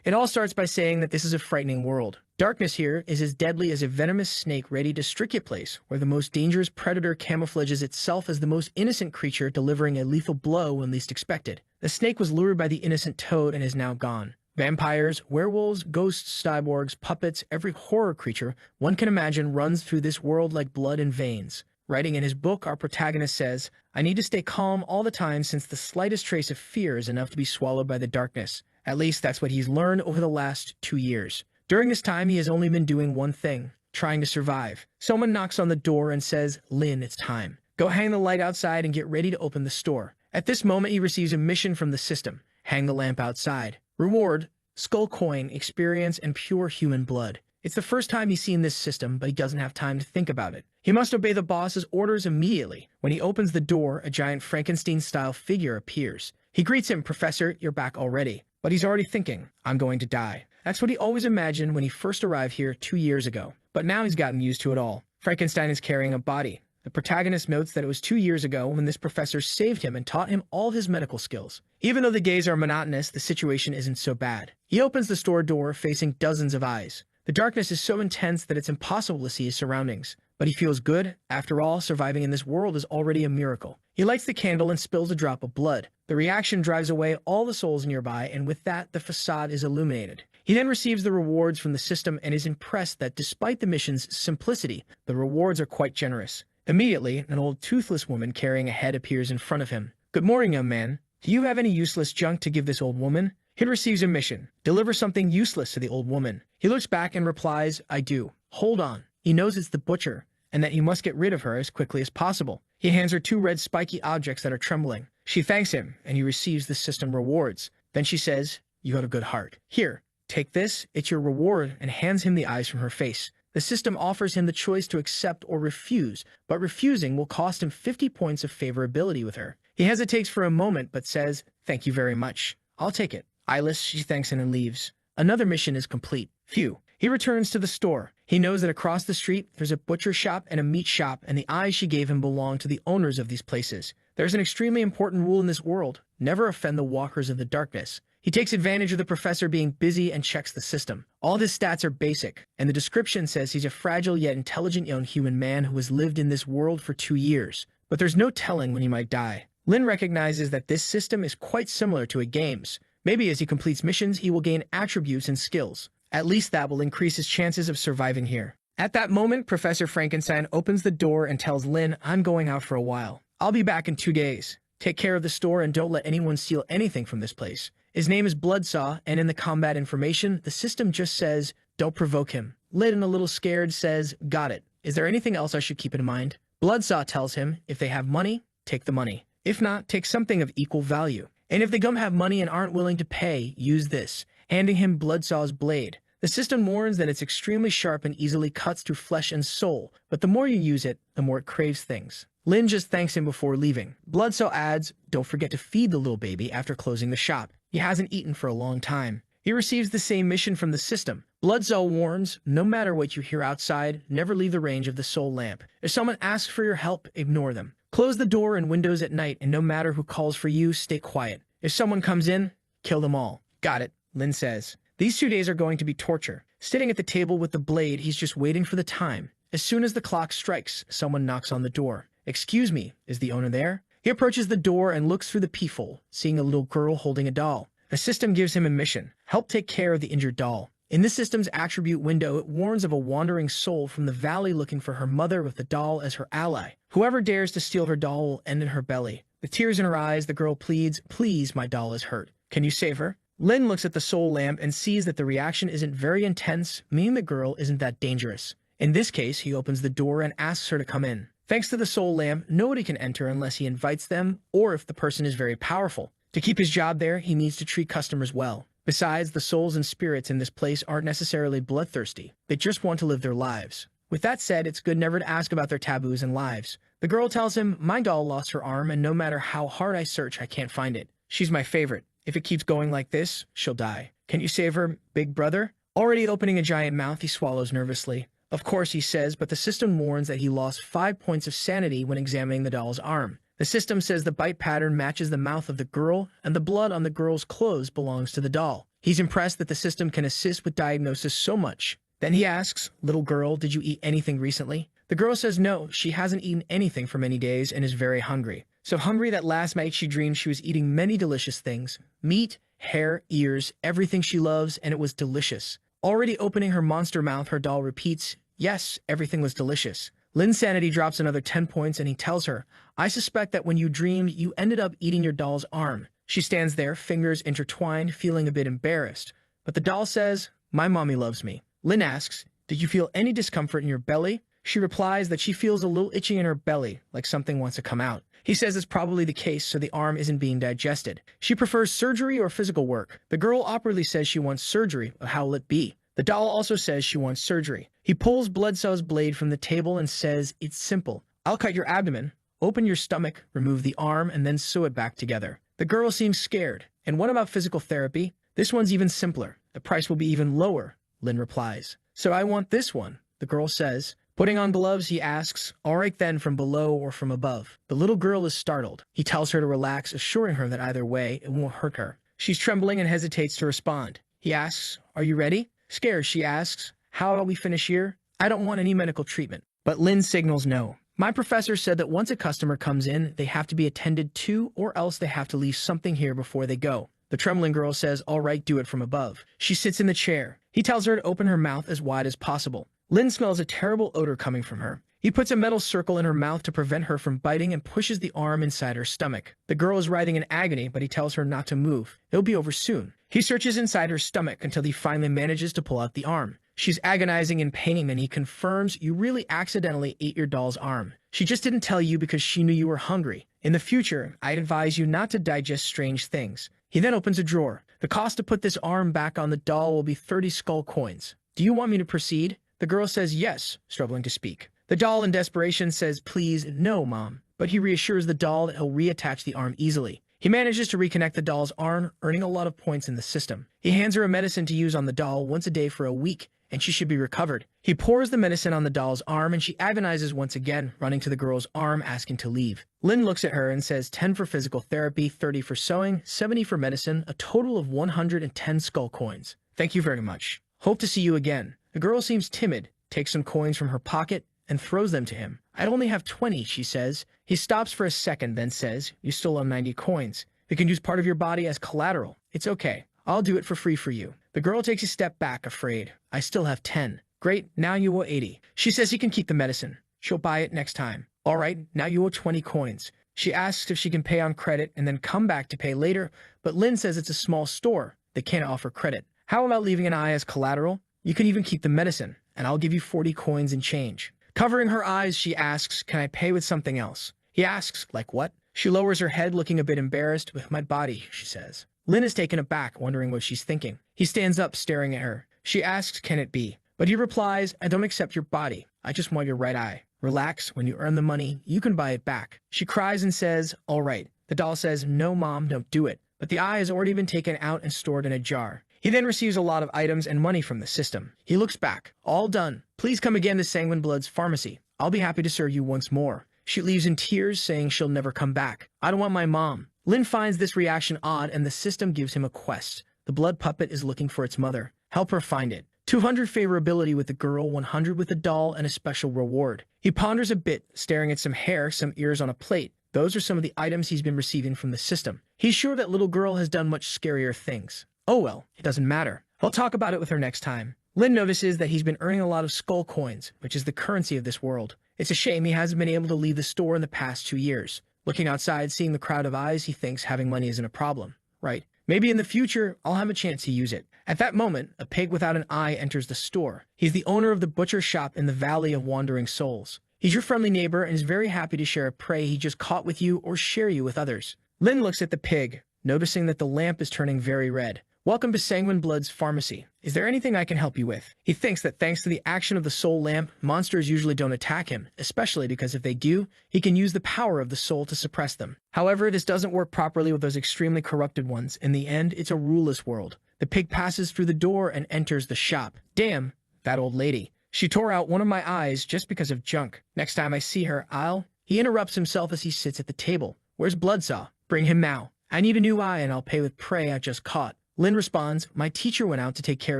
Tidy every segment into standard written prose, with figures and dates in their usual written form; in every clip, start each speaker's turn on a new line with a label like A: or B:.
A: It all starts by saying that this is a frightening world. Darkness here is as deadly as a venomous snake ready to strike your place, where the most dangerous predator camouflages itself as the most innocent creature delivering a lethal blow when least expected. The snake was lured by the innocent toad and is now gone. Vampires, werewolves, ghosts, cyborgs, puppets, every horror creature one can imagine runs through this world like blood in veins. Writing in his book, our protagonist says, "I need to stay calm all the time since the slightest trace of fear is enough to be swallowed by the darkness." At least that's what he's learned over the last 2 years. During this time, he has only been doing one thing, trying to survive. Someone knocks on the door and says, "Lin, it's time. Go hang the light outside and get ready to open the store." At this moment, he receives a mission from the system. Hang the lamp outside. Reward, skull coin, experience, and pure human blood. It's the first time he's seen this system, but he doesn't have time to think about it. He must obey the boss's orders immediately. When he opens the door, a giant Frankenstein-style figure appears. He greets him, "Professor, you're back already." But he's already thinking, "I'm going to die." That's what he always imagined when he first arrived here 2 years ago. But now he's gotten used to it all. Frankenstein is carrying a body. The protagonist notes that it was 2 years ago when this professor saved him and taught him all his medical skills. Even though the days are monotonous, the situation isn't so bad. He opens the store door facing dozens of eyes. The darkness is so intense that it's impossible to see his surroundings. But he feels good. After all, surviving in this world is already a miracle. He lights the candle and spills a drop of blood. The reaction drives away all the souls nearby, and with that, the facade is illuminated. He then receives the rewards from the system and is impressed that despite the mission's simplicity, the rewards are quite generous. Immediately, an old toothless woman carrying a head appears in front of him. "Good morning, young man. Do you have any useless junk to give this old woman?" He receives a mission. Deliver something useless to the old woman. He looks back and replies, "I do." Hold on. He knows it's the butcher, and that he must get rid of her as quickly as possible. He hands her 2 red spiky objects that are trembling. She thanks him, and he receives the system rewards. Then she says, "You got a good heart. Here, take this, it's your reward," and hands him the eyes from her face. The system offers him the choice to accept or refuse, but refusing will cost him 50 points of favorability with her. He hesitates for a moment, but says, "Thank you very much. I'll take it." Eyeless, she thanks him and leaves. Another mission is complete. Phew. He returns to the store. He knows that across the street, there's a butcher shop and a meat shop, and the eyes she gave him belong to the owners of these places. There's an extremely important rule in this world: never offend the walkers of the darkness. He takes advantage of the professor being busy and checks the system. All of his stats are basic, and the description says he's a fragile yet intelligent young human man who has lived in this world for 2 years. But there's no telling when he might die. Lin recognizes that this system is quite similar to a game's. Maybe as he completes missions, he will gain attributes and skills. At least that will increase his chances of surviving here. At that moment, Professor Frankenstein opens the door and tells Lin, "I'm going out for a while. I'll be back in 2 days. Take care of the store and don't let anyone steal anything from this place." His name is Bloodsaw, and in the combat information, the system just says, "Don't provoke him." Lin, a little scared, says, "Got it. Is there anything else I should keep in mind?" Bloodsaw tells him, if they have money, take the money. If not, take something of equal value. And if they don't have money and aren't willing to pay, use this, handing him Bloodsaw's blade. The system warns that it's extremely sharp and easily cuts through flesh and soul, but the more you use it, the more it craves things. Lin just thanks him before leaving. Bloodsaw adds, "Don't forget to feed the little baby after closing the shop. He hasn't eaten for a long time." He receives the same mission from the system. Bloodsaw warns, no matter what you hear outside, never leave the range of the soul lamp. If someone asks for your help, ignore them. Close the door and windows at night, and no matter who calls for you, stay quiet. If someone comes in, kill them all. Got it, Lin says. These 2 days are going to be torture. Sitting at the table with the blade, he's just waiting for the time. As soon as the clock strikes, someone knocks on the door. "Excuse me, is the owner there?" He approaches the door and looks through the peephole, seeing a little girl holding a doll. The system gives him a mission: help take care of the injured doll. In this system's attribute window, it warns of a wandering soul from the valley looking for her mother with the doll as her ally. Whoever dares to steal her doll will end in her belly. With tears in her eyes, the girl pleads, "Please, my doll is hurt. Can you save her?" Lin looks at the soul lamp and sees that the reaction isn't very intense, meaning the girl isn't that dangerous. In this case, he opens the door and asks her to come in. Thanks to the soul lamp, nobody can enter unless he invites them or if the person is very powerful. To keep his job there, he needs to treat customers well. Besides, the souls and spirits in this place aren't necessarily bloodthirsty. They just want to live their lives. With that said, it's good never to ask about their taboos and lives. The girl tells him, "My doll lost her arm, and no matter how hard I search, I can't find it. She's my favorite. If it keeps going like this, she'll die. Can you save her, big brother?" Already opening a giant mouth, he swallows nervously. Of course, he says, but the system warns that he lost 5 points of sanity when examining the doll's arm. The system says the bite pattern matches the mouth of the girl, and the blood on the girl's clothes belongs to the doll. He's impressed that the system can assist with diagnosis so much. Then he asks, "Little girl, did you eat anything recently?" The girl says no, she hasn't eaten anything for many days and is very hungry. So hungry that last night she dreamed she was eating many delicious things. Meat, hair, ears, everything she loves, and it was delicious. Already opening her monster mouth, her doll repeats, "Yes, everything was delicious." Lin's sanity drops another 10 points and he tells her, "I suspect that when you dreamed, you ended up eating your doll's arm." She stands there, fingers intertwined, feeling a bit embarrassed. But the doll says, "My mommy loves me." Lin asks, "Did you feel any discomfort in your belly?" She replies that she feels a little itchy in her belly, like something wants to come out. He says it's probably the case, so the arm isn't being digested. She prefers surgery or physical work. The girl awkwardly says she wants surgery, but how will it be? The doll also says she wants surgery. He pulls Bloodsaw's blade from the table and says, "It's simple. I'll cut your abdomen, open your stomach, remove the arm, and then sew it back together." The girl seems scared. "And what about physical therapy?" "This one's even simpler. The price will be even lower," Lin replies. "So I want this one," the girl says. Putting on gloves, he asks, "All right then, from below or from above?" The little girl is startled. He tells her to relax, assuring her that either way, it won't hurt her. She's trembling and hesitates to respond. He asks, "Are you ready?" Scared, she asks, "How about we finish here? I don't want any medical treatment." But Lin signals no. "My professor said that once a customer comes in, they have to be attended to or else they have to leave something here before they go." The trembling girl says, "All right, do it from above." She sits in the chair. He tells her to open her mouth as wide as possible. Lin smells a terrible odor coming from her. He puts a metal circle in her mouth to prevent her from biting and pushes the arm inside her stomach. The girl is writhing in agony, but he tells her not to move. It'll be over soon. He searches inside her stomach until he finally manages to pull out the arm. She's agonizing in pain, and he confirms, "You really accidentally ate your doll's arm. She just didn't tell you because she knew you were hungry. In the future, I'd advise you not to digest strange things." He then opens a drawer. "The cost to put this arm back on the doll will be 30 skull coins. Do you want me to proceed?" The girl says yes, struggling to speak. The doll in desperation says, "Please, no, Mom." But he reassures the doll that he'll reattach the arm easily. He manages to reconnect the doll's arm, earning a lot of points in the system. He hands her a medicine to use on the doll once a day for a week, and she should be recovered. He pours the medicine on the doll's arm, and she agonizes once again, running to the girl's arm, asking to leave. Lin looks at her and says 10 for physical therapy, 30 for sewing, 70 for medicine, a total of 110 skull coins. "Thank you very much. Hope to see you again." The girl seems timid, takes some coins from her pocket, and throws them to him. "I'd only have 20, she says. He stops for a second, then says, "You still owe 90 coins. You can use part of your body as collateral. It's okay. I'll do it for free for you." The girl takes a step back, afraid. "I still have 10. "Great, now you owe 80. She says he can keep the medicine. She'll buy it next time. "All right, now you owe 20 coins. She asks if she can pay on credit and then come back to pay later, but Lin says it's a small store. They can't offer credit. "How about leaving an eye as collateral? You can even keep the medicine, and I'll give you 40 coins in change." Covering her eyes, she asks, "Can I pay with something else?" He asks, "Like what?" She lowers her head, looking a bit embarrassed. "With my body," she says. Lin is taken aback, wondering what she's thinking. He stands up, staring at her. She asks, "Can it be?" But he replies, "I don't accept your body. I just want your right eye. Relax, when you earn the money, you can buy it back." She cries and says, "All right." The doll says, "No, Mom, don't do it." But the eye has already been taken out and stored in a jar. He then receives a lot of items and money from the system. He looks back. "All done. Please come again to Sanguine Blood's pharmacy. I'll be happy to serve you once more." She leaves in tears, saying she'll never come back. "I don't want my mom." Lin finds this reaction odd, and the system gives him a quest. The blood puppet is looking for its mother. Help her find it. 200 favorability with the girl, 100 with the doll, and a special reward. He ponders a bit, staring at some hair, some ears on a plate. Those are some of the items he's been receiving from the system. He's sure that little girl has done much scarier things. Oh well, it doesn't matter. I'll talk about it with her next time. Lin notices that he's been earning a lot of skull coins, which is the currency of this world. It's a shame he hasn't been able to leave the store in the past 2 years. Looking outside, seeing the crowd of eyes, he thinks having money isn't a problem. Right. Maybe in the future, I'll have a chance to use it. At that moment, a pig without an eye enters the store. He's the owner of the butcher shop in the Valley of Wandering Souls. He's your friendly neighbor and is very happy to share a prey he just caught with you or share you with others. Lin looks at the pig, noticing that the lamp is turning very red. "Welcome to Sanguine Blood's pharmacy. Is there anything I can help you with?" He thinks that thanks to the action of the soul lamp, monsters usually don't attack him, especially because if they do, he can use the power of the soul to suppress them. However, this doesn't work properly with those extremely corrupted ones. In the end, it's a ruleless world. The pig passes through the door and enters the shop. Damn, that old lady. She tore out one of my eyes just because of junk. Next time I see her, I'll... He interrupts himself as he sits at the table. "Where's Bloodsaw? Bring him now. I need a new eye and I'll pay with prey I just caught." Lin responds, my teacher went out to take care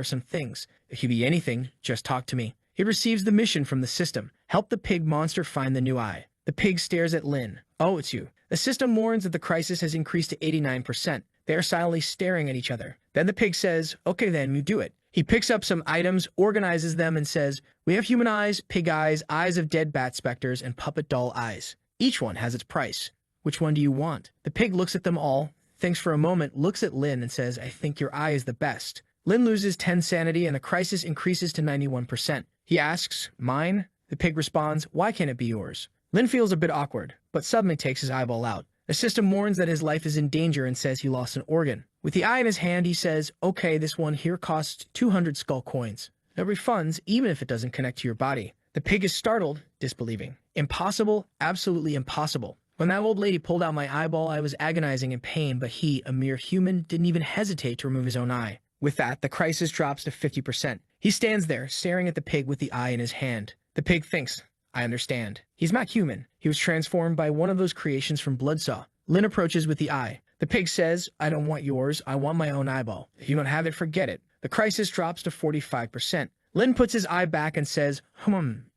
A: of some things. If you be anything, just talk to me. He receives the mission from the system. Help the pig monster find the new eye. The pig stares at Lin. Oh, it's you. The system warns that the crisis has increased to 89%. They are silently staring at each other. Then the pig says, okay then, you do it. He picks up some items, organizes them, and says, we have human eyes, pig eyes, eyes of dead bat specters, and puppet doll eyes. Each one has its price. Which one do you want? The pig looks at them all, thinks for a moment, looks at Lin, and says, I think your eye is the best. Lin loses 10 sanity, and the crisis increases to 91%. He asks, mine? The pig responds, why can't it be yours? Lin feels a bit awkward, but suddenly takes his eyeball out. The system warns that his life is in danger and says he lost an organ. With the eye in his hand, he says, okay, this one here costs 200 skull coins. No refunds, even if it doesn't connect to your body. The pig is startled, disbelieving. Impossible, absolutely impossible. When that old lady pulled out my eyeball, I was agonizing in pain, but he, a mere human, didn't even hesitate to remove his own eye. With that, the crisis drops to 50%. He stands there, staring at the pig with the eye in his hand. The pig thinks, I understand. He's not human. He was transformed by one of those creations from Bloodsaw. Lin approaches with the eye. The pig says, I don't want yours, I want my own eyeball. If you don't have it, forget it. The crisis drops to 45%. Lin puts his eye back and says,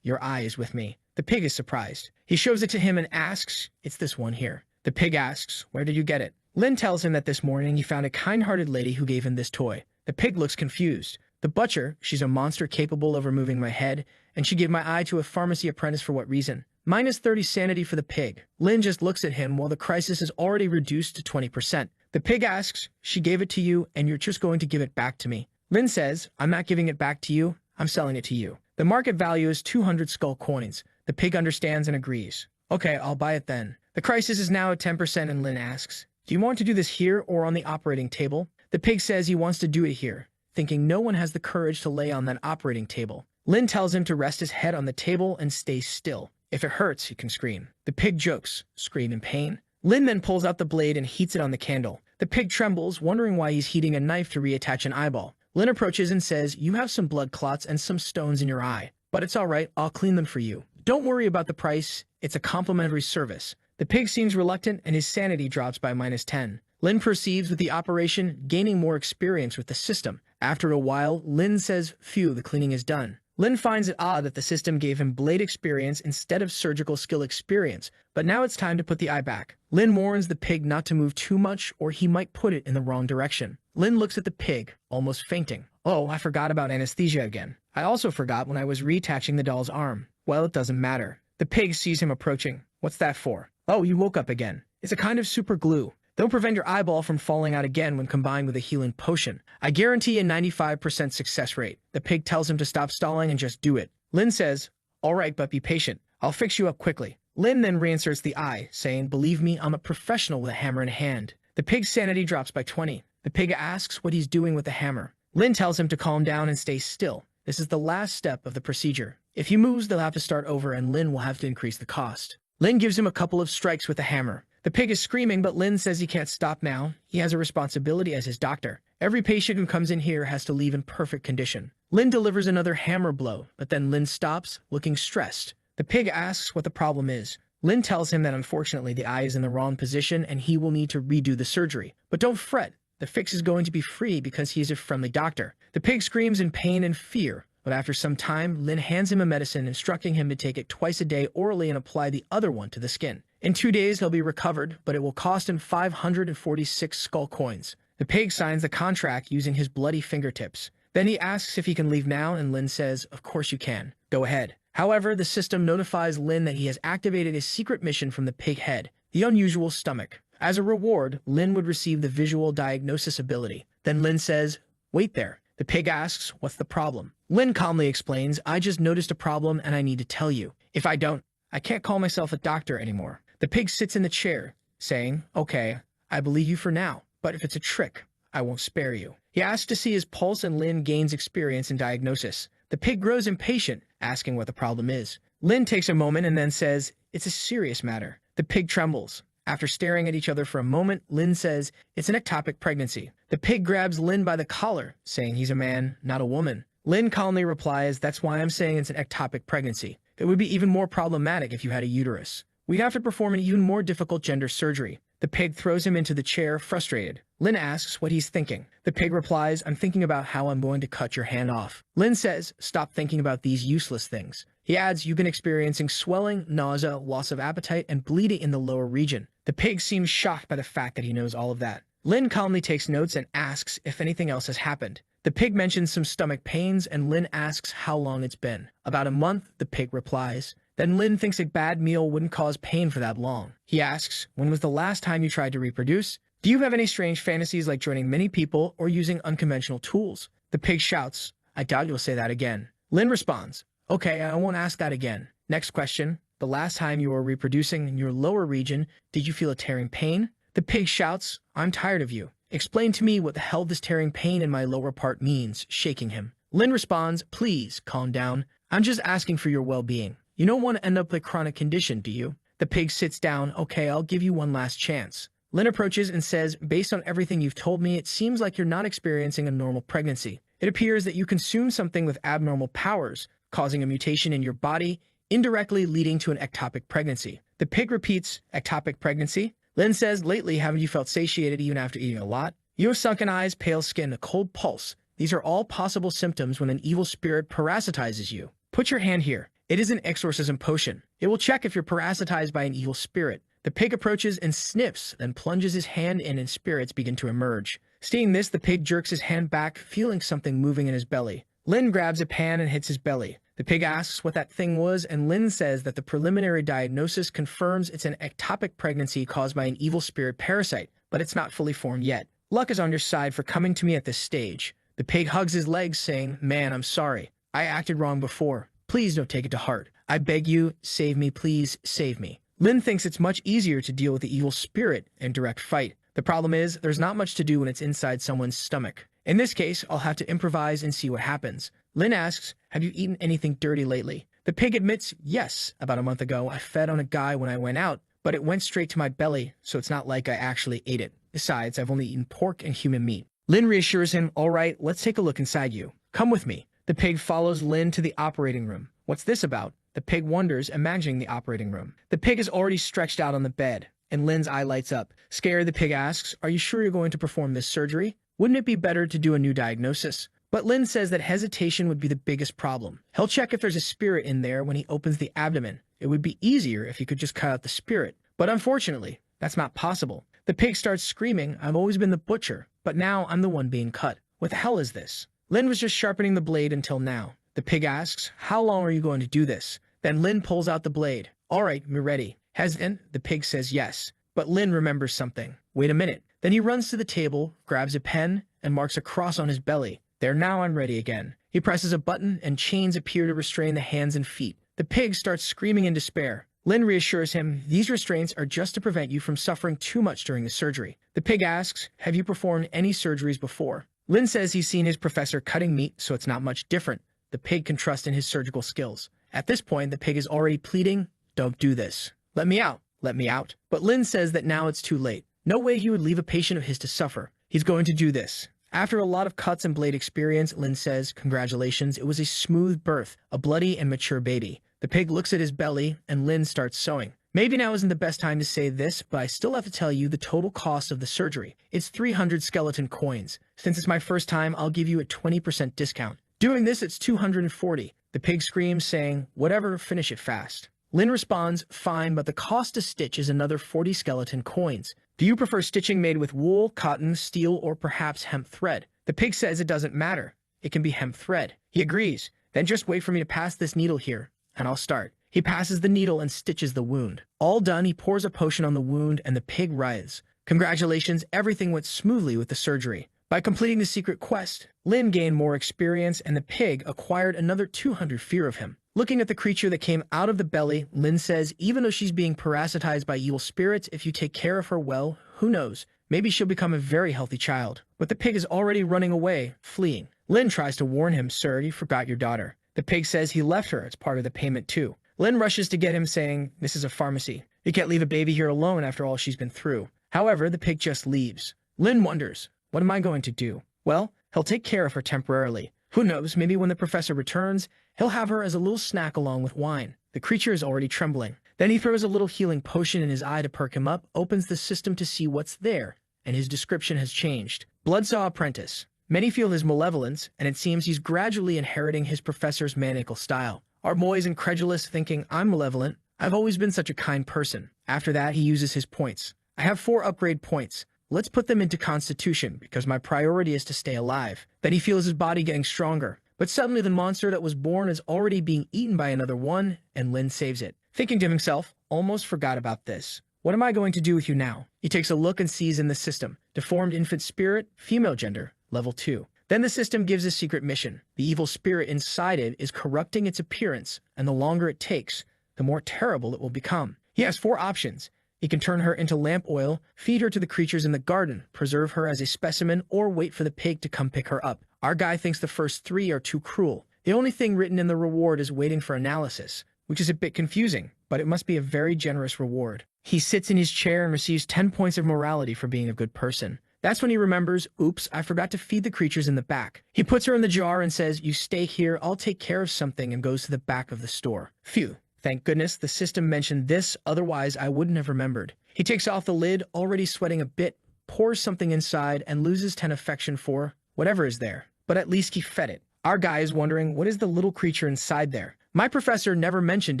A: your eye is with me. The pig is surprised. He shows it to him and asks, it's this one here. The pig asks, where did you get it? Lin tells him that this morning he found a kind-hearted lady who gave him this toy. The pig looks confused. The butcher, she's a monster capable of removing my head, and she gave my eye to a pharmacy apprentice for what reason? Minus 30 sanity for the pig. Lin just looks at him while the crisis is already reduced to 20%. The pig asks, she gave it to you and you're just going to give it back to me. Lin says, I'm not giving it back to you, I'm selling it to you. The market value is 200 skull coins. The pig understands and agrees. Okay, I'll buy it then. The crisis is now at 10% and Lin asks, do you want to do this here or on the operating table? The pig says he wants to do it here, thinking no one has the courage to lay on that operating table. Lin tells him to rest his head on the table and stay still. If it hurts, he can scream. The pig jokes, scream in pain. Lin then pulls out the blade and heats it on the candle. The pig trembles, wondering why he's heating a knife to reattach an eyeball. Lin approaches and says, you have some blood clots and some stones in your eye, but it's all right, I'll clean them for you. Don't worry about the price, it's a complimentary service. The pig seems reluctant and his sanity drops by minus 10. Lin proceeds with the operation, gaining more experience with the system. After a while, Lin says, phew, the cleaning is done. Lin finds it odd that the system gave him blade experience instead of surgical skill experience, but now it's time to put the eye back. Lin warns the pig not to move too much or he might put it in the wrong direction. Lin looks at the pig, almost fainting. Oh, I forgot about anesthesia again. I also forgot when I was reattaching the doll's arm. Well, it doesn't matter. The pig sees him approaching. What's that for? Oh, you woke up again. It's a kind of super glue. They'll prevent your eyeball from falling out again when combined with a healing potion. I guarantee a 95% success rate. The pig tells him to stop stalling and just do it. Lin says, all right, but be patient. I'll fix you up quickly. Lin then reinserts the eye, saying, believe me, I'm a professional with a hammer in hand. The pig's sanity drops by 20. The pig asks what he's doing with the hammer. Lin tells him to calm down and stay still. This is the last step of the procedure. If he moves, they'll have to start over and Lin will have to increase the cost. Lin gives him a couple of strikes with the hammer. The pig is screaming, but Lin says he can't stop now. He has a responsibility as his doctor. Every patient who comes in here has to leave in perfect condition. Lin delivers another hammer blow, but then Lin stops, looking stressed. The pig asks what the problem is. Lin tells him that unfortunately the eye is in the wrong position and he will need to redo the surgery. But don't fret, the fix is going to be free because he is a friendly doctor. The pig screams in pain and fear, but after some time, Lin hands him a medicine instructing him to take it twice a day orally and apply the other one to the skin. In 2 days, he'll be recovered, but it will cost him 546 skull coins. The pig signs the contract using his bloody fingertips. Then he asks if he can leave now, and Lin says, of course you can. Go ahead. However, the system notifies Lin that he has activated his secret mission from the pig head, the unusual stomach. As a reward, Lin would receive the visual diagnosis ability. Then Lin says, wait there. The pig asks, what's the problem? Lin calmly explains, I just noticed a problem and I need to tell you. If I don't, I can't call myself a doctor anymore. The pig sits in the chair, saying, okay, I believe you for now, but if it's a trick, I won't spare you. He asks to see his pulse and Lin gains experience in diagnosis. The pig grows impatient, asking what the problem is. Lin takes a moment and then says, it's a serious matter. The pig trembles. After staring at each other for a moment, Lin says, it's an ectopic pregnancy. The pig grabs Lin by the collar, saying he's a man, not a woman. Lin calmly replies, that's why I'm saying it's an ectopic pregnancy. It would be even more problematic if you had a uterus. We'd have to perform an even more difficult gender surgery. The pig throws him into the chair, frustrated. Lin asks what he's thinking. The pig replies, I'm thinking about how I'm going to cut your hand off. Lin says, stop thinking about these useless things. He adds, you've been experiencing swelling, nausea, loss of appetite, and bleeding in the lower region. The pig seems shocked by the fact that he knows all of that. Lin calmly takes notes and asks if anything else has happened. The pig mentions some stomach pains, and Lin asks how long it's been. About a month, the pig replies. Then Lin thinks a bad meal wouldn't cause pain for that long. He asks, when was the last time you tried to reproduce? Do you have any strange fantasies like joining many people or using unconventional tools? The pig shouts, I doubt you'll say that again. Lin responds, okay, I won't ask that again. Next question, the last time you were reproducing in your lower region, did you feel a tearing pain? The pig shouts, I'm tired of you. Explain to me what the hell this tearing pain in my lower part means, shaking him. Lin responds, please, calm down. I'm just asking for your well-being. You don't want to end up with a chronic condition, do you? The pig sits down, okay, I'll give you one last chance. Lin approaches and says, based on everything you've told me, it seems like you're not experiencing a normal pregnancy. It appears that you consume something with abnormal powers, causing a mutation in your body, indirectly leading to an ectopic pregnancy. The pig repeats, ectopic pregnancy? Lin says, lately, haven't you felt satiated even after eating a lot? You have sunken eyes, pale skin, a cold pulse. These are all possible symptoms when an evil spirit parasitizes you. Put your hand here. It is an exorcism potion. It will check if you're parasitized by an evil spirit. The pig approaches and sniffs, then plunges his hand in and spirits begin to emerge. Seeing this, the pig jerks his hand back, feeling something moving in his belly. Lin grabs a pan and hits his belly. The pig asks what that thing was, and Lin says that the preliminary diagnosis confirms it's an ectopic pregnancy caused by an evil spirit parasite, but it's not fully formed yet. Luck is on your side for coming to me at this stage. The pig hugs his legs, saying, man, I'm sorry. I acted wrong before. Please don't take it to heart. I beg you, save me, please, save me. Lin thinks it's much easier to deal with the evil spirit in direct fight. The problem is, there's not much to do when it's inside someone's stomach. In this case, I'll have to improvise and see what happens. Lin asks, have you eaten anything dirty lately? The pig admits, yes, about a month ago I fed on a guy when I went out, but it went straight to my belly, so it's not like I actually ate it. Besides, I've only eaten pork and human meat. Lin reassures him, all right, let's take a look inside you. Come with me. The pig follows Lin to the operating room. What's this about? The pig wonders, imagining the operating room. The pig is already stretched out on the bed, and Lin's eye lights up. Scared, the pig asks, are you sure you're going to perform this surgery? Wouldn't it be better to do a new diagnosis? But Lin says that hesitation would be the biggest problem. He'll check if there's a spirit in there when he opens the abdomen. It would be easier if he could just cut out the spirit. But unfortunately, that's not possible. The pig starts screaming, I've always been the butcher, but now I'm the one being cut. What the hell is this? Lin was just sharpening the blade until now. The pig asks, how long are you going to do this? Then Lin pulls out the blade. All right, we're ready. Hesitant, the pig says yes. But Lin remembers something. Wait a minute. Then he runs to the table, grabs a pen, and marks a cross on his belly. There, now I'm ready again. He presses a button, and chains appear to restrain the hands and feet. The pig starts screaming in despair. Lin reassures him, these restraints are just to prevent you from suffering too much during the surgery. The pig asks, have you performed any surgeries before? Lin says he's seen his professor cutting meat, so it's not much different. The pig can trust in his surgical skills. At this point, the pig is already pleading, don't do this. Let me out. Let me out. But Lin says that now it's too late. No way he would leave a patient of his to suffer. He's going to do this. After a lot of cuts and blade experience, Lin says, congratulations, it was a smooth birth, a bloody and mature baby. The pig looks at his belly, and Lin starts sewing. Maybe now isn't the best time to say this, but I still have to tell you the total cost of the surgery. It's 300 skeleton coins. Since it's my first time, I'll give you a 20% discount. Doing this, it's 240. The pig screams, saying, whatever, finish it fast. Lin responds, fine, but the cost to stitch is another 40 skeleton coins. Do you prefer stitching made with wool, cotton, steel, or perhaps hemp thread? The pig says it doesn't matter. It can be hemp thread. He agrees. Then just wait for me to pass this needle here, and I'll start. He passes the needle and stitches the wound. All done, he pours a potion on the wound, and the pig writhes. Congratulations, everything went smoothly with the surgery. By completing the secret quest, Lin gained more experience, and the pig acquired another 200 fear of him. Looking at the creature that came out of the belly, Lin says, even though she's being parasitized by evil spirits, if you take care of her well, who knows? Maybe she'll become a very healthy child. But the pig is already running away, fleeing. Lin tries to warn him, sir, you forgot your daughter. The pig says he left her as part of the payment too. Lin rushes to get him, saying, this is a pharmacy. You can't leave a baby here alone after all she's been through. However, the pig just leaves. Lin wonders, what am I going to do? Well, he'll take care of her temporarily. Who knows, maybe when the professor returns, he'll have her as a little snack along with wine. The creature is already trembling. Then he throws a little healing potion in his eye to perk him up, opens the system to see what's there, and his description has changed. Bloodsaw apprentice. Many feel his malevolence, and it seems he's gradually inheriting his professor's maniacal style. Our boy is incredulous, thinking, I'm malevolent. I've always been such a kind person. After that, he uses his points. I have 4 upgrade points. Let's put them into Constitution, because my priority is to stay alive. Then he feels his body getting stronger. But suddenly the monster that was born is already being eaten by another one, and Lin saves it. Thinking to himself, almost forgot about this. What am I going to do with you now? He takes a look and sees in the system. Deformed infant spirit, female gender, level 2. Then the system gives a secret mission. The evil spirit inside it is corrupting its appearance, and the longer it takes, the more terrible it will become. He has 4 options. He can turn her into lamp oil, feed her to the creatures in the garden, preserve her as a specimen, or wait for the pig to come pick her up. Our guy thinks the first 3 are too cruel. The only thing written in the reward is waiting for analysis, which is a bit confusing, but it must be a very generous reward. He sits in his chair and receives 10 points of morality for being a good person. That's when he remembers, oops, I forgot to feed the creatures in the back. He puts her in the jar and says, you stay here, I'll take care of something, and goes to the back of the store. Phew. Thank goodness the system mentioned this, otherwise I wouldn't have remembered. He takes off the lid, already sweating a bit, pours something inside, and loses 10 affection for whatever is there. But at least he fed it. Our guy is wondering, what is the little creature inside there? My professor never mentioned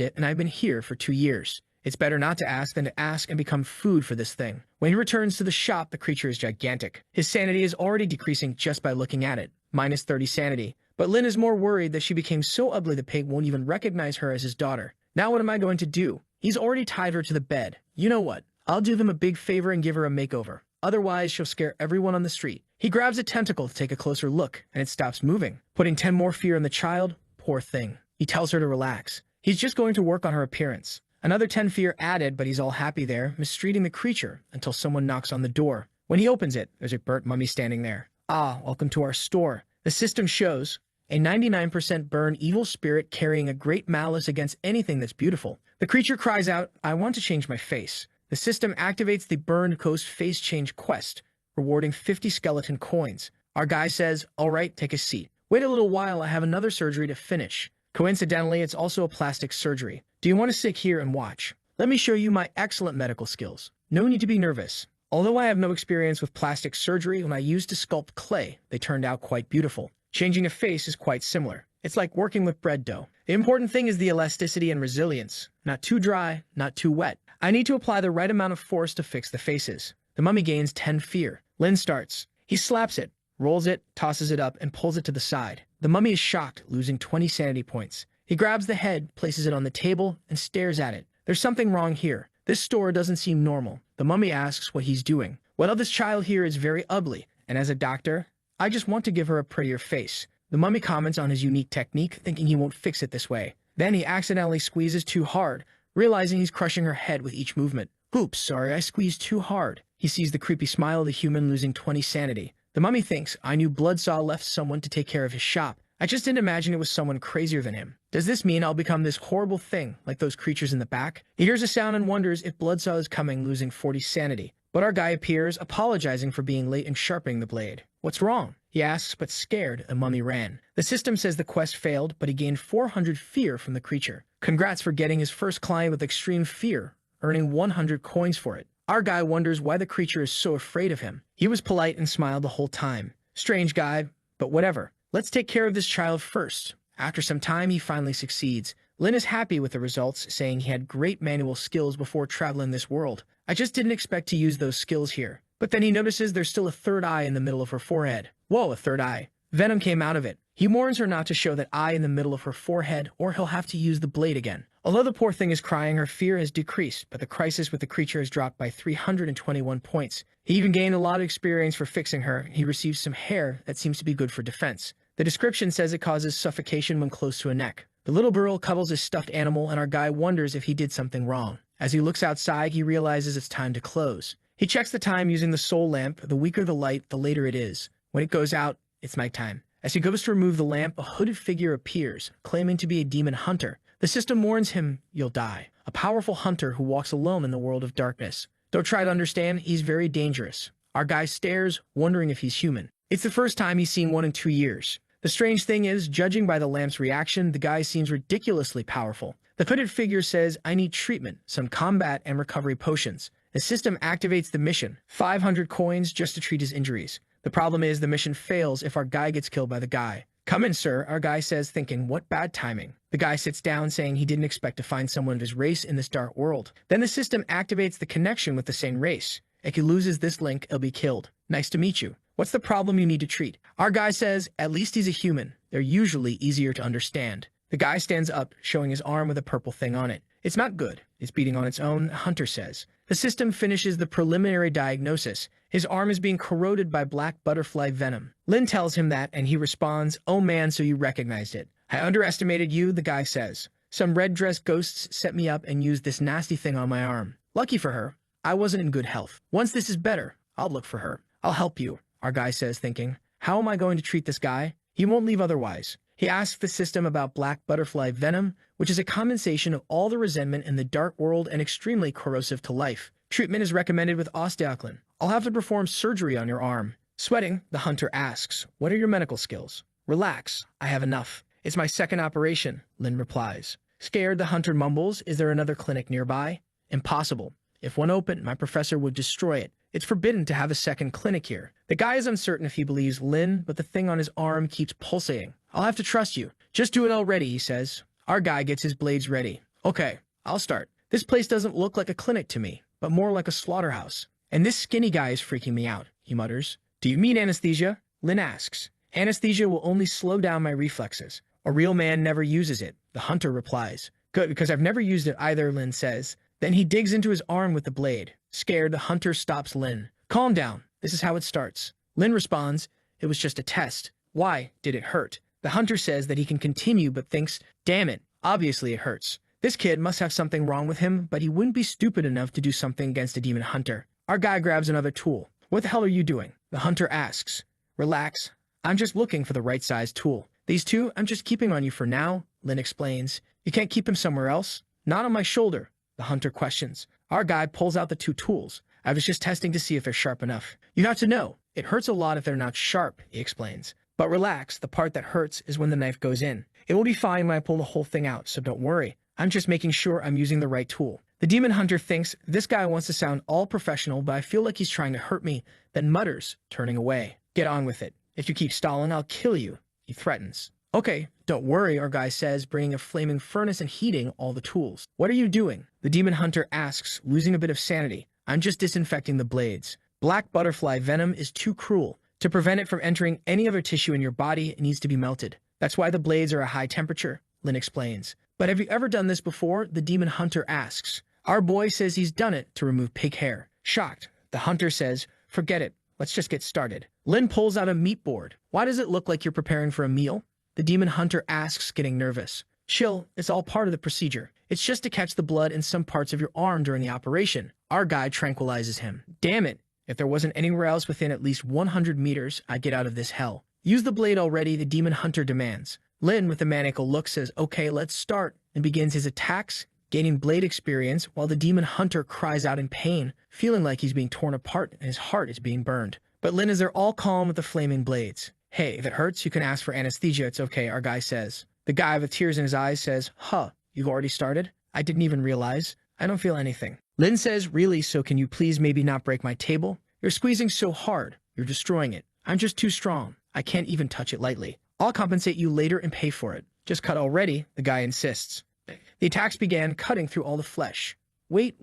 A: it, and I've been here for 2 years. It's better not to ask than to ask and become food for this thing. When he returns to the shop, the creature is gigantic. His sanity is already decreasing just by looking at it, minus 30 sanity. But Lin is more worried that she became so ugly the pig won't even recognize her as his daughter. Now what am I going to do? He's already tied her to the bed. You know what? I'll do them a big favor and give her a makeover. Otherwise, she'll scare everyone on the street. He grabs a tentacle to take a closer look, and it stops moving, putting 10 more fear in the child. Poor thing. He tells her to relax. He's just going to work on her appearance. Another 10 fear added, but he's all happy there, mistreating the creature until someone knocks on the door. When he opens it, there's a burnt mummy standing there. Ah, welcome to our store. The system shows a 99% burn evil spirit carrying a great malice against anything that's beautiful. The creature cries out, I want to change my face. The system activates the Burned Ghost Face Change quest, rewarding 50 skeleton coins. Our guy says, all right, take a seat. Wait a little while, I have another surgery to finish. Coincidentally, it's also a plastic surgery. Do you want to sit here and watch? Let me show you my excellent medical skills. No need to be nervous. Although I have no experience with plastic surgery, when I used to sculpt clay, they turned out quite beautiful. Changing a face is quite similar. It's like working with bread dough. The important thing is the elasticity and resilience. Not too dry, not too wet. I need to apply the right amount of force to fix the faces. The mummy gains 10 fear. Lin starts. He slaps it, rolls it, tosses it up, and pulls it to the side. The mummy is shocked, losing 20 sanity points. He grabs the head, places it on the table, and stares at it. There's something wrong here. This store doesn't seem normal. The mummy asks what he's doing. Well, this child here is very ugly, and as a doctor, I just want to give her a prettier face. The mummy comments on his unique technique, thinking he won't fix it this way. Then he accidentally squeezes too hard, realizing he's crushing her head with each movement. Oops, sorry, I squeezed too hard. He sees the creepy smile of the human losing 20 sanity. The mummy thinks, I knew Bloodsaw left someone to take care of his shop. I just didn't imagine it was someone crazier than him. Does this mean I'll become this horrible thing, like those creatures in the back? He hears a sound and wonders if Bloodsaw is coming, losing 40 sanity. But our guy appears, apologizing for being late and sharpening the blade. What's wrong? He asks, but scared, the mummy ran. The system says the quest failed, but he gained 400 fear from the creature. Congrats for getting his first client with extreme fear, earning 100 coins for it. Our guy wonders why the creature is so afraid of him. He was polite and smiled the whole time. Strange guy, but whatever. Let's take care of this child first. After some time, he finally succeeds. Lin is happy with the results, saying he had great manual skills before traveling this world. I just didn't expect to use those skills here. But then he notices there's still a third eye in the middle of her forehead. Whoa, a third eye. Venom came out of it. He warns her not to show that eye in the middle of her forehead, or he'll have to use the blade again. Although the poor thing is crying, her fear has decreased, but the crisis with the creature has dropped by 321 points. He even gained a lot of experience for fixing her. He receives some hair that seems to be good for defense. The description says it causes suffocation when close to a neck. The little girl cuddles his stuffed animal, and our guy wonders if he did something wrong. As he looks outside, he realizes it's time to close. He checks the time using the soul lamp. The weaker the light, the later it is. When it goes out, it's nighttime. As he goes to remove the lamp, a hooded figure appears, claiming to be a demon hunter. The system warns him, you'll die. A powerful hunter who walks alone in the world of darkness. Don't try to understand, he's very dangerous. Our guy stares, wondering if he's human. It's the first time he's seen one in 2 years. The strange thing is, judging by the lamp's reaction, the guy seems ridiculously powerful. The hooded figure says, I need treatment, some combat and recovery potions. The system activates the mission. 500 coins just to treat his injuries. The problem is the mission fails if our guy gets killed by the guy. Come in, sir, our guy says, thinking, what bad timing. The guy sits down, saying he didn't expect to find someone of his race in this dark world. Then the system activates the connection with the same race. If he loses this link, he'll be killed. Nice to meet you. What's the problem you need to treat? Our guy says, at least he's a human. They're usually easier to understand. The guy stands up, showing his arm with a purple thing on it. It's not good. It's beating on its own, Hunter says. The system finishes the preliminary diagnosis. His arm is being corroded by black butterfly venom. Lin tells him that, and he responds, oh man, so you recognized it. I underestimated you, the guy says. Some red-dressed ghosts set me up and used this nasty thing on my arm. Lucky for her, I wasn't in good health. Once this is better, I'll look for her. I'll help you, our guy says, thinking. How am I going to treat this guy? He won't leave otherwise. He asks the system about black butterfly venom, which is a condensation of all the resentment in the dark world and extremely corrosive to life. Treatment is recommended with osteoclin. I'll have to perform surgery on your arm. Sweating, the hunter asks, what are your medical skills? Relax, I have enough. It's my second operation, Lin replies. Scared, the hunter mumbles, is there another clinic nearby? Impossible. If one opened, my professor would destroy it. It's forbidden to have a second clinic here. The guy is uncertain if he believes Lin, but the thing on his arm keeps pulsating. I'll have to trust you. Just do it already, he says. Our guy gets his blades ready. Okay, I'll start. This place doesn't look like a clinic to me, but more like a slaughterhouse. And this skinny guy is freaking me out, he mutters. Do you mean anesthesia? Lin asks. Anesthesia will only slow down my reflexes. A real man never uses it, the hunter replies. Good, because I've never used it either, Lin says. Then he digs into his arm with the blade. Scared, the hunter stops Lin. Calm down. This is how it starts. Lin responds, it was just a test. Why did it hurt? The hunter says that he can continue but thinks, damn it, obviously it hurts. This kid must have something wrong with him, but he wouldn't be stupid enough to do something against a demon hunter. Our guy grabs another tool. What the hell are you doing? The hunter asks. Relax. I'm just looking for the right size tool. These two, I'm just keeping on you for now, Lin explains. You can't keep him somewhere else? Not on my shoulder, the hunter questions. Our guy pulls out the two tools. I was just testing to see if they're sharp enough. You have to know, it hurts a lot if they're not sharp, he explains. But relax, the part that hurts is when the knife goes in. It will be fine when I pull the whole thing out, so don't worry. I'm just making sure I'm using the right tool. The demon hunter thinks, this guy wants to sound all professional, but I feel like he's trying to hurt me, then mutters, turning away. Get on with it. If you keep stalling, I'll kill you, he threatens. Okay, don't worry, our guy says, bringing a flaming furnace and heating all the tools. What are you doing? The demon hunter asks, losing a bit of sanity. I'm just disinfecting the blades. Black butterfly venom is too cruel. To prevent it from entering any other tissue in your body, it needs to be melted. That's why the blades are a high temperature, Lin explains. But have you ever done this before? The demon hunter asks. Our boy says he's done it to remove pig hair. Shocked, the hunter says, forget it. Let's just get started. Lin pulls out a meat board. Why does it look like you're preparing for a meal? The demon hunter asks, getting nervous. Chill, it's all part of the procedure. It's just to catch the blood in some parts of your arm during the operation. Our guy tranquilizes him. Damn it. If there wasn't anywhere else within at least 100 meters, I'd get out of this hell. Use the blade already, the demon hunter demands. Lin, with a maniacal look, says, okay, let's start, and begins his attacks, gaining blade experience, while the demon hunter cries out in pain, feeling like he's being torn apart and his heart is being burned. But Lin is there all calm with the flaming blades. Hey, if it hurts, you can ask for anesthesia, it's okay, our guy says. The guy with tears in his eyes says, huh, you've already started? I didn't even realize. I don't feel anything. Lin says, really, so can you please maybe not break my table? You're squeezing so hard. You're destroying it. I'm just too strong. I can't even touch it lightly. I'll compensate you later and pay for it. Just cut already, the guy insists. The attacks began, cutting through all the flesh. Wait,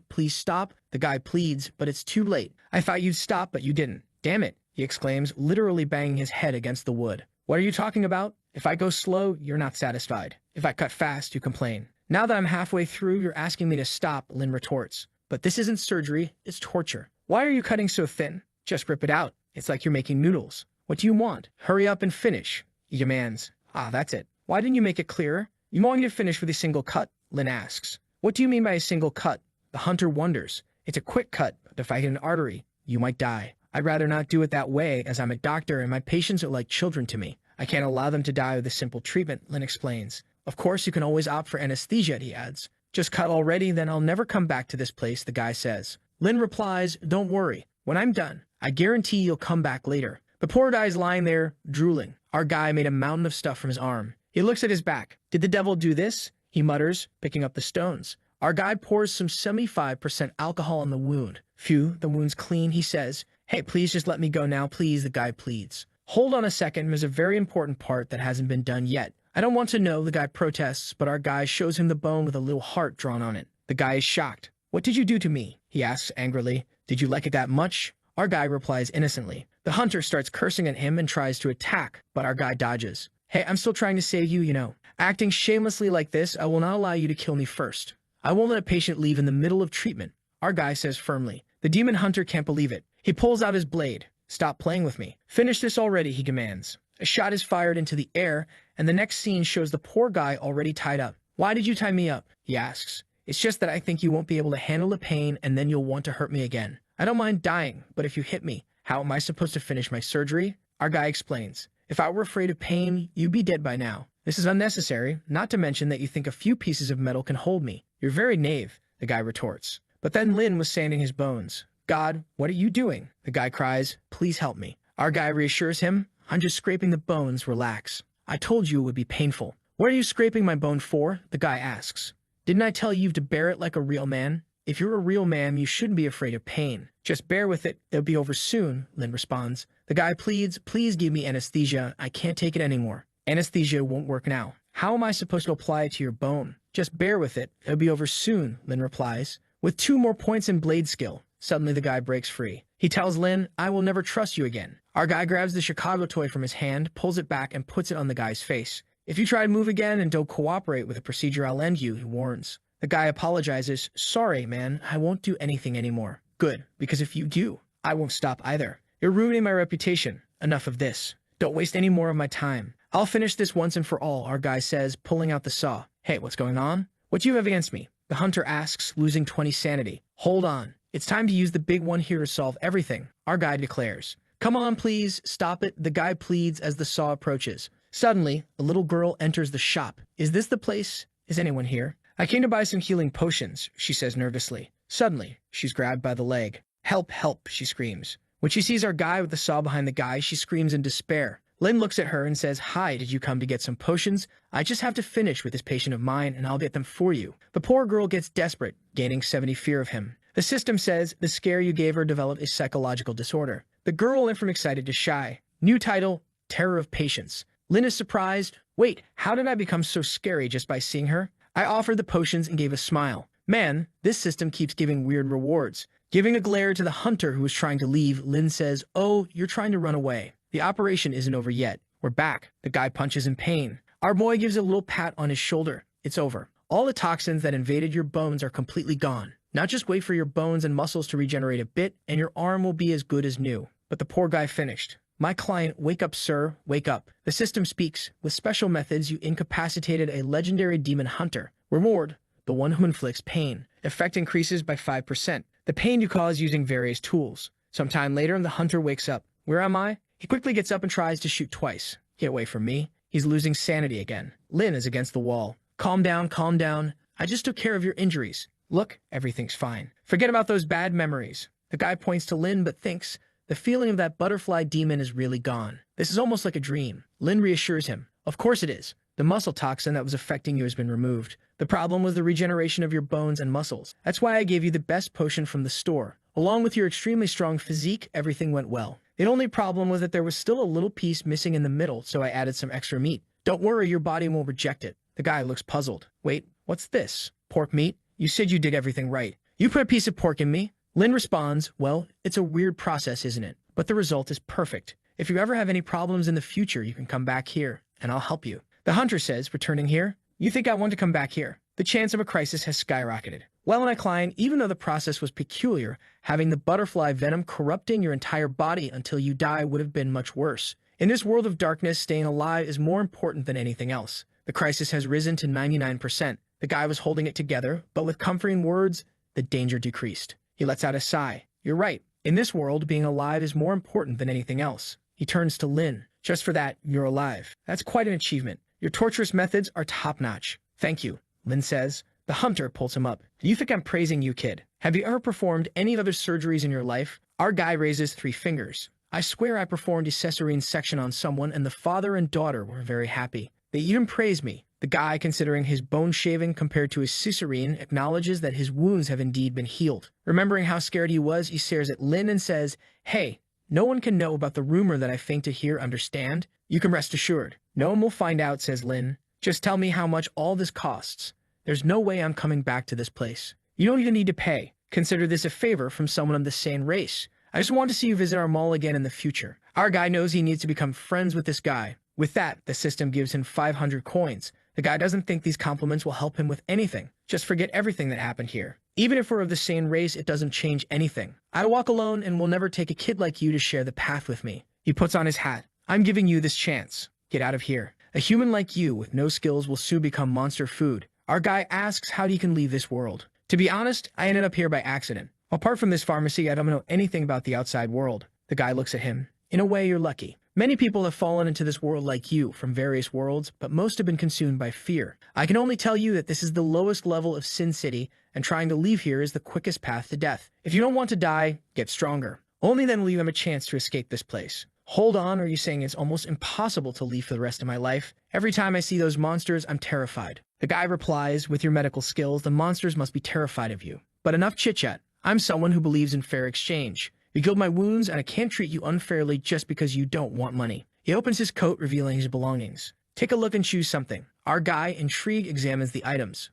A: please stop, the guy pleads, but it's too late. I thought you'd stop, but you didn't. Damn it, he exclaims, literally banging his head against the wood. What are you talking about? If I go slow, you're not satisfied. If I cut fast, you complain. Now that I'm halfway through, you're asking me to stop, Lin retorts. But this isn't surgery, it's torture. Why are you cutting so thin? Just rip it out. It's like you're making noodles. What do you want? Hurry up and finish, he demands. Ah, that's it. Why didn't you make it clearer? You want me to finish with a single cut? Lin asks. What do you mean by a single cut? The hunter wonders. It's a quick cut, but if I hit an artery, you might die. I'd rather not do it that way, as I'm a doctor and my patients are like children to me. I can't allow them to die with a simple treatment, Lin explains. Of course, you can always opt for anesthesia, he adds. Just cut already, then I'll never come back to this place, the guy says. Lin replies, don't worry. When I'm done, I guarantee you'll come back later. The poor guy's lying there, drooling. Our guy made a mountain of stuff from his arm. He looks at his back. Did the devil do this? He mutters, picking up the stones. Our guy pours some 75% alcohol on the wound. Phew, the wound's clean, he says. Hey, please just let me go now, please, the guy pleads. Hold on a second, there's a very important part that hasn't been done yet. I don't want to know, the guy protests, but our guy shows him the bone with a little heart drawn on it. The guy is shocked. What did you do to me? He asks angrily. Did you like it that much? Our guy replies innocently. The hunter starts cursing at him and tries to attack, but our guy dodges. Hey, I'm still trying to save you, you know. Acting shamelessly like this, I will not allow you to kill me first. I won't let a patient leave in the middle of treatment. Our guy says firmly. The demon hunter can't believe it. He pulls out his blade. Stop playing with me. Finish this already, he commands. A shot is fired into the air, and the next scene shows the poor guy already tied up. Why did you tie me up? He asks. It's just that I think you won't be able to handle the pain and then you'll want to hurt me again. I don't mind dying, but if you hit me, how am I supposed to finish my surgery? Our guy explains. If I were afraid of pain, you'd be dead by now. This is unnecessary, not to mention that you think a few pieces of metal can hold me. You're very naive, the guy retorts. But then Lin was sanding his bones. God, what are you doing? The guy cries, please help me. Our guy reassures him, I'm just scraping the bones, relax. I told you it would be painful. What are you scraping my bone for? The guy asks. Didn't I tell you to bear it like a real man? If you're a real man, you shouldn't be afraid of pain. Just bear with it, it'll be over soon, Lin responds. The guy pleads, please give me anesthesia, I can't take it anymore. Anesthesia won't work now. How am I supposed to apply it to your bone? Just bear with it, it'll be over soon, Lin replies. With 2 more points in blade skill, suddenly the guy breaks free. He tells Lin, I will never trust you again. Our guy grabs the Chicago toy from his hand, pulls it back, and puts it on the guy's face. If you try to move again and don't cooperate with the procedure, I'll end you, he warns. The guy apologizes. Sorry, man, I won't do anything anymore. Good, because if you do, I won't stop either. You're ruining my reputation. Enough of this. Don't waste any more of my time. I'll finish this once and for all, our guy says, pulling out the saw. Hey, what's going on? What do you have against me? The hunter asks, losing 20 sanity. Hold on. It's time to use the big one here to solve everything, our guy declares. Come on, please, stop it, the guy pleads as the saw approaches. Suddenly, a little girl enters the shop. Is this the place? Is anyone here? I came to buy some healing potions, she says nervously. Suddenly, she's grabbed by the leg. Help, help, she screams. When she sees our guy with the saw behind the guy, she screams in despair. Lin looks at her and says, Hi, did you come to get some potions? I just have to finish with this patient of mine and I'll get them for you. The poor girl gets desperate, gaining 70 fear of him. The system says the scare you gave her developed a psychological disorder. The girl went from excited to shy. New title, Terror of Patience. Lin is surprised. Wait, how did I become so scary just by seeing her? I offered the potions and gave a smile. Man, this system keeps giving weird rewards. Giving a glare to the hunter who was trying to leave, Lin says, Oh, you're trying to run away. The operation isn't over yet. We're back. The guy punches in pain. Our boy gives a little pat on his shoulder. It's over. All the toxins that invaded your bones are completely gone. Now just wait for your bones and muscles to regenerate a bit, and your arm will be as good as new. But the poor guy finished. My client, wake up, sir, wake up. The system speaks. With special methods, you incapacitated a legendary demon hunter. Reward, the one who inflicts pain. Effect increases by 5%. The pain you cause using various tools. Sometime later, the hunter wakes up. Where am I? He quickly gets up and tries to shoot twice. Get away from me. He's losing sanity again. Lin is against the wall. Calm down, calm down. I just took care of your injuries. Look, everything's fine. Forget about those bad memories. The guy points to Lin but thinks, the feeling of that butterfly demon is really gone. This is almost like a dream. Lin reassures him. Of course it is. The muscle toxin that was affecting you has been removed. The problem was the regeneration of your bones and muscles. That's why I gave you the best potion from the store. Along with your extremely strong physique, everything went well. The only problem was that there was still a little piece missing in the middle, so I added some extra meat. Don't worry, your body won't reject it. The guy looks puzzled. Wait, what's this? Pork meat? You said you did everything right. You put a piece of pork in me? Lin responds, well, it's a weird process, isn't it? But the result is perfect. If you ever have any problems in the future, you can come back here, and I'll help you. The hunter says, returning here, you think I want to come back here? The chance of a crisis has skyrocketed. Well, my client, even though the process was peculiar, having the butterfly venom corrupting your entire body until you die would have been much worse. In this world of darkness, staying alive is more important than anything else. The crisis has risen to 99%. The guy was holding it together, but with comforting words, the danger decreased. He lets out a sigh. You're right. In this world, being alive is more important than anything else. He turns to Lin. Just for that, you're alive. That's quite an achievement. Your torturous methods are top-notch. Thank you, Lin says. The hunter pulls him up. Do you think I'm praising you, kid? Have you ever performed any other surgeries in your life? Our guy raises 3 fingers. I swear I performed a cesarean section on someone, and the father and daughter were very happy. They even praised me. The guy, considering his bone shaving compared to his scissorine, acknowledges that his wounds have indeed been healed. Remembering how scared he was, he stares at Lin and says, "Hey, no one can know about the rumor that I feign to hear, understand? You can rest assured. No one will find out," says Lin. "Just tell me how much all this costs. There's no way I'm coming back to this place. You don't even need to pay. Consider this a favor from someone of the same race. I just want to see you visit our mall again in the future." Our guy knows he needs to become friends with this guy. With that, the system gives him 500 coins. The guy doesn't think these compliments will help him with anything. Just forget everything that happened here. Even if we're of the same race, it doesn't change anything. I walk alone and will never take a kid like you to share the path with me. He puts on his hat. "I'm giving you this chance. Get out of here. A human like you with no skills will soon become monster food." Our guy asks how he can leave this world. "To be honest, I ended up here by accident. Apart from this pharmacy, I don't know anything about the outside world." The guy looks at him. "In a way, you're lucky. Many people have fallen into this world like you from various worlds, but most have been consumed by fear. I can only tell you that this is the lowest level of Sin City, and trying to leave here is the quickest path to death. If you don't want to die, get stronger. Only then will you have a chance to escape this place. Hold on, or are you saying it's almost impossible to leave for the rest of my life? Every time I see those monsters, I'm terrified." The guy replies, "With your medical skills, the monsters must be terrified of you. But enough chit-chat. I'm someone who believes in fair exchange. You killed my wounds, and I can't treat you unfairly just because you don't want money." He opens his coat, revealing his belongings. "Take a look and choose something." Our guy, intrigued, examines the items.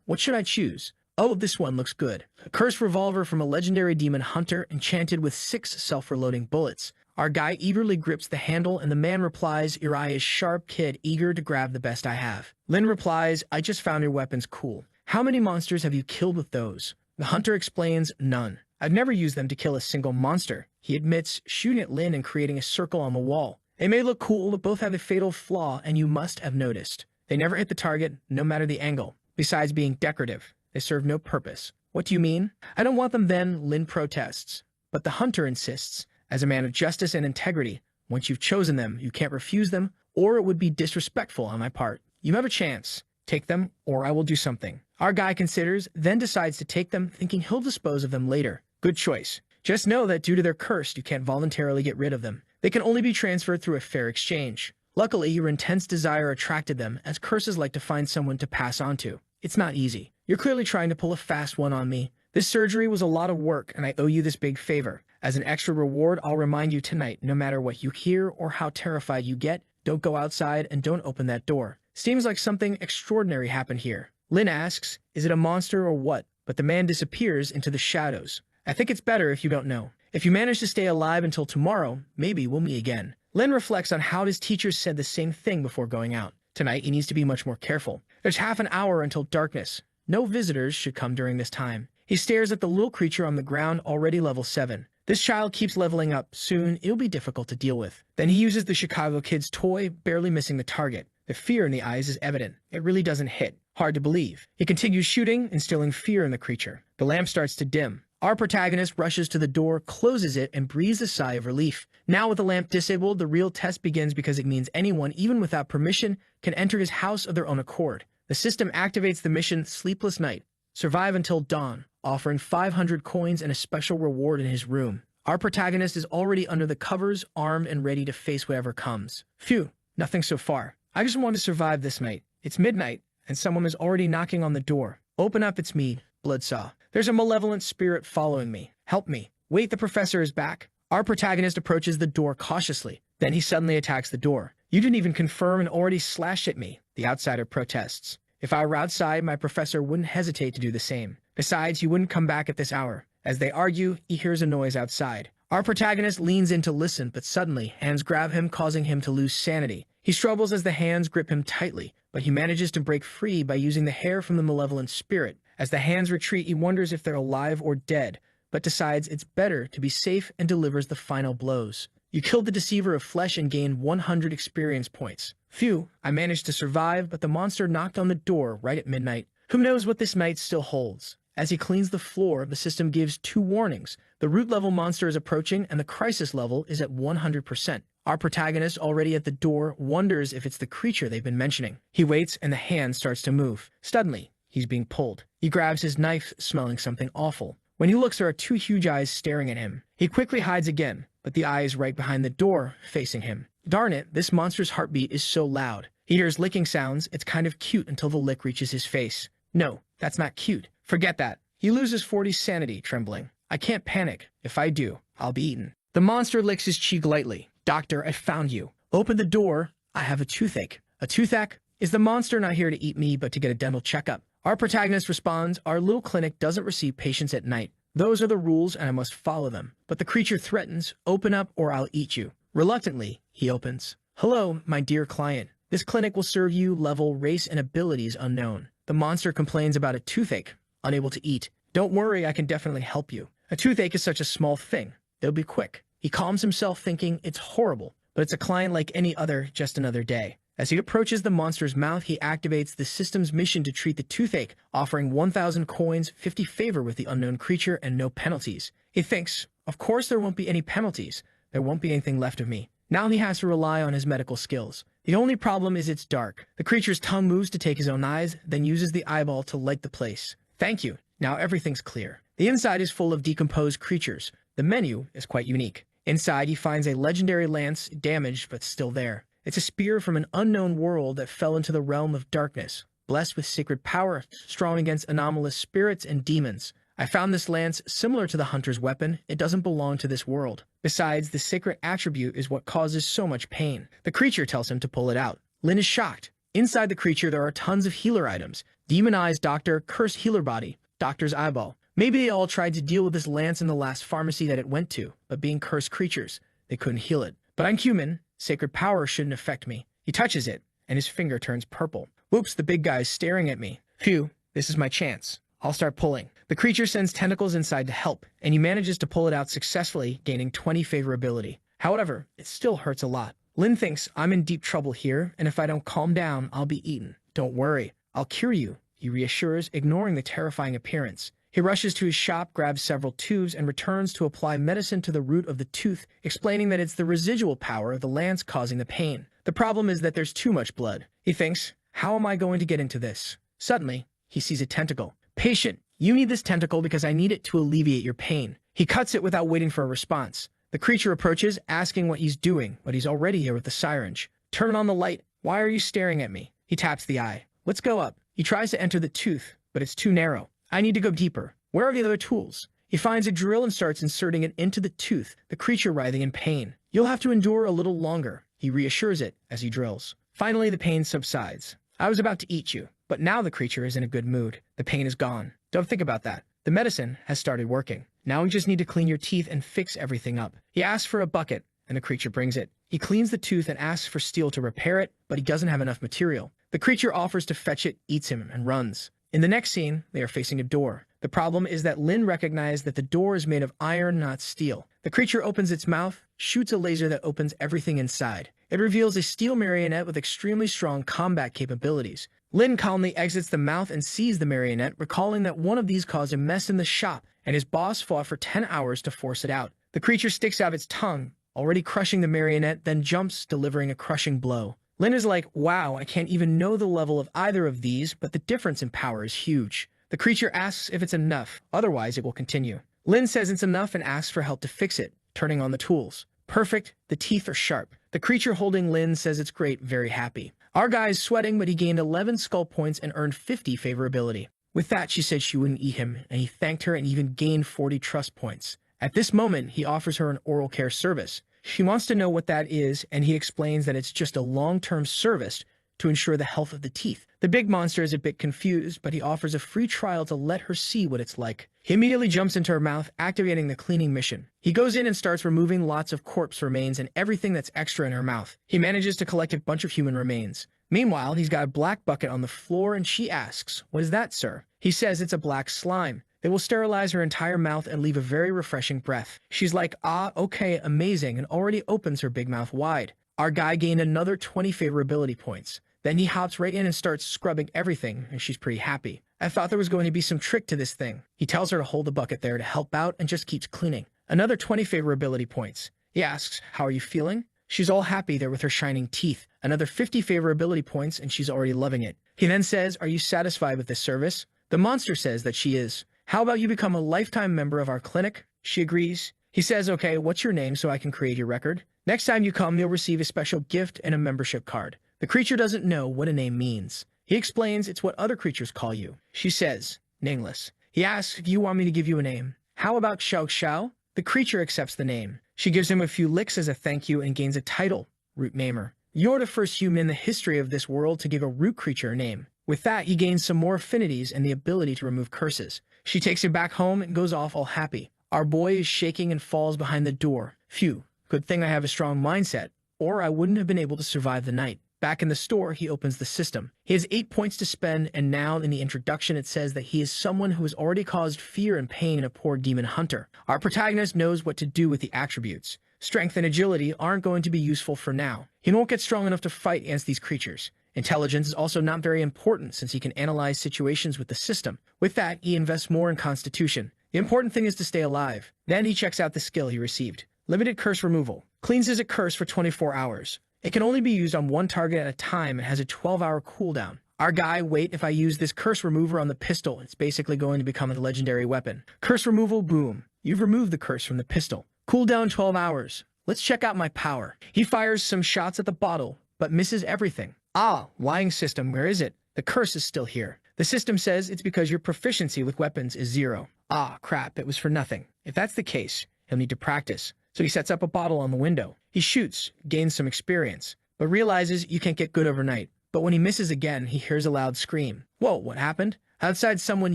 A: What should I choose? Oh, this one looks good. A cursed revolver from a legendary demon hunter, enchanted with 6 self-reloading bullets. Our guy eagerly grips the handle, and the man replies, "Your eye is sharp, kid, eager to grab the best I have." Lin replies, "I just found your weapons cool. How many monsters have you killed with those?" The hunter explains, "None. I've never used them to kill a single monster." He admits, shooting at Lin and creating a circle on the wall. "They may look cool, but both have a fatal flaw, and you must have noticed. They never hit the target, no matter the angle. Besides being decorative, they serve no purpose." "What do you mean?" "I don't want them then," Lin protests. But the hunter insists, "As a man of justice and integrity, once you've chosen them, you can't refuse them, or it would be disrespectful on my part. You have a chance. Take them, or I will do something." Our guy considers, then decides to take them, thinking he'll dispose of them later. "Good choice. Just know that due to their curse, you can't voluntarily get rid of them. They can only be transferred through a fair exchange. Luckily, your intense desire attracted them, as curses like to find someone to pass on to. It's not easy. You're clearly trying to pull a fast one on me. This surgery was a lot of work, and I owe you this big favor. As an extra reward, I'll remind you tonight, no matter what you hear or how terrified you get, don't go outside and don't open that door. Seems like something extraordinary happened here." Lin asks, "Is it a monster or what?" But the man disappears into the shadows. "I think it's better if you don't know. If you manage to stay alive until tomorrow, maybe we'll meet again." Lin reflects on how his teachers said the same thing before going out. Tonight, he needs to be much more careful. There's half an hour until darkness. No visitors should come during this time. He stares at the little creature on the ground, already level 7. This child keeps leveling up. Soon, it'll be difficult to deal with. Then he uses the Chicago Kid's toy, barely missing the target. The fear in the eyes is evident. It really doesn't hit. Hard to believe. He continues shooting, instilling fear in the creature. The lamp starts to dim. Our protagonist rushes to the door, closes it, and breathes a sigh of relief. Now with the lamp disabled, the real test begins because it means anyone, even without permission, can enter his house of their own accord. The system activates the mission Sleepless Night. Survive until dawn, offering 500 coins and a special reward in his room. Our protagonist is already under the covers, armed and ready to face whatever comes. Phew, nothing so far. I just want to survive this night. It's midnight, and someone is already knocking on the door. "Open up, it's me, Bloodsaw. There's a malevolent spirit following me. Help me." "Wait, the professor is back." Our protagonist approaches the door cautiously. Then he suddenly attacks the door. "You didn't even confirm and already slashed at me," the outsider protests. "If I were outside, my professor wouldn't hesitate to do the same. Besides, he wouldn't come back at this hour." As they argue, he hears a noise outside. Our protagonist leans in to listen, but suddenly, hands grab him, causing him to lose sanity. He struggles as the hands grip him tightly, but he manages to break free by using the hair from the malevolent spirit. As the hands retreat, he wonders if they're alive or dead, but decides it's better to be safe and delivers the final blows. "You killed the deceiver of flesh and gained 100 experience points. Phew, I managed to survive, but the monster knocked on the door right at midnight. Who knows what this night still holds?" As he cleans the floor, the system gives 2 warnings. The root level monster is approaching, and the crisis level is at 100%. Our protagonist, already at the door, wonders if it's the creature they've been mentioning. He waits, and the hand starts to move. Suddenly, he's being pulled. He grabs his knife, smelling something awful. When he looks, there are 2 huge eyes staring at him. He quickly hides again, but the eye is right behind the door, facing him. Darn it, this monster's heartbeat is so loud. He hears licking sounds. It's kind of cute until the lick reaches his face. No, that's not cute. Forget that. He loses 40 sanity, trembling. I can't panic. If I do, I'll be eaten. The monster licks his cheek lightly. Doctor, I found you. Open the door. I have a toothache. A toothache? Is the monster not here to eat me, but to get a dental checkup? Our protagonist responds, our little clinic doesn't receive patients at night. Those are the rules, and I must follow them. But the creature threatens, open up or I'll eat you. Reluctantly, he opens. Hello, my dear client. This clinic will serve you, level, race, and abilities unknown. The monster complains about a toothache, unable to eat. Don't worry, I can definitely help you. A toothache is such a small thing. It'll be quick. He calms himself thinking it's horrible, but it's a client like any other, just another day. As he approaches the monster's mouth, he activates the system's mission to treat the toothache, offering 1,000 coins, 50 favor with the unknown creature, and no penalties. He thinks, of course there won't be any penalties. There won't be anything left of me. Now he has to rely on his medical skills. The only problem is it's dark. The creature's tongue moves to take his own eyes, then uses the eyeball to light the place. Thank you. Now everything's clear. The inside is full of decomposed creatures. The menu is quite unique. Inside, he finds a legendary lance, damaged but still there. It's a spear from an unknown world that fell into the realm of darkness, blessed with sacred power, strong against anomalous spirits and demons. I found this lance similar to the hunter's weapon. It doesn't belong to this world. Besides, the sacred attribute is what causes so much pain. The creature tells him to pull it out. Lin is shocked. Inside the creature, there are tons of healer items. Demonized doctor, cursed healer body, doctor's eyeball. Maybe they all tried to deal with this lance in the last pharmacy that it went to, but being cursed creatures, they couldn't heal it. But I'm human. Sacred power shouldn't affect me. He touches it, and his finger turns purple. Whoops, the big guy's staring at me. Phew, this is my chance. I'll start pulling. The creature sends tentacles inside to help, and he manages to pull it out successfully, gaining 20 favorability. However, it still hurts a lot. Lin thinks I'm in deep trouble here, and if I don't calm down, I'll be eaten. Don't worry, I'll cure you, he reassures, ignoring the terrifying appearance. He rushes to his shop, grabs several tubes, and returns to apply medicine to the root of the tooth, explaining that it's the residual power of the lance causing the pain. The problem is that there's too much blood. He thinks, how am I going to get into this? Suddenly, he sees a tentacle. Patient, you need this tentacle because I need it to alleviate your pain. He cuts it without waiting for a response. The creature approaches, asking what he's doing, but he's already here with the syringe. Turn on the light. Why are you staring at me? He taps the eye. Let's go up. He tries to enter the tooth, but it's too narrow. I need to go deeper. Where are the other tools? He finds a drill and starts inserting it into the tooth, the creature writhing in pain. You'll have to endure a little longer, he reassures it as he drills. Finally, the pain subsides. I was about to eat you, but now the creature is in a good mood. The pain is gone. Don't think about that. The medicine has started working. Now we just need to clean your teeth and fix everything up. He asks for a bucket, and the creature brings it. He cleans the tooth and asks for steel to repair it, but he doesn't have enough material. The creature offers to fetch it, eats him, and runs. In the next scene, they are facing a door. The problem is that Lin recognized that the door is made of iron, not steel. The creature opens its mouth, shoots a laser that opens everything inside. It reveals a steel marionette with extremely strong combat capabilities. Lin calmly exits the mouth and sees the marionette, recalling that one of these caused a mess in the shop, and his boss fought for 10 hours to force it out. The creature sticks out its tongue, already crushing the marionette, then jumps, delivering a crushing blow. Lin is like, wow, I can't even know the level of either of these, but the difference in power is huge. The creature asks if it's enough, otherwise it will continue. Lin says it's enough and asks for help to fix it, turning on the tools. Perfect, the teeth are sharp. The creature holding Lin says it's great, very happy. Our guy is sweating, but he gained 11 skull points and earned 50 favorability. With that, she said she wouldn't eat him, and he thanked her and even gained 40 trust points. At this moment, he offers her an oral care service. She wants to know what that is, and he explains that it's just a long-term service to ensure the health of the teeth. The big monster is a bit confused, but he offers a free trial to let her see what it's like. He immediately jumps into her mouth, activating the cleaning mission. He goes in and starts removing lots of corpse remains and everything that's extra in her mouth. He manages to collect a bunch of human remains. Meanwhile, he's got a black bucket on the floor, and she asks, "What is that, sir?" He says it's a black slime. They will sterilize her entire mouth and leave a very refreshing breath. She's like, ah, okay, amazing, and already opens her big mouth wide. Our guy gained another 20 favorability points. Then he hops right in and starts scrubbing everything, and she's pretty happy. I thought there was going to be some trick to this thing. He tells her to hold the bucket there to help out and just keeps cleaning. Another 20 favorability points. He asks, how are you feeling? She's all happy there with her shining teeth. Another 50 favorability points, and she's already loving it. He then says, are you satisfied with this service? The monster says that she is. How about you become a lifetime member of our clinic? She agrees. He says, okay, what's your name so I can create your record? Next time you come, you'll receive a special gift and a membership card. The creature doesn't know what a name means. He explains it's what other creatures call you. She says, nameless. He asks if you want me to give you a name. How about Xiao Xiao? The creature accepts the name. She gives him a few licks as a thank you and gains a title, Root Namer. You're the first human in the history of this world to give a root creature a name. With that, he gains some more affinities and the ability to remove curses. She takes him back home and goes off all happy. Our boy is shaking and falls behind the door. Phew, good thing I have a strong mindset, or I wouldn't have been able to survive the night. Back in the store, he opens the system. He has 8 points to spend, and now in the introduction it says that he is someone who has already caused fear and pain in a poor demon hunter. Our protagonist knows what to do with the attributes. Strength and agility aren't going to be useful for now. He won't get strong enough to fight against these creatures. Intelligence is also not very important since he can analyze situations with the system. With that, he invests more in constitution. The important thing is to stay alive. Then he checks out the skill he received. Limited curse removal. Cleanses a curse for 24 hours. It can only be used on one target at a time and has a 12-hour cooldown. Our guy, wait, if I use this curse remover on the pistol, it's basically going to become a legendary weapon. Curse removal, boom. You've removed the curse from the pistol. Cooldown 12 hours. Let's check out my power. He fires some shots at the bottle, but misses everything. Ah, lying system, where is it? The curse is still here. The system says it's because your proficiency with weapons is 0. Ah, crap, it was for nothing. If that's the case, he'll need to practice. So he sets up a bottle on the window. He shoots, gains some experience, but realizes you can't get good overnight. But when he misses again, he hears a loud scream. Whoa, what happened? Outside someone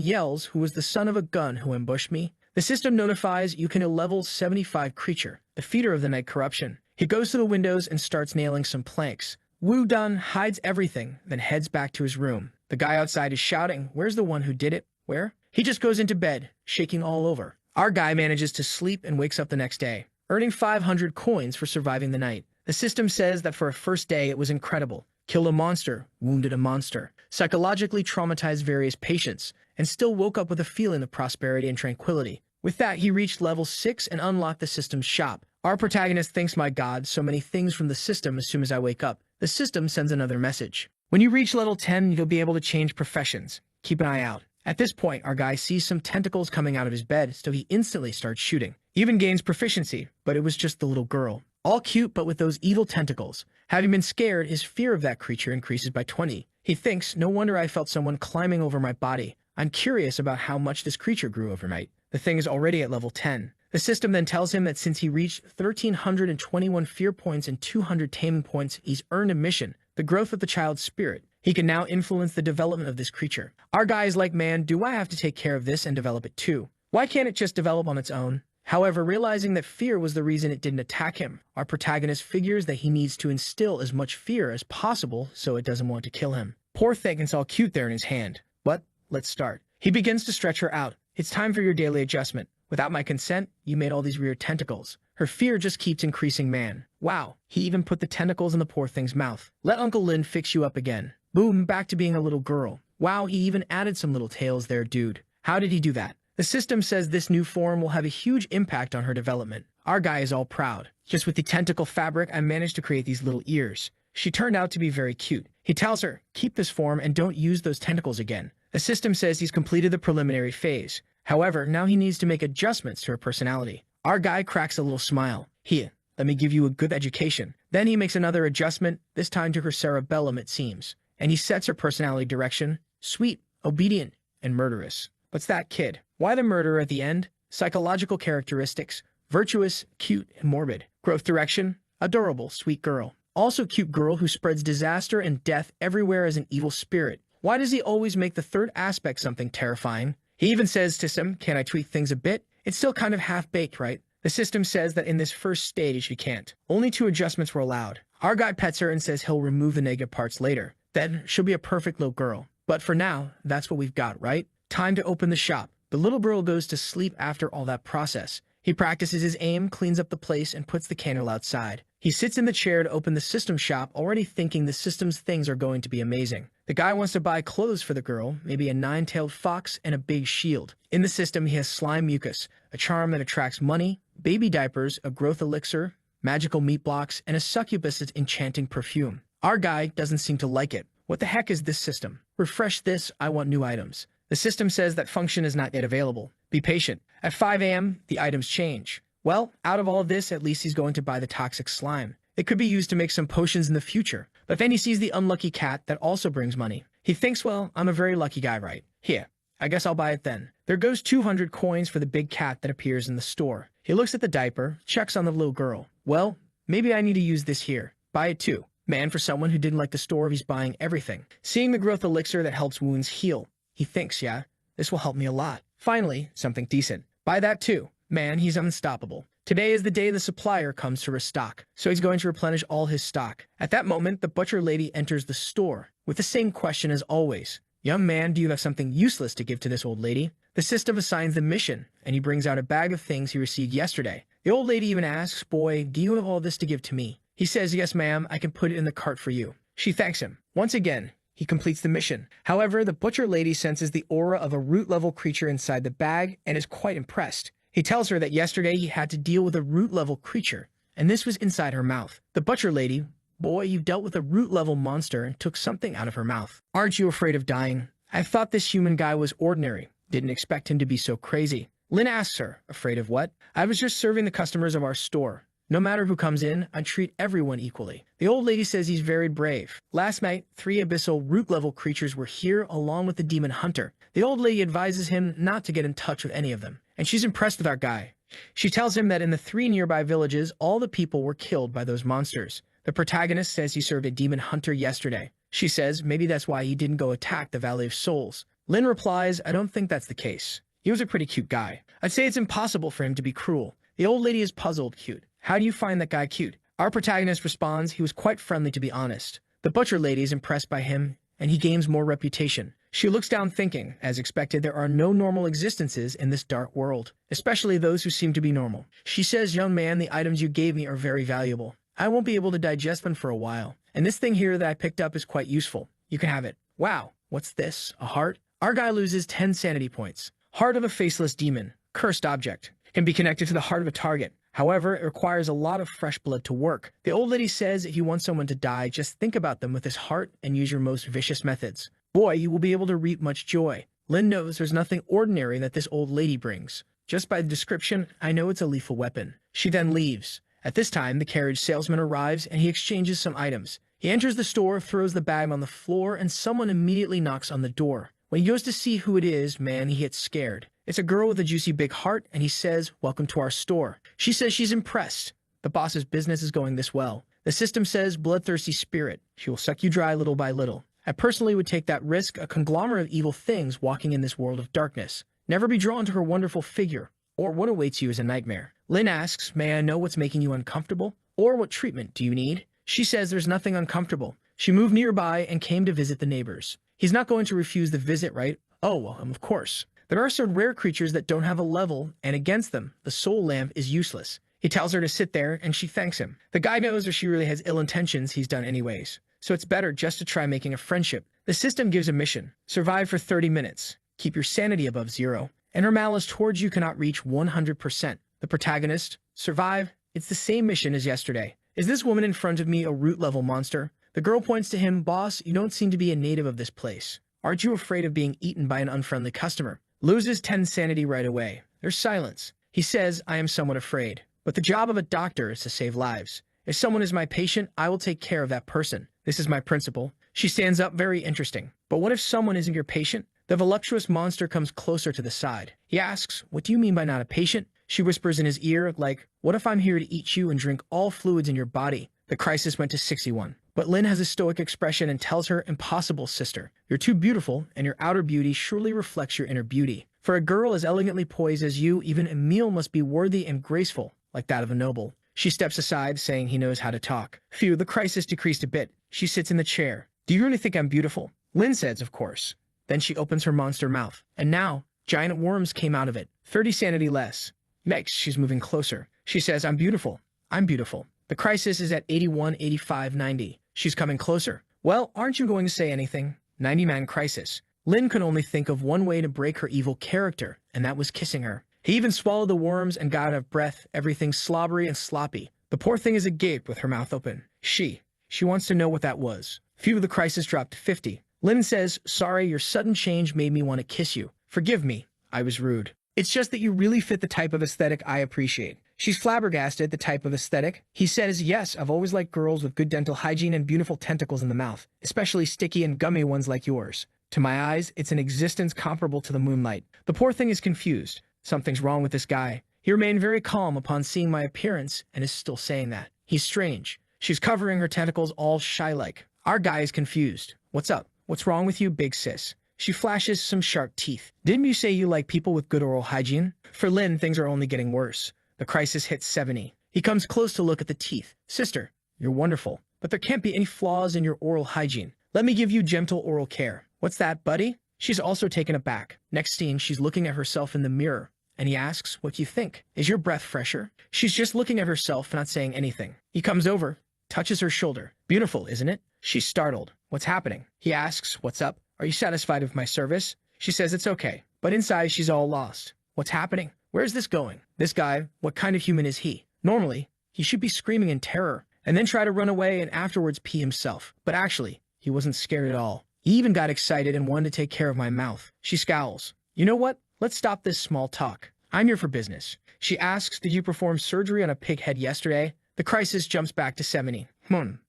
A: yells, who was the son of a gun who ambushed me. The system notifies you can a level 75 creature, the feeder of the night corruption. He goes to the windows and starts nailing some planks. Wu Dun hides everything, then heads back to his room. The guy outside is shouting, where's the one who did it? Where? He just goes into bed, shaking all over. Our guy manages to sleep and wakes up the next day, earning 500 coins for surviving the night. The system says that for a first day it was incredible. Killed a monster, wounded a monster, psychologically traumatized various patients, and still woke up with a feeling of prosperity and tranquility. With that, he reached level 6 and unlocked the system's shop. Our protagonist thinks, my god, so many things from the system as soon as I wake up. The system sends another message. When you reach level 10, you'll be able to change professions. Keep an eye out. At this point, our guy sees some tentacles coming out of his bed, so he instantly starts shooting. Even gains proficiency, but it was just the little girl. All cute, but with those evil tentacles. Having been scared, his fear of that creature increases by 20. He thinks, no wonder I felt someone climbing over my body. I'm curious about how much this creature grew overnight. The thing is already at level 10. The system then tells him that since he reached 1,321 fear points and 200 taming points, he's earned a mission, the growth of the child's spirit. He can now influence the development of this creature. Our guy is like, man, do I have to take care of this and develop it too? Why can't it just develop on its own? However, realizing that fear was the reason it didn't attack him, our protagonist figures that he needs to instill as much fear as possible so it doesn't want to kill him. Poor thing, it's all cute there in his hand. But let's start. He begins to stretch her out. It's time for your daily adjustment. Without my consent, you made all these weird tentacles. Her fear just keeps increasing, man. Wow, he even put the tentacles in the poor thing's mouth. Let Uncle Lin fix you up again. Boom, back to being a little girl. Wow, he even added some little tails there, dude. How did he do that? The system says this new form will have a huge impact on her development. Our guy is all proud. Just with the tentacle fabric, I managed to create these little ears. She turned out to be very cute. He tells her, keep this form and don't use those tentacles again. The system says he's completed the preliminary phase. However, now he needs to make adjustments to her personality. Our guy cracks a little smile. Here, let me give you a good education. Then he makes another adjustment, this time to her cerebellum it seems. And he sets her personality direction, sweet, obedient, and murderous. What's that, kid? Why the murderer at the end? Psychological characteristics, virtuous, cute, and morbid. Growth direction, adorable, sweet girl. Also cute girl who spreads disaster and death everywhere as an evil spirit. Why does he always make the third aspect something terrifying? He even says to Sim, can I tweak things a bit? It's still kind of half-baked, right? The system says that in this first stage you can't. Only 2 adjustments were allowed. Our guy pets her and says he'll remove the negative parts later. Then she'll be a perfect little girl. But for now, that's what we've got, right? Time to open the shop. The little girl goes to sleep after all that process. He practices his aim, cleans up the place, and puts the candle outside. He sits in the chair to open the system shop, already thinking the system's things are going to be amazing. The guy wants to buy clothes for the girl, maybe a 9-tailed fox and a big shield. In the system, he has slime mucus, a charm that attracts money, baby diapers, a growth elixir, magical meat blocks, and a succubus's enchanting perfume. Our guy doesn't seem to like it. What the heck is this system? Refresh this, I want new items. The system says that function is not yet available. Be patient. At 5 a.m., the items change. Well, out of all of this, at least he's going to buy the toxic slime. It could be used to make some potions in the future. But then he sees the unlucky cat that also brings money. He thinks, well, I'm a very lucky guy, right? Here, I guess I'll buy it then. There goes 200 coins for the big cat that appears in the store. He looks at the diaper, checks on the little girl. Well, maybe I need to use this here. Buy it too. Man, for someone who didn't like the store, he's buying everything. Seeing the growth elixir that helps wounds heal. He thinks, yeah, this will help me a lot. Finally, something decent. Buy that too. Man, he's unstoppable. Today is the day the supplier comes to restock, so he's going to replenish all his stock. At that moment, the butcher lady enters the store with the same question as always. Young man, do you have something useless to give to this old lady? The system assigns the mission, and he brings out a bag of things he received yesterday. The old lady even asks, boy, do you have all this to give to me? He says, yes, ma'am, I can put it in the cart for you. She thanks him. Once again, he completes the mission. However, the butcher lady senses the aura of a root-level creature inside the bag and is quite impressed. He tells her that yesterday he had to deal with a root-level creature, and this was inside her mouth. The butcher lady, boy, you dealt with a root-level monster and took something out of her mouth. Aren't you afraid of dying? I thought this human guy was ordinary. Didn't expect him to be so crazy. Lynn asks her, afraid of what? I was just serving the customers of our store. No matter who comes in, I treat everyone equally. The old lady says he's very brave. Last night, 3 abyssal root-level creatures were here along with the demon hunter. The old lady advises him not to get in touch with any of them, and she's impressed with our guy. She tells him that in the 3 nearby villages, all the people were killed by those monsters. The protagonist says he served a demon hunter yesterday. She says maybe that's why he didn't go attack the Valley of Souls. Lynn replies, I don't think that's the case. He was a pretty cute guy. I'd say it's impossible for him to be cruel. The old lady is puzzled. Cute. How do you find that guy cute? Our protagonist responds he was quite friendly, to be honest. The butcher lady is impressed by him, and he gains more reputation. She looks down thinking, as expected, there are no normal existences in this dark world, especially those who seem to be normal. She says, young man, the items you gave me are very valuable. I won't be able to digest them for a while, and this thing here that I picked up is quite useful. You can have it. Wow, what's this? A heart? Our guy loses 10 sanity points. Heart of a faceless demon. Cursed object. Can be connected to the heart of a target. However, it requires a lot of fresh blood to work. The old lady says if you want someone to die, just think about them with this heart and use your most vicious methods. Boy, you will be able to reap much joy. Lynn knows there's nothing ordinary that this old lady brings. Just by the description, I know it's a lethal weapon. She then leaves. At this time, the carriage salesman arrives and he exchanges some items. He enters the store, throws the bag on the floor, and someone immediately knocks on the door. When he goes to see who it is, man, he gets scared. It's a girl with a juicy big heart, and he says, welcome to our store. She says she's impressed. The boss's business is going this well. The system says, bloodthirsty spirit. She will suck you dry little by little. I personally would take that risk, a conglomerate of evil things walking in this world of darkness. Never be drawn to her wonderful figure, or what awaits you is a nightmare. Lynn asks, may I know what's making you uncomfortable? Or what treatment do you need? She says there's nothing uncomfortable. She moved nearby and came to visit the neighbors. He's not going to refuse the visit, right? Oh, well, of course. There are some rare creatures that don't have a level, and against them, the soul lamp is useless. He tells her to sit there, and she thanks him. The guy knows if she really has ill intentions, he's done anyways. So it's better just to try making a friendship. The system gives a mission. Survive for 30 minutes. Keep your sanity above 0. And her malice towards you cannot reach 100%. The protagonist, survive. It's the same mission as yesterday. Is this woman in front of me a root-level monster? The girl points to him, boss, you don't seem to be a native of this place. Aren't you afraid of being eaten by an unfriendly customer? Loses 10 sanity right away. There's silence. He says, I am somewhat afraid. But the job of a doctor is to save lives. If someone is my patient, I will take care of that person. This is my principle. She stands up, very interesting. But what if someone isn't your patient? The voluptuous monster comes closer to the side. He asks, what do you mean by not a patient? She whispers in his ear, like, what if I'm here to eat you and drink all fluids in your body? The crisis went to 61. But Lynn has a stoic expression and tells her, impossible, sister. You're too beautiful, and your outer beauty surely reflects your inner beauty. For a girl as elegantly poised as you, even a meal must be worthy and graceful, like that of a noble. She steps aside, saying he knows how to talk. Phew, the crisis decreased a bit. She sits in the chair. Do you really think I'm beautiful? Lynn says, of course. Then she opens her monster mouth. And now, giant worms came out of it. 30 sanity less. Next, she's moving closer. She says, I'm beautiful. I'm beautiful. The crisis is at 81, 85, 90. She's coming closer. Well, aren't you going to say anything? 90-man crisis. Lynn could only think of one way to break her evil character, and that was kissing her. He even swallowed the worms and got out of breath, everything slobbery and sloppy. The poor thing is agape with her mouth open. She wants to know what that was. Few of the crisis dropped to 50. Lynn says, sorry, your sudden change made me want to kiss you. Forgive me, I was rude. It's just that you really fit the type of aesthetic I appreciate. She's flabbergasted at the type of aesthetic. He says, yes, I've always liked girls with good dental hygiene and beautiful tentacles in the mouth, especially sticky and gummy ones like yours. To my eyes, it's an existence comparable to the moonlight. The poor thing is confused. Something's wrong with this guy. He remained very calm upon seeing my appearance and is still saying that. He's strange. She's covering her tentacles all shy-like. Our guy is confused. What's up? What's wrong with you, big sis? She flashes some sharp teeth. Didn't you say you like people with good oral hygiene? For Lin, things are only getting worse. The crisis hits 70. He comes close to look at the teeth. Sister, you're wonderful, but there can't be any flaws in your oral hygiene. Let me give you gentle oral care. What's that, buddy? She's also taken aback. Next scene, she's looking at herself in the mirror, and he asks, what do you think? Is your breath fresher? She's just looking at herself, not saying anything. He comes over, touches her shoulder. Beautiful, isn't it? She's startled. What's happening? He asks, what's up? Are you satisfied with my service? She says it's okay, but inside she's all lost. What's happening? Where's this going? This guy, what kind of human is he? Normally, he should be screaming in terror, and then try to run away and afterwards pee himself. But actually, he wasn't scared at all. He even got excited and wanted to take care of my mouth. She scowls. You know what? Let's stop this small talk. I'm here for business. She asks, did you perform surgery on a pig head yesterday? The crisis jumps back to 70.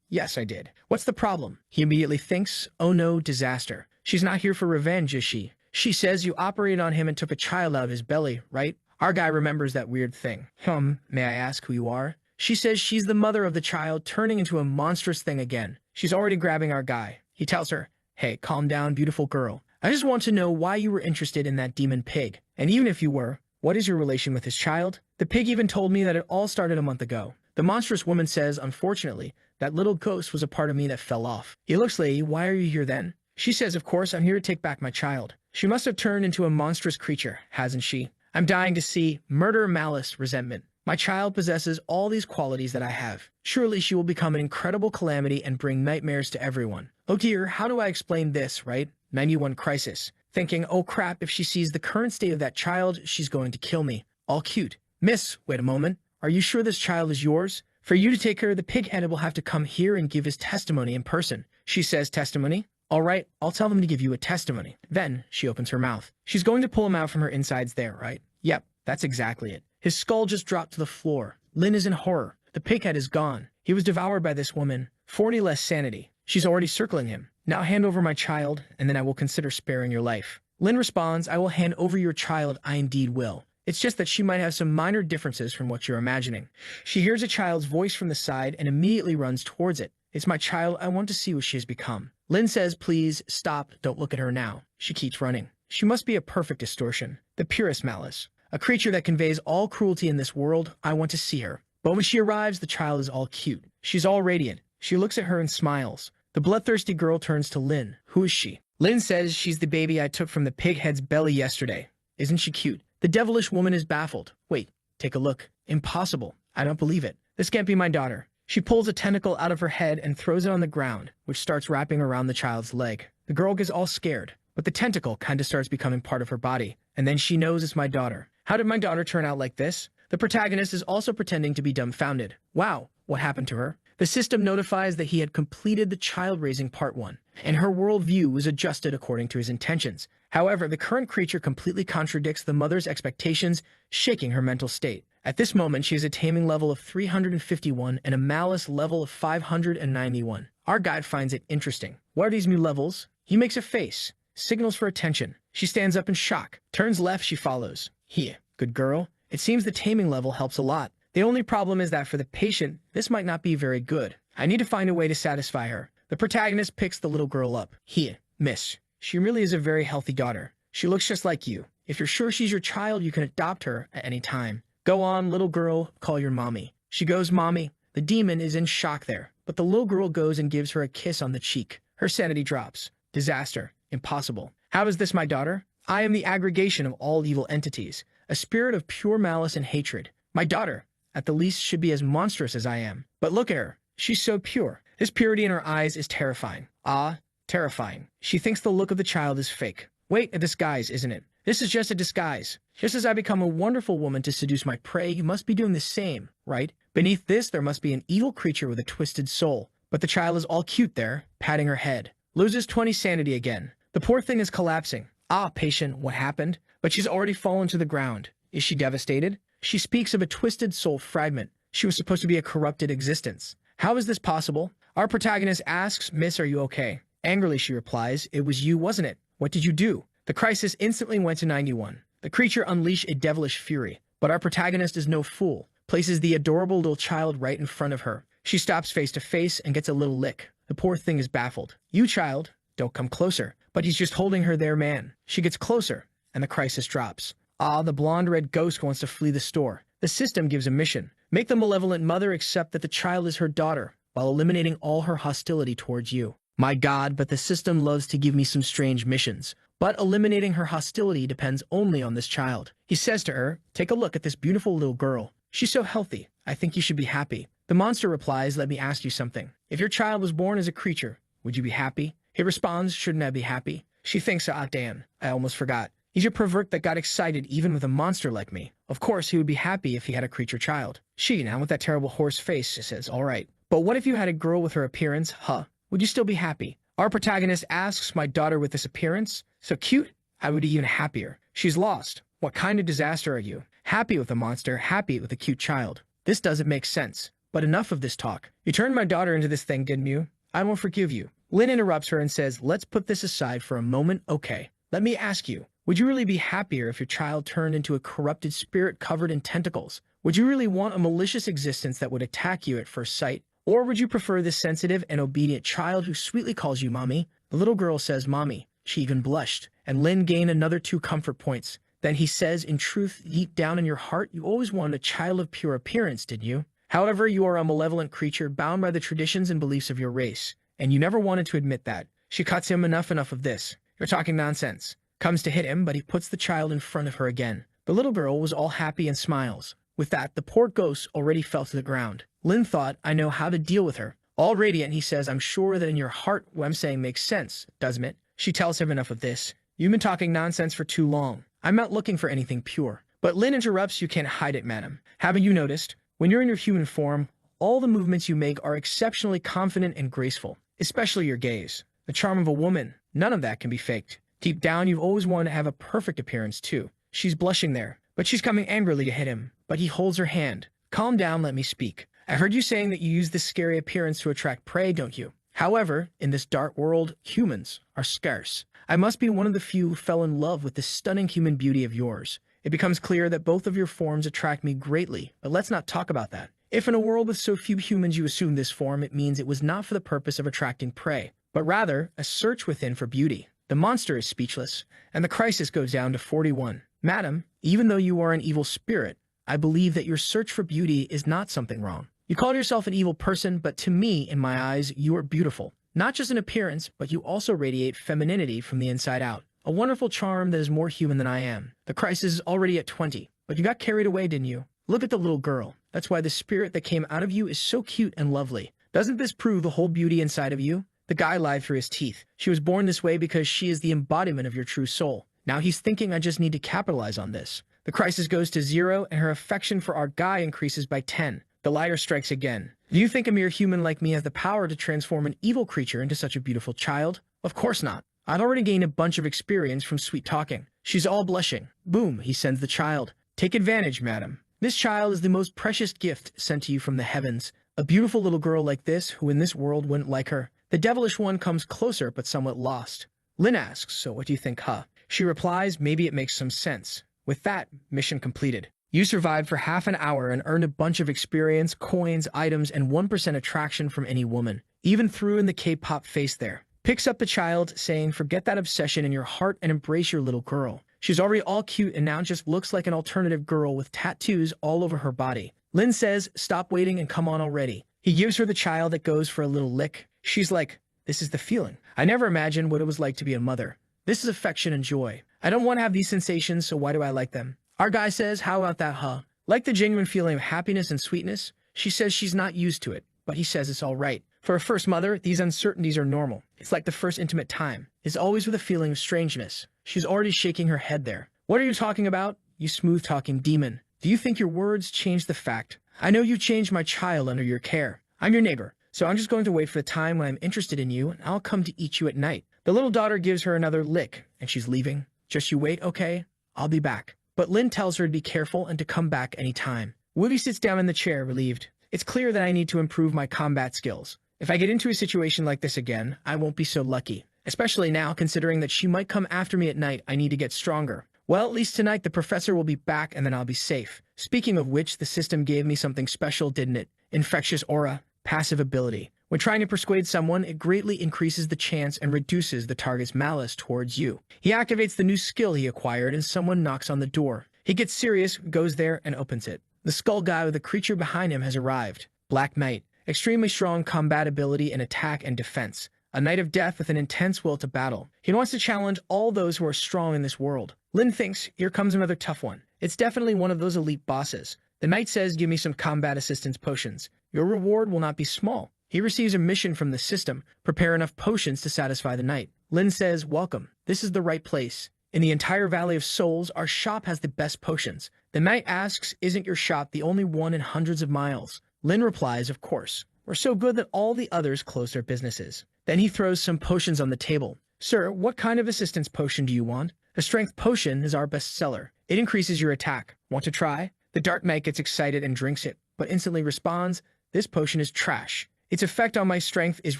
A: Yes, I did. What's the problem? He immediately thinks, oh no, disaster. She's not here for revenge, is she? She says you operated on him and took a child out of his belly, right? Our guy remembers that weird thing. May I ask who you are? She says she's the mother of the child turning into a monstrous thing again. She's already grabbing our guy. He tells her, hey, calm down, beautiful girl. I just want to know why you were interested in that demon pig. And even if you were, what is your relation with his child? The pig even told me that it all started a month ago. The monstrous woman says, unfortunately, that little ghost was a part of me that fell off. He looks, lady, why are you here then? She says, of course, I'm here to take back my child. She must have turned into a monstrous creature, hasn't she? I'm dying to see murder, malice, resentment. My child possesses all these qualities that I have. Surely she will become an incredible calamity and bring nightmares to everyone. Oh dear, how do I explain this, right? 91 crisis. Thinking, oh crap, if she sees the current state of that child, she's going to kill me. All cute. Miss, wait a moment. Are you sure this child is yours? For you to take care of the pig-headed will have to come here and give his testimony in person. She says, testimony? All right, I'll tell them to give you a testimony. Then she opens her mouth. She's going to pull him out from her insides there, right? Yep, that's exactly it. His skull just dropped to the floor. Lin is in horror. The pighead is gone. He was devoured by this woman. 40 less sanity. She's already circling him. Now hand over my child, and then I will consider sparing your life. Lin responds, I will hand over your child, I indeed will. It's just that she might have some minor differences from what you're imagining. She hears a child's voice from the side and immediately runs towards it. It's my child. I want to see what she has become. Lin says, please, stop. Don't look at her now. She keeps running. She must be a perfect distortion. The purest malice. A creature that conveys all cruelty in this world. I want to see her. But when she arrives, the child is all cute. She's all radiant. She looks at her and smiles. The bloodthirsty girl turns to Lin. Who is she? Lin says she's the baby I took from the pighead's belly yesterday. Isn't she cute? The devilish woman is baffled. Wait, take a look. Impossible. I don't believe it. This can't be my daughter. She pulls a tentacle out of her head and throws it on the ground, which starts wrapping around the child's leg. The girl gets all scared, but the tentacle kind of starts becoming part of her body, and then she knows it's my daughter. How did my daughter turn out like this? The protagonist is also pretending to be dumbfounded. Wow, what happened to her? The system notifies that he had completed the child-raising part 1, and her worldview was adjusted according to his intentions. However, the current creature completely contradicts the mother's expectations, shaking her mental state. At this moment, she has a taming level of 351 and a malice level of 591. Our guide finds it interesting. What are these new levels? He makes a face, signals for attention. She stands up in shock, turns left, she follows. Here, good girl. It seems the taming level helps a lot. The only problem is that for the patient, this might not be very good. I need to find a way to satisfy her. The protagonist picks the little girl up. Here, miss. She really is a very healthy daughter. She looks just like you. If you're sure she's your child, you can adopt her at any time. Go on, little girl, call your mommy. She goes, mommy. The demon is in shock there, but the little girl goes and gives her a kiss on the cheek. Her sanity drops. Disaster. Impossible. How is this my daughter? I am the aggregation of all evil entities, a spirit of pure malice and hatred. My daughter, at the least, should be as monstrous as I am. But look at her. She's so pure. This purity in her eyes is terrifying. Ah, terrifying. She thinks the look of the child is fake. Wait, a disguise, isn't it? This is just a disguise. Just as I become a wonderful woman to seduce my prey, you must be doing the same, right? Beneath this, there must be an evil creature with a twisted soul. But the child is all cute there, patting her head. Loses 20 sanity again. The poor thing is collapsing. Ah, patient, what happened? But she's already fallen to the ground. Is she devastated? She speaks of a twisted soul fragment. She was supposed to be a corrupted existence. How is this possible? Our protagonist asks, Miss, are you okay? Angrily, she replies, it was you, wasn't it? What did you do? The crisis instantly went to 91. The creature unleashed a devilish fury, but our protagonist is no fool, places the adorable little child right in front of her. She stops face to face and gets a little lick. The poor thing is baffled. You, child, don't come closer. But he's just holding her there, man. She gets closer, and the crisis drops. Ah, the blonde-red ghost wants to flee the store. The system gives a mission. Make the malevolent mother accept that the child is her daughter, while eliminating all her hostility towards you. My God, but the system loves to give me some strange missions. But eliminating her hostility depends only on this child. He says to her, take a look at this beautiful little girl. She's so healthy. I think you should be happy. The monster replies, let me ask you something. If your child was born as a creature, would you be happy? He responds, shouldn't I be happy? She thinks, ah, damn, I almost forgot. He's a pervert that got excited even with a monster like me. Of course, he would be happy if he had a creature child. She, now with that terrible horse face, says, all right. But what if you had a girl with her appearance? Huh? Would you still be happy? Our protagonist asks, my daughter with this appearance? So cute? I would be even happier. She's lost. What kind of disaster are you? Happy with a monster, happy with a cute child. This doesn't make sense. But enough of this talk. You turned my daughter into this thing, didn't you? I won't forgive you. Lynn interrupts her and says, let's put this aside for a moment, okay? Let me ask you, would you really be happier if your child turned into a corrupted spirit covered in tentacles? Would you really want a malicious existence that would attack you at first sight? Or would you prefer this sensitive and obedient child who sweetly calls you mommy? The little girl says, mommy. She even blushed, and Lynn gained another 2 comfort points. Then he says, in truth, deep down in your heart, you always wanted a child of pure appearance, didn't you? However, you are a malevolent creature bound by the traditions and beliefs of your race, and you never wanted to admit that. She cuts him, enough of this. You're talking nonsense. Comes to hit him, but he puts the child in front of her again. The little girl was all happy and smiles. With that, the poor ghost already fell to the ground. Lynn thought, I know how to deal with her. All radiant, he says, I'm sure that in your heart what I'm saying makes sense, doesn't it? She tells him, enough of this. You've been talking nonsense for too long. I'm not looking for anything pure. But Lynn interrupts, you can't hide it, madam. Haven't you noticed? When you're in your human form, all the movements you make are exceptionally confident and graceful, especially your gaze. The charm of a woman, none of that can be faked. Deep down, you've always wanted to have a perfect appearance, too. She's blushing there, but she's coming angrily to hit him. But he holds her hand. Calm down, let me speak. I heard you saying that you use this scary appearance to attract prey, don't you? However, in this dark world, humans are scarce. I must be one of the few who fell in love with this stunning human beauty of yours. It becomes clear that both of your forms attract me greatly, but let's not talk about that. If in a world with so few humans you assume this form, it means it was not for the purpose of attracting prey, but rather a search within for beauty. The monster is speechless, and the crisis goes down to 41. Madam, even though you are an evil spirit, I believe that your search for beauty is not something wrong. You call yourself an evil person, but to me, in my eyes, you are beautiful. Not just in appearance, but you also radiate femininity from the inside out. A wonderful charm that is more human than I am. The crisis is already at 20, but you got carried away, didn't you? Look at the little girl. That's why the spirit that came out of you is so cute and lovely. Doesn't this prove the whole beauty inside of you? The guy lied through his teeth. She was born this way because she is the embodiment of your true soul. Now he's thinking I just need to capitalize on this. The crisis goes to 0, and her affection for our guy increases by 10. The liar strikes again. Do you think a mere human like me has the power to transform an evil creature into such a beautiful child? Of course not. I'd already gained a bunch of experience from sweet talking. She's all blushing. Boom, he sends the child. Take advantage, madam. This child is the most precious gift sent to you from the heavens. A beautiful little girl like this, who in this world wouldn't like her. The devilish one comes closer, but somewhat lost. Lynn asks, so what do you think, huh? She replies, maybe it makes some sense. With that, mission completed. You survived for half an hour and earned a bunch of experience, coins, items, and 1% attraction from any woman. Even threw in the K-pop face there. Picks up the child, saying, forget that obsession in your heart and embrace your little girl. She's already all cute and now just looks like an alternative girl with tattoos all over her body. Lynn says, stop waiting and come on already. He gives her the child that goes for a little lick. She's like, this is the feeling. I never imagined what it was like to be a mother. This is affection and joy. I don't want to have these sensations, so why do I like them? Our guy says, how about that, huh? Like the genuine feeling of happiness and sweetness? She says she's not used to it, but he says it's all right. For a first mother, these uncertainties are normal. It's like the first intimate time. It's always with a feeling of strangeness. She's already shaking her head there. What are you talking about? You smooth-talking demon. Do you think your words change the fact? I know you changed my child under your care. I'm your neighbor, so I'm just going to wait for the time when I'm interested in you, and I'll come to eat you at night. The little daughter gives her another lick, and she's leaving. Just you wait, okay? I'll be back. but Lin tells her to be careful and to come back any time. Woody sits down in the chair, relieved. It's clear that I need to improve my combat skills. If I get into a situation like this again, I won't be so lucky. Especially now, considering that she might come after me at night, I need to get stronger. Well, at least tonight the professor will be back and then I'll be safe. Speaking of which, the system gave me something special, didn't it? Infectious aura, passive ability. When trying to persuade someone, it greatly increases the chance and reduces the target's malice towards you. He activates the new skill he acquired and someone knocks on the door. He gets serious, goes there, and opens it. The skull guy with the creature behind him has arrived. Black Knight. Extremely strong combat ability in attack and defense. A knight of death with an intense will to battle. He wants to challenge all those who are strong in this world. Lin thinks, here comes another tough one. It's definitely one of those elite bosses. The knight says, give me some combat assistance potions. Your reward will not be small. He receives a mission from the system. Prepare enough potions to satisfy the knight. Lin says, welcome. This is the right place. In the entire Valley of Souls, our shop has the best potions. The knight asks, isn't your shop the only one in hundreds of miles? Lin replies, of course. We're so good that all the others close their businesses. Then he throws some potions on the table. Sir, what kind of assistance potion do you want? A strength potion is our best seller. It increases your attack. Want to try? The Dark Knight gets excited and drinks it, but instantly responds, this potion is trash. Its effect on my strength is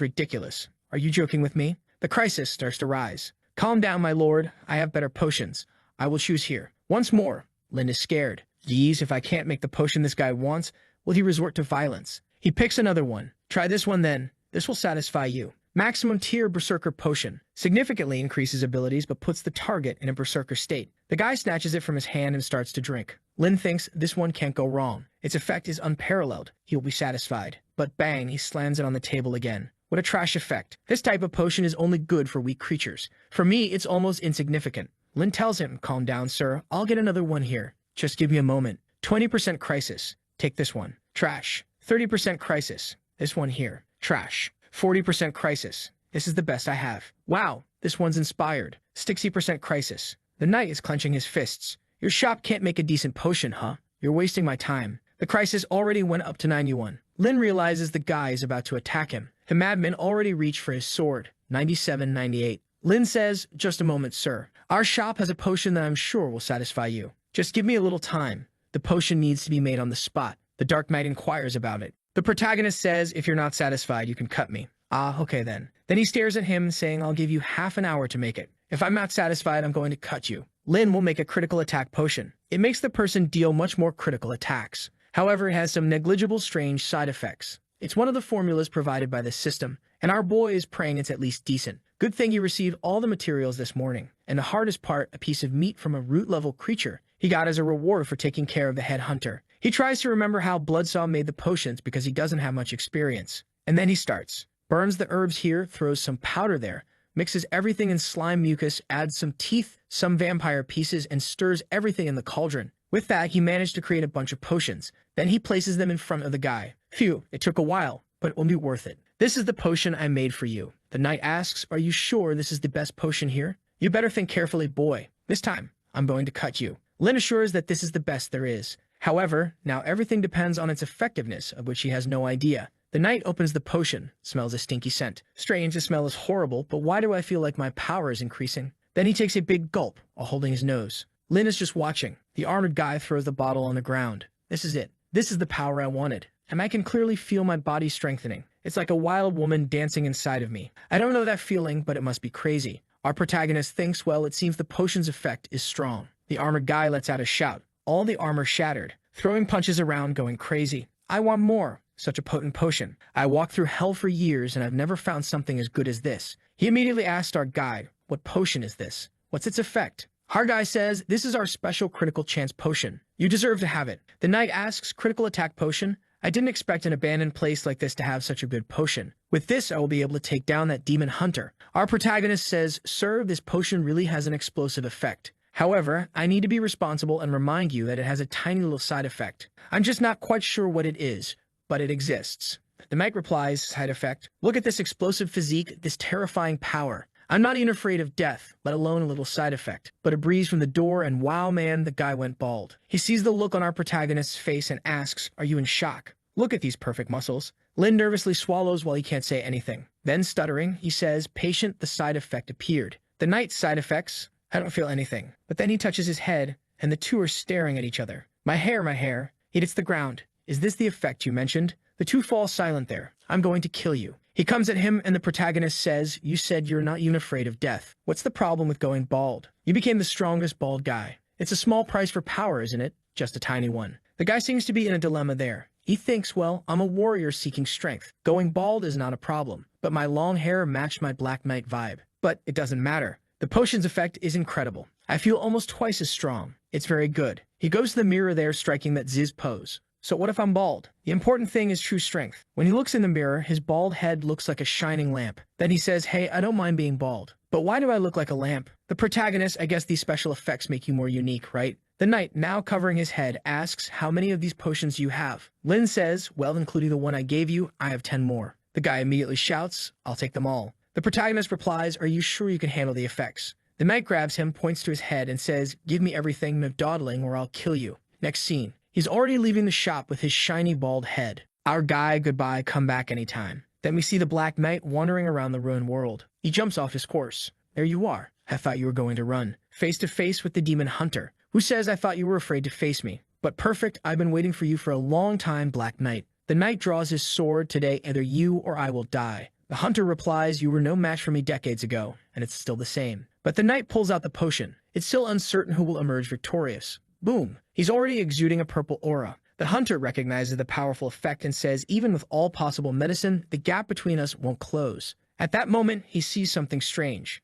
A: ridiculous. Are you joking with me? The crisis starts to rise. Calm down, my lord. I have better potions. I will choose here. Once more, Lin is scared. Geez, if I can't make the potion this guy wants, will he resort to violence? He picks another one. Try this one then. This will satisfy you. Maximum tier Berserker Potion. Significantly increases abilities but puts the target in a Berserker state. The guy snatches it from his hand and starts to drink. Lin thinks this one can't go wrong. Its effect is unparalleled. He will be satisfied. But bang, he slams it on the table again. What a trash effect. This type of potion is only good for weak creatures. For me, it's almost insignificant. Lin tells him, calm down, sir. I'll get another one here. Just give me a moment. 20% crisis. Take this one. Trash. 30% crisis. This one here. Trash. 40% crisis. This is the best I have. Wow, this one's inspired. 60% crisis. The knight is clenching his fists. Your shop can't make a decent potion, huh? You're wasting my time. The crisis already went up to 91. Lin realizes the guy is about to attack him. The madman already reached for his sword. 97, 98. Lin says, just a moment, sir. Our shop has a potion that I'm sure will satisfy you. Just give me a little time. The potion needs to be made on the spot. The Dark Knight inquires about it. The protagonist says, if you're not satisfied, you can cut me. Ah, okay then. Then he stares at him, saying, I'll give you half an hour to make it. If I'm not satisfied, I'm going to cut you. Lin will make a critical attack potion. It makes the person deal much more critical attacks. However, it has some negligible strange side effects. It's one of the formulas provided by the system, and our boy is praying it's at least decent. Good thing he received all the materials this morning, and the hardest part, a piece of meat from a root-level creature, he got as a reward for taking care of the head hunter. He tries to remember how Bloodsaw made the potions because he doesn't have much experience. And then he starts. Burns the herbs here, throws some powder there, mixes everything in slime mucus, adds some teeth, some vampire pieces, and stirs everything in the cauldron. With that, he managed to create a bunch of potions. Then he places them in front of the guy. Phew, it took a while, but it will be worth it. This is the potion I made for you. The knight asks, are you sure this is the best potion here? You better think carefully, boy. This time, I'm going to cut you. Lin assures that this is the best there is. However, now everything depends on its effectiveness, of which he has no idea. The knight opens the potion, smells a stinky scent. Strange, the smell is horrible, but why do I feel like my power is increasing? Then he takes a big gulp, while holding his nose. Lin is just watching. The armored guy throws the bottle on the ground. This is it. This is the power I wanted. And I can clearly feel my body strengthening. It's like a wild woman dancing inside of me. I don't know that feeling, but it must be crazy. Our protagonist thinks, well, it seems the potion's effect is strong. The armored guy lets out a shout. All the armor shattered, throwing punches around, going crazy. I want more. Such a potent potion. I walked through hell for years, and I've never found something as good as this. He immediately asked our guide, what potion is this? What's its effect? Our guy says, this is our special critical chance potion. You deserve to have it. The knight asks, critical attack potion? I didn't expect an abandoned place like this to have such a good potion. With this, I will be able to take down that demon hunter. Our protagonist says, sir, this potion really has an explosive effect. However, I need to be responsible and remind you that it has a tiny little side effect. I'm just not quite sure what it is, but it exists. The knight replies, side effect, look at this explosive physique, this terrifying power. I'm not even afraid of death, let alone a little side effect. But a breeze from the door and wow man, the guy went bald. He sees the look on our protagonist's face and asks, are you in shock? Look at these perfect muscles. Lin nervously swallows while he can't say anything. Then stuttering, he says, patient, the side effect appeared. The knight's side effects, I don't feel anything. But then he touches his head, and the two are staring at each other. My hair. It hits the ground. Is this the effect you mentioned? The two fall silent there. I'm going to kill you. He comes at him and the protagonist says, you said you're not even afraid of death. What's the problem with going bald? You became the strongest bald guy. It's a small price for power, isn't it? Just a tiny one. The guy seems to be in a dilemma there. He thinks, well, I'm a warrior seeking strength. Going bald is not a problem, but my long hair matched my Black Knight vibe. But it doesn't matter. The potion's effect is incredible. I feel almost twice as strong. It's very good. He goes to the mirror there striking that Ziz pose. So what if I'm bald? The important thing is true strength. When he looks in the mirror, his bald head looks like a shining lamp. Then he says, hey, I don't mind being bald. But why do I look like a lamp? The protagonist, I guess these special effects make you more unique, right? The knight, now covering his head, asks, how many of these potions do you have? Lin says, well, including the one I gave you, I have 10 more. The guy immediately shouts, I'll take them all. The protagonist replies, are you sure you can handle the effects? The knight grabs him, points to his head, and says, give me everything, no dawdling, or I'll kill you. Next scene. He's already leaving the shop with his shiny bald head. Our guy, goodbye, come back anytime. Then we see the Black Knight wandering around the ruined world. He jumps off his horse. There you are. I thought you were going to run. Face to face with the demon hunter, who says I thought you were afraid to face me. But perfect, I've been waiting for you for a long time, Black Knight. The knight draws his sword. Today, either you or I will die. The hunter replies, you were no match for me decades ago, and it's still the same. But the knight pulls out the potion. It's still uncertain who will emerge victorious. Boom. He's already exuding a purple aura. The hunter recognizes the powerful effect and says, even with all possible medicine, the gap between us won't close. At that moment, he sees something strange.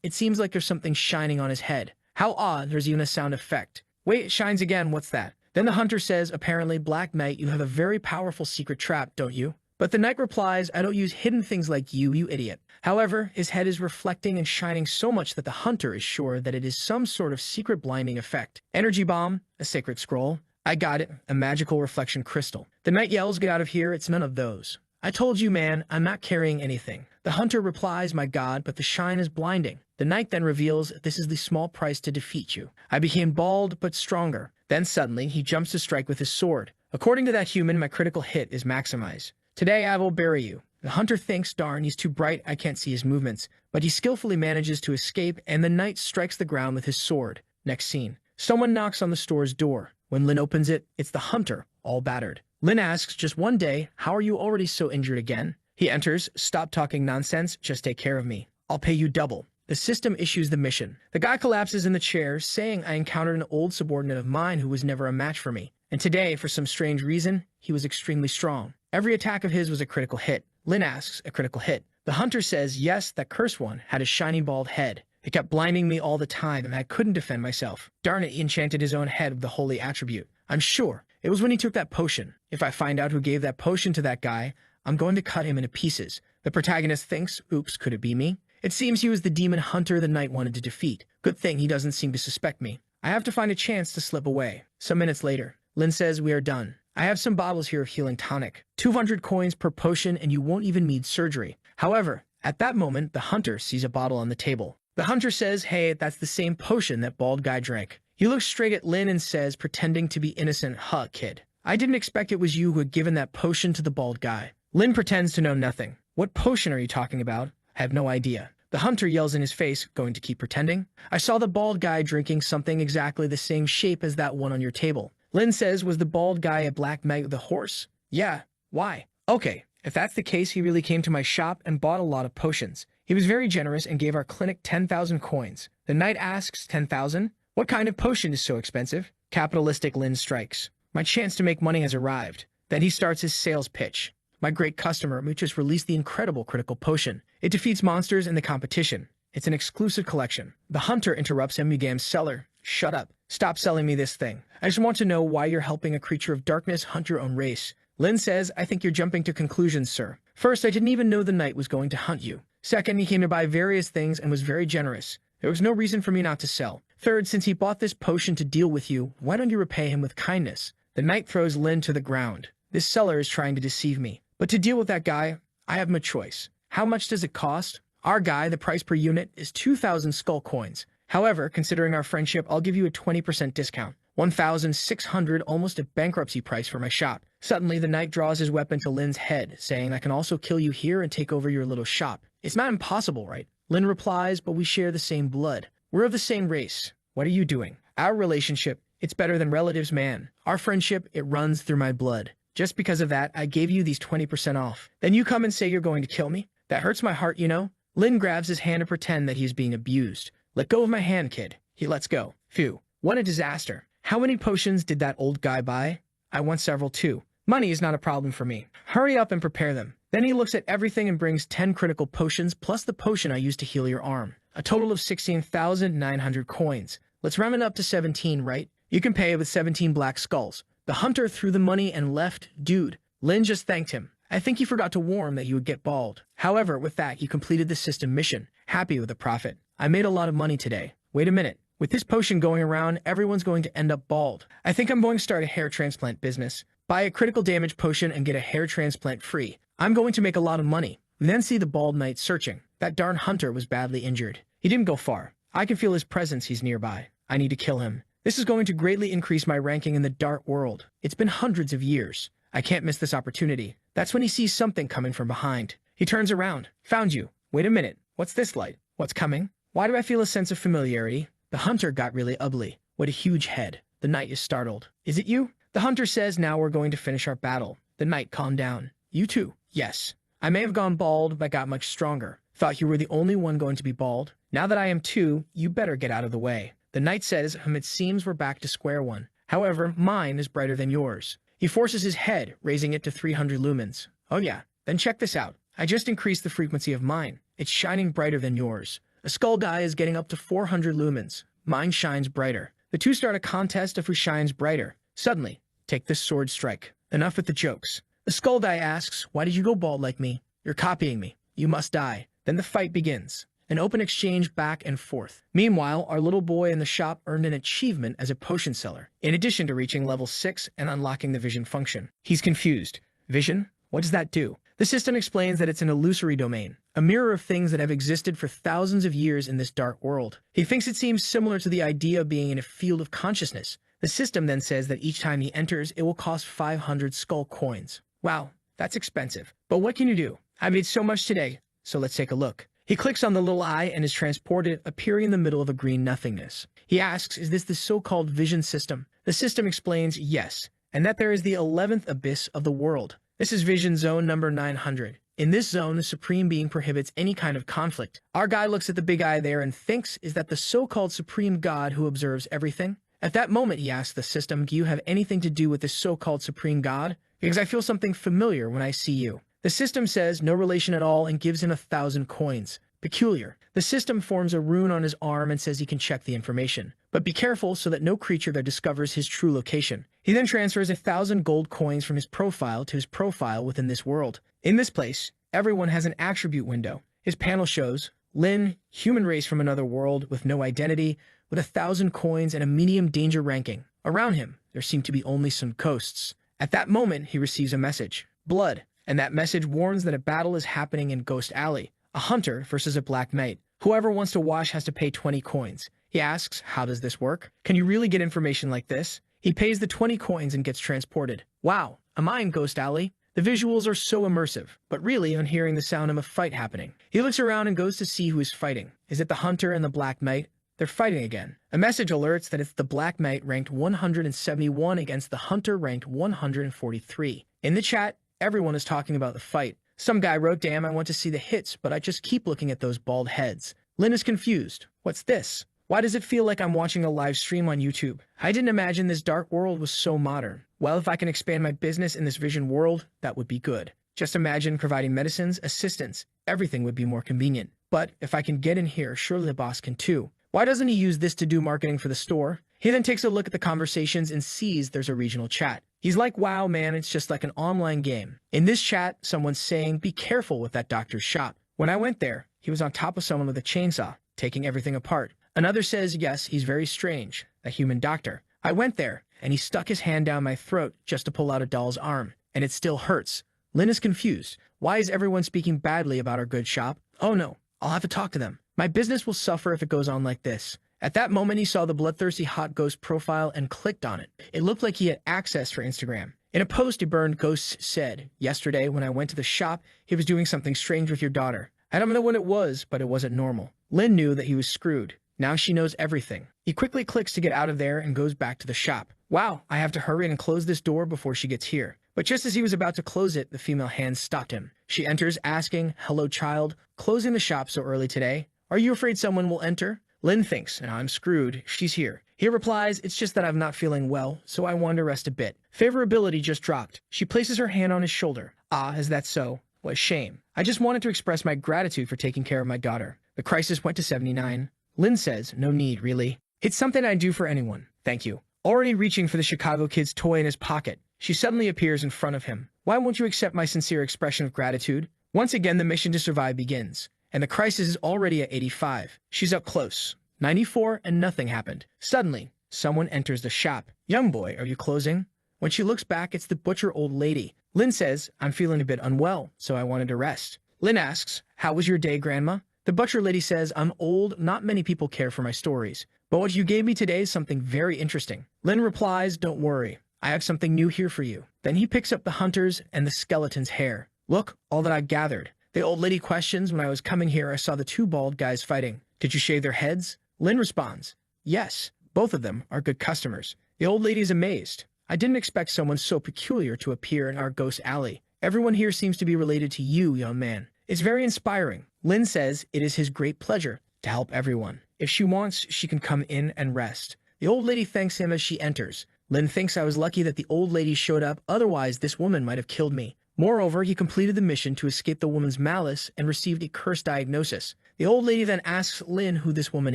A: It seems like there's something shining on his head. How odd, there's even a sound effect. Wait, it shines again, what's that? Then the hunter says, apparently, Black Knight, you have a very powerful secret trap, don't you? But the knight replies, I don't use hidden things like you idiot. However, his head is reflecting and shining so much that the hunter is sure that it is some sort of secret blinding effect. Energy bomb, a sacred scroll. I got it, a magical reflection crystal. The knight yells, get out of here, it's none of those. I told you, man, I'm not carrying anything. The hunter replies, my god, but the shine is blinding. The knight then reveals, this is the small price to defeat you. I became bald, but stronger. Then suddenly, he jumps to strike with his sword. According to that human, my critical hit is maximized. Today I will bury you. The hunter thinks, darn, he's too bright, I can't see his movements. But he skillfully manages to escape, and the knight strikes the ground with his sword. Next scene. Someone knocks on the store's door. When Lin opens it, it's the hunter, all battered. Lin asks, just one day, how are you already so injured again? He enters, stop talking nonsense, just take care of me. I'll pay you double. The system issues the mission. The guy collapses in the chair, saying I encountered an old subordinate of mine who was never a match for me. And today, for some strange reason, he was extremely strong. Every attack of his was a critical hit. Lin asks, a critical hit. The hunter says, yes, that cursed one had a shiny bald head. It kept blinding me all the time, and I couldn't defend myself. Darn it, he enchanted his own head with the holy attribute. I'm sure. It was when he took that potion. If I find out who gave that potion to that guy, I'm going to cut him into pieces. The protagonist thinks, oops, could it be me? It seems he was the demon hunter the knight wanted to defeat. Good thing he doesn't seem to suspect me. I have to find a chance to slip away. Some minutes later, Lin says we are done. I have some bottles here of healing tonic. 200 coins per potion and you won't even need surgery. However, at that moment, the hunter sees a bottle on the table. The hunter says, hey, that's the same potion that bald guy drank. He looks straight at Lin and says, pretending to be innocent, kid. I didn't expect it was you who had given that potion to the bald guy. Lin pretends to know nothing. What potion are you talking about? I have no idea. The hunter yells in his face, going to keep pretending? I saw the bald guy drinking something exactly the same shape as that one on your table. Lin says, was the bald guy a Black Knight with a horse? Yeah. Why? Okay, if that's the case, he really came to my shop and bought a lot of potions. He was very generous and gave our clinic 10,000 coins. The knight asks, 10,000? What kind of potion is so expensive? Capitalistic Lin strikes. My chance to make money has arrived. Then he starts his sales pitch. My great customer, who just released the incredible critical potion. It defeats monsters in the competition. It's an exclusive collection. The hunter interrupts him, began seller. Shut up. Stop selling me this thing. I just want to know why you're helping a creature of darkness hunt your own race. Lin says, I think you're jumping to conclusions, sir. First, I didn't even know the knight was going to hunt you. Second, he came to buy various things and was very generous. There was no reason for me not to sell. Third, since he bought this potion to deal with you, why don't you repay him with kindness? The knight throws Lin to the ground. This seller is trying to deceive me. But to deal with that guy, I have no choice. How much does it cost? Our guy, the price per unit, is 2,000 skull coins. However, considering our friendship, I'll give you a 20% discount. 1,600, almost a bankruptcy price for my shop. Suddenly, the knight draws his weapon to Lin's head, saying, I can also kill you here and take over your little shop. It's not impossible, right? Lin replies, but we share the same blood. We're of the same race. What are you doing? Our relationship, it's better than relatives, man. Our friendship, it runs through my blood. Just because of that, I gave you these 20% off. Then you come and say you're going to kill me? That hurts my heart, you know? Lin grabs his hand to pretend that he's being abused. Let go of my hand, kid. He lets go. Phew. What a disaster. How many potions did that old guy buy? I want several too. Money is not a problem for me. Hurry up and prepare them. Then he looks at everything and brings 10 critical potions plus the potion I used to heal your arm. A total of 16,900 coins. Let's round it up to 17, right? You can pay with 17 black skulls. The hunter threw the money and left. Dude, Lin just thanked him. I think he forgot to warn that you would get bald. However, with that, you completed the system mission. Happy with the profit. I made a lot of money today. Wait a minute. With this potion going around, everyone's going to end up bald. I think I'm going to start a hair transplant business. Buy a critical damage potion and get a hair transplant free. I'm going to make a lot of money. And then see the bald knight searching. That darn hunter was badly injured. He didn't go far. I can feel his presence. He's nearby. I need to kill him. This is going to greatly increase my ranking in the dark world. It's been hundreds of years. I can't miss this opportunity. That's when he sees something coming from behind. He turns around. Found you. Wait a minute. What's this light? What's coming? Why do I feel a sense of familiarity? The hunter got really ugly. What a huge head. The knight is startled. Is it you? The hunter says, now we're going to finish our battle. The knight calmed down. You too? Yes. I may have gone bald, but got much stronger. Thought you were the only one going to be bald. Now that I am too, you better get out of the way. The knight says, it seems we're back to square one. However, mine is brighter than yours. He forces his head, raising it to 300 lumens. Oh yeah, then check this out. I just increased the frequency of mine. It's shining brighter than yours. A skull guy is getting up to 400 lumens. Mine shines brighter. The two start a contest of who shines brighter. Suddenly, take this sword strike. Enough with the jokes. The skull guy asks, why did you go bald like me? You're copying me. You must die. Then the fight begins. An open exchange back and forth. Meanwhile, our little boy in the shop earned an achievement as a potion seller, in addition to reaching level 6 and unlocking the vision function. He's confused. Vision? What does that do? The system explains that it's an illusory domain, a mirror of things that have existed for thousands of years in this dark world. He thinks it seems similar to the idea of being in a field of consciousness. The system then says that each time he enters, it will cost 500 skull coins. Wow, that's expensive. But what can you do? I made so much today, so let's take a look. He clicks on the little eye and is transported, appearing in the middle of a green nothingness. He asks, is this the so-called vision system? The system explains yes, and that there is the 11th abyss of the world. This is vision zone number 900. In this zone, the Supreme Being prohibits any kind of conflict. Our guy looks at the big eye there and thinks, is that the so-called Supreme God who observes everything? At that moment, he asks the system, do you have anything to do with this so-called Supreme God? Because I feel something familiar when I see you. The system says no relation at all and gives him 1,000 coins. Peculiar. The system forms a rune on his arm and says he can check the information. But be careful so that no creature there discovers his true location. He then transfers 1,000 gold coins from his profile to his profile within this world. In this place, everyone has an attribute window. His panel shows Lin, human race from another world with no identity, with 1,000 coins and a medium danger ranking. Around him, there seem to be only some ghosts. At that moment, he receives a message. Blood. And that message warns that a battle is happening in Ghost Alley. A hunter versus a black knight. Whoever wants to wash has to pay 20 coins. He asks, how does this work? Can you really get information like this? He pays the 20 coins and gets transported. Wow, am I in Ghost Alley? The visuals are so immersive, but really on hearing the sound of a fight happening. He looks around and goes to see who is fighting. Is it the hunter and the black knight? They're fighting again. A message alerts that it's the black knight ranked 171 against the hunter ranked 143. In the chat, everyone is talking about the fight. Some guy wrote, damn, I want to see the hits, but I just keep looking at those bald heads. Lin is confused. What's this? Why does it feel like I'm watching a live stream on YouTube? I didn't imagine this dark world was so modern. Well, if I can expand my business in this vision world, that would be good. Just imagine providing medicines, assistance. Everything would be more convenient. But if I can get in here, surely the boss can too. Why doesn't he use this to do marketing for the store? He then takes a look at the conversations and sees there's a regional chat. He's like, wow, man, it's just like an online game. In this chat, someone's saying, be careful with that doctor's shop. When I went there, he was on top of someone with a chainsaw, taking everything apart. Another says, yes, he's very strange, a human doctor. I went there, and he stuck his hand down my throat just to pull out a doll's arm, and it still hurts. Lin is confused. Why is everyone speaking badly about our good shop? Oh no, I'll have to talk to them. My business will suffer if it goes on like this. At that moment, he saw the bloodthirsty hot ghost profile and clicked on it. It looked like he had access for Instagram. In a post, a burned ghost said, yesterday when I went to the shop, he was doing something strange with your daughter. I don't know what it was, but it wasn't normal. Lin knew that he was screwed. Now she knows everything. He quickly clicks to get out of there and goes back to the shop. Wow, I have to hurry and close this door before she gets here. But just as he was about to close it, the female hand stopped him. She enters asking, "Hello, child. Closing the shop so early today? Are you afraid someone will enter?" Lin thinks, "And I'm screwed. She's here." He replies, "It's just that I'm not feeling well, so I want to rest a bit." Favorability just dropped. She places her hand on his shoulder. "Ah, is that so? What a shame. I just wanted to express my gratitude for taking care of my daughter." The crisis went to 79. Lin says, "No need, really. It's something I'd do for anyone. Thank you." Already reaching for the Chicago Kid's toy in his pocket, she suddenly appears in front of him. "Why won't you accept my sincere expression of gratitude?" Once again, the mission to survive begins, and the crisis is already at 85. She's up close. 94, and nothing happened. Suddenly, someone enters the shop. "Young boy, are you closing?" When she looks back, it's the butcher old lady. Lin says, "I'm feeling a bit unwell, so I wanted to rest." Lin asks, "How was your day, Grandma?" The butcher lady says, "I'm old, not many people care for my stories. But what you gave me today is something very interesting." Lin replies, "Don't worry, I have something new here for you." Then he picks up the hunter's and the skeleton's hair. "Look, all that I've gathered." The old lady questions, "When I was coming here, I saw the two bald guys fighting. Did you shave their heads?" Lin responds, "Yes, both of them are good customers." The old lady is amazed. "I didn't expect someone so peculiar to appear in our ghost alley. Everyone here seems to be related to you, young man. It's very inspiring." Lin says it is his great pleasure to help everyone. If she wants, she can come in and rest. The old lady thanks him as she enters. Lin thinks, "I was lucky that the old lady showed up, otherwise this woman might have killed me." Moreover, he completed the mission to escape the woman's malice and received a curse diagnosis. The old lady then asks Lin who this woman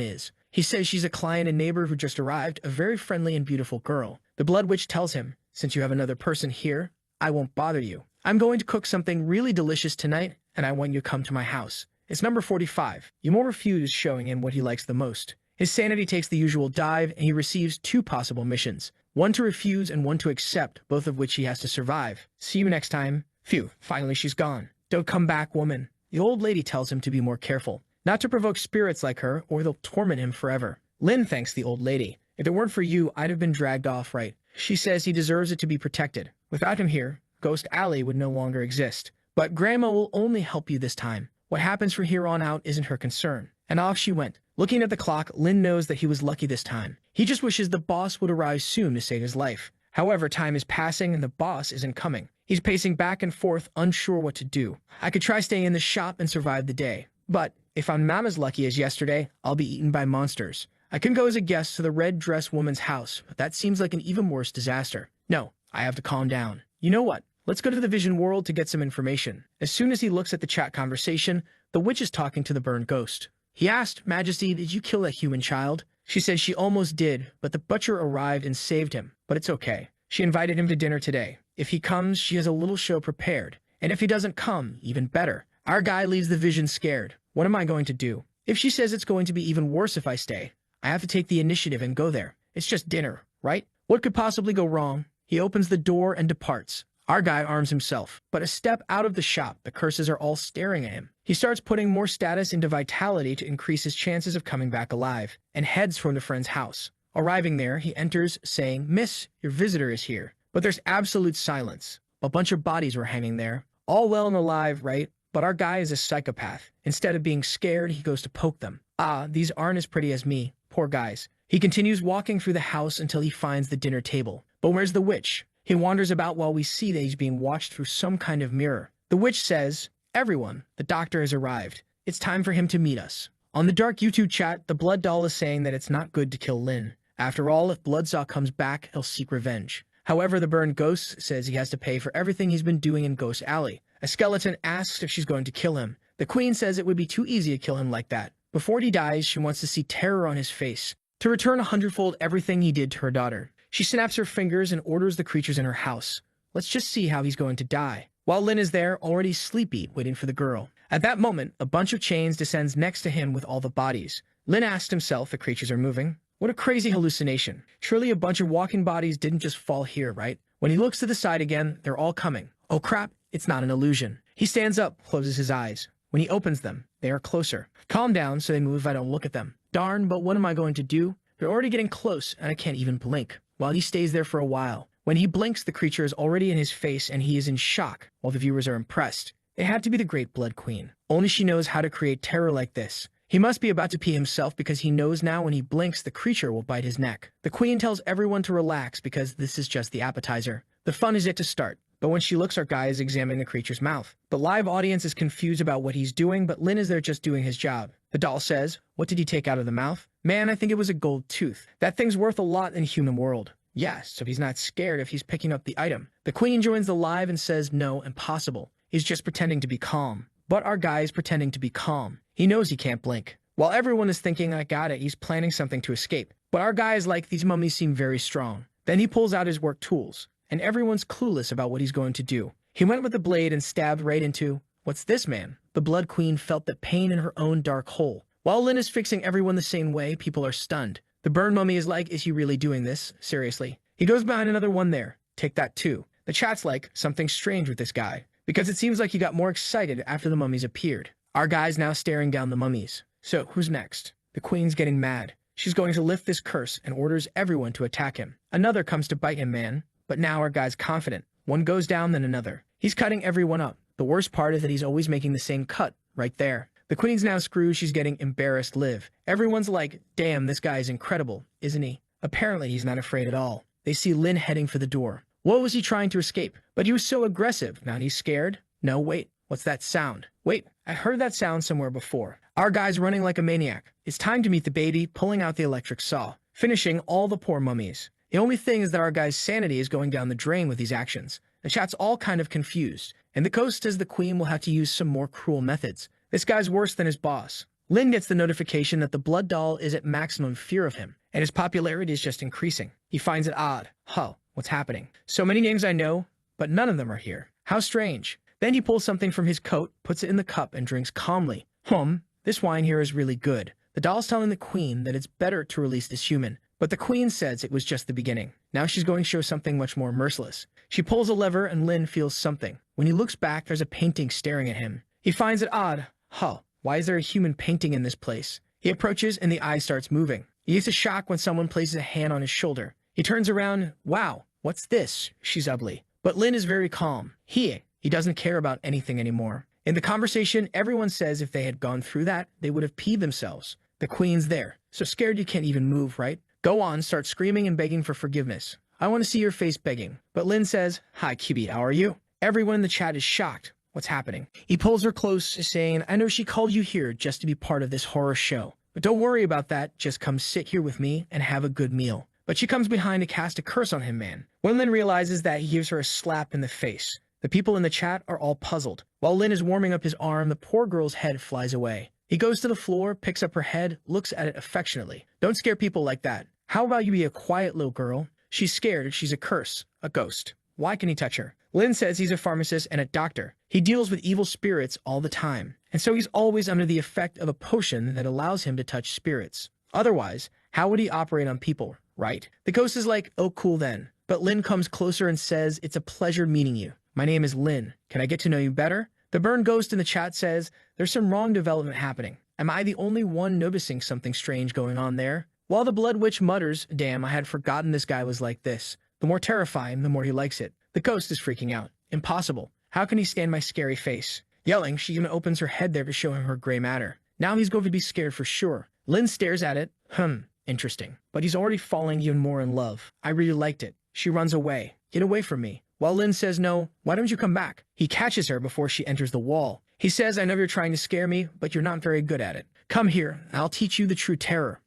A: is. He says she's a client and neighbor who just arrived, a very friendly and beautiful girl. The Blood Witch tells him, "Since you have another person here, I won't bother you. I'm going to cook something really delicious tonight, and I want you to come to my house." It's number 45. Yumor refuses, showing him what he likes the most. His sanity takes the usual dive, and he receives two possible missions. One to refuse and one to accept, both of which he has to survive. See you next time. Phew, finally she's gone. "Don't come back, woman." The old lady tells him to be more careful, not to provoke spirits like her, or they'll torment him forever. Lin thanks the old lady. "If it weren't for you, I'd have been dragged off, right?" She says he deserves it to be protected. Without him here, Ghost Alley would no longer exist. But Grandma will only help you this time. What happens from here on out isn't her concern. And off she went. Looking at the clock, Lin knows that he was lucky this time. He just wishes the boss would arrive soon to save his life. However, time is passing and the boss isn't coming. He's pacing back and forth, unsure what to do. "I could try staying in the shop and survive the day. But if I'm not as lucky as yesterday, I'll be eaten by monsters. I can go as a guest to the red-dressed woman's house, but that seems like an even worse disaster. No, I have to calm down. You know what? Let's go to the Vision World to get some information." As soon as he looks at the chat conversation, the witch is talking to the burned ghost. He asked, "Majesty, did you kill that human child?" She says she almost did, but the butcher arrived and saved him. But it's okay. She invited him to dinner today. If he comes, she has a little show prepared. And if he doesn't come, even better. Our guy leaves the Vision scared. What am I going to do? If she says it's going to be even worse if I stay, I have to take the initiative and go there. It's just dinner, right? What could possibly go wrong? He opens the door and departs. Our guy arms himself, but a step out of the shop, the curses are all staring at him. He starts putting more status into vitality to increase his chances of coming back alive, and heads for the friend's house. Arriving there, he enters, saying, "Miss, your visitor is here." But there's absolute silence. A bunch of bodies were hanging there. All well and alive, right? But our guy is a psychopath. Instead of being scared, he goes to poke them. "Ah, these aren't as pretty as me. Poor guys." He continues walking through the house until he finds the dinner table. But where's the witch? He wanders about while we see that he's being watched through some kind of mirror. The witch says, "Everyone, the doctor has arrived. It's time for him to meet us." On the dark YouTube chat, the Blood Doll is saying that it's not good to kill Lin. After all, if Bloodsaw comes back, he'll seek revenge. However, the burned ghost says he has to pay for everything he's been doing in Ghost Alley. A skeleton asks if she's going to kill him. The queen says it would be too easy to kill him like that. Before he dies, she wants to see terror on his face, to return 100-fold everything he did to her daughter. She snaps her fingers and orders the creatures in her house. Let's just see how he's going to die. While Lin is there, already sleepy, waiting for the girl. At that moment, a bunch of chains descends next to him with all the bodies. Lin asks himself if the creatures are moving. What a crazy hallucination. Surely a bunch of walking bodies didn't just fall here, right? When he looks to the side again, they're all coming. Oh crap, it's not an illusion. He stands up, closes his eyes. When he opens them, they are closer. Calm down so they move if I don't look at them. Darn, but what am I going to do? They're already getting close, and I can't even blink. While he stays there for a while. When he blinks, the creature is already in his face, and he is in shock, while the viewers are impressed. It had to be the great Blood Queen. Only she knows how to create terror like this. He must be about to pee himself because he knows now when he blinks the creature will bite his neck. The queen tells everyone to relax because this is just the appetizer. The fun is yet to start. But when she looks, our guy is examining the creature's mouth. The live audience is confused about what he's doing, but Lin is there just doing his job. The doll says, "What did he take out of the mouth?" "Man, I think it was a gold tooth. That thing's worth a lot in the human world." Yes, so he's not scared if he's picking up the item. The queen joins the live and says, "No, impossible. He's just pretending to be calm." But our guy is pretending to be calm. He knows he can't blink. While everyone is thinking, "I got it," he's planning something to escape. But our guy is like, "These mummies seem very strong." Then he pulls out his work tools, and everyone's clueless about what he's going to do. He went with the blade and stabbed right into, what's this, man? The Blood Queen felt the pain in her own dark hole. While Lin is fixing everyone the same way, people are stunned. The burn mummy is like, "Is he really doing this? Seriously?" He goes behind another one there. "Take that too." The chat's like, "Something strange with this guy," because it seems like he got more excited after the mummies appeared. Our guy's now staring down the mummies. So, who's next? The queen's getting mad. She's going to lift this curse and orders everyone to attack him. Another comes to bite him, man. But now our guy's confident. One goes down, then another. He's cutting everyone up. The worst part is that he's always making the same cut, right there. The queen's now screwed. She's getting embarrassed live. Everyone's like, "Damn, this guy is incredible, isn't he?" Apparently, he's not afraid at all. They see Lin heading for the door. What was he trying to escape? But he was so aggressive. Now he's scared? No, wait. What's that sound? Wait, I heard that sound somewhere before. Our guy's running like a maniac. It's time to meet the baby, pulling out the electric saw, finishing all the poor mummies. The only thing is that our guy's sanity is going down the drain with these actions. The chat's all kind of confused, and the ghost says the queen will have to use some more cruel methods. This guy's worse than his boss. Lin gets the notification that the blood doll is at maximum fear of him, and his popularity is just increasing. He finds it odd. What's happening? So many names I know, but none of them are here. How strange. Then he pulls something from his coat, puts it in the cup, and drinks calmly. This wine here is really good. The doll's telling the queen that it's better to release this human, but the queen says it was just the beginning. Now she's going to show something much more merciless. She pulls a lever and Lin feels something. When he looks back, there's a painting staring at him. He finds it odd. Why is there a human painting in this place? He approaches and the eye starts moving. He gets a shock when someone places a hand on his shoulder. He turns around. Wow, what's this? She's ugly. But Lin is very calm. He doesn't care about anything anymore. In the conversation, everyone says if they had gone through that, they would have peed themselves. The queen's there, so scared you can't even move, right? Go on, start screaming and begging for forgiveness. I want to see your face begging. But Lin says, "Hi, Kibi, how are you?" Everyone in the chat is shocked. What's happening? He pulls her close, saying, "I know she called you here just to be part of this horror show. But don't worry about that, just come sit here with me and have a good meal." But she comes behind to cast a curse on him, man. When Lin realizes that, he gives her a slap in the face. The people in the chat are all puzzled. While Lin is warming up his arm, the poor girl's head flies away. He goes to the floor, picks up her head, looks at it affectionately. "Don't scare people like that. How about you be a quiet little girl?" She's scared. She's a curse, a ghost. Why can he touch her? Lin says he's a pharmacist and a doctor. He deals with evil spirits all the time, and so he's always under the effect of a potion that allows him to touch spirits. Otherwise, how would he operate on people, right? The ghost is like, "Oh, cool then." But Lin comes closer and says, "It's a pleasure meeting you. My name is Lin. Can I get to know you better?" The burned ghost in the chat says, "There's some wrong development happening. Am I the only one noticing something strange going on there?" While the Blood Witch mutters, "Damn, I had forgotten this guy was like this." The more terrifying, the more he likes it. The ghost is freaking out. Impossible. How can he stand my scary face? Yelling, she even opens her head there to show him her gray matter. Now he's going to be scared for sure. Lin stares at it. Interesting. But he's already falling even more in love. I really liked it. She runs away. "Get away from me." While Lin says no, "Why don't you come back?" He catches her before she enters the wall. He says, "I know you're trying to scare me, but you're not very good at it. Come here, I'll teach you the true terror."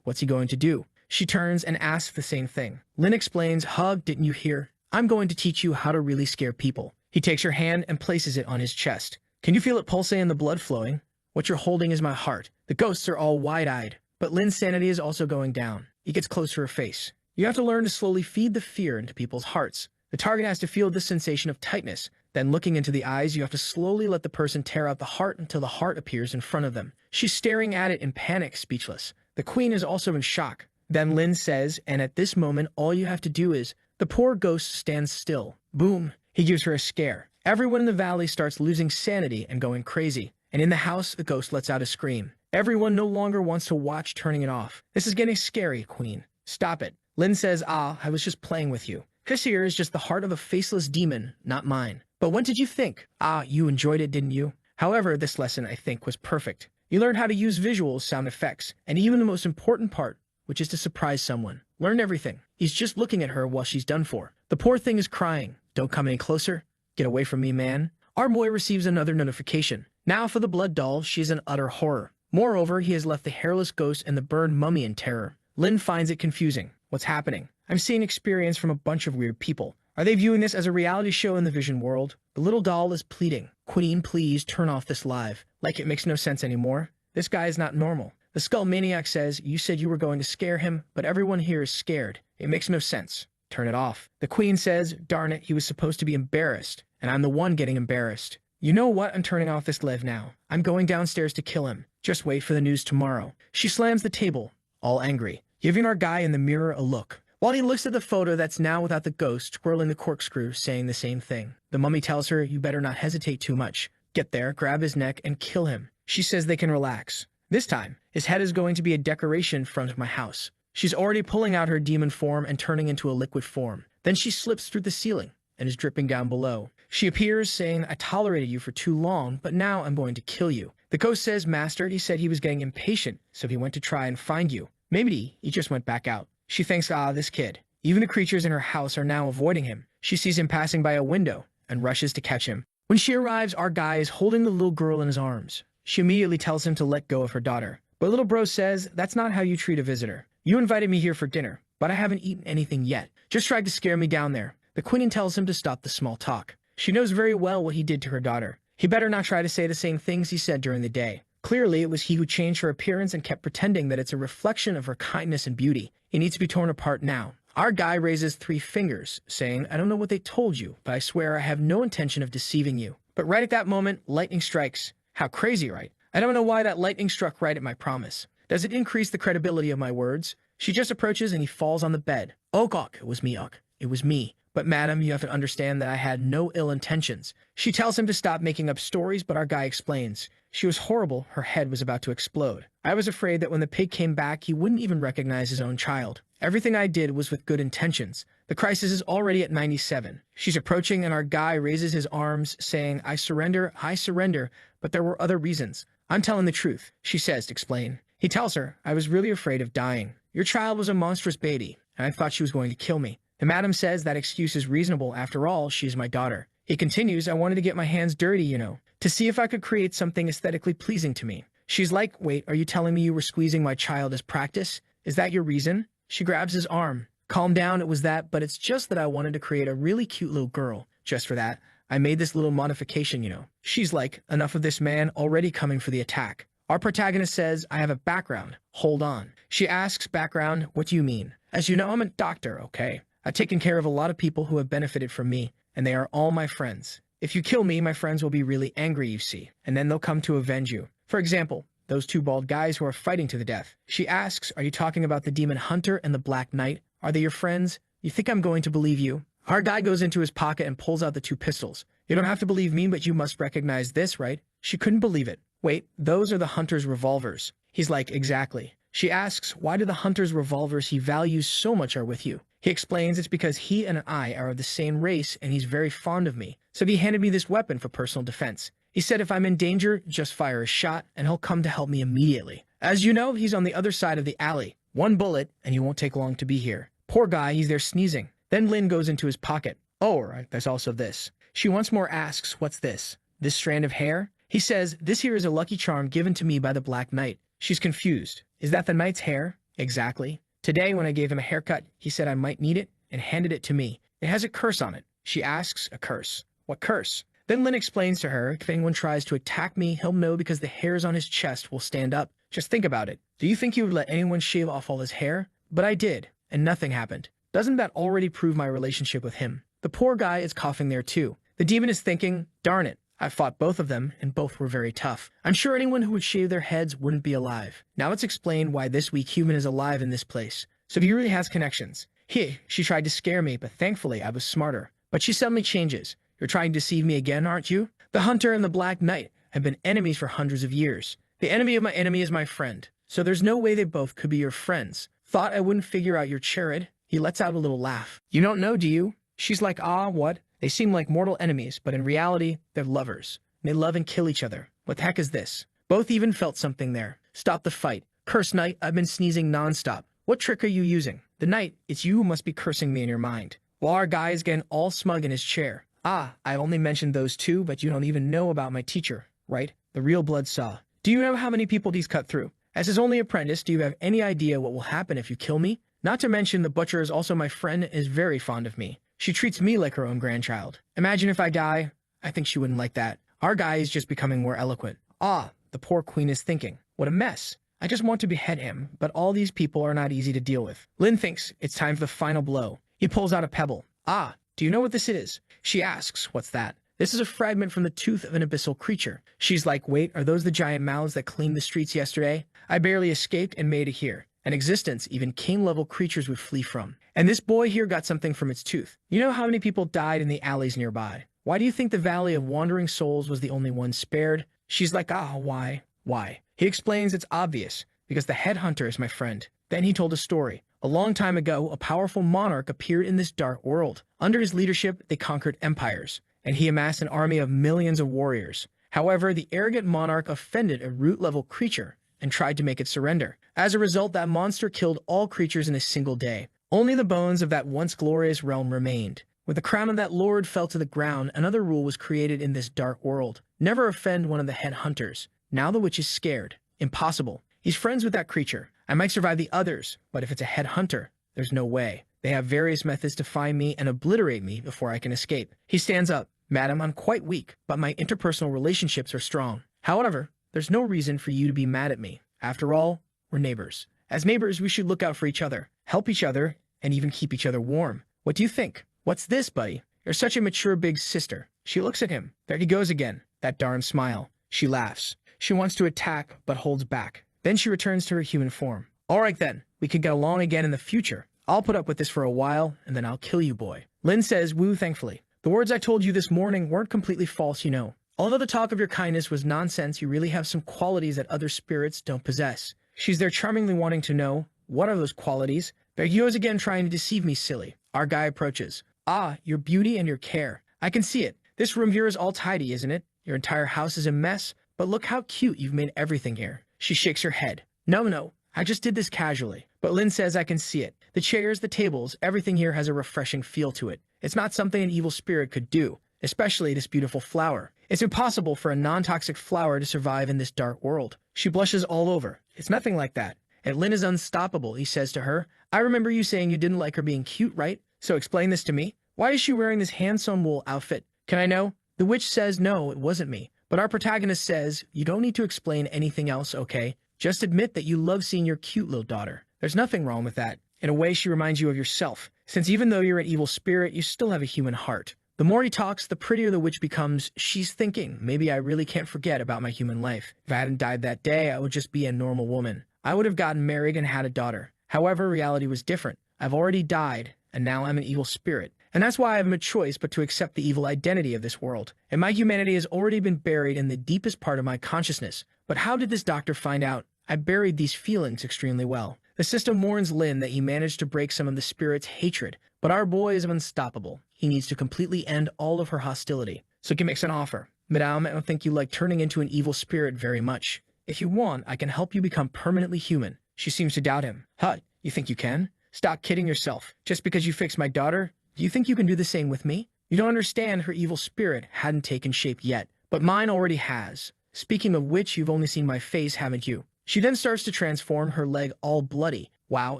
A: What's he going to do? She turns and asks the same thing. Lin explains, "Didn't you hear? I'm going to teach you how to really scare people." He takes her hand and places it on his chest. "Can you feel it pulsating and the blood flowing?" "What you're holding is my heart." The ghosts are all wide-eyed, but Lin's sanity is also going down. He gets close to her face. You have to learn to slowly feed the fear into people's hearts. The target has to feel this sensation of tightness. Then looking into the eyes, you have to slowly let the person tear out the heart until the heart appears in front of them. She's staring at it in panic, speechless. The queen is also in shock. Then Lin says, "And at this moment, all you have to do is..." The poor ghost stands still. Boom. He gives her a scare. Everyone in the valley starts losing sanity and going crazy. And in the house, the ghost lets out a scream. Everyone no longer wants to watch, turning it off. "This is getting scary, queen. Stop it." Lin says, I was just playing with you. This here is just the heart of a faceless demon, not mine. But what did you think? You enjoyed it, didn't you? However, this lesson, I think, was perfect. You learn how to use visuals, sound effects, and even the most important part, which is to surprise someone. Learn everything. He's just looking at her while she's done for. The poor thing is crying. Don't come any closer. Get away from me, man. Our boy receives another notification. Now for the blood doll, she is in utter horror. Moreover, he has left the hairless ghost and the burned mummy in terror. Lin finds it confusing. What's happening? I'm seeing experience from a bunch of weird people. Are they viewing this as a reality show in the vision world? The little doll is pleading. Queen, please turn off this live. Like it makes no sense anymore. This guy is not normal. The skull maniac says, you said you were going to scare him, but everyone here is scared. It makes no sense. Turn it off. The queen says, darn it, he was supposed to be embarrassed, and I'm the one getting embarrassed. You know what? I'm turning off this live now. I'm going downstairs to kill him. Just wait for the news tomorrow. She slams the table, all angry, giving our guy in the mirror a look. While he looks at the photo that's now without the ghost, twirling the corkscrew, saying the same thing. The mummy tells her, you better not hesitate too much. Get there, grab his neck, and kill him. She says they can relax. This time, his head is going to be a decoration in front of my house. She's already pulling out her demon form and turning into a liquid form. Then she slips through the ceiling and is dripping down below. She appears, saying, I tolerated you for too long, but now I'm going to kill you. The ghost says, Master, he said he was getting impatient, so he went to try and find you. Maybe he just went back out. She thinks, this kid. Even the creatures in her house are now avoiding him. She sees him passing by a window and rushes to catch him. When she arrives, our guy is holding the little girl in his arms. She immediately tells him to let go of her daughter. But little bro says, that's not how you treat a visitor. You invited me here for dinner, but I haven't eaten anything yet. Just tried to scare me down there. The queen tells him to stop the small talk. She knows very well what he did to her daughter. He better not try to say the same things he said during the day. Clearly, it was he who changed her appearance and kept pretending that it's a reflection of her kindness and beauty. It needs to be torn apart now. Our guy raises 3 fingers, saying, I don't know what they told you, but I swear I have no intention of deceiving you. But right at that moment, lightning strikes. How crazy, right? I don't know why that lightning struck right at my promise. Does it increase the credibility of my words? She just approaches and he falls on the bed. Ok, it was me, ok. It was me. But madam, you have to understand that I had no ill intentions. She tells him to stop making up stories, but our guy explains. She was horrible, her head was about to explode. I was afraid that when the pig came back, he wouldn't even recognize his own child. Everything I did was with good intentions. The crisis is already at 97. She's approaching and our guy raises his arms, saying, I surrender, but there were other reasons. I'm telling the truth, she says to explain. He tells her, I was really afraid of dying. Your child was a monstrous baby, and I thought she was going to kill me. The madam says that excuse is reasonable. After all, she is my daughter. He continues, I wanted to get my hands dirty, to see if I could create something aesthetically pleasing to me. She's like, wait, are you telling me you were squeezing my child as practice? Is that your reason? She grabs his arm. Calm down, it was that, but it's just that I wanted to create a really cute little girl. Just for that, I made this little modification. She's like, enough of this man, already coming for the attack. Our protagonist says, I have a background. Hold on. She asks, background, what do you mean? As you know, I'm a doctor, okay? I've taken care of a lot of people who have benefited from me, and they are all my friends. If you kill me, my friends will be really angry, you see, and then they'll come to avenge you. For example, those 2 bald guys who are fighting to the death. She asks, are you talking about the demon hunter and the black knight? Are they your friends? You think I'm going to believe you? Our guy goes into his pocket and pulls out the 2 pistols. You don't have to believe me, but you must recognize this, right? She couldn't believe it. Wait, those are the hunter's revolvers. He's like, exactly. She asks, why do the hunter's revolvers he values so much are with you? He explains it's because he and I are of the same race and he's very fond of me. So he handed me this weapon for personal defense. He said if I'm in danger, just fire a shot and he'll come to help me immediately. As you know, he's on the other side of the alley. 1 bullet and he won't take long to be here. Poor guy, he's there sneezing. Then Lin goes into his pocket. Oh, right, there's also this. She once more asks, what's this? This strand of hair? He says, this here is a lucky charm given to me by the Black Knight. She's confused. Is that the knight's hair? Exactly. Today, when I gave him a haircut, he said I might need it and handed it to me. It has a curse on it. She asks, a curse. What curse? Then Lin explains to her, if anyone tries to attack me, he'll know because the hairs on his chest will stand up. Just think about it. Do you think he would let anyone shave off all his hair? But I did, and nothing happened. Doesn't that already prove my relationship with him? The poor guy is coughing there too. The demon is thinking, darn it, I fought both of them, and both were very tough. I'm sure anyone who would shave their heads wouldn't be alive. Now let's explain why this weak human is alive in this place. So he really has connections. She tried to scare me, but thankfully I was smarter. But she suddenly changes. You're trying to deceive me again, aren't you? The hunter and the Black Knight have been enemies for hundreds of years. The enemy of my enemy is my friend. So there's no way they both could be your friends. Thought I wouldn't figure out your charade? He lets out a little laugh. You don't know, do you? She's like, what? They seem like mortal enemies, but in reality, they're lovers. They love and kill each other. What the heck is this? Both even felt something there. Stop the fight. Curse Knight, I've been sneezing nonstop. What trick are you using? The Knight, it's you who must be cursing me in your mind. While our guy is getting all smug in his chair. Ah, I only mentioned those two, but you don't even know about my teacher, right? The real blood saw. Do you know how many people he's cut through? As his only apprentice, do you have any idea what will happen if you kill me? Not to mention the butcher is also my friend and is very fond of me. She treats me like her own grandchild. Imagine if I die. I think she wouldn't like that. Our guy is just becoming more eloquent. Ah, the poor queen is thinking. What a mess. I just want to behead him, but all these people are not easy to deal with. Lin thinks it's time for the final blow. He pulls out a pebble. Ah, do you know what this is? She asks, what's that? This is a fragment from the tooth of an abyssal creature. She's like, wait, are those the giant mouths that cleaned the streets yesterday? I barely escaped and made it here. An existence even king-level creatures would flee from. And this boy here got something from its tooth. You know how many people died in the alleys nearby? Why do you think the Valley of Wandering Souls was the only one spared? She's like, ah, why? Why? He explains it's obvious, because the headhunter is my friend. Then he told a story. A long time ago, a powerful monarch appeared in this dark world. Under his leadership, they conquered empires, and he amassed an army of millions of warriors. However, the arrogant monarch offended a root-level creature and tried to make it surrender. As a result, that monster killed all creatures in a single day. Only the bones of that once glorious realm remained. When the crown of that lord fell to the ground, another rule was created in this dark world. Never offend one of the head hunters. Now the witch is scared. Impossible. He's friends with that creature. I might survive the others, but if it's a head hunter, there's no way. They have various methods to find me and obliterate me before I can escape. He stands up. Madam, I'm quite weak, but my interpersonal relationships are strong. However, there's no reason for you to be mad at me. After all, we're neighbors. As neighbors, we should look out for each other, help each other, and even keep each other warm. What do you think? What's this, buddy? You're such a mature big sister. She looks at him. There he goes again. That darn smile. She laughs. She wants to attack, but holds back. Then she returns to her human form. All right then, we could get along again in the future. I'll put up with this for a while, and then I'll kill you, boy. Lin says, woo thankfully. The words I told you this morning weren't completely false, you know. Although the talk of your kindness was nonsense, you really have some qualities that other spirits don't possess. She's there charmingly wanting to know, what are those qualities? There he goes again trying to deceive me, silly. Our guy approaches. Ah, your beauty and your care. I can see it. This room here is all tidy, isn't it? Your entire house is a mess, but look how cute you've made everything here. She shakes her head. No, I just did this casually. But Lin says I can see it. The chairs, the tables, everything here has a refreshing feel to it. It's not something an evil spirit could do, especially this beautiful flower. It's impossible for a non-toxic flower to survive in this dark world. She blushes all over. It's nothing like that. And Lin is unstoppable, he says to her. I remember you saying you didn't like her being cute, right? So explain this to me. Why is she wearing this hand-sewn wool outfit? Can I know? The witch says no, it wasn't me. But our protagonist says, you don't need to explain anything else, okay? Just admit that you love seeing your cute little daughter. There's nothing wrong with that. In a way, she reminds you of yourself, since even though you're an evil spirit, you still have a human heart. The more he talks, the prettier the witch becomes. She's thinking, maybe I really can't forget about my human life. If I hadn't died that day, I would just be a normal woman. I would have gotten married and had a daughter. However, reality was different. I've already died, and now I'm an evil spirit. And that's why I have no choice but to accept the evil identity of this world. And my humanity has already been buried in the deepest part of my consciousness. But how did this doctor find out? I buried these feelings extremely well. The system warns Lin that he managed to break some of the spirit's hatred, but our boy is unstoppable. He needs to completely end all of her hostility. So he makes an offer. Madame, I don't think you like turning into an evil spirit very much. If you want, I can help you become permanently human. She seems to doubt him. Huh, you think you can? Stop kidding yourself. Just because you fixed my daughter, do you think you can do the same with me? You don't understand, her evil spirit hadn't taken shape yet, but mine already has. Speaking of which, you've only seen my face, haven't you? She then starts to transform, her leg all bloody. Wow,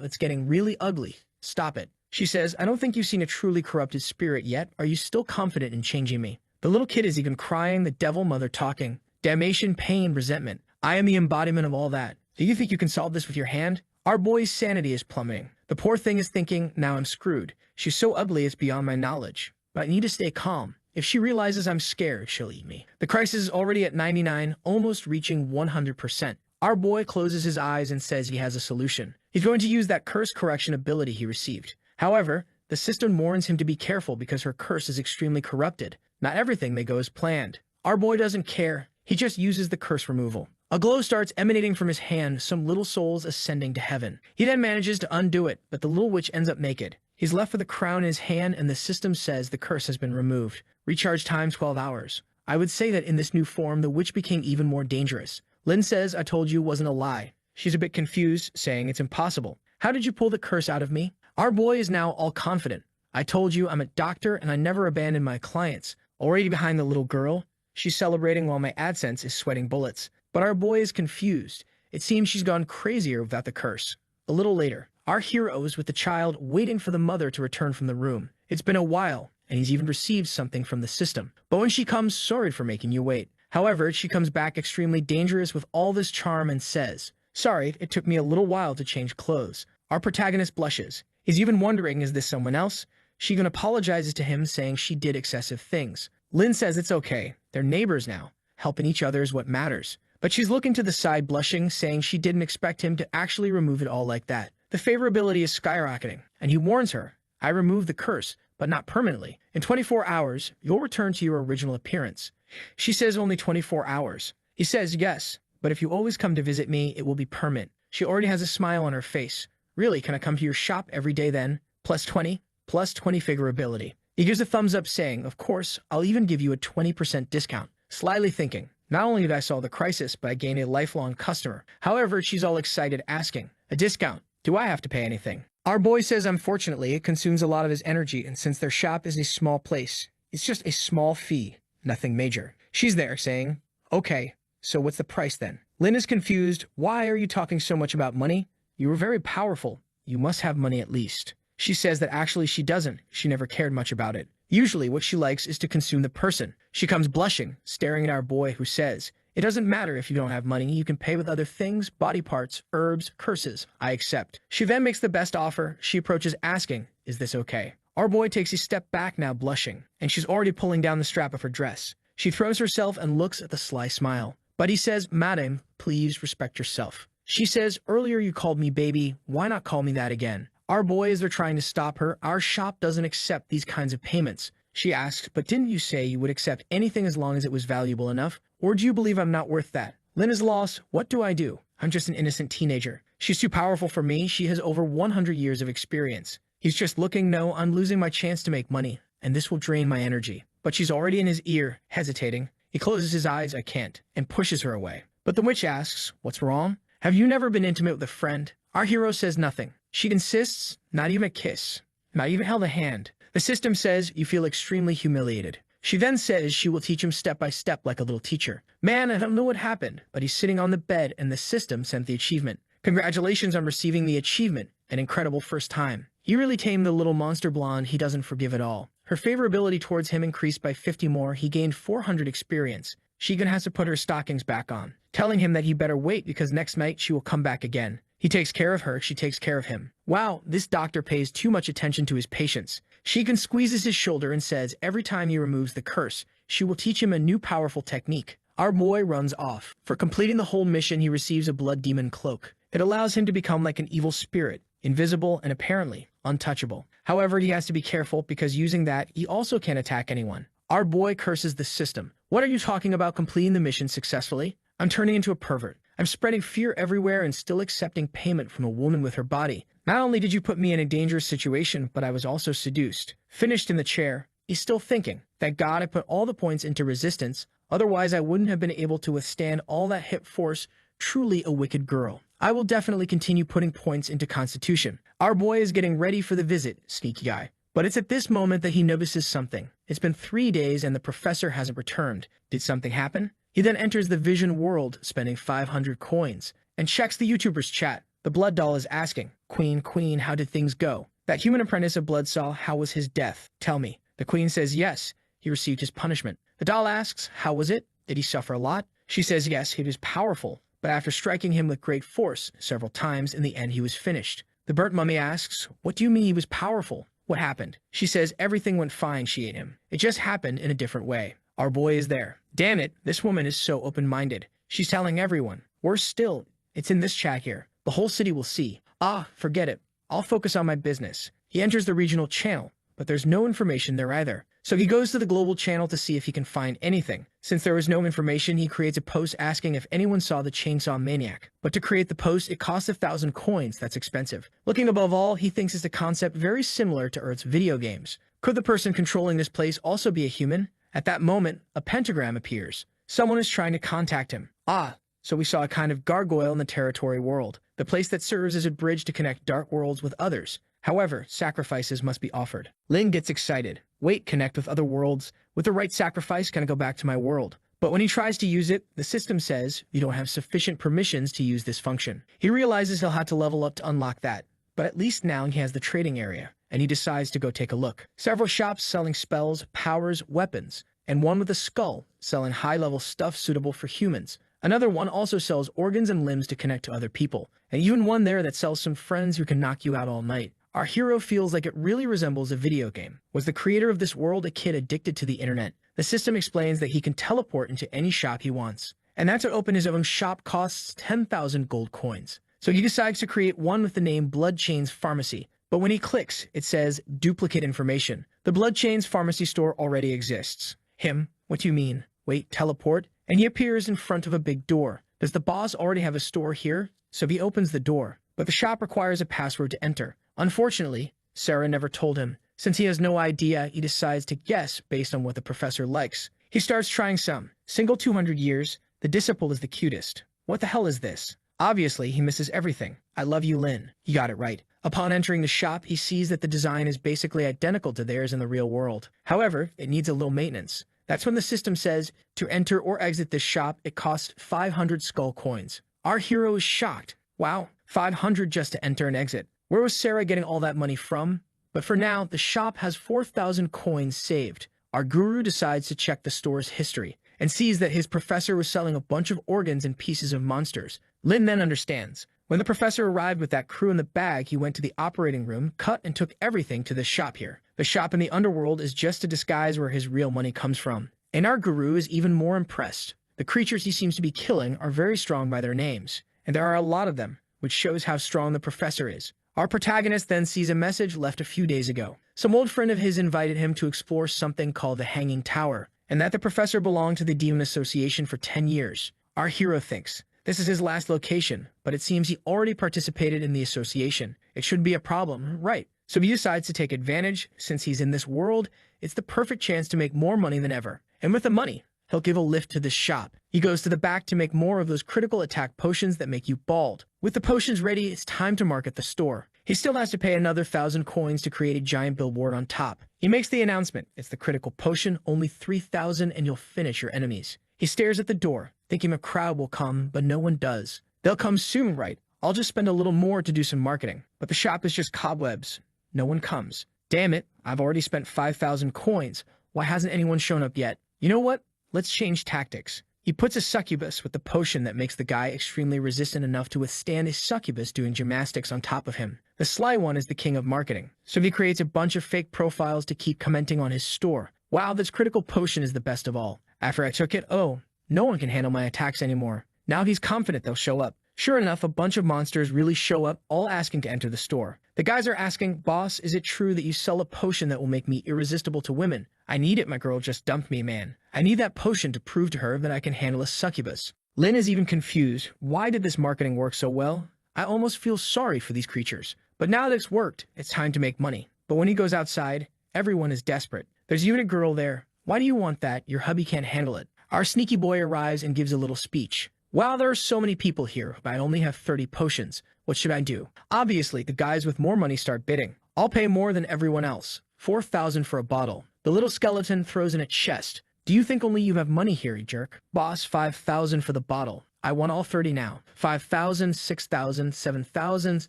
A: it's getting really ugly. Stop it. She says, I don't think you've seen a truly corrupted spirit yet. Are you still confident in changing me? The little kid is even crying, the devil mother talking. Damnation, pain, resentment. I am the embodiment of all that. Do you think you can solve this with your hand? Our boy's sanity is plummeting. The poor thing is thinking, now I'm screwed. She's so ugly it's beyond my knowledge. But I need to stay calm. If she realizes I'm scared, she'll eat me. The crisis is already at 99, almost reaching 100%. Our boy closes his eyes and says he has a solution. He's going to use that curse correction ability he received. However, the system warns him to be careful because her curse is extremely corrupted. Not everything may go as planned. Our boy doesn't care. He just uses the curse removal. A glow starts emanating from his hand, some little souls ascending to heaven. He then manages to undo it, but the little witch ends up naked. He's left with a crown in his hand, and the system says the curse has been removed. Recharge time 12 hours. I would say that in this new form, the witch became even more dangerous. Lin says, I told you it wasn't a lie. She's a bit confused, saying it's impossible. How did you pull the curse out of me? Our boy is now all confident. I told you I'm a doctor and I never abandon my clients. Already behind the little girl, she's celebrating while my AdSense is sweating bullets. But our boy is confused. It seems she's gone crazier without the curse. A little later, our hero is with the child waiting for the mother to return from the room. It's been a while, and he's even received something from the system. But when she comes, sorry for making you wait. However, she comes back extremely dangerous with all this charm and says, sorry, it took me a little while to change clothes. Our protagonist blushes. He's even wondering, is this someone else? She even apologizes to him, saying she did excessive things. Lin says it's okay. They're neighbors now. Helping each other is what matters. But she's looking to the side, blushing, saying she didn't expect him to actually remove it all like that. The favorability is skyrocketing, and he warns her, I removed the curse, but not permanently. In 24 hours, you'll return to your original appearance. She says only 24 hours. He says yes, but if you always come to visit me, it will be permanent. She already has a smile on her face. Really, can I come to your shop every day then? Plus 20 favorability. He gives a thumbs up saying, of course, I'll even give you a 20% discount. Slyly thinking, not only did I solve the crisis, but I gained a lifelong customer. However, she's all excited asking, a discount? Do I have to pay anything? Our boy says unfortunately it consumes a lot of his energy, and since their shop is a small place, it's just a small fee, nothing major. She's there saying, okay, so what's the price then? Lin is confused. Why are you talking so much about money? You were very powerful. You must have money at least. She says that actually she doesn't. She never cared much about it. Usually what she likes is to consume the person. She comes blushing, staring at our boy who says, it doesn't matter if you don't have money. You can pay with other things, body parts, herbs, curses. I accept. She then makes the best offer. She approaches asking, is this okay? Our boy takes a step back now, blushing, and she's already pulling down the strap of her dress. She throws herself and looks at the sly smile. But he says, Madam, please respect yourself. She says, earlier you called me baby. Why not call me that again? Our boy, as they're trying to stop her, our shop doesn't accept these kinds of payments. She asks, but didn't you say you would accept anything as long as it was valuable enough? Or do you believe I'm not worth that? Lin is lost. What do I do? I'm just an innocent teenager. She's too powerful for me. She has over 100 years of experience. He's just looking, no, I'm losing my chance to make money, and this will drain my energy. But she's already in his ear, hesitating. He closes his eyes, I can't, and pushes her away. But the witch asks, what's wrong? Have you never been intimate with a friend? Our hero says nothing. She insists, not even a kiss, not even held a hand. The system says you feel extremely humiliated. She then says she will teach him step by step like a little teacher. Man, I don't know what happened, but he's sitting on the bed and the system sent the achievement. Congratulations on receiving the achievement, an incredible first time. You really tamed the little monster blonde he doesn't forgive at all. Her favorability towards him increased by 50 more. He gained 400 experience. She even has to put her stockings back on, telling him that he better wait because next night she will come back again. He takes care of her, she takes care of him. Wow, this doctor pays too much attention to his patients. Sheikhan squeezes his shoulder and says every time he removes the curse, she will teach him a new powerful technique. Our boy runs off. For completing the whole mission, he receives a blood demon cloak. It allows him to become like an evil spirit, invisible and apparently untouchable. However, he has to be careful because using that, he also can't attack anyone. Our boy curses the system. What are you talking about completing the mission successfully? I'm turning into a pervert. I'm spreading fear everywhere and still accepting payment from a woman with her body. Not only did you put me in a dangerous situation, but I was also seduced. Finished in the chair, he's still thinking. Thank God I put all the points into resistance, otherwise I wouldn't have been able to withstand all that hit force. Truly a wicked girl. I will definitely continue putting points into Constitution. Our boy is getting ready for the visit, sneaky guy. But it's at this moment that he notices something. It's been 3 days and the professor hasn't returned. Did something happen? He then enters the vision world, spending 500 coins, and checks the YouTuber's chat. The blood doll is asking, Queen, how did things go? That human apprentice of blood saw, how was his death? Tell me. The queen says yes, he received his punishment. The doll asks, how was it? Did he suffer a lot? She says yes, he was powerful, but after striking him with great force several times, in the end he was finished. The burnt mummy asks, what do you mean he was powerful? What happened? She says everything went fine, she ate him. It just happened in a different way. Our boy is there. Damn it, this woman is so open-minded. She's telling everyone. Worse still, it's in this chat here. The whole city will see. Ah, forget it. I'll focus on my business. He enters the regional channel, but there's no information there either. So he goes to the global channel to see if he can find anything. Since there was no information, he creates a post asking if anyone saw the chainsaw maniac. But to create the post, it costs 1,000 coins. That's expensive. Looking above all, he thinks it's a concept very similar to Earth's video games. Could the person controlling this place also be a human? At that moment, a pentagram appears. Someone is trying to contact him. Ah, so we saw a kind of gargoyle in the territory world, the place that serves as a bridge to connect dark worlds with others. However, sacrifices must be offered. Lin gets excited. Wait, connect with other worlds. With the right sacrifice, can I go back to my world? But when he tries to use it, the system says you don't have sufficient permissions to use this function. He realizes he'll have to level up to unlock that. But at least now he has the trading area, and he decides to go take a look. Several shops selling spells, powers, weapons, and one with a skull selling high-level stuff suitable for humans. Another one also sells organs and limbs to connect to other people, and even one there that sells some friends who can knock you out all night. Our hero feels like it really resembles a video game. Was the creator of this world a kid addicted to the internet? The system explains that he can teleport into any shop he wants, and that to open his own shop costs 10,000 gold coins. So he decides to create one with the name Bloodchain's Pharmacy. But when he clicks, it says duplicate information. The Bloodchain's Pharmacy store already exists. Him? What do you mean? Wait, teleport? And he appears in front of a big door. Does the boss already have a store here? So he opens the door. But the shop requires a password to enter. Unfortunately, Sarah never told him. Since he has no idea, he decides to guess based on what the professor likes. He starts trying some. Single 200 years. The disciple is the cutest. What the hell is this? Obviously, he misses everything. I love you, Lin. You got it right. Upon entering the shop, he sees that the design is basically identical to theirs in the real world. However, it needs a little maintenance. That's when the system says, to enter or exit this shop, it costs 500 skull coins. Our hero is shocked. Wow, 500 just to enter and exit. Where was Sarah getting all that money from? But for now, the shop has 4,000 coins saved. Our guru decides to check the store's history and sees that his professor was selling a bunch of organs and pieces of monsters. Lin then understands. When the professor arrived with that crew in the bag, he went to the operating room, cut and took everything to this shop here. The shop in the underworld is just a disguise where his real money comes from. And our guru is even more impressed. The creatures he seems to be killing are very strong by their names, and there are a lot of them, which shows how strong the professor is. Our protagonist then sees a message left a few days ago. Some old friend of his invited him to explore something called the Hanging Tower, and that the professor belonged to the Demon Association for 10 years. Our hero thinks this is his last location, but it seems he already participated in the association. It shouldn't be a problem, right? So he decides to take advantage. Since he's in this world, it's the perfect chance to make more money than ever. And with the money, he'll give a lift to this shop. He goes to the back to make more of those critical attack potions that make you bald. With the potions ready, it's time to market the store. He still has to pay another 1,000 coins to create a giant billboard on top. He makes the announcement. It's the critical potion, only 3,000 and you'll finish your enemies. He stares at the door, thinking a crowd will come, but no one does. They'll come soon, right? I'll just spend a little more to do some marketing. But the shop is just cobwebs. No one comes. Damn it, I've already spent 5,000 coins. Why hasn't anyone shown up yet? You know what? Let's change tactics. He puts a succubus with the potion that makes the guy extremely resistant enough to withstand a succubus doing gymnastics on top of him. The sly one is the king of marketing, so he creates a bunch of fake profiles to keep commenting on his store. Wow, this critical potion is the best of all. After I took it, oh, no one can handle my attacks anymore. Now he's confident they'll show up. Sure enough, a bunch of monsters really show up, all asking to enter the store. The guys are asking, "Boss, is it true that you sell a potion that will make me irresistible to women? I need it, my girl just dumped me, man. I need that potion to prove to her that I can handle a succubus." Lin is even confused. Why did this marketing work so well? I almost feel sorry for these creatures. But now that it's worked, it's time to make money. But when he goes outside, everyone is desperate. There's even a girl there. Why do you want that? Your hubby can't handle it. Our sneaky boy arrives and gives a little speech. Wow, there are so many people here, but I only have 30 potions. What should I do? Obviously, the guys with more money start bidding. I'll pay more than everyone else. 4,000 for a bottle. The little skeleton throws in a chest. Do you think only you have money here, you jerk? Boss, 5,000 for the bottle. I want all 30 now. 5,000, 6,000, 7,000,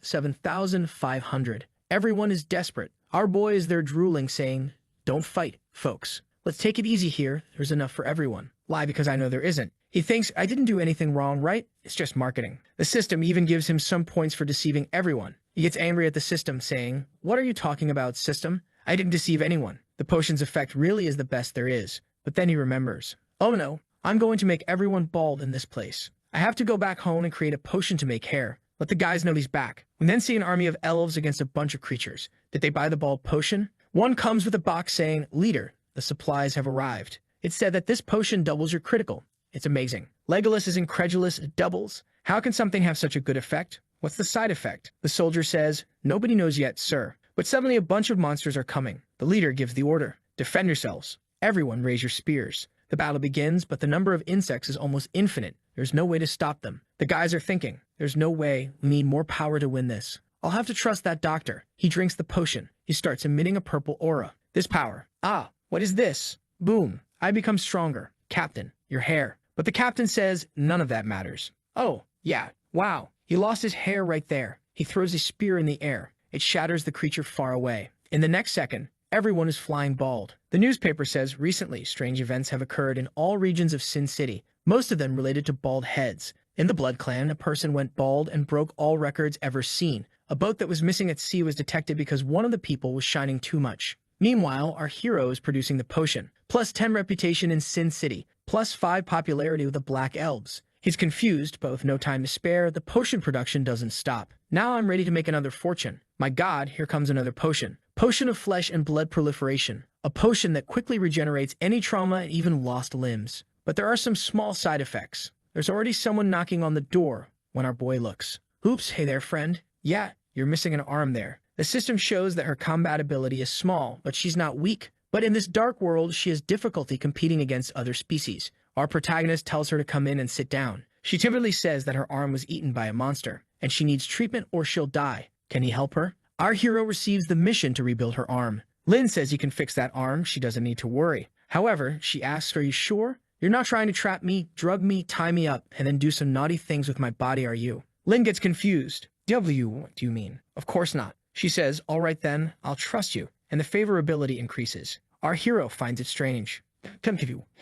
A: 7,500. Everyone is desperate. Our boy is there drooling, saying, "Don't fight, folks. Let's take it easy here. There's enough for everyone." Lie, because I know there isn't. He thinks, I didn't do anything wrong, right? It's just marketing. The system even gives him some points for deceiving everyone. He gets angry at the system, saying, "What are you talking about, system? I didn't deceive anyone. The potion's effect really is the best there is." But then he remembers, oh no, I'm going to make everyone bald in this place. I have to go back home and create a potion to make hair. Let the guys know he's back. We then see an army of elves against a bunch of creatures. Did they buy the bald potion? One comes with a box saying, "Leader, the supplies have arrived." It said that this potion doubles your critical. It's amazing. Legolas is incredulous. It doubles. How can something have such a good effect? What's the side effect? The soldier says, "Nobody knows yet, sir." But suddenly a bunch of monsters are coming. The leader gives the order. Defend yourselves. Everyone raise your spears. The battle begins, but the number of insects is almost infinite. There's no way to stop them. The guys are thinking, there's no way, we need more power to win this. I'll have to trust that doctor. He drinks the potion. He starts emitting a purple aura. This power. Ah, what is this? Boom. I become stronger. Captain, your hair. But the captain says none of that matters. Oh, yeah. Wow. He lost his hair right there. He throws a spear in the air. It shatters the creature far away. In the next second, everyone is flying bald. The newspaper says recently strange events have occurred in all regions of Sin City, most of them related to bald heads. In the Blood Clan, a person went bald and broke all records ever seen. A boat that was missing at sea was detected because one of the people was shining too much. Meanwhile, our hero is producing the potion. Plus 10 reputation in Sin City. Plus 5 popularity with the Black Elves. He's confused, but with no time to spare, the potion production doesn't stop. Now I'm ready to make another fortune. My god, here comes another potion. Potion of flesh and blood proliferation. A potion that quickly regenerates any trauma and even lost limbs. But there are some small side effects. There's already someone knocking on the door when our boy looks. Oops, hey there, friend. Yeah, you're missing an arm there. The system shows that her combat ability is small, but she's not weak. But in this dark world, she has difficulty competing against other species. Our protagonist tells her to come in and sit down. She timidly says that her arm was eaten by a monster, and she needs treatment or she'll die. Can he help her? Our hero receives the mission to rebuild her arm. Lin says he can fix that arm, she doesn't need to worry. However, she asks, are you sure? You're not trying to trap me, drug me, tie me up, and then do some naughty things with my body, are you? Lin gets confused. What do you mean? Of course not. She says, all right then, I'll trust you, and the favorability increases. Our hero finds it strange.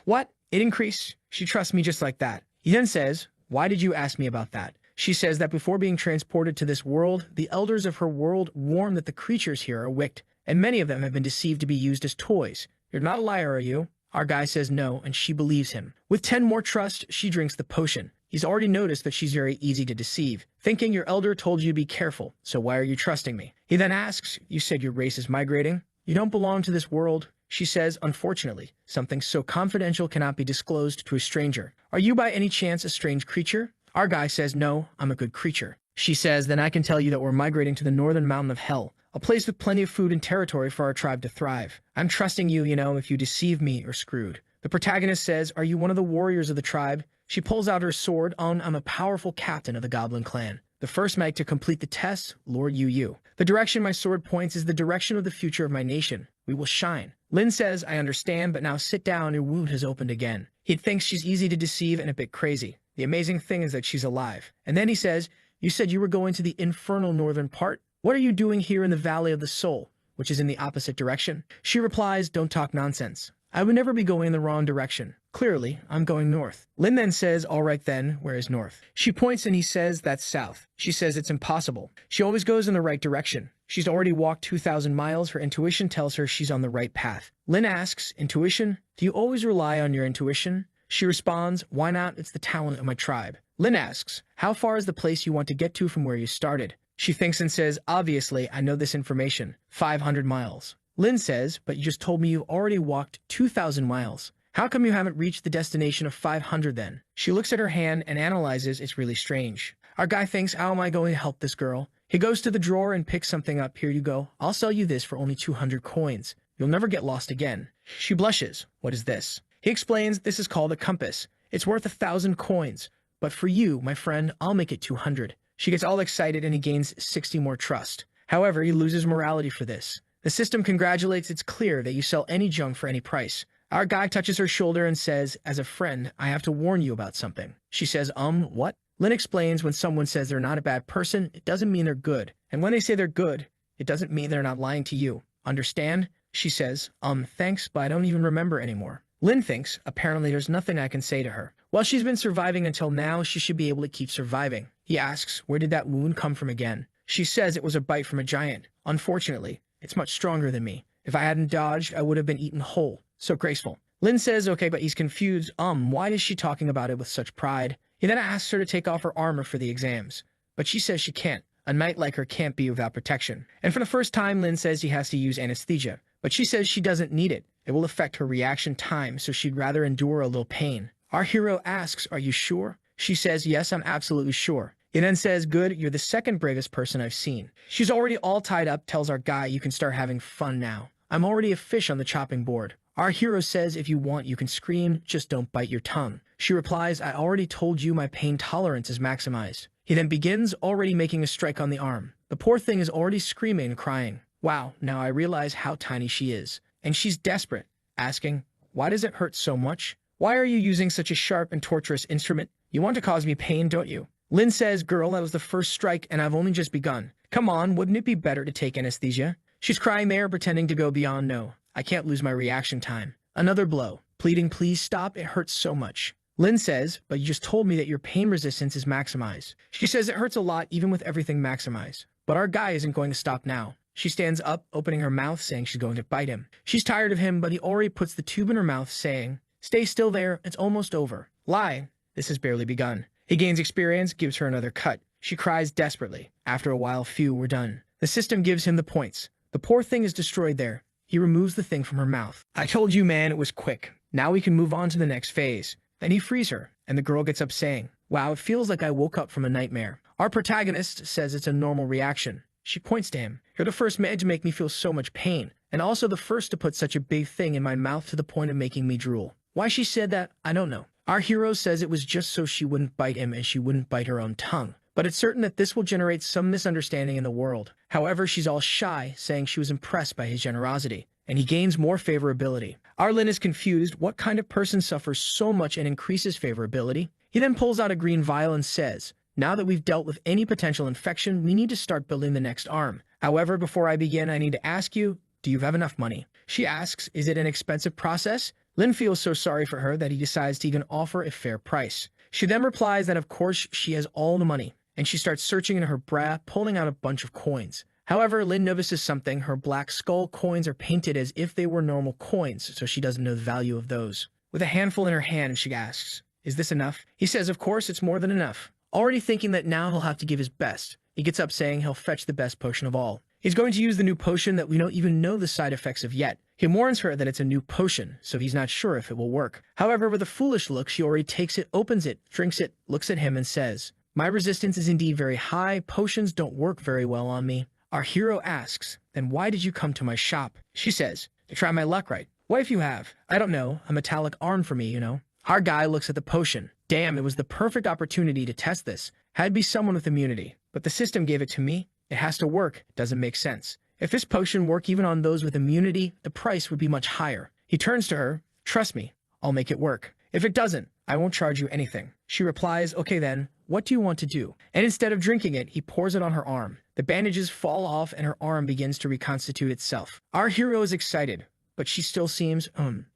A: What? It increased? She trusts me just like that. He then says, why did you ask me about that? She says that before being transported to this world, the elders of her world warn that the creatures here are wicked, and many of them have been deceived to be used as toys. You're not a liar, are you? Our guy says no, and she believes him. With 10 more trust, she drinks the potion. He's already noticed that she's very easy to deceive, thinking your elder told you to be careful, so why are you trusting me? He then asks, you said your race is migrating? You don't belong to this world. She says, unfortunately, something so confidential cannot be disclosed to a stranger. Are you by any chance a strange creature? Our guy says, no, I'm a good creature. She says, then I can tell you that we're migrating to the northern mountain of hell, a place with plenty of food and territory for our tribe to thrive. I'm trusting you, if you deceive me, you're screwed. The protagonist says, are you one of the warriors of the tribe? She pulls out her sword. I'm a powerful captain of the Goblin Clan. The first knight to complete the test, Lord Yu. The direction my sword points is the direction of the future of my nation. We will shine. Lin says, I understand, but now sit down, your wound has opened again. He thinks she's easy to deceive and a bit crazy. The amazing thing is that she's alive. And then he says, you said you were going to the infernal northern part? What are you doing here in the Valley of the Soul, which is in the opposite direction? She replies, don't talk nonsense. I would never be going in the wrong direction. Clearly, I'm going north. Lin then says, all right then, where is north? She points and he says, that's south. She says it's impossible. She always goes in the right direction. She's already walked 2,000 miles. Her intuition tells her she's on the right path. Lin asks, intuition? Do you always rely on your intuition? She responds, why not? It's the talent of my tribe. Lin asks, how far is the place you want to get to from where you started? She thinks and says, obviously, I know this information. 500 miles. Lin says, but you just told me you already walked 2,000 miles. How come you haven't reached the destination of 500 then? She looks at her hand and analyzes. It's really strange. Our guy thinks, how am I going to help this girl? He goes to the drawer and picks something up. Here you go. I'll sell you this for only 200 coins. You'll never get lost again. She blushes. What is this? He explains this is called a compass. It's worth 1,000 coins. But for you, my friend, I'll make it 200. She gets all excited and he gains 60 more trust. However, he loses morality for this. The system congratulates. It's clear that you sell any junk for any price. Our guy touches her shoulder and says, as a friend, I have to warn you about something. She says, what? Lin explains when someone says they're not a bad person, it doesn't mean they're good. And when they say they're good, it doesn't mean they're not lying to you. Understand? She says, thanks, but I don't even remember anymore. Lin thinks, apparently there's nothing I can say to her. While she's been surviving until now, she should be able to keep surviving. He asks, where did that wound come from again? She says it was a bite from a giant. Unfortunately, it's much stronger than me. If I hadn't dodged, I would have been eaten whole. So graceful. Lin says, okay, but he's confused. Why is she talking about it with such pride? He then asks her to take off her armor for the exams. But she says she can't. A knight like her can't be without protection. And for the first time, Lin says he has to use anesthesia. But she says she doesn't need it. It will affect her reaction time, so she'd rather endure a little pain. Our hero asks, are you sure? She says, yes, I'm absolutely sure. He then says, good, you're the second bravest person I've seen. She's already all tied up, tells our guy, you can start having fun now. I'm already a fish on the chopping board. Our hero says if you want you can scream, just don't bite your tongue. She replies, I already told you my pain tolerance is maximized. He then begins already making a strike on the arm. The poor thing is already screaming and crying. Wow, now I realize how tiny she is. And she's desperate, asking, why does it hurt so much? Why are you using such a sharp and torturous instrument? You want to cause me pain, don't you? Lin says, girl, that was the first strike and I've only just begun. Come on, wouldn't it be better to take anesthesia? She's crying there, pretending to go beyond no. I can't lose my reaction time. Another blow, pleading, please stop, it hurts so much. Lin says, but you just told me that your pain resistance is maximized. She says it hurts a lot even with everything maximized. But our guy isn't going to stop now. She stands up, opening her mouth, saying she's going to bite him. She's tired of him, but he already puts the tube in her mouth, saying, stay still there, it's almost over. Lie, this has barely begun. He gains experience, gives her another cut. She cries desperately. After a while, phew, we're done. The system gives him the points. The poor thing is destroyed there. He removes the thing from her mouth. I told you, man, it was quick. Now we can move on to the next phase. Then he frees her, and the girl gets up saying, wow, it feels like I woke up from a nightmare. Our protagonist says it's a normal reaction. She points to him. You're the first man to make me feel so much pain, and also the first to put such a big thing in my mouth to the point of making me drool. Why she said that, I don't know. Our hero says it was just so she wouldn't bite him and she wouldn't bite her own tongue. But it's certain that this will generate some misunderstanding in the world. However, she's all shy, saying she was impressed by his generosity, and he gains more favorability. Our Lin is confused. What kind of person suffers so much and increases favorability? He then pulls out a green vial and says, now that we've dealt with any potential infection, we need to start building the next arm. However, before I begin, I need to ask you, do you have enough money? She asks, is it an expensive process? Lin feels so sorry for her that he decides to even offer a fair price. She then replies that of course she has all the money, and she starts searching in her bra, pulling out a bunch of coins. However, Lin notices something. Her black skull coins are painted as if they were normal coins, so she doesn't know the value of those. With a handful in her hand, she asks, is this enough? He says, of course, it's more than enough. Already thinking that now he'll have to give his best. He gets up saying he'll fetch the best potion of all. He's going to use the new potion that we don't even know the side effects of yet. He warns her that it's a new potion, so he's not sure if it will work. However, with a foolish look, she already takes it, opens it, drinks it, looks at him and says, my resistance is indeed very high. Potions don't work very well on me. Our hero asks, then why did you come to my shop? She says, to try my luck, right? What if you have? I don't know, a metallic arm for me, you know. Our guy looks at the potion. Damn, it was the perfect opportunity to test this. Had to be someone with immunity. But the system gave it to me. It has to work. Doesn't make sense. If this potion worked even on those with immunity, the price would be much higher. He turns to her. Trust me, I'll make it work. If it doesn't, I won't charge you anything. She replies, okay then, what do you want to do? And instead of drinking it, he pours it on her arm. The bandages fall off and her arm begins to reconstitute itself. Our hero is excited, but she still seems,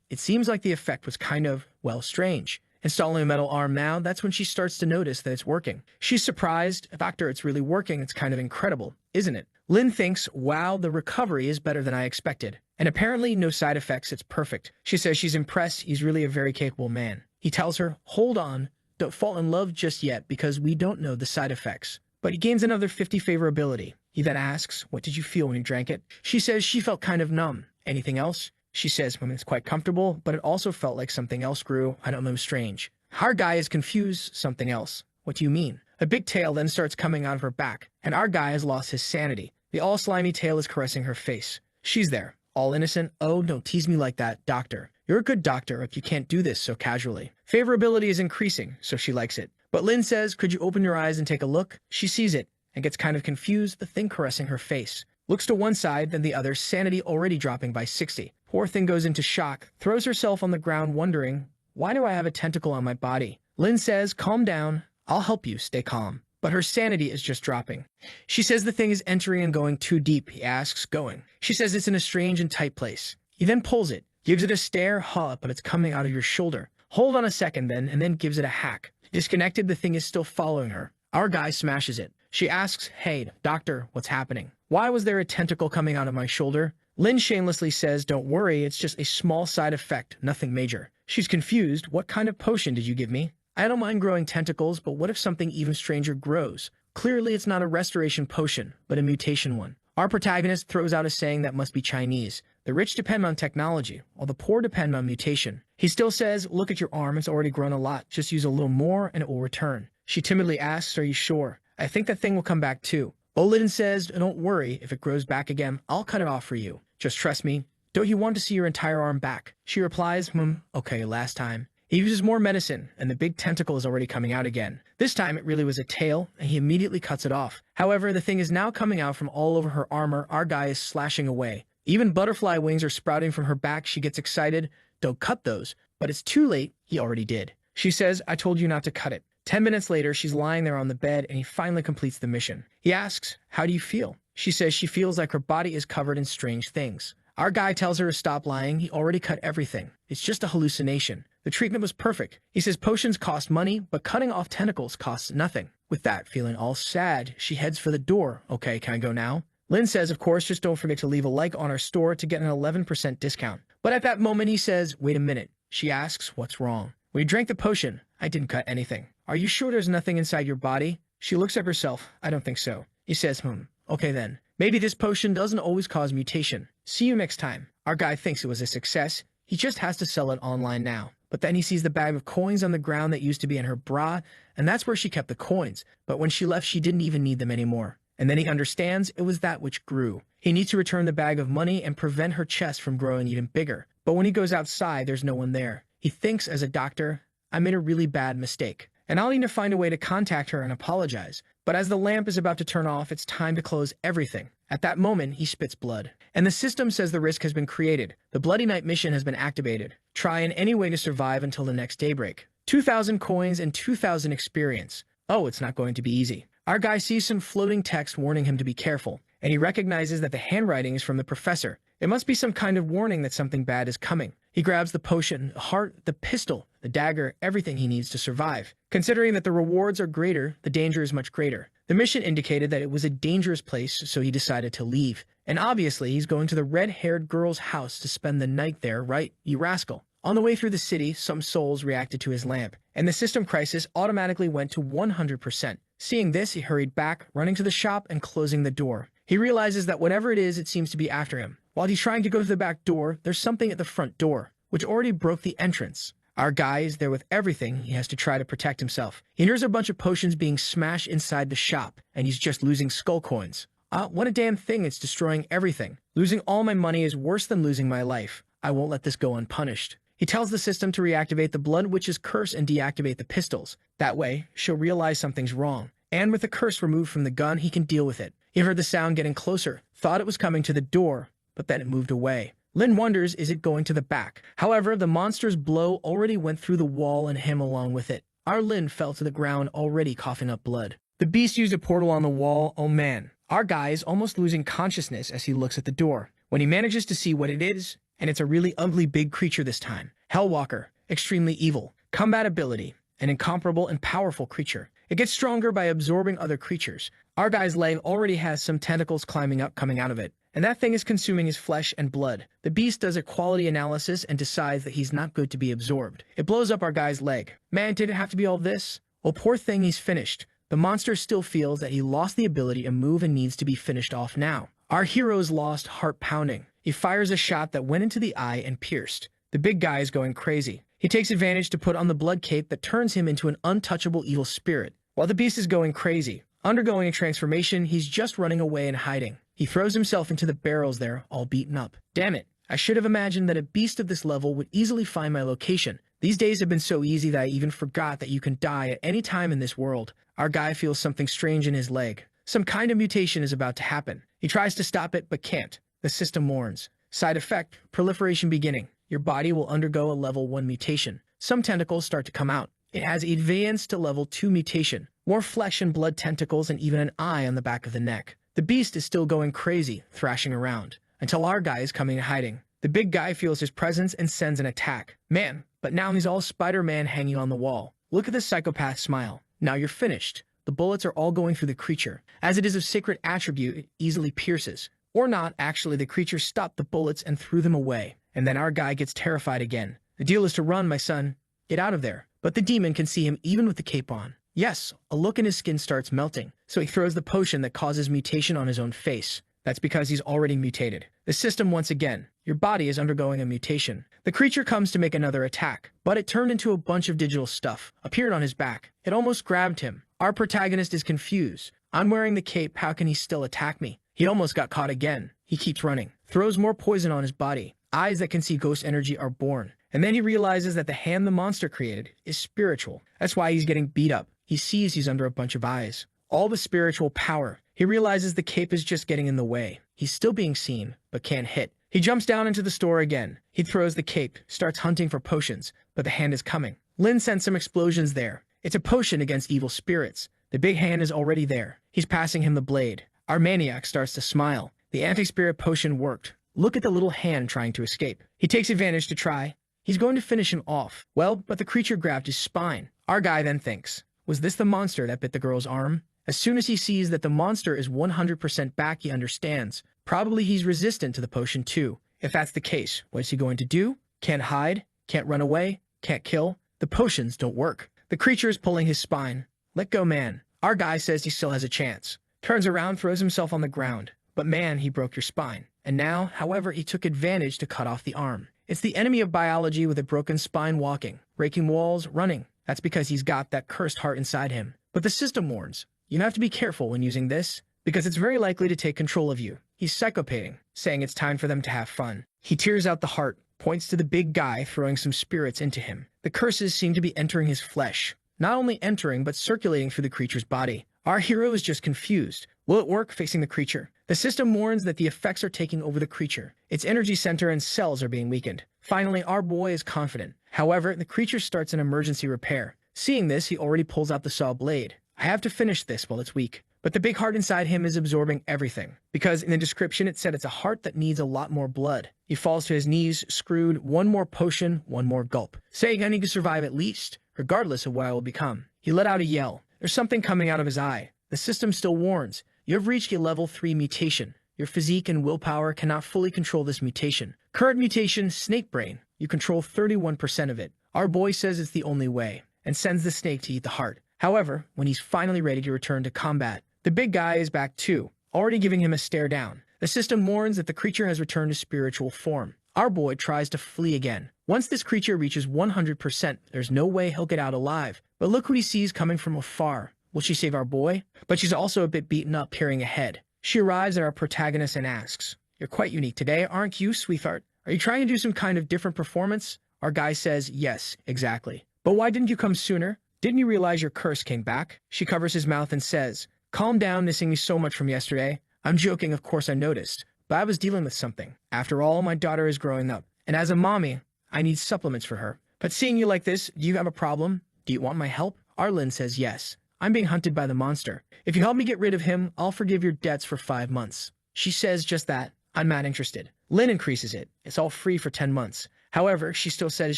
A: it seems like the effect was kind of, well, strange. Installing a metal arm now, that's when she starts to notice that it's working. She's surprised. Doctor, it's really working. It's kind of incredible, isn't it? Lin thinks, wow, the recovery is better than I expected. And apparently no side effects, it's perfect. She says she's impressed. He's really a very capable man. He tells her, hold on, don't fall in love just yet because we don't know the side effects. But he gains another 50 favorability. He then asks, what did you feel when you drank it? She says she felt kind of numb. Anything else? She says, it's quite comfortable, but it also felt like something else grew. I don't know, strange. Our guy is confused. Something else. What do you mean? A big tail then starts coming out of her back, and our guy has lost his sanity. The all-slimy tail is caressing her face. She's there, all innocent. Oh, don't tease me like that, doctor. You're a good doctor if you can't do this so casually. Favorability is increasing, so she likes it. But Lin says, could you open your eyes and take a look? She sees it, and gets kind of confused, the thing caressing her face. Looks to one side, then the other, sanity already dropping by 60. Poor thing goes into shock, throws herself on the ground wondering, why do I have a tentacle on my body? Lin says, calm down, I'll help you, stay calm. But her sanity is just dropping. She says the thing is entering and going too deep. He asks, going. She says it's in a strange and tight place. He then pulls it, gives it a stare, but it's coming out of your shoulder. Hold on a second then, and then gives it a hack. Disconnected, the thing is still following her. Our guy smashes it. She asks, hey, doctor, what's happening? Why was there a tentacle coming out of my shoulder? Lin shamelessly says, don't worry, it's just a small side effect, nothing major. She's confused. What kind of potion did you give me? I don't mind growing tentacles, but what if something even stranger grows? Clearly it's not a restoration potion, but a mutation one. Our protagonist throws out a saying that must be Chinese. The rich depend on technology, while the poor depend on mutation. He still says, look at your arm, it's already grown a lot. Just use a little more and it will return. She timidly asks, are you sure? I think that thing will come back too. Olin says, don't worry, if it grows back again, I'll cut it off for you. Just trust me, Don't you want to see your entire arm back? She replies, okay, last time. He uses more medicine, and the big tentacle is already coming out again. This time it really was a tail, and he immediately cuts it off. However, the thing is now coming out from all over her armor. Our guy is slashing away. Even butterfly wings are sprouting from her back. She gets excited. Don't cut those. But it's too late. He already did. She says, I told you not to cut it. 10 minutes later, she's lying there on the bed, and he finally completes the mission. He asks, how do you feel? She says she feels like her body is covered in strange things. Our guy tells her to stop lying. He already cut everything. It's just a hallucination. The treatment was perfect. He says potions cost money, but cutting off tentacles costs nothing. With that, feeling all sad, she heads for the door. Okay, can I go now? Lynn says, of course, just don't forget to leave a like on our store to get an 11% discount. But at that moment, he says, wait a minute. She asks, what's wrong? When you drank the potion, I didn't cut anything. Are you sure there's nothing inside your body? She looks at herself. I don't think so. He says, okay then. Maybe this potion doesn't always cause mutation. See you next time. Our guy thinks it was a success. He just has to sell it online now. But then he sees the bag of coins on the ground that used to be in her bra, and that's where she kept the coins. But when she left, she didn't even need them anymore. And then he understands it was that which grew. He needs to return the bag of money and prevent her chest from growing even bigger. But when he goes outside, there's no one there. He thinks, as a doctor, I made a really bad mistake, and I'll need to find a way to contact her and apologize. But as the lamp is about to turn off, it's time to close everything. At that moment, he spits blood. And the system says the risk has been created. The Bloody Night mission has been activated. Try in any way to survive until the next daybreak. 2,000 coins and 2,000 experience. Oh, it's not going to be easy. Our guy sees some floating text warning him to be careful, and he recognizes that the handwriting is from the professor. It must be some kind of warning that something bad is coming. He grabs the potion, the heart, the pistol, the dagger, everything he needs to survive. Considering that the rewards are greater, the danger is much greater. The mission indicated that it was a dangerous place, so he decided to leave. And obviously, he's going to the red-haired girl's house to spend the night there, right, you rascal? On the way through the city, some souls reacted to his lamp, and the system crisis automatically went to 100%. Seeing this, he hurried back, running to the shop and closing the door. He realizes that whatever it is, it seems to be after him. While he's trying to go to the back door, there's something at the front door, which already broke the entrance. Our guy is there with everything. He has to try to protect himself. He hears a bunch of potions being smashed inside the shop, and he's just losing skull coins. What a damn thing, it's destroying everything. Losing all my money is worse than losing my life. I won't let this go unpunished. He tells the system to reactivate the Blood Witch's curse and deactivate the pistols. That way, she'll realize something's wrong. And with the curse removed from the gun, he can deal with it. He heard the sound getting closer, thought it was coming to the door, but then it moved away. Lynn wonders, is it going to the back? However, the monster's blow already went through the wall and him along with it. Our Lynn fell to the ground, already coughing up blood. The beast used a portal on the wall. Oh man. Our guy is almost losing consciousness as he looks at the door. When he manages to see what it is, and it's a really ugly big creature this time. Hellwalker, extremely evil, combat ability, an incomparable and powerful creature. It gets stronger by absorbing other creatures. Our guy's leg already has some tentacles coming out of it, and that thing is consuming his flesh and blood. The beast does a quality analysis and decides that he's not good to be absorbed. It blows up our guy's leg. Man, did it have to be all this? Well, poor thing, he's finished. The monster still feels that he lost the ability to move and needs to be finished off now. Our hero's lost, heart pounding. He fires a shot that went into the eye and pierced. The big guy is going crazy. He takes advantage to put on the blood cape that turns him into an untouchable evil spirit. While the beast is going crazy, undergoing a transformation, he's just running away and hiding. He throws himself into the barrels there, all beaten up. Damn it, I should have imagined that a beast of this level would easily find my location. These days have been so easy that I even forgot that you can die at any time in this world. Our guy feels something strange in his leg. Some kind of mutation is about to happen. He tries to stop it, but can't. The system warns. Side effect, proliferation beginning. Your body will undergo a level 1 mutation. Some tentacles start to come out. It has advanced to level 2 mutation. More flesh and blood tentacles and even an eye on the back of the neck. The beast is still going crazy, thrashing around, until our guy is coming and hiding. The big guy feels his presence and sends an attack. Man, but now he's all Spider-Man hanging on the wall. Look at the psychopath smile. Now you're finished. The bullets are all going through the creature. As it is of sacred attribute, it easily pierces. Or not, actually, the creature stopped the bullets and threw them away. And then our guy gets terrified again. The deal is to run, my son. Get out of there. But the demon can see him even with the cape on. Yes, a look in his skin starts melting. So he throws the potion that causes mutation on his own face. That's because he's already mutated. The system once again. Your body is undergoing a mutation. The creature comes to make another attack, but it turned into a bunch of digital stuff, appeared on his back. It almost grabbed him. Our protagonist is confused. I'm wearing the cape, how can he still attack me? He almost got caught again. He keeps running, throws more poison on his body. Eyes that can see ghost energy are born. And then he realizes that the hand the monster created is spiritual. That's why he's getting beat up. He sees he's under a bunch of eyes. All the spiritual power. He realizes the cape is just getting in the way. He's still being seen, but can't hit. He jumps down into the store again. He throws the cape, starts hunting for potions, but the hand is coming. Lin sends some explosions there. It's a potion against evil spirits. The big hand is already there. He's passing him the blade. Our maniac starts to smile. The anti-spirit potion worked. Look at the little hand trying to escape. He takes advantage to try. He's going to finish him off. Well, but the creature grabbed his spine. Our guy then thinks, was this the monster that bit the girl's arm? As soon as he sees that the monster is 100% back, he understands. Probably he's resistant to the potion too. If that's the case, what is he going to do? Can't hide, can't run away, can't kill. The potions don't work. The creature is pulling his spine. Let go, man. Our guy says he still has a chance. Turns around, throws himself on the ground. But man, he broke your spine. And now, however, he took advantage to cut off the arm. It's the enemy of biology with a broken spine walking, breaking walls, running. That's because he's got that cursed heart inside him. But the system warns, you have to be careful when using this, because it's very likely to take control of you. He's psychopating, saying it's time for them to have fun. He tears out the heart, points to the big guy, throwing some spirits into him. The curses seem to be entering his flesh. Not only entering, but circulating through the creature's body. Our hero is just confused. Will it work facing the creature? The system warns that the effects are taking over the creature. Its energy center and cells are being weakened. Finally, our boy is confident. However, the creature starts an emergency repair. Seeing this, he already pulls out the saw blade. I have to finish this while it's weak. But the big heart inside him is absorbing everything. Because in the description it said it's a heart that needs a lot more blood. He falls to his knees, screwed, one more potion, one more gulp. Saying I need to survive at least, regardless of what I will become. He let out a yell. There's something coming out of his eye. The system still warns. You have reached a level 3 mutation. Your physique and willpower cannot fully control this mutation. Current mutation, snake brain. You control 31% of it. Our boy says it's the only way, and sends the snake to eat the heart. However, when he's finally ready to return to combat, the big guy is back too, already giving him a stare down. The system warns that the creature has returned to spiritual form. Our boy tries to flee again. Once this creature reaches 100%, there's no way he'll get out alive. But look what he sees coming from afar. Will she save our boy? But she's also a bit beaten up, peering ahead. She arrives at our protagonist and asks, "You're quite unique today, aren't you, sweetheart? Are you trying to do some kind of different performance?" Our guy says, "Yes, exactly. But why didn't you come sooner? Didn't you realize your curse came back?" She covers his mouth and says, "Calm down, missing me so much from yesterday. I'm joking, of course I noticed. But I was dealing with something. After all, my daughter is growing up. And as a mommy, I need supplements for her. But seeing you like this, do you have a problem? Do you want my help?" Arlen says yes. "I'm being hunted by the monster. If you help me get rid of him, I'll forgive your debts for 5 months." She says just that. I'm not interested. Lynn increases it. It's all free for 10 months. However, she still says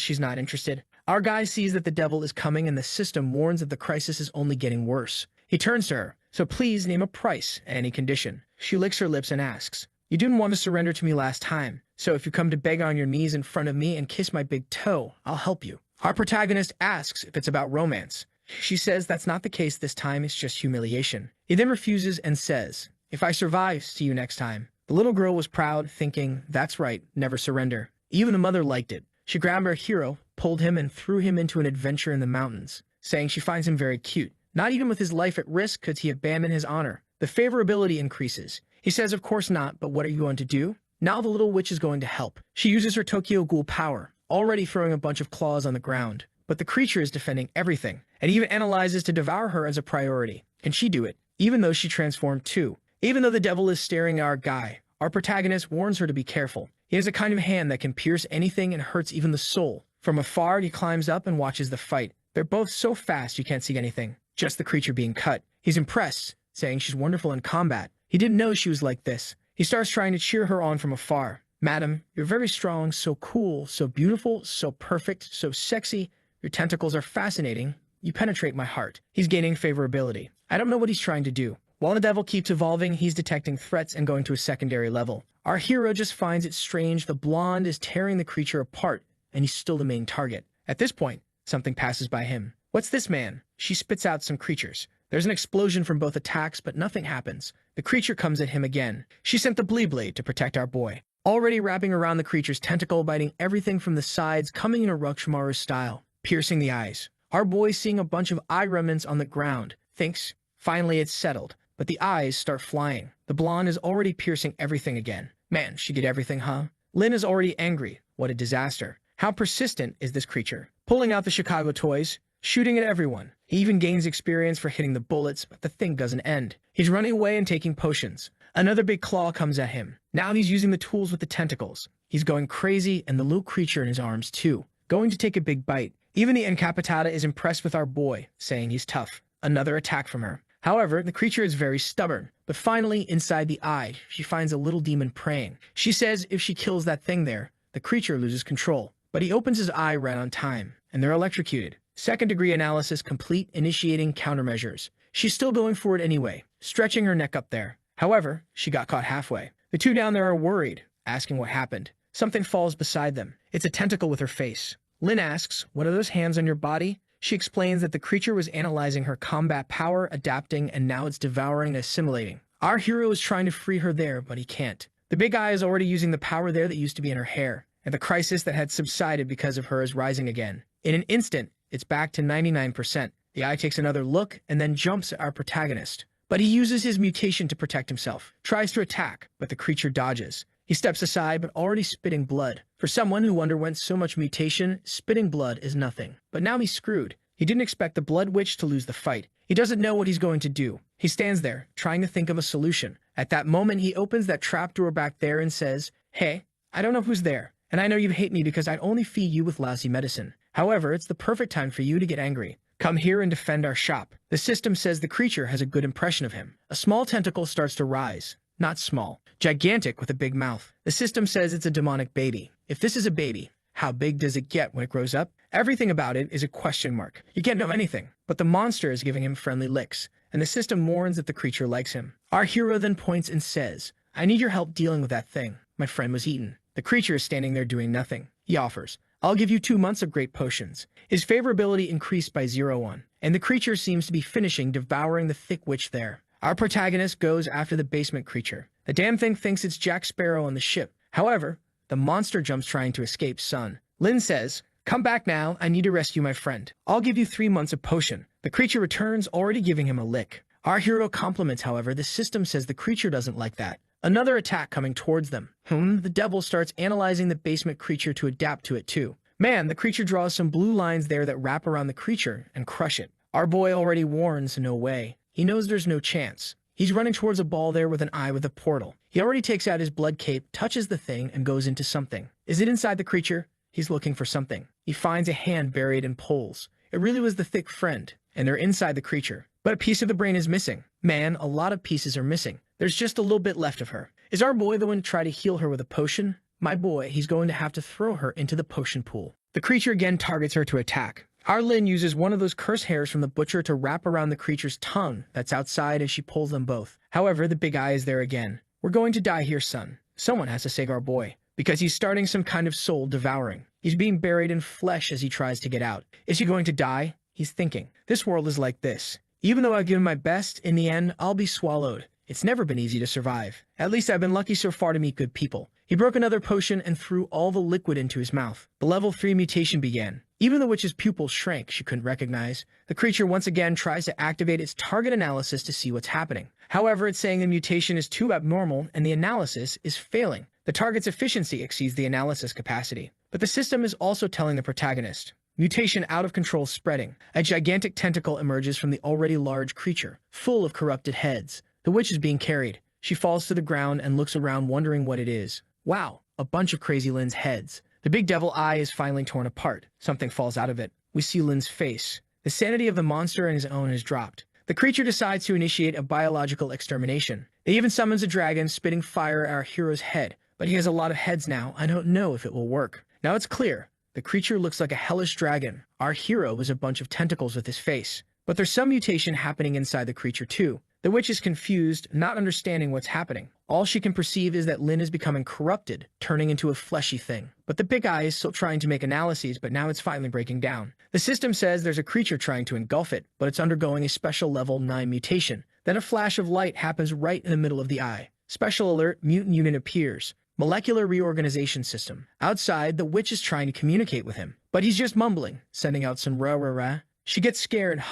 A: she's not interested. Our guy sees that the devil is coming and the system warns that the crisis is only getting worse. He turns to her. "So please name a price, any condition." She licks her lips and asks, "You didn't want to surrender to me last time, so if you come to beg on your knees in front of me and kiss my big toe, I'll help you." Our protagonist asks if it's about romance. She says that's not the case this time, it's just humiliation. He then refuses and says, "If I survive, see you next time." The little girl was proud, thinking, that's right, never surrender. Even the mother liked it. She grabbed our hero, pulled him, and threw him into an adventure in the mountains, saying she finds him very cute. Not even with his life at risk could he abandon his honor. The favorability increases. He says of course not, but what are you going to do? Now the little witch is going to help. She uses her Tokyo Ghoul power, already throwing a bunch of claws on the ground. But the creature is defending everything, and even analyzes to devour her as a priority. Can she do it? Even though she transformed too. Even though the devil is staring at our guy, our protagonist warns her to be careful. He has a kind of hand that can pierce anything and hurts even the soul. From afar, he climbs up and watches the fight. They're both so fast you can't see anything, just the creature being cut. He's impressed, saying she's wonderful in combat. He didn't know she was like this. He starts trying to cheer her on from afar. "Madam, you're very strong, so cool, so beautiful, so perfect, so sexy. Your tentacles are fascinating. You penetrate my heart." He's gaining favorability. I don't know what he's trying to do. While the devil keeps evolving, he's detecting threats and going to a secondary level. Our hero just finds it strange the blonde is tearing the creature apart, and he's still the main target. At this point, something passes by him. "What's this, man?" She spits out some creatures. There's an explosion from both attacks, but nothing happens. The creature comes at him again. She sent the Blee Blade to protect our boy. Already wrapping around the creature's tentacle, biting everything from the sides, coming in a Orochimaru style, piercing the eyes. Our boy, seeing a bunch of eye remnants on the ground, thinks, finally it's settled, but the eyes start flying. The blonde is already piercing everything again. Man, she did everything, huh? Lin is already angry. What a disaster. How persistent is this creature? Pulling out the Chicago toys, shooting at everyone. He even gains experience for hitting the bullets, but the thing doesn't end. He's running away and taking potions. Another big claw comes at him. Now he's using the tools with the tentacles. He's going crazy, and the little creature in his arms too. Going to take a big bite. Even the Incapitata is impressed with our boy, saying he's tough. Another attack from her. However, the creature is very stubborn. But finally, inside the eye, she finds a little demon praying. She says if she kills that thing there, the creature loses control. But he opens his eye right on time, and they're electrocuted. Second-degree analysis complete, initiating countermeasures. She's still going for it anyway, stretching her neck up there. However, she got caught halfway. The two down there are worried, asking what happened. Something falls beside them. It's a tentacle with her face. Lin asks, "What are those hands on your body?" She explains that the creature was analyzing her combat power, adapting, and now it's devouring and assimilating. Our hero is trying to free her there, but he can't. The big eye is already using the power there that used to be in her hair, and the crisis that had subsided because of her is rising again. In an instant, it's back to 99%. The eye takes another look and then jumps at our protagonist. But he uses his mutation to protect himself, tries to attack, but the creature dodges. He steps aside, but already spitting blood. For someone who underwent so much mutation, spitting blood is nothing. But now he's screwed. He didn't expect the Blood Witch to lose the fight. He doesn't know what he's going to do. He stands there, trying to think of a solution. At that moment, he opens that trapdoor back there and says, "Hey, I don't know who's there, and I know you hate me because I only feed you with lousy medicine. However, it's the perfect time for you to get angry. Come here and defend our shop." The system says the creature has a good impression of him. A small tentacle starts to rise. Not small. Gigantic with a big mouth. The system says it's a demonic baby. If this is a baby, how big does it get when it grows up? Everything about it is a question mark. You can't know anything. But the monster is giving him friendly licks, and the system warns that the creature likes him. Our hero then points and says, "I need your help dealing with that thing. My friend was eaten." The creature is standing there doing nothing. He offers, "I'll give you 2 months of great potions." His favorability increased by 0.1, and the creature seems to be finishing devouring the thick witch there. Our protagonist goes after the basement creature. The damn thing thinks it's Jack Sparrow on the ship. However, the monster jumps trying to escape Sun. Lin says, "Come back now, I need to rescue my friend. I'll give you 3 months of potion." The creature returns, already giving him a lick. Our hero compliments, however, the system says the creature doesn't like that. Another attack coming towards them. The devil starts analyzing the basement creature to adapt to it too. Man, the creature draws some blue lines there that wrap around the creature and crush it. Our boy already warns, no way. He knows there's no chance. He's running towards a ball there with an eye with a portal. He already takes out his blood cape, touches the thing, and goes into something. Is it inside the creature? He's looking for something. He finds a hand buried in poles. It really was the thick friend, and they're inside the creature. But a piece of the brain is missing. Man, a lot of pieces are missing. There's just a little bit left of her. Is our boy the one to try to heal her with a potion? My boy, he's going to have to throw her into the potion pool. The creature again targets her to attack. Our Lin uses one of those curse hairs from the butcher to wrap around the creature's tongue that's outside as she pulls them both. However, the big eye is there again. "We're going to die here, son. Someone has to save our boy, because he's starting some kind of soul devouring. He's being buried in flesh as he tries to get out. Is he going to die?" He's thinking. This world is like this. Even though I've given my best, in the end, I'll be swallowed. It's never been easy to survive. At least I've been lucky so far to meet good people. He broke another potion and threw all the liquid into his mouth. The level 3 mutation began. Even the witch's pupils shrank she couldn't recognize. The creature once again tries to activate its target analysis to see what's happening. However, it's saying the mutation is too abnormal and the analysis is failing. The target's efficiency exceeds the analysis capacity. But the system is also telling the protagonist, mutation out of control spreading. A gigantic tentacle emerges from the already large creature, full of corrupted heads. The witch is being carried. She falls to the ground and looks around wondering what it is. Wow, a bunch of crazy Lin's heads. The big devil eye is finally torn apart. Something falls out of it. We see Lin's face. The sanity of the monster and his own is dropped. The creature decides to initiate a biological extermination. It even summons a dragon, spitting fire at our hero's head. But he has a lot of heads now. I don't know if it will work. Now it's clear. The creature looks like a hellish dragon. Our hero was a bunch of tentacles with his face. But there's some mutation happening inside the creature too. The witch is confused, not understanding what's happening. All she can perceive is that Lin is becoming corrupted, turning into a fleshy thing. But the big eye is still trying to make analyses, but now it's finally breaking down. The system says there's a creature trying to engulf it, but it's undergoing a special level 9 mutation. Then a flash of light happens right in the middle of the eye. Special alert, mutant unit appears. Molecular reorganization system. Outside, the witch is trying to communicate with him, but he's just mumbling, sending out some rah-rah-rah. She gets scared,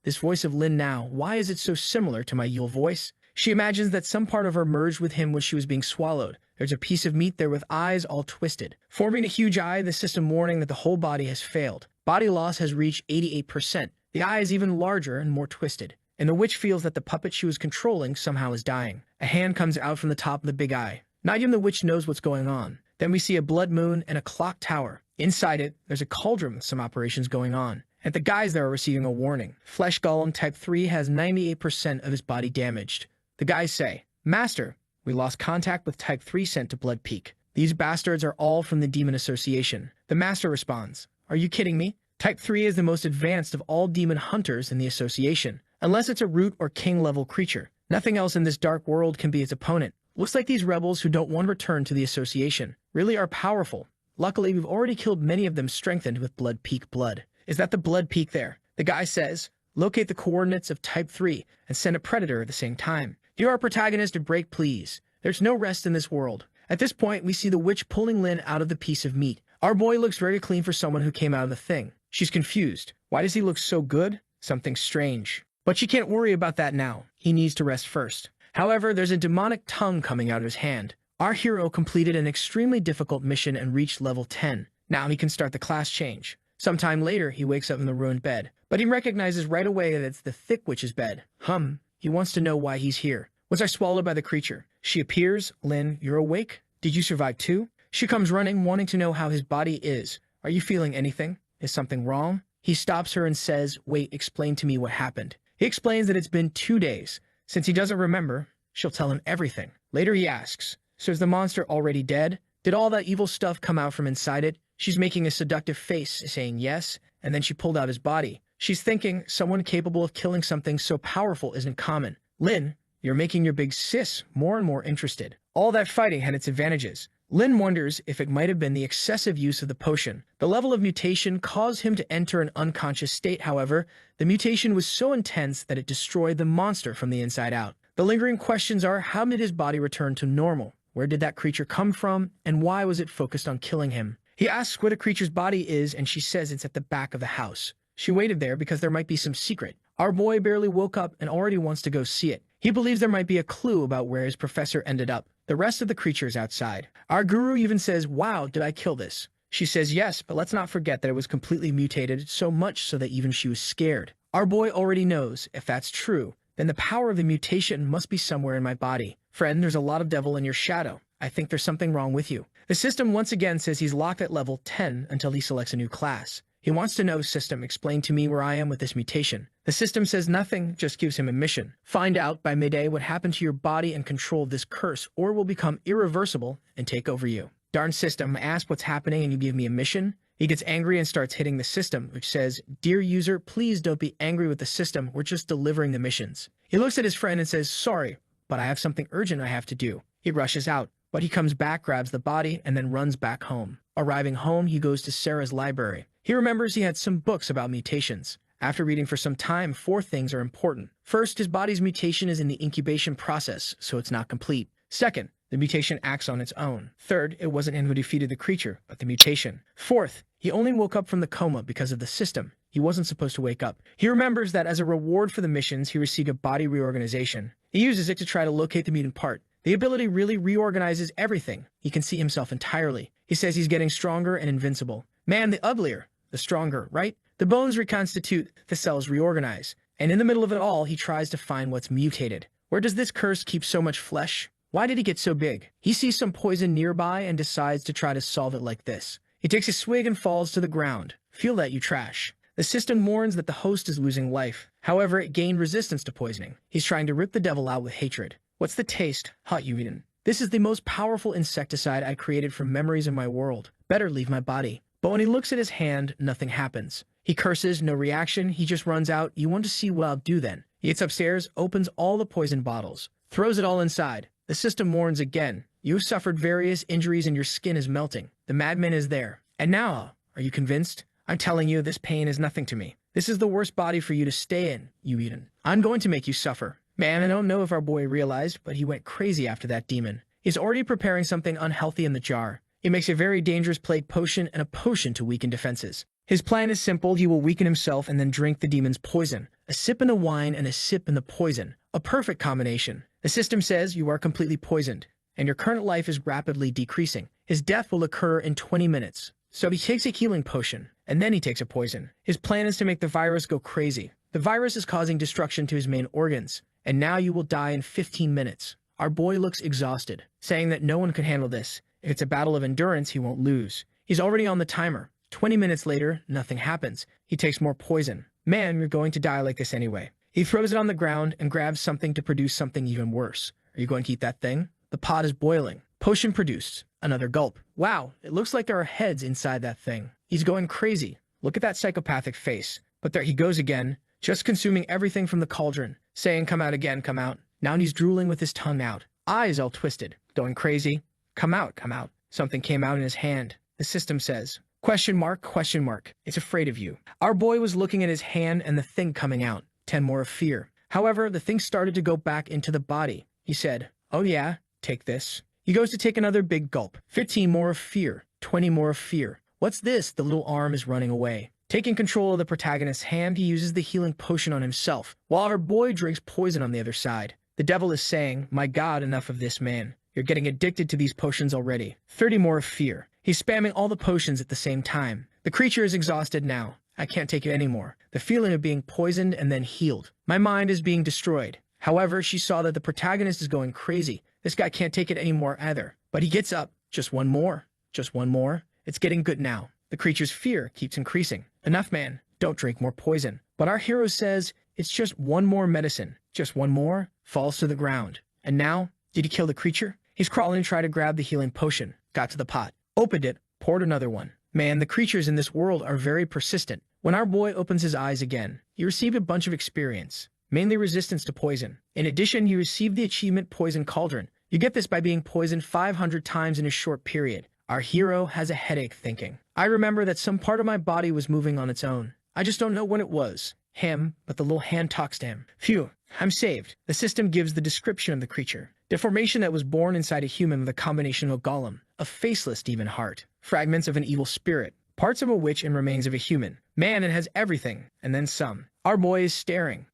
A: This voice of Lin now, why is it so similar to my Yule voice? She imagines that some part of her merged with him when she was being swallowed. There's a piece of meat there with eyes all twisted, forming a huge eye, the system warning that the whole body has failed. Body loss has reached 88%. The eye is even larger and more twisted, and the witch feels that the puppet she was controlling somehow is dying. A hand comes out from the top of the big eye. Not even the witch knows what's going on. Then we see a blood moon and a clock tower. Inside it, there's a cauldron with some operations going on. And the guys there are receiving a warning. Flesh Golem Type 3 has 98% of his body damaged. The guys say, "Master, we lost contact with Type 3 sent to Blood Peak. These bastards are all from the Demon Association." The Master responds, "Are you kidding me? Type 3 is the most advanced of all demon hunters in the Association. Unless it's a root or king-level creature, nothing else in this dark world can be its opponent. Looks like these rebels who don't want to return to the Association really are powerful. Luckily, we've already killed many of them strengthened with Blood Peak blood." Is that the Blood Peak there? The guy says, "Locate the coordinates of Type 3 and send a predator at the same time. Give our protagonist a break, please. There's no rest in this world." At this point, we see the witch pulling Lin out of the piece of meat. Our boy looks very clean for someone who came out of the thing. She's confused. Why does he look so good? Something strange. But she can't worry about that now. He needs to rest first. However, there's a demonic tongue coming out of his hand. Our hero completed an extremely difficult mission and reached level 10. Now he can start the class change. Sometime later, he wakes up in the ruined bed, but he recognizes right away that it's the thick witch's bed. He wants to know why he's here. Was I swallowed by the creature? She appears. "Lin, you're awake? Did you survive too?" She comes running, wanting to know how his body is. "Are you feeling anything? Is something wrong?" He stops her and says, "Wait, explain to me what happened." He explains that it's been 2 days. Since he doesn't remember, she'll tell him everything. Later he asks, "So is the monster already dead? Did all that evil stuff come out from inside it?" She's making a seductive face, saying yes, and then she pulled out his body. She's thinking someone capable of killing something so powerful isn't common. "Lin, you're making your big sis more and more interested. All that fighting had its advantages." Lin wonders if it might have been the excessive use of the potion. The level of mutation caused him to enter an unconscious state, however. The mutation was so intense that it destroyed the monster from the inside out. The lingering questions are, how did his body return to normal? Where did that creature come from, and why was it focused on killing him? He asks where the creature's body is, and she says it's at the back of the house. She waited there because there might be some secret. Our boy barely woke up and already wants to go see it. He believes there might be a clue about where his professor ended up. The rest of the creature is outside. Our guru even says, "Wow, did I kill this?" She says yes, but let's not forget that it was completely mutated, so much so that even she was scared. Our boy already knows, if that's true, then the power of the mutation must be somewhere in my body. "Friend, there's a lot of devil in your shadow. I think there's something wrong with you." The system once again says he's locked at level 10 until he selects a new class. He wants to know, "System, explain to me where I am with this mutation." The system says nothing, just gives him a mission. "Find out by midday what happened to your body and control this curse, or it will become irreversible and take over you." Darn system, I ask what's happening and you give me a mission? He gets angry and starts hitting the system, which says, "Dear user, please don't be angry with the system. We're just delivering the missions." He looks at his friend and says, "Sorry, but I have something urgent I have to do." He rushes out. But he comes back, grabs the body, and then runs back home. Arriving home, he goes to Sarah's library. He remembers he had some books about mutations. After reading for some time, 4 things are important. First, his body's mutation is in the incubation process, so it's not complete. Second, the mutation acts on its own. Third, it wasn't him who defeated the creature, but the mutation. Fourth, he only woke up from the coma because of the system. He wasn't supposed to wake up. He remembers that as a reward for the missions, he received a body reorganization. He uses it to try to locate the mutant part. The ability really reorganizes everything. He can see himself entirely. He says he's getting stronger and invincible. Man, the uglier, the stronger, right? The bones reconstitute, the cells reorganize. And in the middle of it all, he tries to find what's mutated. Where does this curse keep so much flesh? Why did he get so big? He sees some poison nearby and decides to try to solve it like this. He takes a swig and falls to the ground. Feel that, you trash. The system warns that the host is losing life. However, it gained resistance to poisoning. He's trying to rip the devil out with hatred. What's the taste? Hot you eaten. This is the most powerful insecticide I created from memories of my world. Better leave my body. But when he looks at his hand, nothing happens. He curses, no reaction. He just runs out. You want to see what I'll do then. He gets upstairs, opens all the poison bottles, throws it all inside. The system warns again. You've suffered various injuries and your skin is melting. The madman is there. And now, are you convinced? I'm telling you, this pain is nothing to me. This is the worst body for you to stay in, you Eden. I'm going to make you suffer. Man, I don't know if our boy realized, but he went crazy after that demon. He's already preparing something unhealthy in the jar. He makes a very dangerous plague potion and a potion to weaken defenses. His plan is simple. He will weaken himself and then drink the demon's poison. A sip in the wine and a sip in the poison. A perfect combination. The system says you are completely poisoned. and your current life is rapidly decreasing. His death will occur in 20 minutes. So he takes a healing potion, and then he takes a poison. His plan is to make the virus go crazy. The virus is causing destruction to his main organs, and now you will die in 15 minutes. Our boy looks exhausted, saying that no one could handle this. If it's a battle of endurance, he won't lose. He's already on the timer. 20 minutes later, nothing happens. He takes more poison. Man, you're going to die like this anyway. He throws it on the ground and grabs something to produce something even worse. Are you going to eat that thing? The pot is boiling. Potion produced. Another gulp. Wow, it looks like there are heads inside that thing. He's going crazy. Look at that psychopathic face. But there he goes again, just consuming everything from the cauldron, saying, "Come out again, come out." Now he's drooling with his tongue out, eyes all twisted, going crazy. Come out, come out. Something came out in his hand. The system says, question mark, it's afraid of you. Our boy was looking at his hand and the thing coming out. 10 more of fear. However, the thing started to go back into the body. He said, "Oh yeah, take this." He goes to take another big gulp. 15 more of fear. 20 more of fear. What's this? The little arm is running away. Taking control of the protagonist's hand, he uses the healing potion on himself, while our boy drinks poison on the other side. The devil is saying, "My God, enough of this, man. You're getting addicted to these potions already." 30 more of fear. He's spamming all the potions at the same time. The creature is exhausted now. I can't take it anymore. The feeling of being poisoned and then healed. My mind is being destroyed. However, she saw that the protagonist is going crazy. This guy can't take it anymore either. But he gets up. Just one more. Just one more. It's getting good now. The creature's fear keeps increasing. Enough, man. Don't drink more poison. But our hero says, it's just one more medicine. Just one more. Falls to the ground. And now, did he kill the creature? He's crawling to try to grab the healing potion. Got to the pot. Opened it. Poured another one. Man, the creatures in this world are very persistent. When our boy opens his eyes again, he received a bunch of experience, mainly resistance to poison. In addition, he received the achievement Poison Cauldron. You get this by being poisoned 500 times in a short period. Our hero has a headache thinking, I remember that some part of my body was moving on its own. I just don't know what it was. But the little hand talks to him. Phew, I'm saved. The system gives the description of the creature. Deformation that was born inside a human with a combination of a golem, a faceless demon heart, fragments of an evil spirit, parts of a witch and remains of a human. Man, it has everything, and then some. Our boy is staring.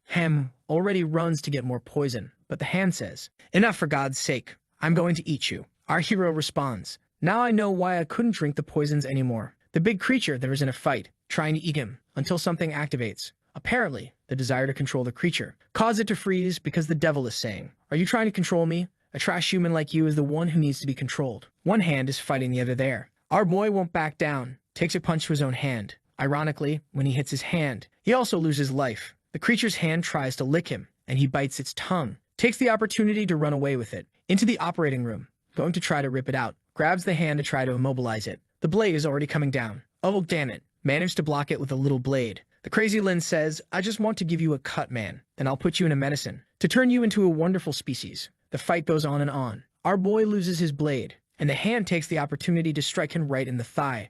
A: Already runs to get more poison, but the hand says, "Enough for God's sake. I'm going to eat you." Our hero responds, "Now I know why I couldn't drink the poisons anymore." The big creature that was in a fight, trying to eat him, until something activates. Apparently, the desire to control the creature. Cause it to freeze because the devil is saying, "Are you trying to control me? A trash human like you is the one who needs to be controlled." One hand is fighting the other there. Our boy won't back down. Takes a punch to his own hand. Ironically, when he hits his hand, he also loses life. The creature's hand tries to lick him, and he bites its tongue. Takes the opportunity to run away with it. Into the operating room. Going to try to rip it out. Grabs the hand to try to immobilize it. The blade is already coming down. Oh, damn it. Managed to block it with a little blade. The crazy Lin says, "I just want to give you a cut, man. Then I'll put you in a medicine to turn you into a wonderful species." The fight goes on and on. Our boy loses his blade, and the hand takes the opportunity to strike him right in the thigh.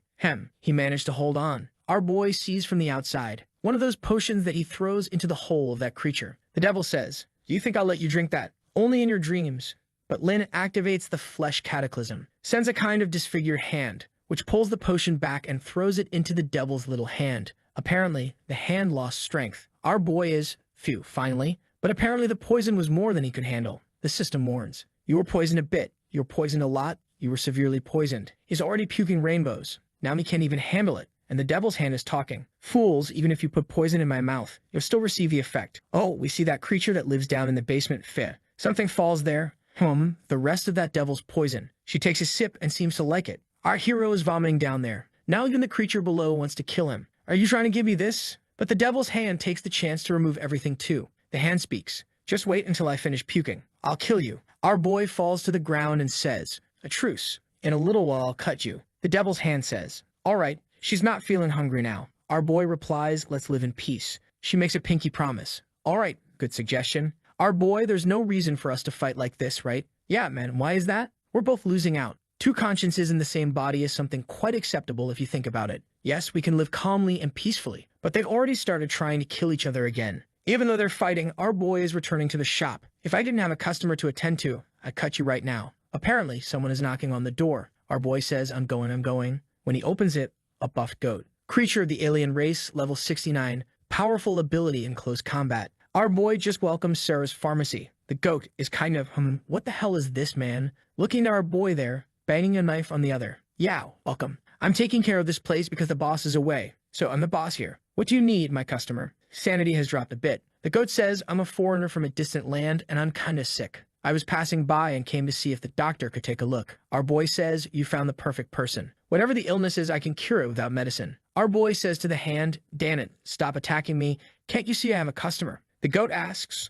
A: He managed to hold on. Our boy sees from the outside one of those potions that he throws into the hole of that creature. The devil says, "Do you think I'll let you drink that? Only in your dreams." But Lin activates the flesh cataclysm, sends a kind of disfigured hand, which pulls the potion back and throws it into the devil's little hand. Apparently, the hand lost strength. Our boy is, finally, but apparently the poison was more than he could handle. The system warns, "You were poisoned a bit, you were poisoned a lot, you were severely poisoned." He's already puking rainbows. Now he can't even handle it, and the devil's hand is talking. "Fools, even if you put poison in my mouth, you'll still receive the effect." Oh, we see that creature that lives down in the basement fit. Something falls there. The rest of that devil's poison. She takes a sip and seems to like it. Our hero is vomiting down there. Now even the creature below wants to kill him. "Are you trying to give me this?" But the devil's hand takes the chance to remove everything too. The hand speaks. "Just wait until I finish puking. I'll kill you." Our boy falls to the ground and says, "A truce. In a little while I'll cut you." The devil's hand says, "All right." She's not feeling hungry now. Our boy replies, "Let's live in peace." She makes a pinky promise. "All right, good suggestion." Our boy, "There's no reason for us to fight like this, right?" "Yeah, man, why is that?" "We're both losing out. Two consciences in the same body is something quite acceptable if you think about it. Yes, we can live calmly and peacefully, but they've already started trying to kill each other again. Even though they're fighting, our boy is returning to the shop. "If I didn't have a customer to attend to, I'd cut you right now." Apparently, someone is knocking on the door. Our boy says, I'm going." When he opens it, a buffed goat. Creature of the alien race, level 69, powerful ability in close combat. Our boy just welcomes Sarah's pharmacy. The goat is kind of, what the hell is this, man? Looking at our boy there, banging a knife on the other. Yeah, welcome. I'm taking care of this place because the boss is away. So I'm the boss here. What do you need, my customer? Sanity has dropped a bit. The goat says, I'm a foreigner from a distant land and I'm kinda sick. I was passing by and came to see if the doctor could take a look. Our boy says, you found the perfect person. Whatever the illness is, I can cure it without medicine. Our boy says to the hand, damn it, stop attacking me. Can't you see I have a customer? The goat asks,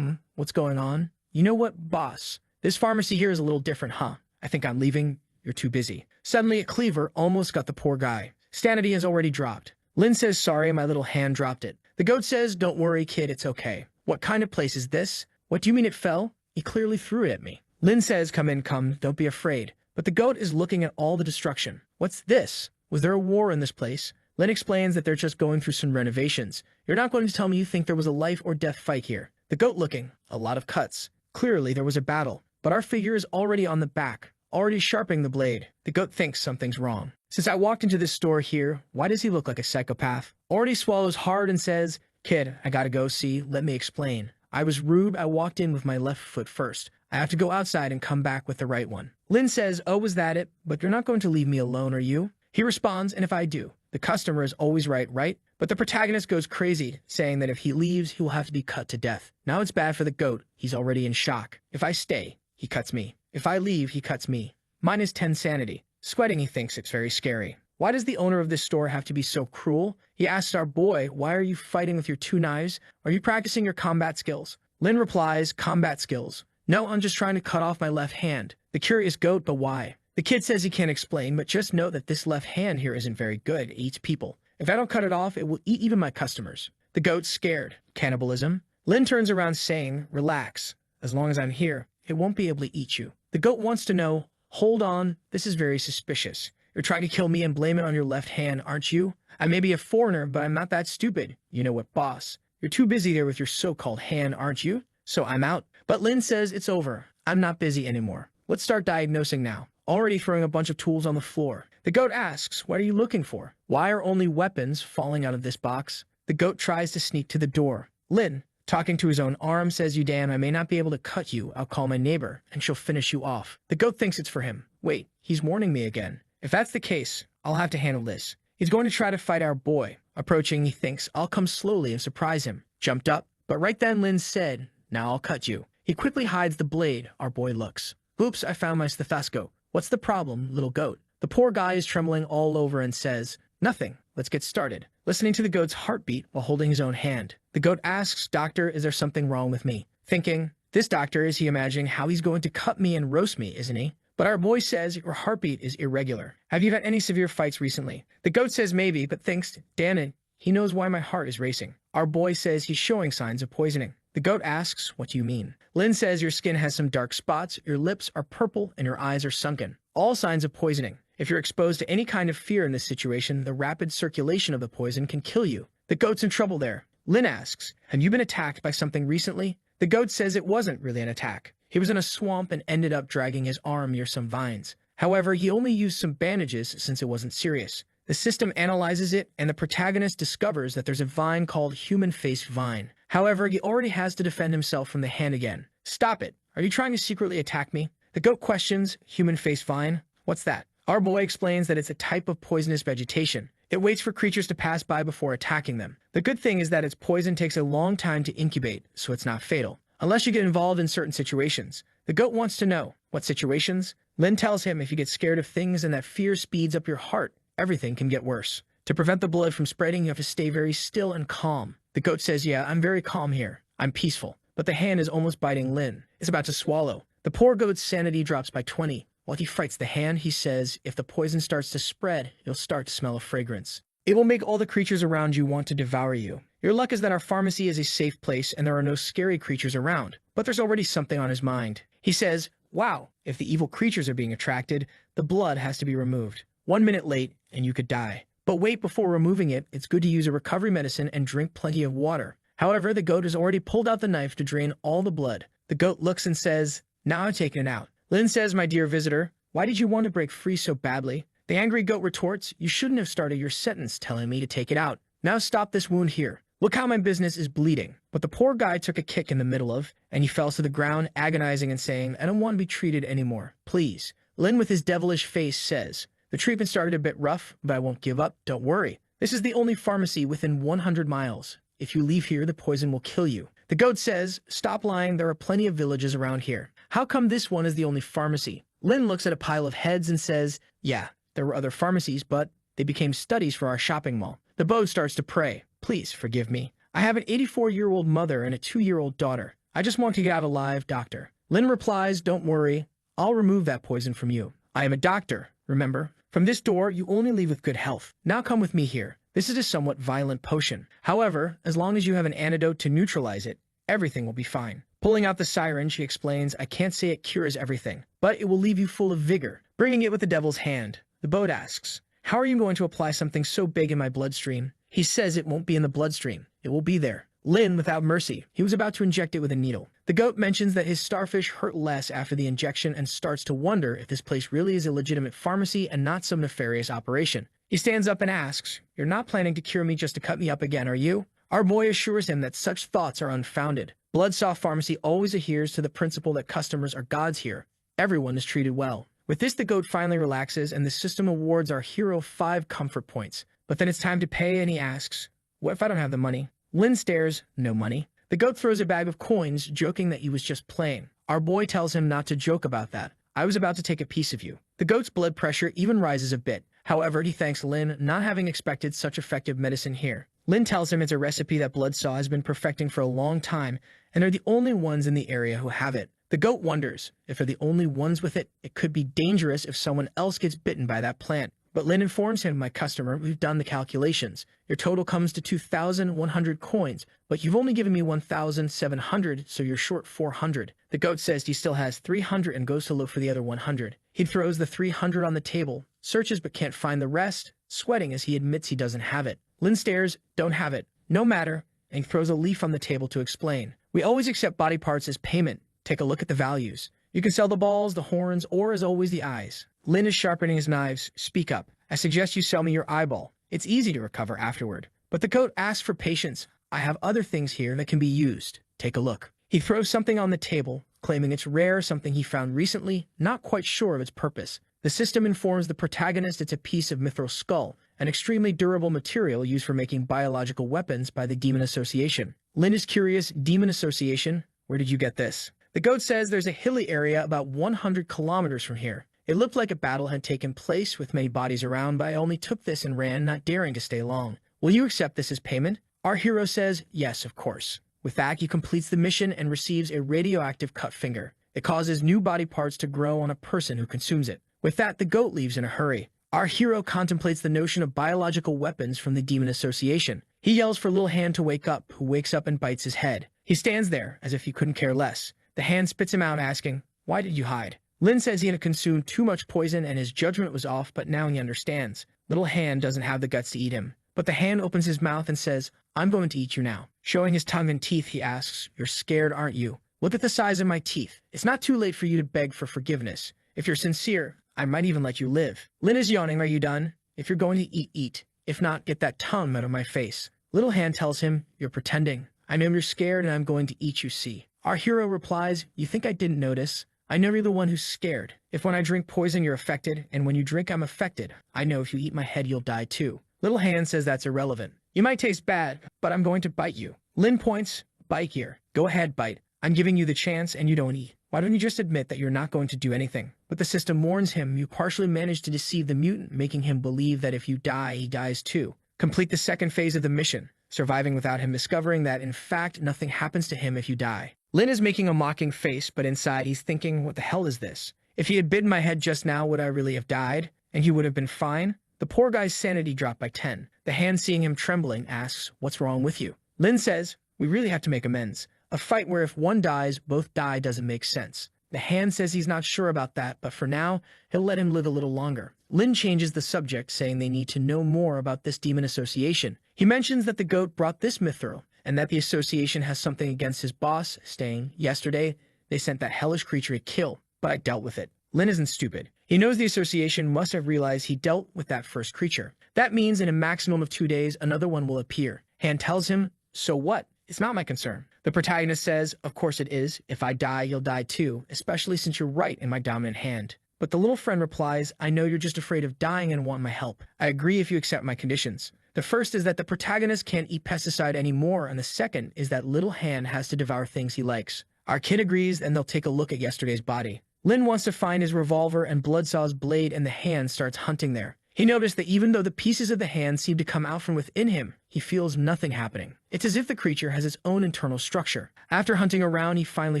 A: what's going on? You know what, boss? This pharmacy here is a little different, huh? I think I'm leaving. You're too busy. Suddenly, a cleaver almost got the poor guy. Sanity has already dropped. Lynn says, sorry, my little hand dropped it. The goat says, don't worry, kid, it's okay. What kind of place is this? What do you mean it fell? He clearly threw it at me. Lynn says, come in, come, don't be afraid. But the goat is looking at all the destruction. What's this? Was there a war in this place? Lynn explains that they're just going through some renovations. You're not going to tell me you think there was a life or death fight here. The goat looking, a lot of cuts. Clearly there was a battle, but our figure is already on the back, already sharpening the blade. The goat thinks something's wrong. Since I walked into this store here, why does he look like a psychopath? Already swallows hard and says, kid, I gotta go see, let me explain. I was rude, I walked in with my left foot first. I have to go outside and come back with the right one. Lynn says, oh, was that it? But you're not going to leave me alone, are you? He responds, and if I do? The customer is always right, right? But the protagonist goes crazy, saying that if he leaves, he will have to be cut to death. Now it's bad for the goat. He's already in shock. If I stay, he cuts me. If I leave, he cuts me. Mine is 10 sanity. Sweating, he thinks it's very scary. Why does the owner of this store have to be so cruel? He asks our boy, why are you fighting with your 2 knives? Are you practicing your combat skills? Lynn replies, combat skills. No, I'm just trying to cut off my left hand. The curious goat, but why? The kid says he can't explain, but just know that this left hand here isn't very good. It eats people. If I don't cut it off, it will eat even my customers. The goat's scared. Cannibalism? Lynn turns around saying, relax. As long as I'm here, it won't be able to eat you. The goat wants to know, hold on, this is very suspicious. You're trying to kill me and blame it on your left hand, aren't you? I may be a foreigner, but I'm not that stupid. You know what, boss? You're too busy there with your so-called hand, aren't you? So I'm out. But Lynn says it's over. I'm not busy anymore. Let's start diagnosing now. Already throwing a bunch of tools on the floor. The goat asks, what are you looking for? Why are only weapons falling out of this box? The goat tries to sneak to the door. Lynn, talking to his own arm, says, you damn, I may not be able to cut you. I'll call my neighbor, and she'll finish you off. The goat thinks it's for him. Wait, he's warning me again. If that's the case, I'll have to handle this. He's going to try to fight our boy. Approaching, he thinks, I'll come slowly and surprise him. Jumped up, but right then Lynn said, now I'll cut you. He quickly hides the blade. Our boy looks. Oops, I found my stethoscope. What's the problem, little goat? The poor guy is trembling all over and says, nothing. Let's get started. Listening to the goat's heartbeat while holding his own hand. The goat asks, doctor, is there something wrong with me? Thinking, this doctor, is he imagining how he's going to cut me and roast me, isn't he? But our boy says your heartbeat is irregular. Have you had any severe fights recently? The goat says maybe, but thinks, damn it, he knows why my heart is racing. Our boy says he's showing signs of poisoning. The goat asks, what do you mean? Lynn says your skin has some dark spots, your lips are purple, and your eyes are sunken. All signs of poisoning. If you're exposed to any kind of fear in this situation, the rapid circulation of the poison can kill you. The goat's in trouble there. Lynn asks, have you been attacked by something recently? The goat says it wasn't really an attack. He was in a swamp and ended up dragging his arm near some vines. However, he only used some bandages since it wasn't serious. The system analyzes it, and the protagonist discovers that there's a vine called human-faced vine. However, he already has to defend himself from the hand again. Stop it. Are you trying to secretly attack me? The goat questions, human-faced vine? What's that? Our boy explains that it's a type of poisonous vegetation. It waits for creatures to pass by before attacking them. The good thing is that its poison takes a long time to incubate, so it's not fatal. Unless you get involved in certain situations. The goat wants to know, what situations? Lynn tells him if you get scared of things and that fear speeds up your heart, everything can get worse. To prevent the blood from spreading, you have to stay very still and calm. The goat says, yeah, I'm very calm here. I'm peaceful. But the hand is almost biting Lynn. It's about to swallow. The poor goat's sanity drops by 20. While he fights the hand, he says, if the poison starts to spread, you'll start to smell a fragrance. It will make all the creatures around you want to devour you. Your luck is that our pharmacy is a safe place and there are no scary creatures around. But there's already something on his mind. He says, wow, if the evil creatures are being attracted, the blood has to be removed. 1 minute late, and you could die. But wait, before removing it, it's good to use a recovery medicine and drink plenty of water. However, the goat has already pulled out the knife to drain all the blood. The goat looks and says, now I'm taking it out. Lynn says, my dear visitor, why did you want to break free so badly? The angry goat retorts, you shouldn't have started your sentence telling me to take it out. Now stop this wound here. Look how my business is bleeding. But the poor guy took a kick in the middle of, and he fell to the ground, agonizing and saying, I don't want to be treated anymore. Please. Lin, with his devilish face, says, the treatment started a bit rough, but I won't give up. Don't worry. This is the only pharmacy within 100 miles. If you leave here, the poison will kill you. The goat says, stop lying. There are plenty of villages around here. How come this one is the only pharmacy? Lin looks at a pile of heads and says, yeah, there were other pharmacies, but they became studies for our shopping mall. The boat starts to pray. Please forgive me. I have an 84-year-old mother and a 2-year-old daughter. I just want to get out alive, doctor. Lin replies, don't worry. I'll remove that poison from you. I am a doctor, remember? From this door, you only leave with good health. Now come with me here. This is a somewhat violent potion. However, as long as you have an antidote to neutralize it, everything will be fine. Pulling out the siren, she explains, I can't say it cures everything, but it will leave you full of vigor. Bringing it with the devil's hand, the boat asks, how are you going to apply something so big in my bloodstream? He says it won't be in the bloodstream. It will be there. Lin, without mercy, he was about to inject it with a needle. The goat mentions that his starfish hurt less after the injection and starts to wonder if this place really is a legitimate pharmacy and not some nefarious operation. He stands up and asks, you're not planning to cure me just to cut me up again, are you? Our boy assures him that such thoughts are unfounded. Bloodsoft Pharmacy always adheres to the principle that customers are gods here. Everyone is treated well. With this, the goat finally relaxes and the system awards our hero 5 comfort points. But then it's time to pay and he asks, what if I don't have the money? Lin stares, no money. The goat throws a bag of coins, joking that he was just playing. Our boy tells him not to joke about that. I was about to take a piece of you. The goat's blood pressure even rises a bit. However, he thanks Lin, not having expected such effective medicine here. Lin tells him it's a recipe that Bloodsaw has been perfecting for a long time, and they're the only ones in the area who have it. The goat wonders, if they're the only ones with it, it could be dangerous if someone else gets bitten by that plant. But Lin informs him, my customer, we've done the calculations. Your total comes to 2,100 coins, but you've only given me 1,700, so you're short 400. The goat says he still has 300 and goes to look for the other 100. He throws the 300 on the table, searches but can't find the rest, sweating as he admits he doesn't have it. Lin stares, don't have it. No matter, and throws a leaf on the table to explain. We always accept body parts as payment. Take a look at the values. You can sell the balls, the horns, or as always the eyes. Lin is sharpening his knives. Speak up. I suggest you sell me your eyeball. It's easy to recover afterward. But the goat asks for patience. I have other things here that can be used. Take a look. He throws something on the table, claiming it's rare, something he found recently, not quite sure of its purpose. The system informs the protagonist it's a piece of mithril skull, an extremely durable material used for making biological weapons by the Demon Association. Lin is curious, Demon Association? Where did you get this? The goat says there's a hilly area about 100 kilometers from here. It looked like a battle had taken place with many bodies around, but I only took this and ran, not daring to stay long. Will you accept this as payment? Our hero says, yes, of course. With that, he completes the mission and receives a radioactive cut finger. It causes new body parts to grow on a person who consumes it. With that, the goat leaves in a hurry. Our hero contemplates the notion of biological weapons from the Demon Association. He yells for Little Hand to wake up, who wakes up and bites his head. He stands there, as if he couldn't care less. The hand spits him out, asking, why did you hide? Lin says he had consumed too much poison and his judgment was off, but now he understands. Little Hand doesn't have the guts to eat him. But the hand opens his mouth and says, I'm going to eat you now. Showing his tongue and teeth, he asks, you're scared, aren't you? Look at the size of my teeth. It's not too late for you to beg for forgiveness. If you're sincere, I might even let you live. Lin is yawning, are you done? If you're going to eat, eat. If not, get that tongue out of my face. Little Hand tells him, you're pretending. I know you're scared and I'm going to eat you, see. Our hero replies, you think I didn't notice? I know you're the one who's scared. If when I drink poison you're affected, and when you drink I'm affected, I know if you eat my head you'll die too. Little Hand says that's irrelevant. You might taste bad, but I'm going to bite you. Lin points, bite here. Go ahead, bite. I'm giving you the chance and you don't eat. Why don't you just admit that you're not going to do anything? But the system warns him you partially managed to deceive the mutant, making him believe that if you die, he dies too. Complete the second phase of the mission, surviving without him discovering that, in fact, nothing happens to him if you die. Lin is making a mocking face, but inside he's thinking, what the hell is this? If he had bitten my head just now, would I really have died? And he would have been fine? The poor guy's sanity dropped by 10. The hand, seeing him trembling, asks, what's wrong with you? Lin says, we really have to make amends. A fight where if one dies, both die doesn't make sense. The hand says he's not sure about that, but for now, he'll let him live a little longer. Lin changes the subject, saying they need to know more about this demon association. He mentions that the goat brought this mithril, and that the association has something against his boss, saying, yesterday, they sent that hellish creature to kill, but I dealt with it. Lin isn't stupid. He knows the association must have realized he dealt with that first creature. That means in a maximum of 2 days, another one will appear. Hand tells him, so what? It's not my concern. The protagonist says, of course it is. If I die, you'll die too, especially since you're right in my dominant hand. But the little friend replies, I know you're just afraid of dying and want my help. I agree if you accept my conditions. The first is that the protagonist can't eat pesticide anymore, and the second is that little hand has to devour things he likes. Our kid agrees, and they'll take a look at yesterday's body. Lin wants to find his revolver and Bloodsaw's blade, and the hand starts hunting there. He noticed that even though the pieces of the hand seem to come out from within him, he feels nothing happening. It's as if the creature has its own internal structure. After hunting around, he finally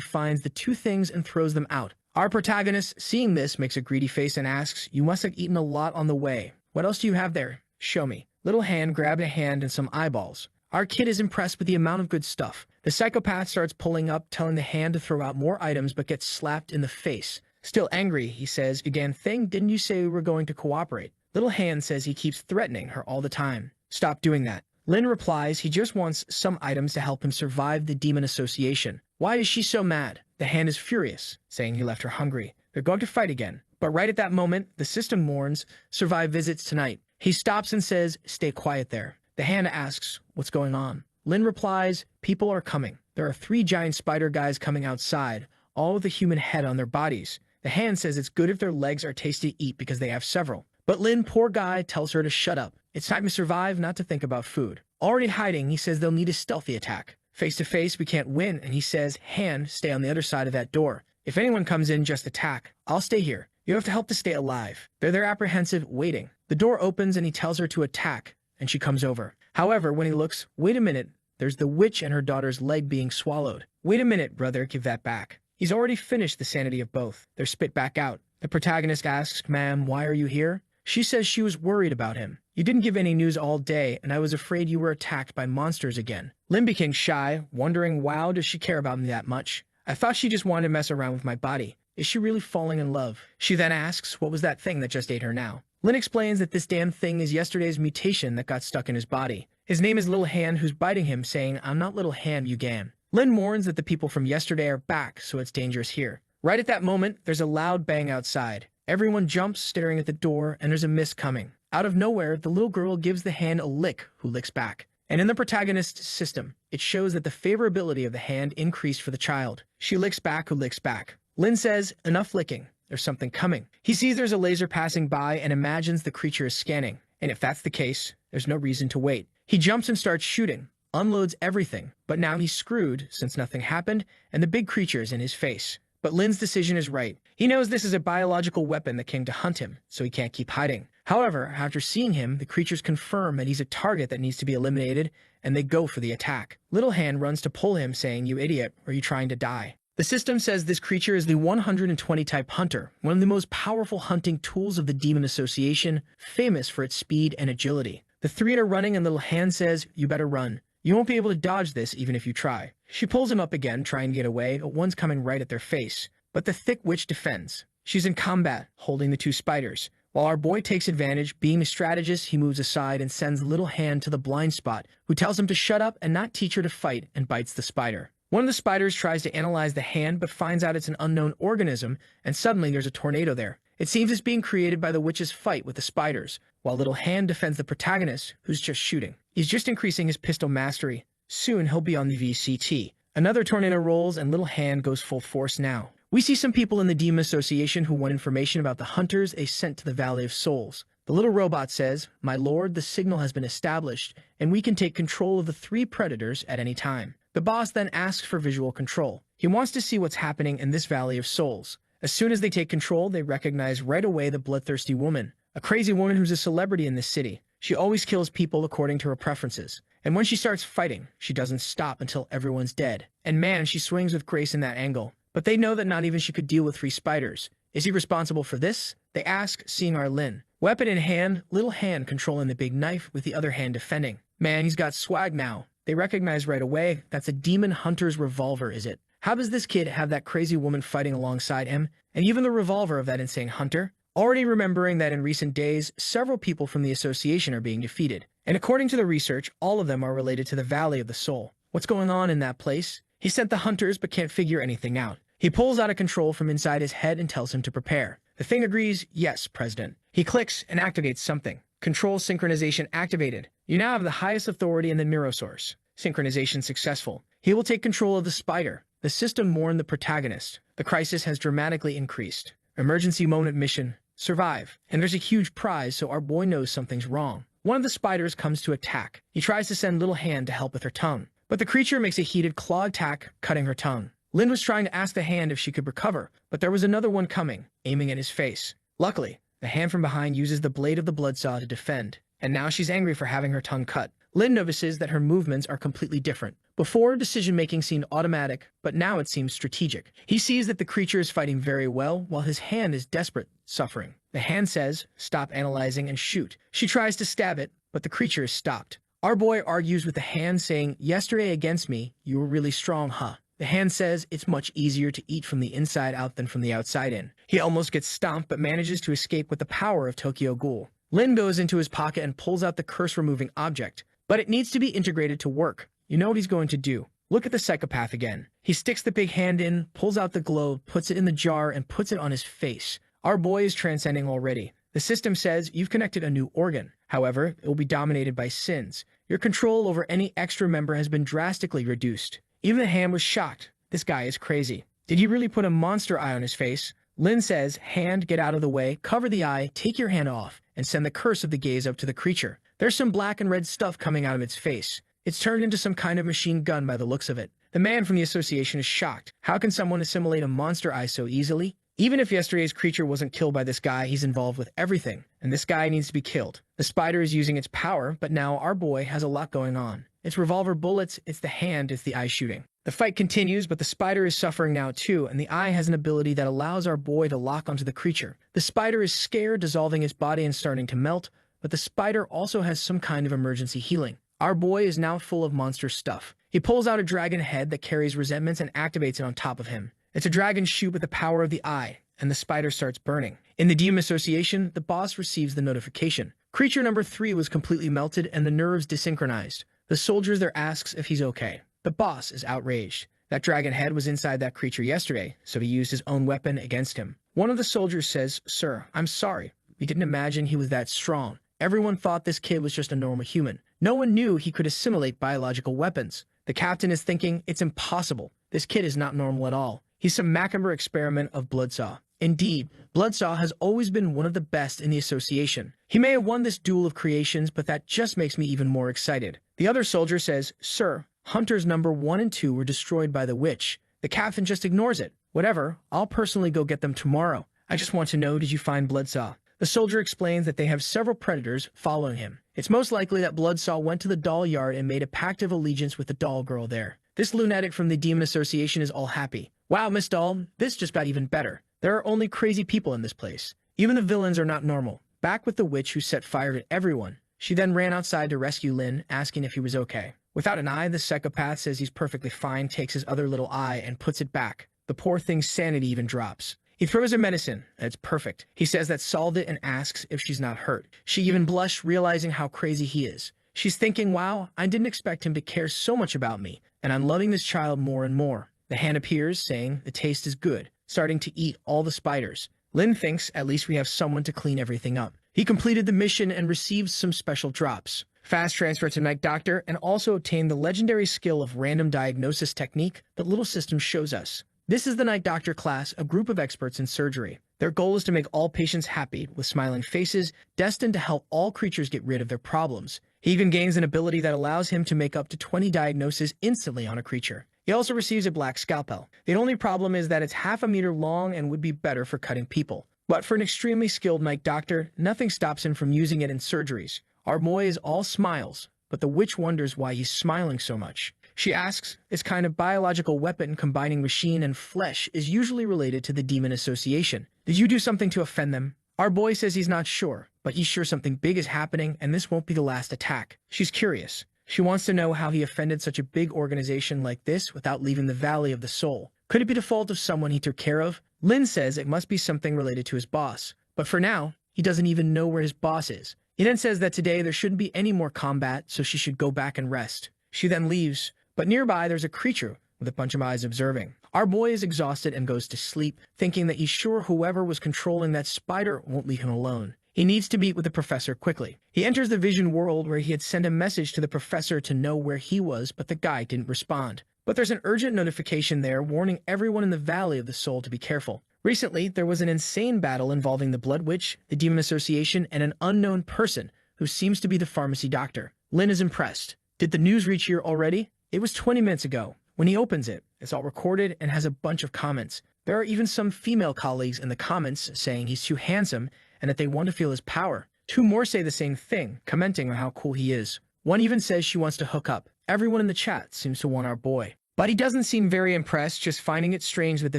A: finds the two things and throws them out. Our protagonist, seeing this, makes a greedy face and asks, you must have eaten a lot on the way. What else do you have there? Show me. Little hand grabbed a hand and some eyeballs. Our kid is impressed with the amount of good stuff. The psychopath starts pulling up, telling the hand to throw out more items, but gets slapped in the face. Still angry, he says, again, thing, didn't you say we were going to cooperate? Little hand says he keeps threatening her all the time. Stop doing that. Lin replies he just wants some items to help him survive the demon association. Why is she so mad? The hand is furious, saying he left her hungry. They're going to fight again. But right at that moment, the system warns, survive visits tonight. He stops and says, stay quiet there. The hand asks, what's going on? Lin replies, people are coming. There are 3 giant spider guys coming outside, all with a human head on their bodies. The hand says it's good if their legs are tasty to eat because they have several. But Lin, poor guy, tells her to shut up. It's time to survive, not to think about food. Already hiding, he says they'll need a stealthy attack. Face to face, we can't win, and he says, hand, stay on the other side of that door. If anyone comes in, just attack. I'll stay here. You have to help to stay alive. They're there apprehensive, waiting. The door opens and he tells her to attack, and she comes over. However, when he looks, wait a minute, there's the witch and her daughter's leg being swallowed. Wait a minute, brother, give that back. He's already finished the sanity of both. They're spit back out. The protagonist asks, ma'am, why are you here? She says she was worried about him. You didn't give any news all day, and I was afraid you were attacked by monsters again. Lin became shy, wondering, wow, does she care about me that much? I thought she just wanted to mess around with my body. Is she really falling in love? She then asks, what was that thing that just ate her now? Lin explains that this damn thing is yesterday's mutation that got stuck in his body. His name is Little Hand, who's biting him, saying, I'm not Little Hand, you gan. Lin warns that the people from yesterday are back, so it's dangerous here. Right at that moment, there's a loud bang outside. Everyone jumps, staring at the door, and there's a mist coming. Out of nowhere, the little girl gives the hand a lick, who licks back. And in the protagonist's system, it shows that the favorability of the hand increased for the child. She licks back, who licks back. Lin says, enough licking. There's something coming. He sees there's a laser passing by and imagines the creature is scanning. And if that's the case, there's no reason to wait. He jumps and starts shooting, unloads everything, but now he's screwed since nothing happened and the big creature is in his face. But Lin's decision is right. He knows this is a biological weapon that came to hunt him, so he can't keep hiding. However, after seeing him, the creatures confirm that he's a target that needs to be eliminated, and they go for the attack. Little Hand runs to pull him, saying, you idiot, are you trying to die? The system says this creature is the 120 type hunter, one of the most powerful hunting tools of the Demon Association, famous for its speed and agility. The 3 are running and Little Hand says, you better run. You won't be able to dodge this even if you try. She pulls him up again, trying to get away, but one's coming right at their face. But the thick witch defends. She's in combat, holding the 2 spiders. While our boy takes advantage, being a strategist, he moves aside and sends Little Hand to the blind spot, who tells him to shut up and not teach her to fight, and bites the spider. One of the spiders tries to analyze the hand, but finds out it's an unknown organism, and suddenly there's a tornado there. It seems it's being created by the witch's fight with the spiders, while Little Hand defends the protagonist, who's just shooting. He's just increasing his pistol mastery. Soon he'll be on the VCT. Another tornado rolls and Little Hand goes full force now. We see some people in the Demon Association who want information about the hunters they sent to the Valley of Souls. The little robot says, my lord, the signal has been established, and we can take control of the 3 predators at any time. The boss then asks for visual control. He wants to see what's happening in this Valley of Souls. As soon as they take control, they recognize right away the bloodthirsty woman, a crazy woman who's a celebrity in this city. She always kills people according to her preferences. And when she starts fighting, she doesn't stop until everyone's dead. And man, she swings with grace in that angle. But they know that not even she could deal with 3 spiders. Is he responsible for this? They ask, seeing our Lin. Weapon in hand, Little Hand controlling the big knife with the other hand defending. Man, he's got swag now. They recognize right away that's a demon hunter's revolver, is it? How does this kid have that crazy woman fighting alongside him, and even the revolver of that insane hunter? Already remembering that in recent days, several people from the association are being defeated. And according to the research, all of them are related to the Valley of the Soul. What's going on in that place? He sent the hunters but can't figure anything out. He pulls out a control from inside his head and tells him to prepare. The thing agrees, yes, President. He clicks and activates something. Control synchronization activated. You now have the highest authority in the mirror source. Synchronization successful. He will take control of the spider. The system mourned the protagonist. The crisis has dramatically increased. Emergency moment mission. Survive. And there's a huge prize, so our boy knows something's wrong. One of the spiders comes to attack. He tries to send Little Hand to help with her tongue. But the creature makes a heated claw attack, cutting her tongue. Lin was trying to ask the hand if she could recover, but there was another one coming, aiming at his face. Luckily, the hand from behind uses the blade of the bloodsaw to defend, and now she's angry for having her tongue cut. Lin notices that her movements are completely different. Before, decision-making seemed automatic, but now it seems strategic. He sees that the creature is fighting very well, while his hand is desperate, suffering. The hand says, "Stop analyzing and shoot." She tries to stab it, but the creature is stopped. Our boy argues with the hand, saying, "Yesterday against me, you were really strong, huh?" The hand says it's much easier to eat from the inside out than from the outside in. He almost gets stomped but manages to escape with the power of Tokyo Ghoul. Lin goes into his pocket and pulls out the curse-removing object, but it needs to be integrated to work. You know what he's going to do. Look at the psychopath again. He sticks the big hand in, pulls out the globe, puts it in the jar, and puts it on his face. Our boy is transcending already. The system says you've connected a new organ. However, it will be dominated by sins. Your control over any extra member has been drastically reduced. Even the hand was shocked. This guy is crazy. Did he really put a monster eye on his face? Lin says, "Hand, get out of the way, cover the eye, take your hand off, and send the curse of the gaze up to the creature." There's some black and red stuff coming out of its face. It's turned into some kind of machine gun by the looks of it. The man from the association is shocked. How can someone assimilate a monster eye so easily? Even if yesterday's creature wasn't killed by this guy, he's involved with everything, and this guy needs to be killed. The spider is using its power, but now our boy has a lot going on. It's revolver bullets, it's the hand, it's the eye shooting. The fight continues, but the spider is suffering now too, and the eye has an ability that allows our boy to lock onto the creature. The spider is scared, dissolving its body and starting to melt, but the spider also has some kind of emergency healing. Our boy is now full of monster stuff. He pulls out a dragon head that carries resentments and activates it on top of him. It's a dragon shoot with the power of the eye, and the spider starts burning. In the Demon Association, the boss receives the notification. Creature number 3 was completely melted and the nerves desynchronized. The soldiers there asks if he's okay. The boss is outraged. That dragon head was inside that creature yesterday, so he used his own weapon against him. One of the soldiers says, "Sir, I'm sorry. We didn't imagine he was that strong. Everyone thought this kid was just a normal human. No one knew he could assimilate biological weapons." The captain is thinking, it's impossible. This kid is not normal at all. He's some macabre experiment of Bloodsaw. Indeed, Bloodsaw has always been one of the best in the association. He may have won this duel of creations, but that just makes me even more excited. The other soldier says, "Sir, Hunters number 1 and 2 were destroyed by the witch." The captain just ignores it. "Whatever, I'll personally go get them tomorrow. I just want to know, did you find Bloodsaw?" The soldier explains that they have several predators following him. It's most likely that Bloodsaw went to the doll yard and made a pact of allegiance with the doll girl there. This lunatic from the Demon Association is all happy. "Wow, Miss Doll, this just got even better. There are only crazy people in this place. Even the villains are not normal." Back with the witch who set fire to everyone. She then ran outside to rescue Lin, asking if he was okay. Without an eye, the psychopath says he's perfectly fine, takes his other little eye, and puts it back. The poor thing's sanity even drops. He throws her medicine, and it's perfect. He says that solved it and asks if she's not hurt. She even blushed, realizing how crazy he is. She's thinking, wow, I didn't expect him to care so much about me, and I'm loving this child more and more. The hand appears, saying the taste is good, starting to eat all the spiders. Lin thinks at least we have someone to clean everything up. He completed the mission and received some special drops. Fast transfer to Night Doctor, and also obtained the legendary skill of random diagnosis technique that Little System shows us. This is the Night Doctor class, a group of experts in surgery. Their goal is to make all patients happy, with smiling faces, destined to help all creatures get rid of their problems. He even gains an ability that allows him to make up to 20 diagnoses instantly on a creature. He also receives a black scalpel. The only problem is that it's half a meter long and would be better for cutting people. But for an extremely skilled Night Doctor, nothing stops him from using it in surgeries. Our boy is all smiles, but the witch wonders why he's smiling so much. She asks, this kind of biological weapon combining machine and flesh is usually related to the Demon Association. Did you do something to offend them? Our boy says he's not sure, but he's sure something big is happening and this won't be the last attack. She's curious. She wants to know how he offended such a big organization like this without leaving the Valley of the Soul. Could it be the fault of someone he took care of? Lin says it must be something related to his boss. But for now, he doesn't even know where his boss is. He then says that today there shouldn't be any more combat, so she should go back and rest. She then leaves, but nearby there's a creature with a bunch of eyes observing. Our boy is exhausted and goes to sleep, thinking that he's sure whoever was controlling that spider won't leave him alone. He needs to meet with the professor quickly. He enters the vision world where he had sent a message to the professor to know where he was, but the guy didn't respond. But there's an urgent notification there warning everyone in the Valley of the Soul to be careful. Recently, there was an insane battle involving the Blood Witch, the Demon Association, and an unknown person who seems to be the pharmacy doctor. Lin is impressed. Did the news reach here already? It was 20 minutes ago. When he opens it, it's all recorded and has a bunch of comments. There are even some female colleagues in the comments saying he's too handsome and that they want to feel his power. Two more say the same thing, commenting on how cool he is. One even says she wants to hook up. Everyone in the chat seems to want our boy. But he doesn't seem very impressed, just finding it strange that the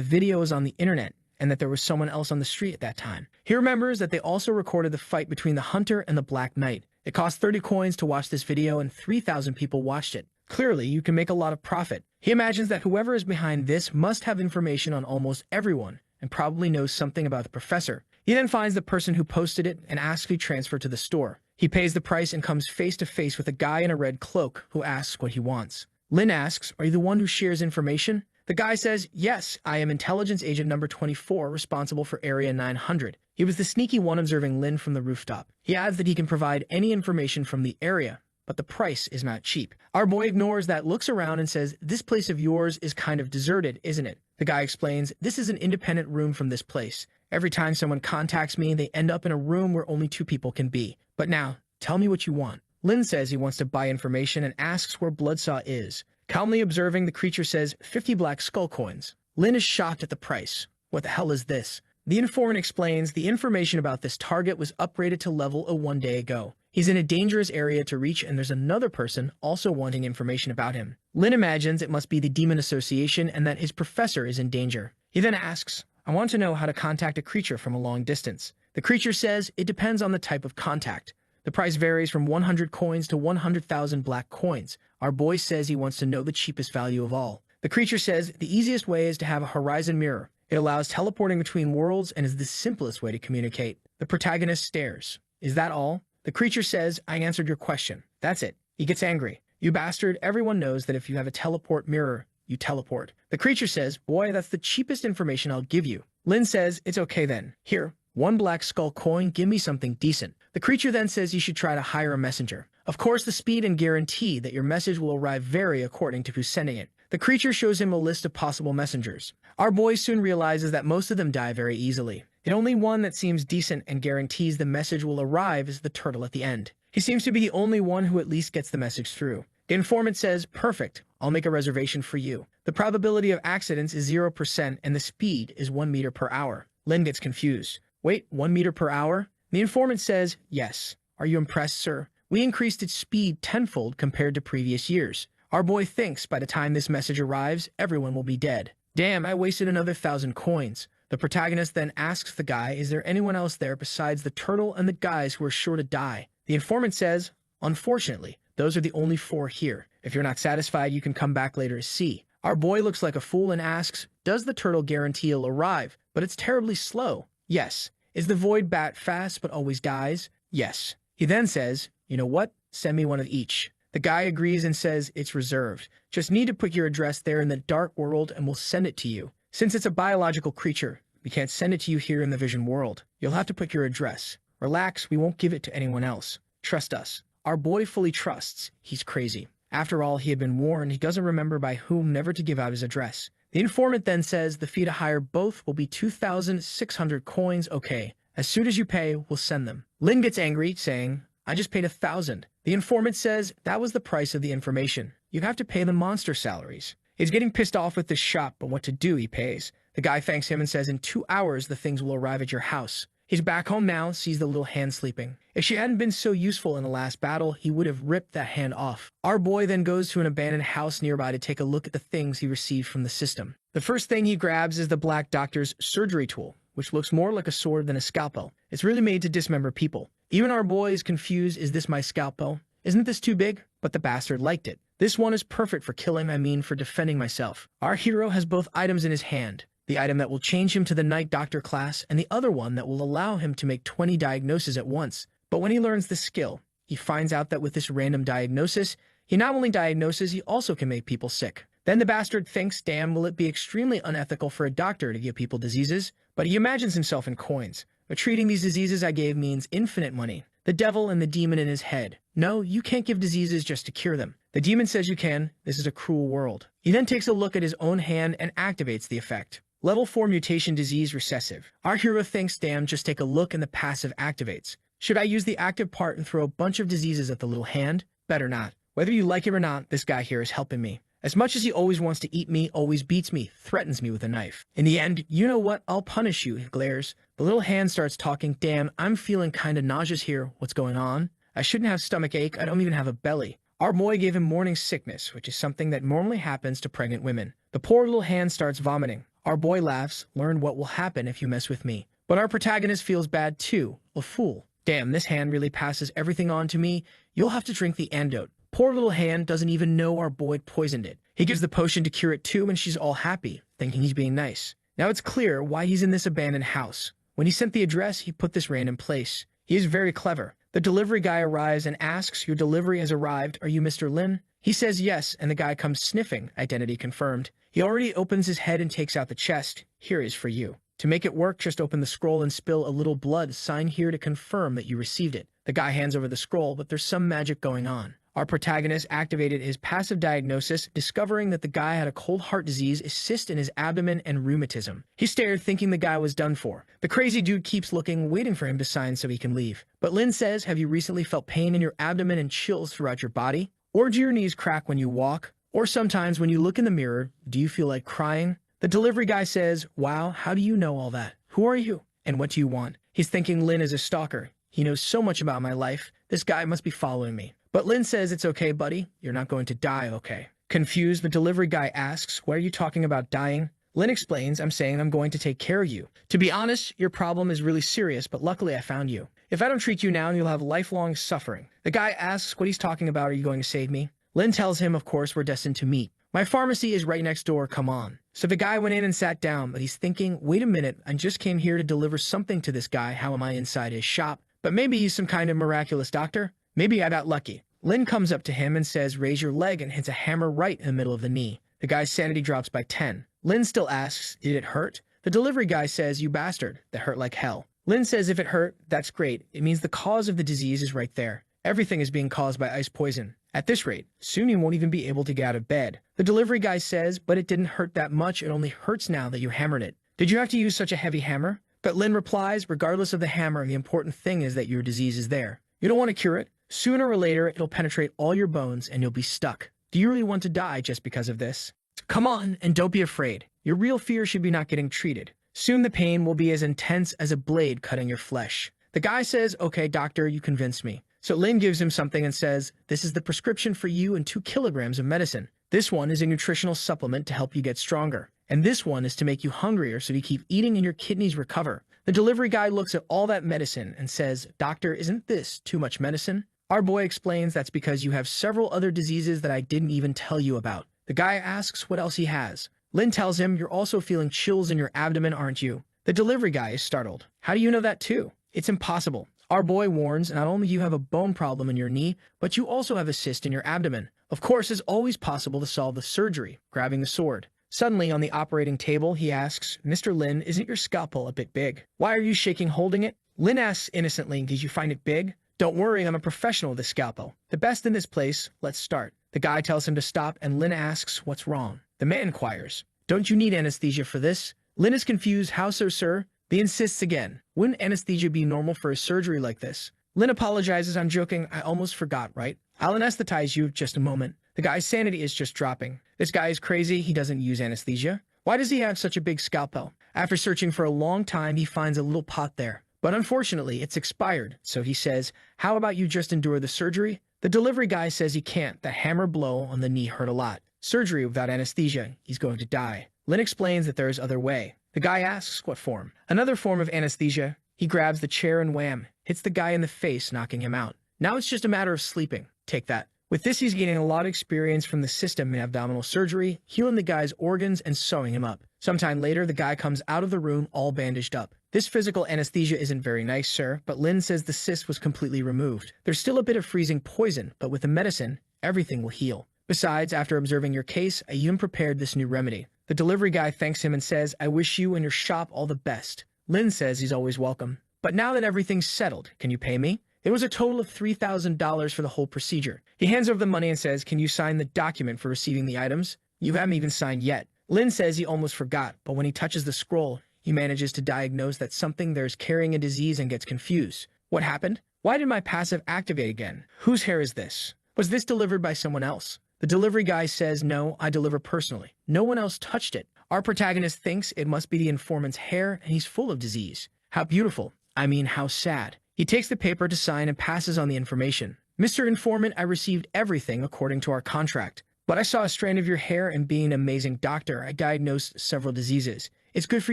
A: video is on the internet and that there was someone else on the street at that time. He remembers that they also recorded the fight between the Hunter and the Black Knight. It cost 30 coins to watch this video and 3,000 people watched it. Clearly, you can make a lot of profit. He imagines that whoever is behind this must have information on almost everyone and probably knows something about the professor. He then finds the person who posted it and asks to be transferred to the store. He pays the price and comes face to face with a guy in a red cloak who asks what he wants. Lin asks, "Are you the one who shares information?" The guy says, "Yes, I am intelligence agent number 24, responsible for area 900. He was the sneaky one observing Lin from the rooftop. He adds that he can provide any information from the area, but the price is not cheap. Our boy ignores that, looks around and says, "This place of yours is kind of deserted, isn't it?" The guy explains, "This is an independent room from this place. Every time someone contacts me, they end up in a room where only two people can be. But now, tell me what you want." Lin says he wants to buy information and asks where Bloodsaw is. Calmly observing, the creature says 50 black skull coins. Lin is shocked at the price. What the hell is this? The informant explains the information about this target was upgraded to level 1 day ago. He's in a dangerous area to reach and there's another person also wanting information about him. Lin imagines it must be the Demon Association and that his professor is in danger. He then asks, "I want to know how to contact a creature from a long distance." The creature says it depends on the type of contact. The price varies from 100 coins to 100,000 black coins. Our boy says he wants to know the cheapest value of all. The creature says the easiest way is to have a horizon mirror. It allows teleporting between worlds and is the simplest way to communicate. The protagonist stares. "Is that all?" The creature says, "I answered your question. That's it." He gets angry. "You bastard, everyone knows that if you have a teleport mirror, you teleport." The creature says, "Boy, that's the cheapest information I'll give you." Lin says, "It's okay then. Here, 1 black skull coin, give me something decent." The creature then says you should try to hire a messenger. Of course, the speed and guarantee that your message will arrive vary according to who's sending it. The creature shows him a list of possible messengers. Our boy soon realizes that most of them die very easily. The only one that seems decent and guarantees the message will arrive is the turtle at the end. He seems to be the only one who at least gets the message through. The informant says, "Perfect, I'll make a reservation for you." The probability of accidents is 0% and the speed is 1 meter per hour. Lin gets confused. "Wait, 1 meter per hour?" The informant says, "Yes. Are you impressed, sir? We increased its speed tenfold compared to previous years." Our boy thinks by the time this message arrives, everyone will be dead. "Damn, I wasted another 1,000 coins. The protagonist then asks the guy, "Is there anyone else there besides the turtle and the guys who are sure to die?" The informant says, "Unfortunately, those are the only 4 here. If you're not satisfied, you can come back later to see." Our boy looks like a fool and asks, "Does the turtle guarantee he'll arrive? But it's terribly slow." "Yes." "Is the void bat fast but always dies?" "Yes." He then says, "You know what? Send me one of each." The guy agrees and says it's reserved. "Just need to put your address there in the dark world and we'll send it to you. Since it's a biological creature, we can't send it to you here in the vision world. You'll have to put your address. Relax, we won't give it to anyone else. Trust us." Our boy fully trusts. He's crazy. After all, he had been warned. He doesn't remember by whom never to give out his address. The informant then says the fee to hire both will be 2,600 coins. "Okay. As soon as you pay, we'll send them." Lin gets angry, saying, "I just paid 1,000. The informant says that was the price of the information. You have to pay the monster salaries. He's getting pissed off with this shop, but what to do, he pays. The guy thanks him and says in 2 hours the things will arrive at your house. He's back home now, sees the little hand sleeping. If she hadn't been so useful in the last battle, he would have ripped that hand off. Our boy then goes to an abandoned house nearby to take a look at the things he received from the system. The first thing he grabs is the Black Doctor's surgery tool, which looks more like a sword than a scalpel. It's really made to dismember people. Even our boy is confused, is this my scalpel? Isn't this too big? But the bastard liked it. This one is perfect for killing, for defending myself. Our hero has both items in his hand. The item that will change him to the Night Doctor class, and the other one that will allow him to make 20 diagnoses at once. But when he learns this skill, he finds out that with this random diagnosis, he not only diagnoses, he also can make people sick. Then the bastard thinks, damn, will it be extremely unethical for a doctor to give people diseases? But he imagines himself in coins. but treating these diseases I gave means infinite money. The devil and the demon in his head. No, you can't give diseases just to cure them. The demon says you can. This is a cruel world. He then takes a look at his own hand and activates the effect. Level 4 mutation disease recessive. Our hero thinks, damn, just take a look and the passive activates. Should I use the active part and throw a bunch of diseases at the little hand? Better not. Whether you like it or not, this guy here is helping me. As much as he always wants to eat me, always beats me, threatens me with a knife. In the end, you know what? I'll punish you, he glares. The little hand starts talking, damn, I'm feeling kinda nauseous here. What's going on? I shouldn't have stomach ache, I don't even have a belly. Our boy gave him morning sickness, which is something that normally happens to pregnant women. The poor little hand starts vomiting. Our boy laughs, learn what will happen if you mess with me. But our protagonist feels bad too, a fool. Damn, this hand really passes everything on to me. You'll have to drink the antidote. Poor little hand doesn't even know our boy poisoned it. He gives the potion to cure it too, and she's all happy, thinking he's being nice. Now it's clear why he's in this abandoned house. When he sent the address, he put this random place. He is very clever. The delivery guy arrives and asks, your delivery has arrived, are you Mr. Lin? He says yes, and the guy comes sniffing, identity confirmed. He already opens his head and takes out the chest. Here is for you. To make it work, just open the scroll and spill a little blood. Sign here to confirm that you received it. The guy hands over the scroll, but there's some magic going on. Our protagonist activated his passive diagnosis, discovering that the guy had a cold heart disease, a cyst in his abdomen, and rheumatism. He stared, thinking the guy was done for. The crazy dude keeps looking, waiting for him to sign so he can leave. But Lin says, have you recently felt pain in your abdomen and chills throughout your body? Or do your knees crack when you walk? Or sometimes when you look in the mirror, do you feel like crying? The delivery guy says, wow, how do you know all that? Who are you? And what do you want? He's thinking Lin is a stalker. He knows so much about my life. This guy must be following me. But Lin says, it's okay, buddy. You're not going to die, okay? Confused, the delivery guy asks, why are you talking about dying? Lin explains, I'm saying I'm going to take care of you. To be honest, your problem is really serious, but luckily I found you. If I don't treat you now, you'll have lifelong suffering. The guy asks what he's talking about, are you going to save me? Lin tells him, of course, we're destined to meet. My pharmacy is right next door, come on. So the guy went in and sat down, but he's thinking, wait a minute, I just came here to deliver something to this guy, how am I inside his shop? But maybe he's some kind of miraculous doctor? Maybe I got lucky. Lin comes up to him and says, raise your leg, and hits a hammer right in the middle of the knee. The guy's sanity drops by 10. Lin still asks, did it hurt? The delivery guy says, you bastard, that hurt like hell. Lin says if it hurt, that's great. It means the cause of the disease is right there. Everything is being caused by ice poison. At this rate, soon you won't even be able to get out of bed. The delivery guy says, but it didn't hurt that much, it only hurts now that you hammered it. Did you have to use such a heavy hammer? But Lin replies, regardless of the hammer, the important thing is that your disease is there. You don't want to cure it. Sooner or later, it'll penetrate all your bones and you'll be stuck. Do you really want to die just because of this? Come on, and don't be afraid. Your real fear should be not getting treated. Soon the pain will be as intense as a blade cutting your flesh. The guy says, okay, doctor, you convinced me. So Lin gives him something and says, this is the prescription for you and 2 kilograms of medicine. This one is a nutritional supplement to help you get stronger. And this one is to make you hungrier so you keep eating and your kidneys recover. The delivery guy looks at all that medicine and says, doctor, isn't this too much medicine? Our boy explains that's because you have several other diseases that I didn't even tell you about. The guy asks what else he has. Lin tells him, you're also feeling chills in your abdomen, aren't you? The delivery guy is startled. How do you know that too? It's impossible. Our boy warns, not only do you have a bone problem in your knee, but you also have a cyst in your abdomen. Of course, it's always possible to solve the surgery, grabbing the sword. Suddenly, on the operating table, he asks, Mr. Lin, isn't your scalpel a bit big? Why are you shaking holding it? Lin asks innocently, did you find it big? Don't worry, I'm a professional with the scalpel. The best in this place, let's start. The guy tells him to stop, and Lin asks, what's wrong? The man inquires, don't you need anesthesia for this? Lin is confused, how so, sir? He insists again, wouldn't anesthesia be normal for a surgery like this? Lin apologizes, I'm joking, I almost forgot, right? I'll anesthetize you, just a moment. The guy's sanity is just dropping. This guy is crazy, he doesn't use anesthesia. Why does he have such a big scalpel? After searching for a long time, he finds a little pot there. But unfortunately, it's expired, so he says, how about you just endure the surgery? The delivery guy says he can't, the hammer blow on the knee hurt a lot. Surgery without anesthesia, he's going to die. Lin explains that there is other way. The guy asks what form. Another form of anesthesia. He grabs the chair and wham, hits the guy in the face, knocking him out. Now it's just a matter of sleeping. Take that. With this, he's gaining a lot of experience from the system in abdominal surgery, healing the guy's organs and sewing him up. Sometime later, the guy comes out of the room all bandaged up. This physical anesthesia isn't very nice, sir, but Lin says the cyst was completely removed. There's still a bit of freezing poison, but with the medicine, everything will heal. Besides, after observing your case, I even prepared this new remedy. The delivery guy thanks him and says, I wish you and your shop all the best. Lin says he's always welcome. But now that everything's settled, can you pay me? It was a total of $3,000 for the whole procedure. He hands over the money and says, can you sign the document for receiving the items? You haven't even signed yet. Lin says he almost forgot, but when he touches the scroll, he manages to diagnose that something there's carrying a disease and gets confused. What happened? Why did my passive activate again? Whose hair is this? Was this delivered by someone else? The delivery guy says, no, I deliver personally. No one else touched it. Our protagonist thinks it must be the informant's hair, and he's full of disease. How beautiful. I mean, how sad. He takes the paper to sign and passes on the information. Mr. Informant, I received everything according to our contract. But I saw a strand of your hair, and being an amazing doctor, I diagnosed several diseases. It's good for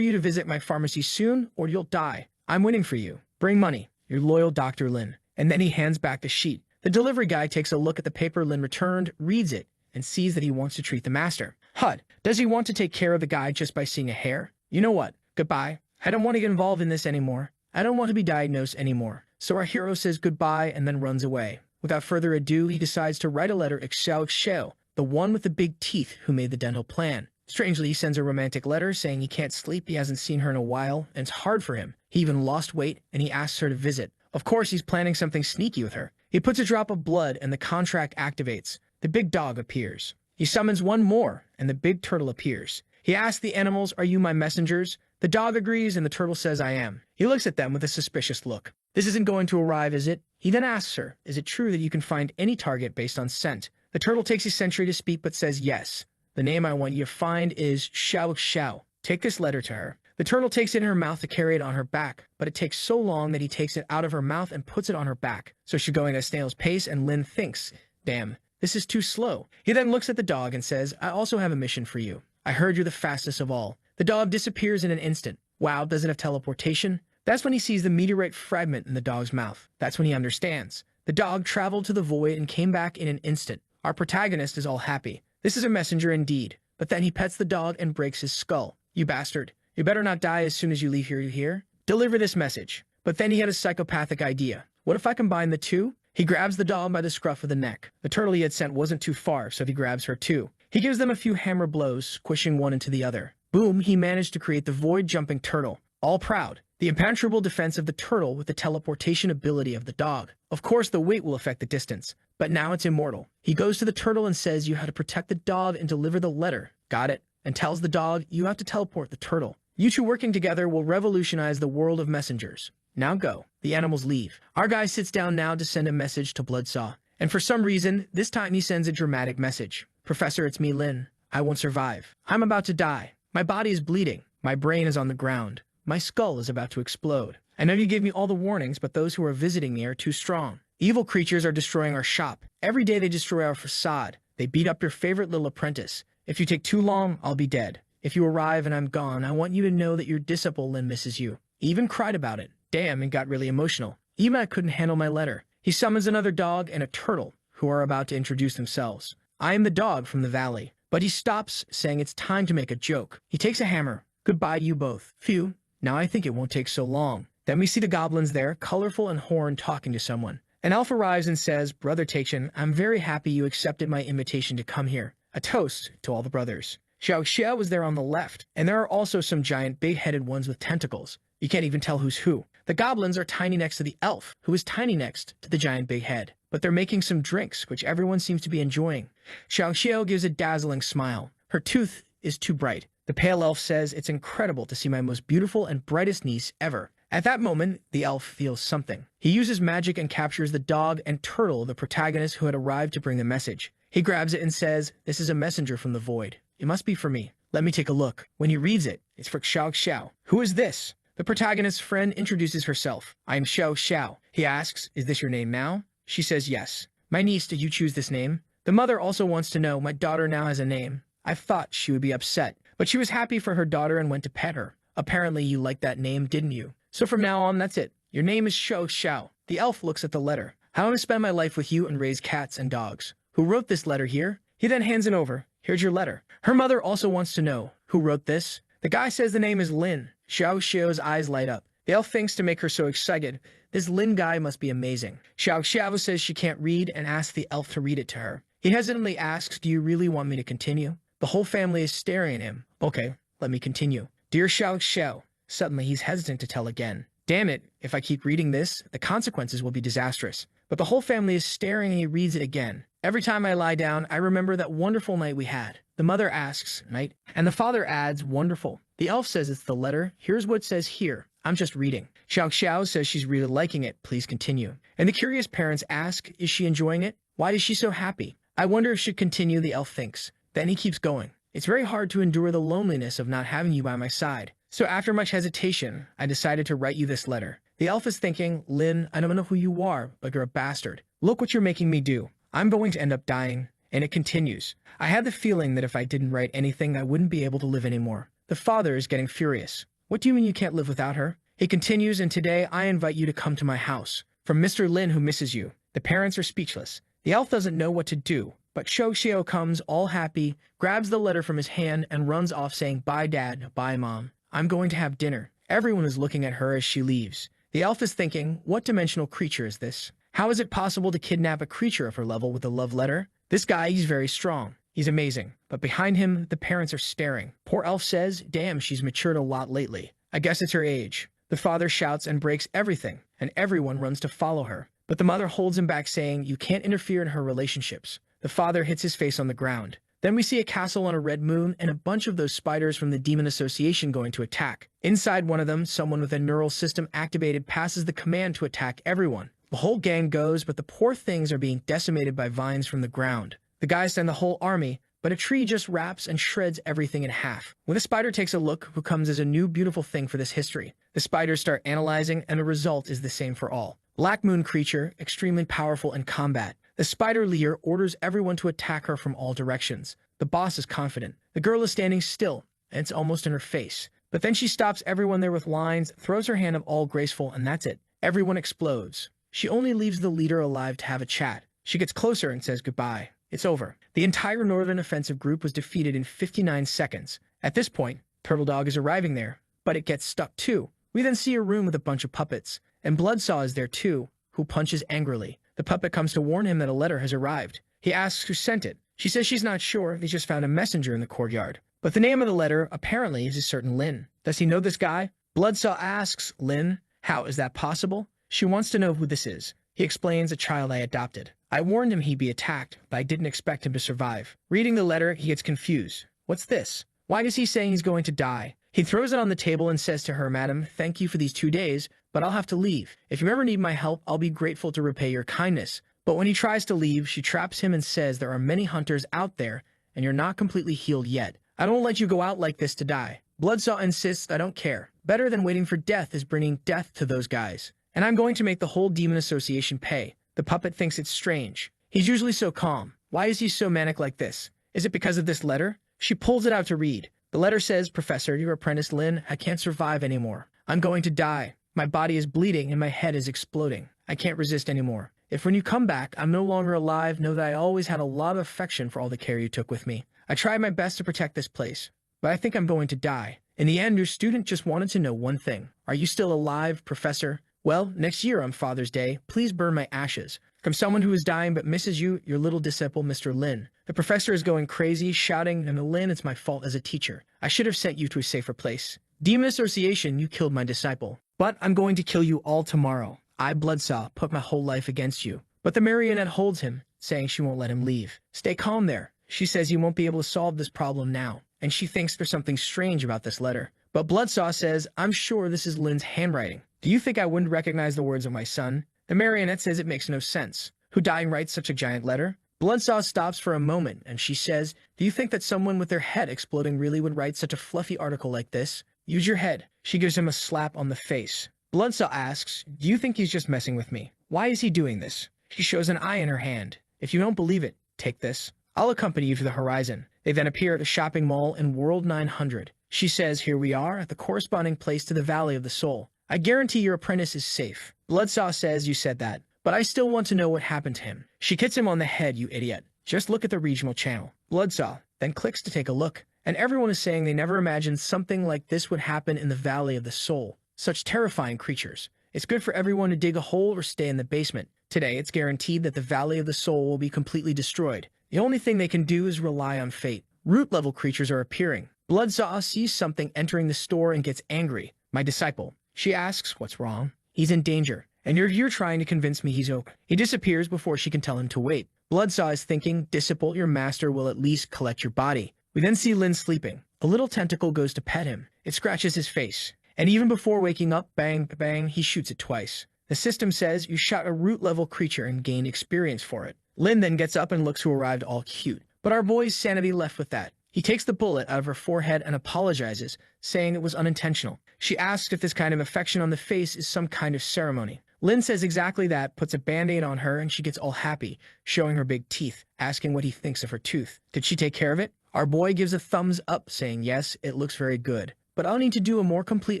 A: you to visit my pharmacy soon, or you'll die. I'm waiting for you. Bring money. Your loyal Dr. Lin. And then he hands back the sheet. The delivery guy takes a look at the paper Lin returned, reads it, and sees that he wants to treat the master. Hud, does he want to take care of the guy just by seeing a hair? You know what? Goodbye. I don't want to get involved in this anymore. I don't want to be diagnosed anymore. So our hero says goodbye and then runs away. Without further ado, he decides to write a letter to Xiao, the one with the big teeth who made the dental plan. Strangely, he sends a romantic letter saying he can't sleep, he hasn't seen her in a while, and it's hard for him. He even lost weight, and he asks her to visit. Of course, he's planning something sneaky with her. He puts a drop of blood, and the contract activates. The big dog appears. He summons one more, and the big turtle appears. He asks the animals, are you my messengers? The dog agrees, and the turtle says, I am. He looks at them with a suspicious look. This isn't going to arrive, is it? He then asks her, is it true that you can find any target based on scent? The turtle takes a century to speak, but says yes. The name I want you to find is Xiao. Take this letter to her. The turtle takes it in her mouth to carry it on her back, but it takes so long that he takes it out of her mouth and puts it on her back. So she's going at a snail's pace, and Lin thinks, damn, this is too slow. He then looks at the dog and says, I also have a mission for you. I heard you're the fastest of all. The dog disappears in an instant. Wow, does it have teleportation? That's when he sees the meteorite fragment in the dog's mouth. That's when he understands. The dog traveled to the void and came back in an instant. Our protagonist is all happy. This is a messenger indeed. But then he pets the dog and breaks his skull. You bastard. You better not die as soon as you leave here, you hear? Deliver this message. But then he had a psychopathic idea. What if I combine the two? He grabs the dog by the scruff of the neck. The turtle he had sent wasn't too far, so he grabs her too. He gives them a few hammer blows, squishing one into the other. Boom, he managed to create the void-jumping turtle. All proud. The impenetrable defense of the turtle with the teleportation ability of the dog. Of course, the weight will affect the distance, but now it's immortal. He goes to the turtle and says you have to protect the dog and deliver the letter. Got it? And tells the dog you have to teleport the turtle. You two working together will revolutionize the world of messengers. Now go. The animals leave. Our guy sits down now to send a message to Bloodsaw. And for some reason, this time he sends a dramatic message. Professor, it's me, Lin. I won't survive. I'm about to die. My body is bleeding. My brain is on the ground. My skull is about to explode. I know you gave me all the warnings, but those who are visiting me are too strong. Evil creatures are destroying our shop. Every day they destroy our facade. They beat up your favorite little apprentice. If you take too long, I'll be dead. If you arrive and I'm gone, I want you to know that your disciple Lin misses you. He even cried about it. Damn, and got really emotional. Even I couldn't handle my letter. He summons another dog and a turtle, who are about to introduce themselves. I am the dog from the valley. But he stops, saying it's time to make a joke. He takes a hammer. Goodbye, you both. Phew. Now I think it won't take so long. Then we see the goblins there, colorful and horned, talking to someone. An elf arrives and says, Brother Taichin, I'm very happy you accepted my invitation to come here. A toast to all the brothers. Xiao was there on the left, and there are also some giant big-headed ones with tentacles. You can't even tell who's who. The goblins are tiny next to the elf, who is tiny next to the giant big head. But they're making some drinks, which everyone seems to be enjoying. Xiao gives a dazzling smile. Her tooth is too bright. The pale elf says, it's incredible to see my most beautiful and brightest niece ever. At that moment, the elf feels something. He uses magic and captures the dog and turtle, the protagonist who had arrived to bring the message. He grabs it and says, this is a messenger from the void. It must be for me. Let me take a look. When he reads it, it's for Xiao. Who is this? The protagonist's friend introduces herself. I am Xiao. He asks, is this your name now? She says yes. My niece, did you choose this name? The mother also wants to know, my daughter now has a name. I thought she would be upset, but she was happy for her daughter and went to pet her. Apparently you liked that name, didn't you? So from now on, that's it. Your name is Xiao. The elf looks at the letter. I want to spend my life with you and raise cats and dogs. Who wrote this letter here? He then hands it over. Here's your letter. Her mother also wants to know, who wrote this? The guy says the name is Lin. Xiao's eyes light up. The elf thinks to make her so excited, this Lin guy must be amazing. Xiao says she can't read and asks the elf to read it to her. He hesitantly asks, do you really want me to continue? The whole family is staring at him. Okay, let me continue. Dear Xiao. Suddenly he's hesitant to tell again. Damn it, if I keep reading this, the consequences will be disastrous. But the whole family is staring and he reads it again. Every time I lie down, I remember that wonderful night we had. The mother asks, night? And the father adds, wonderful. The elf says it's the letter. Here's what it says here. I'm just reading. Xiao Xiao says she's really liking it. Please continue. And the curious parents ask, is she enjoying it? Why is she so happy? I wonder if she should continue, the elf thinks. Then he keeps going. It's very hard to endure the loneliness of not having you by my side. So after much hesitation, I decided to write you this letter. The elf is thinking, Lin, I don't know who you are, but you're a bastard. Look what you're making me do. I'm going to end up dying. And it continues. I had the feeling that if I didn't write anything, I wouldn't be able to live anymore. The father is getting furious. What do you mean you can't live without her? He continues, and today I invite you to come to my house. From Mr. Lin, who misses you. The parents are speechless. The elf doesn't know what to do, but Xiao Xiao comes, all happy, grabs the letter from his hand, and runs off saying, bye dad, bye mom. I'm going to have dinner. Everyone is looking at her as she leaves. The elf is thinking, what dimensional creature is this? How is it possible to kidnap a creature of her level with a love letter? This guy, he's very strong. He's amazing. But behind him, the parents are staring. Poor elf says, damn, she's matured a lot lately. I guess it's her age. The father shouts and breaks everything, and everyone runs to follow her. But the mother holds him back, saying, you can't interfere in her relationships. The father hits his face on the ground. Then we see a castle on a red moon and a bunch of those spiders from the Demon Association going to attack. Inside one of them, someone with a neural system activated passes the command to attack everyone. The whole gang goes, but the poor things are being decimated by vines from the ground. The guys send the whole army, but a tree just wraps and shreds everything in half. When the spider takes a look, who comes as a new beautiful thing for this history. The spiders start analyzing, and the result is the same for all. Black Moon creature, extremely powerful in combat. The spider leader orders everyone to attack her from all directions. The boss is confident. The girl is standing still, and it's almost in her face. But then she stops everyone there with lines, throws her hand up all graceful, and that's it. Everyone explodes. She only leaves the leader alive to have a chat. She gets closer and says goodbye. It's over. The entire Northern Offensive group was defeated in 59 seconds. At this point, Turtle Dog is arriving there, but it gets stuck too. We then see a room with a bunch of puppets, and Bloodsaw is there too, who punches angrily. The puppet comes to warn him that a letter has arrived. He asks who sent it. She says she's not sure, they just found a messenger in the courtyard. But the name of the letter, apparently, is a certain Lin. Does he know this guy? Bloodsaw asks, Lin, how is that possible? She wants to know who this is. He explains, a child I adopted. I warned him he'd be attacked, but I didn't expect him to survive. Reading the letter, he gets confused. What's this? Why does he say he's going to die? He throws it on the table and says to her, Madam, thank you for these 2 days, but I'll have to leave. If you ever need my help, I'll be grateful to repay your kindness. But when he tries to leave, she traps him and says there are many hunters out there, and you're not completely healed yet. I don't let you go out like this to die. Bloodsaw insists I don't care. Better than waiting for death is bringing death to those guys. And I'm going to make the whole Demon Association pay. The puppet thinks it's strange. He's usually so calm. Why is he so manic like this? Is it because of this letter? She pulls it out to read. The letter says, Professor, your apprentice Lin, I can't survive anymore. I'm going to die. My body is bleeding and my head is exploding. I can't resist anymore. If when you come back, I'm no longer alive, know that I always had a lot of affection for all the care you took with me. I tried my best to protect this place, but I think I'm going to die. In the end, your student just wanted to know one thing. Are you still alive, Professor? Well, next year on Father's Day, please burn my ashes. From someone who is dying but misses you, your little disciple, Mr. Lin. The professor is going crazy, shouting, and Lin, it's my fault as a teacher. I should have sent you to a safer place. Demon Association, you killed my disciple. But I'm going to kill you all tomorrow. I, Bloodsaw, put my whole life against you. But the marionette holds him, saying she won't let him leave. Stay calm there. She says you won't be able to solve this problem now, and she thinks there's something strange about this letter. But Bloodsaw says, I'm sure this is Lin's handwriting. Do you think I wouldn't recognize the words of my son? The marionette says it makes no sense. Who dying writes such a giant letter? Bloodsaw stops for a moment, and she says, do you think that someone with their head exploding really would write such a fluffy article like this? Use your head. She gives him a slap on the face. Bloodsaw asks, do you think he's just messing with me? Why is he doing this? She shows an eye in her hand. If you don't believe it, take this. I'll accompany you to the horizon. They then appear at a shopping mall in World 900. She says, here we are at the corresponding place to the Valley of the Soul. I guarantee your apprentice is safe. Bloodsaw says you said that, but I still want to know what happened to him. She hits him on the head, you idiot. Just look at the regional channel. Bloodsaw then clicks to take a look, and everyone is saying they never imagined something like this would happen in the Valley of the Soul. Such terrifying creatures. It's good for everyone to dig a hole or stay in the basement. Today, it's guaranteed that the Valley of the Soul will be completely destroyed. The only thing they can do is rely on fate. Root-level creatures are appearing. Bloodsaw sees something entering the store and gets angry. My disciple. She asks what's wrong. He's in danger, and you're trying to convince me he's okay. He disappears before she can tell him to wait. Bloodsaw is thinking, disciple your master will at least collect your body. We then see Lin sleeping. A little tentacle goes to pet him. It scratches his face. And even before waking up, bang, bang, he shoots it twice. The system says you shot a root-level creature and gained experience for it. Lin then gets up and looks who arrived all cute. But our boy's sanity left with that. He takes the bullet out of her forehead and apologizes, saying it was unintentional. She asks if this kind of affection on the face is some kind of ceremony. Lin says exactly that, puts a band-aid on her, and she gets all happy, showing her big teeth, asking what he thinks of her tooth. Did she take care of it? Our boy gives a thumbs up, saying yes, it looks very good. But I'll need to do a more complete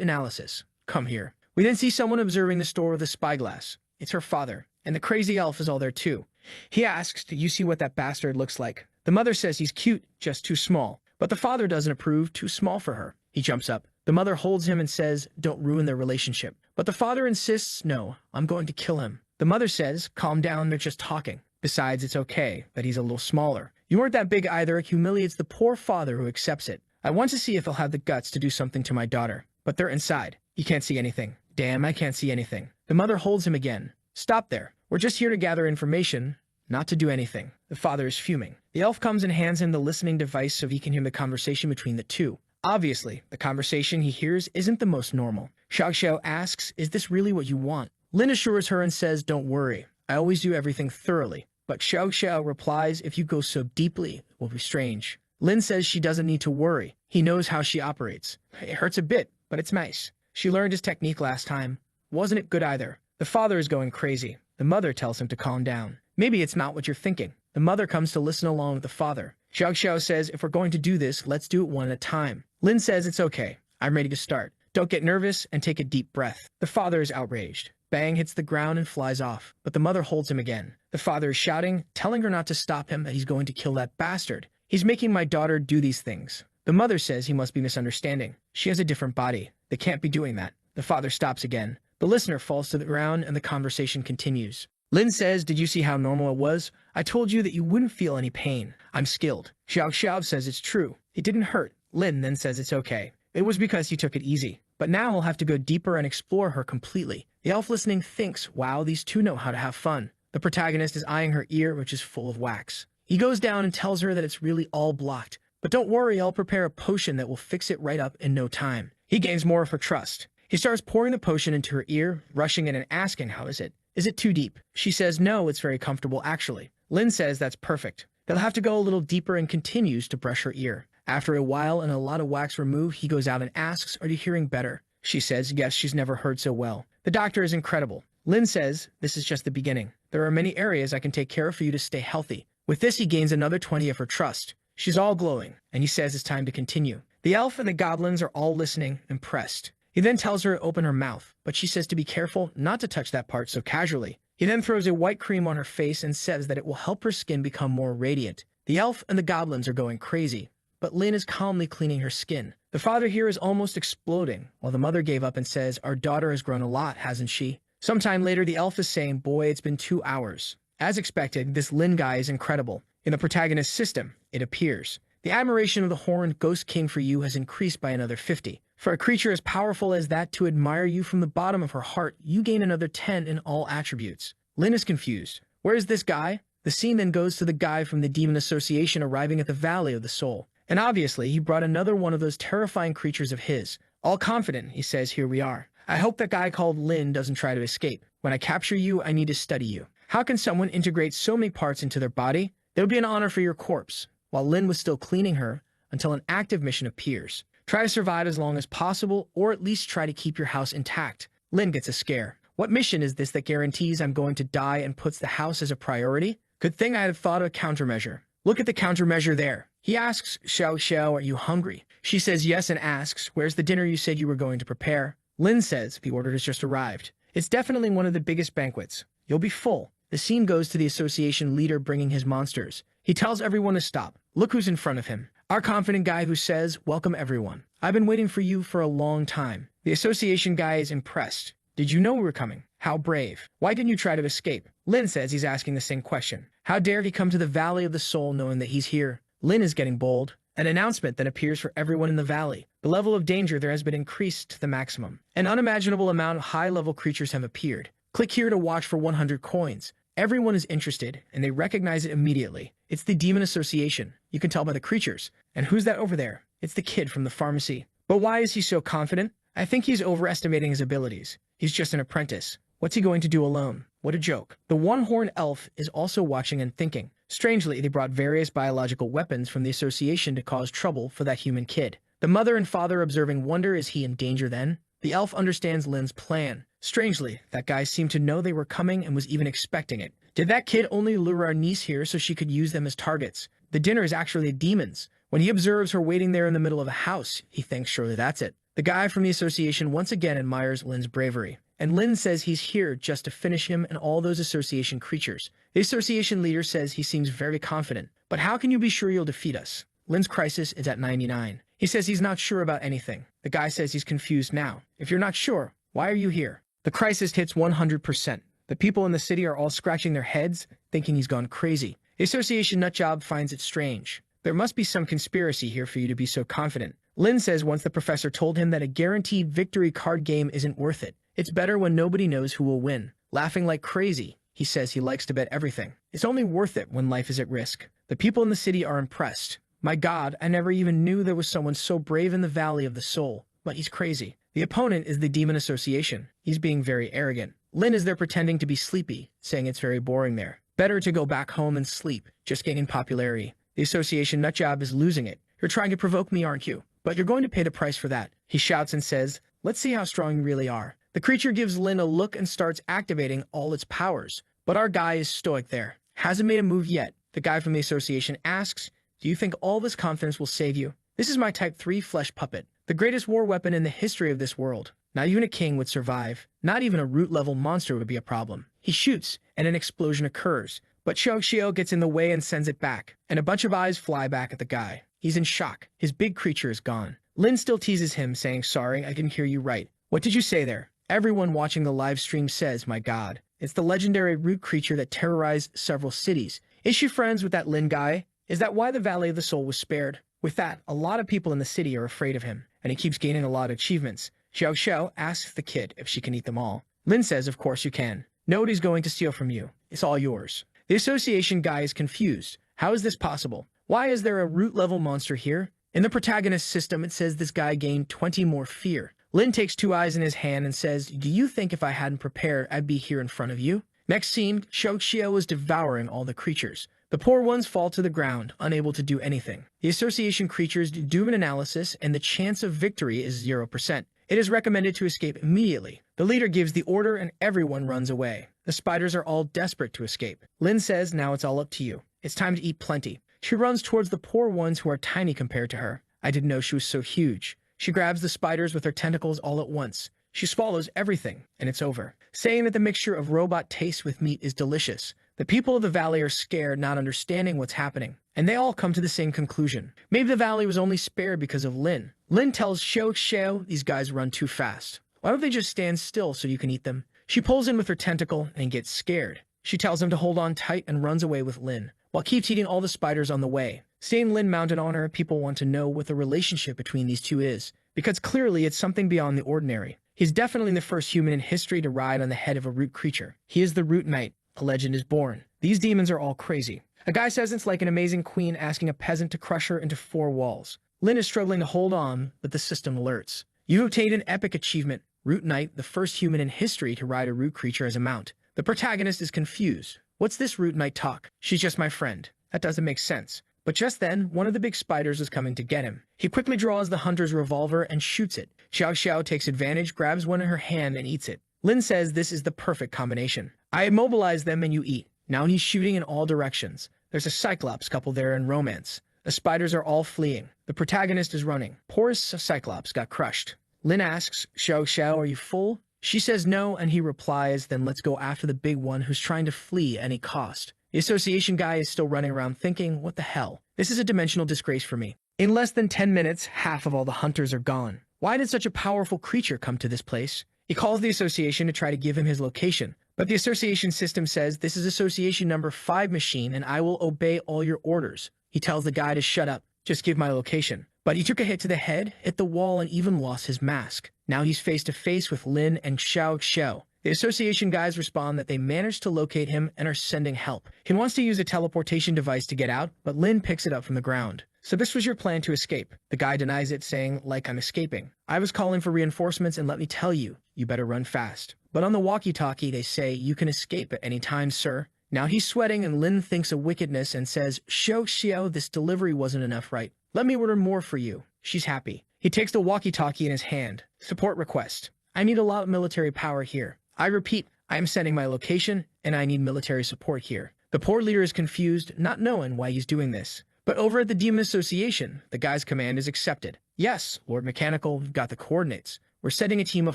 A: analysis. Come here. We then see someone observing the store with a spyglass. It's her father, and the crazy elf is all there too. He asks, do you see what that bastard looks like? The mother says he's cute, just too small. But the father doesn't approve, too small for her. He jumps up. The mother holds him and says, don't ruin their relationship. But the father insists, no, I'm going to kill him. The mother says, calm down, they're just talking. Besides, it's okay that he's a little smaller. You weren't that big either. It humiliates the poor father who accepts it. I want to see if he'll have the guts to do something to my daughter. But they're inside. He can't see anything. Damn, I can't see anything. The mother holds him again. Stop there. We're just here to gather information, not to do anything. The father is fuming. The elf comes and hands him the listening device so he can hear the conversation between the two. Obviously, the conversation he hears isn't the most normal. Xiao Xiao asks, is this really what you want? Lin assures her and says, don't worry. I always do everything thoroughly. But Xiao Xiao replies, if you go so deeply, it will be strange. Lin says she doesn't need to worry. He knows how she operates. It hurts a bit, but it's nice. She learned his technique last time. Wasn't it good either? The father is going crazy. The mother tells him to calm down. Maybe it's not what you're thinking. The mother comes to listen along with the father. Xiao Xiao says, if we're going to do this, let's do it one at a time. Lin says it's okay. I'm ready to start. Don't get nervous and take a deep breath. The father is outraged. Bang hits the ground and flies off, but the mother holds him again. The father is shouting, telling her not to stop him, that he's going to kill that bastard. He's making my daughter do these things. The mother says he must be misunderstanding. She has a different body. They can't be doing that. The father stops again. The listener falls to the ground and the conversation continues. Lin says, did you see how normal it was? I told you that you wouldn't feel any pain. I'm skilled. Xiao Xiao says it's true. It didn't hurt. Lin then says it's okay. It was because he took it easy. But now he'll have to go deeper and explore her completely. The elf listening thinks, wow, these two know how to have fun. The protagonist is eyeing her ear, which is full of wax. He goes down and tells her that it's really all blocked. But don't worry, I'll prepare a potion that will fix it right up in no time. He gains more of her trust. He starts pouring the potion into her ear, rushing in and asking, how is it? Is it too deep? She says, no, it's very comfortable, actually. Lin says that's perfect. They'll have to go a little deeper and continues to brush her ear. After a while and a lot of wax removed, he goes out and asks, are you hearing better? She says, yes, she's never heard so well. The doctor is incredible. Lin says, this is just the beginning. There are many areas I can take care of for you to stay healthy. With this, he gains another 20 of her trust. She's all glowing, and he says it's time to continue. The elf and the goblins are all listening, impressed. He then tells her to open her mouth, but she says to be careful not to touch that part so casually. He then throws a white cream on her face and says that it will help her skin become more radiant. The elf and the goblins are going crazy, but Lin is calmly cleaning her skin. The father here is almost exploding, while the mother gave up and says, our daughter has grown a lot, hasn't she? Sometime later, the elf is saying, boy, it's been 2 hours. As expected, this Lin guy is incredible. In the protagonist's system, it appears. The admiration of the horned ghost king for you has increased by another 50. For a creature as powerful as that to admire you from the bottom of her heart, you gain another 10 in all attributes. Lin is confused. Where is this guy? The scene then goes to the guy from the Demon Association arriving at the Valley of the Soul. And obviously, he brought another one of those terrifying creatures of his. All confident, he says, here we are. I hope that guy called Lin doesn't try to escape. When I capture you, I need to study you. How can someone integrate so many parts into their body? It would be an honor for your corpse. While Lin was still cleaning her, until an active mission appears. Try to survive as long as possible, or at least try to keep your house intact. Lin gets a scare. What mission is this that guarantees I'm going to die and puts the house as a priority? Good thing I had thought of a countermeasure. Look at the countermeasure there. He asks, Xiao Xiao, are you hungry? She says yes and asks, where's the dinner you said you were going to prepare? Lin says, the order has just arrived. It's definitely one of the biggest banquets. You'll be full. The scene goes to the association leader bringing his monsters. He tells everyone to stop. Look who's in front of him. Our confident guy who says, welcome everyone. I've been waiting for you for a long time. The association guy is impressed. Did you know we were coming? How brave. Why didn't you try to escape? Lin says he's asking the same question. How dare he come to the Valley of the Soul knowing that he's here? Lin is getting bold. An announcement then appears for everyone in the valley. The level of danger there has been increased to the maximum. An unimaginable amount of high-level creatures have appeared. Click here to watch for 100 coins. Everyone is interested, and they recognize it immediately. It's the Demon Association. You can tell by the creatures. And who's that over there? It's the kid from the pharmacy. But why is he so confident? I think he's overestimating his abilities. He's just an apprentice. What's he going to do alone? What a joke. The one-horned elf is also watching and thinking. Strangely, they brought various biological weapons from the association to cause trouble for that human kid. The mother and father observing wonder, is he in danger then? The elf understands Lin's plan. Strangely, that guy seemed to know they were coming and was even expecting it. Did that kid only lure our niece here so she could use them as targets? The dinner is actually a demon's. When he observes her waiting there in the middle of a house, he thinks surely that's it. The guy from the association once again admires Lin's bravery. And Lin says he's here just to finish him and all those association creatures. The association leader says he seems very confident. But how can you be sure you'll defeat us? Lin's crisis is at 99. He says he's not sure about anything. The guy says he's confused now. If you're not sure, why are you here? The crisis hits 100%. The people in the city are all scratching their heads, thinking he's gone crazy. The association nutjob finds it strange. There must be some conspiracy here for you to be so confident. Lin says once the professor told him that a guaranteed victory card game isn't worth it. It's better when nobody knows who will win. Laughing like crazy, he says he likes to bet everything. It's only worth it when life is at risk. The people in the city are impressed. My God, I never even knew there was someone so brave in the Valley of the Soul. But he's crazy. The opponent is the Demon Association. He's being very arrogant. Lin is there pretending to be sleepy, saying it's very boring there. Better to go back home and sleep, just gaining popularity. The association nutjob is losing it. You're trying to provoke me, aren't you? But you're going to pay the price for that. He shouts and says, let's see how strong you really are. The creature gives Lin a look and starts activating all its powers. But our guy is stoic there. Hasn't made a move yet. The guy from the association asks, do you think all this confidence will save you? This is my Type 3 flesh puppet. The greatest war weapon in the history of this world. Not even a king would survive. Not even a root-level monster would be a problem. He shoots, and an explosion occurs. But Xiao gets in the way and sends it back. And a bunch of eyes fly back at the guy. He's in shock. His big creature is gone. Lin still teases him, saying, sorry, I didn't hear you right. What did you say there? Everyone watching the live stream says, my God. It's the legendary root creature that terrorized several cities. Is she friends with that Lin guy? Is that why the Valley of the Soul was spared? With that, a lot of people in the city are afraid of him, and he keeps gaining a lot of achievements. Xiao asks the kid if she can eat them all. Lin says, of course you can. Nobody's going to steal from you. It's all yours. The association guy is confused. How is this possible? Why is there a root-level monster here? In the protagonist system, it says this guy gained 20 more fear. Lin takes two eyes in his hand and says, do you think if I hadn't prepared, I'd be here in front of you? Next scene, Xiao is devouring all the creatures. The poor ones fall to the ground, unable to do anything. The association creatures do an analysis, and the chance of victory is 0%. It is recommended to escape immediately. The leader gives the order, and everyone runs away. The spiders are all desperate to escape. Lin says, now it's all up to you. It's time to eat plenty. She runs towards the poor ones who are tiny compared to her. I didn't know she was so huge. She grabs the spiders with her tentacles all at once. She swallows everything, and it's over. Saying that the mixture of robot taste with meat is delicious. The people of the valley are scared, not understanding what's happening. And they all come to the same conclusion. Maybe the valley was only spared because of Lin. Lin tells Xiao, these guys run too fast. Why don't they just stand still so you can eat them? She pulls in with her tentacle and gets scared. She tells him to hold on tight and runs away with Lin, while keeps eating all the spiders on the way. Seeing Lin mounted on her, people want to know what the relationship between these two is, because clearly it's something beyond the ordinary. He's definitely the first human in history to ride on the head of a root creature. He is the Root Knight. A legend is born. These demons are all crazy. A guy says it's like an amazing queen asking a peasant to crush her into four walls. Lin is struggling to hold on, but the system alerts. You obtained an epic achievement. Root Knight, the first human in history to ride a root creature as a mount. The protagonist is confused. What's this Root Knight talk? She's just my friend. That doesn't make sense. But just then, one of the big spiders is coming to get him. He quickly draws the hunter's revolver and shoots it. Xiao takes advantage, grabs one in her hand, and eats it. Lin says this is the perfect combination. I immobilize them and you eat. Now he's shooting in all directions. There's a Cyclops couple there in romance. The spiders are all fleeing. The protagonist is running. Poor Cyclops got crushed. Lin asks, Xiao, are you full? She says no, and he replies, then let's go after the big one who's trying to flee at any cost. The association guy is still running around thinking, what the hell? This is a dimensional disgrace for me. In less than 10 minutes, half of all the hunters are gone. Why did such a powerful creature come to this place? He calls the association to try to give him his location. But the association system says, this is association number 5 machine and I will obey all your orders. He tells the guy to shut up. Just give my location. But he took a hit to the head, hit the wall, and even lost his mask. Now he's face to face with Lin and Xiao Xiao. The association guys respond that they managed to locate him and are sending help. He wants to use a teleportation device to get out, but Lin picks it up from the ground. So this was your plan to escape. The guy denies it, saying, like I'm escaping. I was calling for reinforcements, and let me tell you, you better run fast. But on the walkie-talkie, they say, you can escape at any time, sir. Now he's sweating, and Lin thinks of wickedness and says, Xiao Xiao, this delivery wasn't enough, right? Let me order more for you. She's happy. He takes the walkie-talkie in his hand. Support request. I need a lot of military power here. I repeat, I am sending my location, and I need military support here. The poor leader is confused, not knowing why he's doing this. But over at the Demon Association, the guy's command is accepted. Yes, Lord Mechanical, got the coordinates. We're sending a team of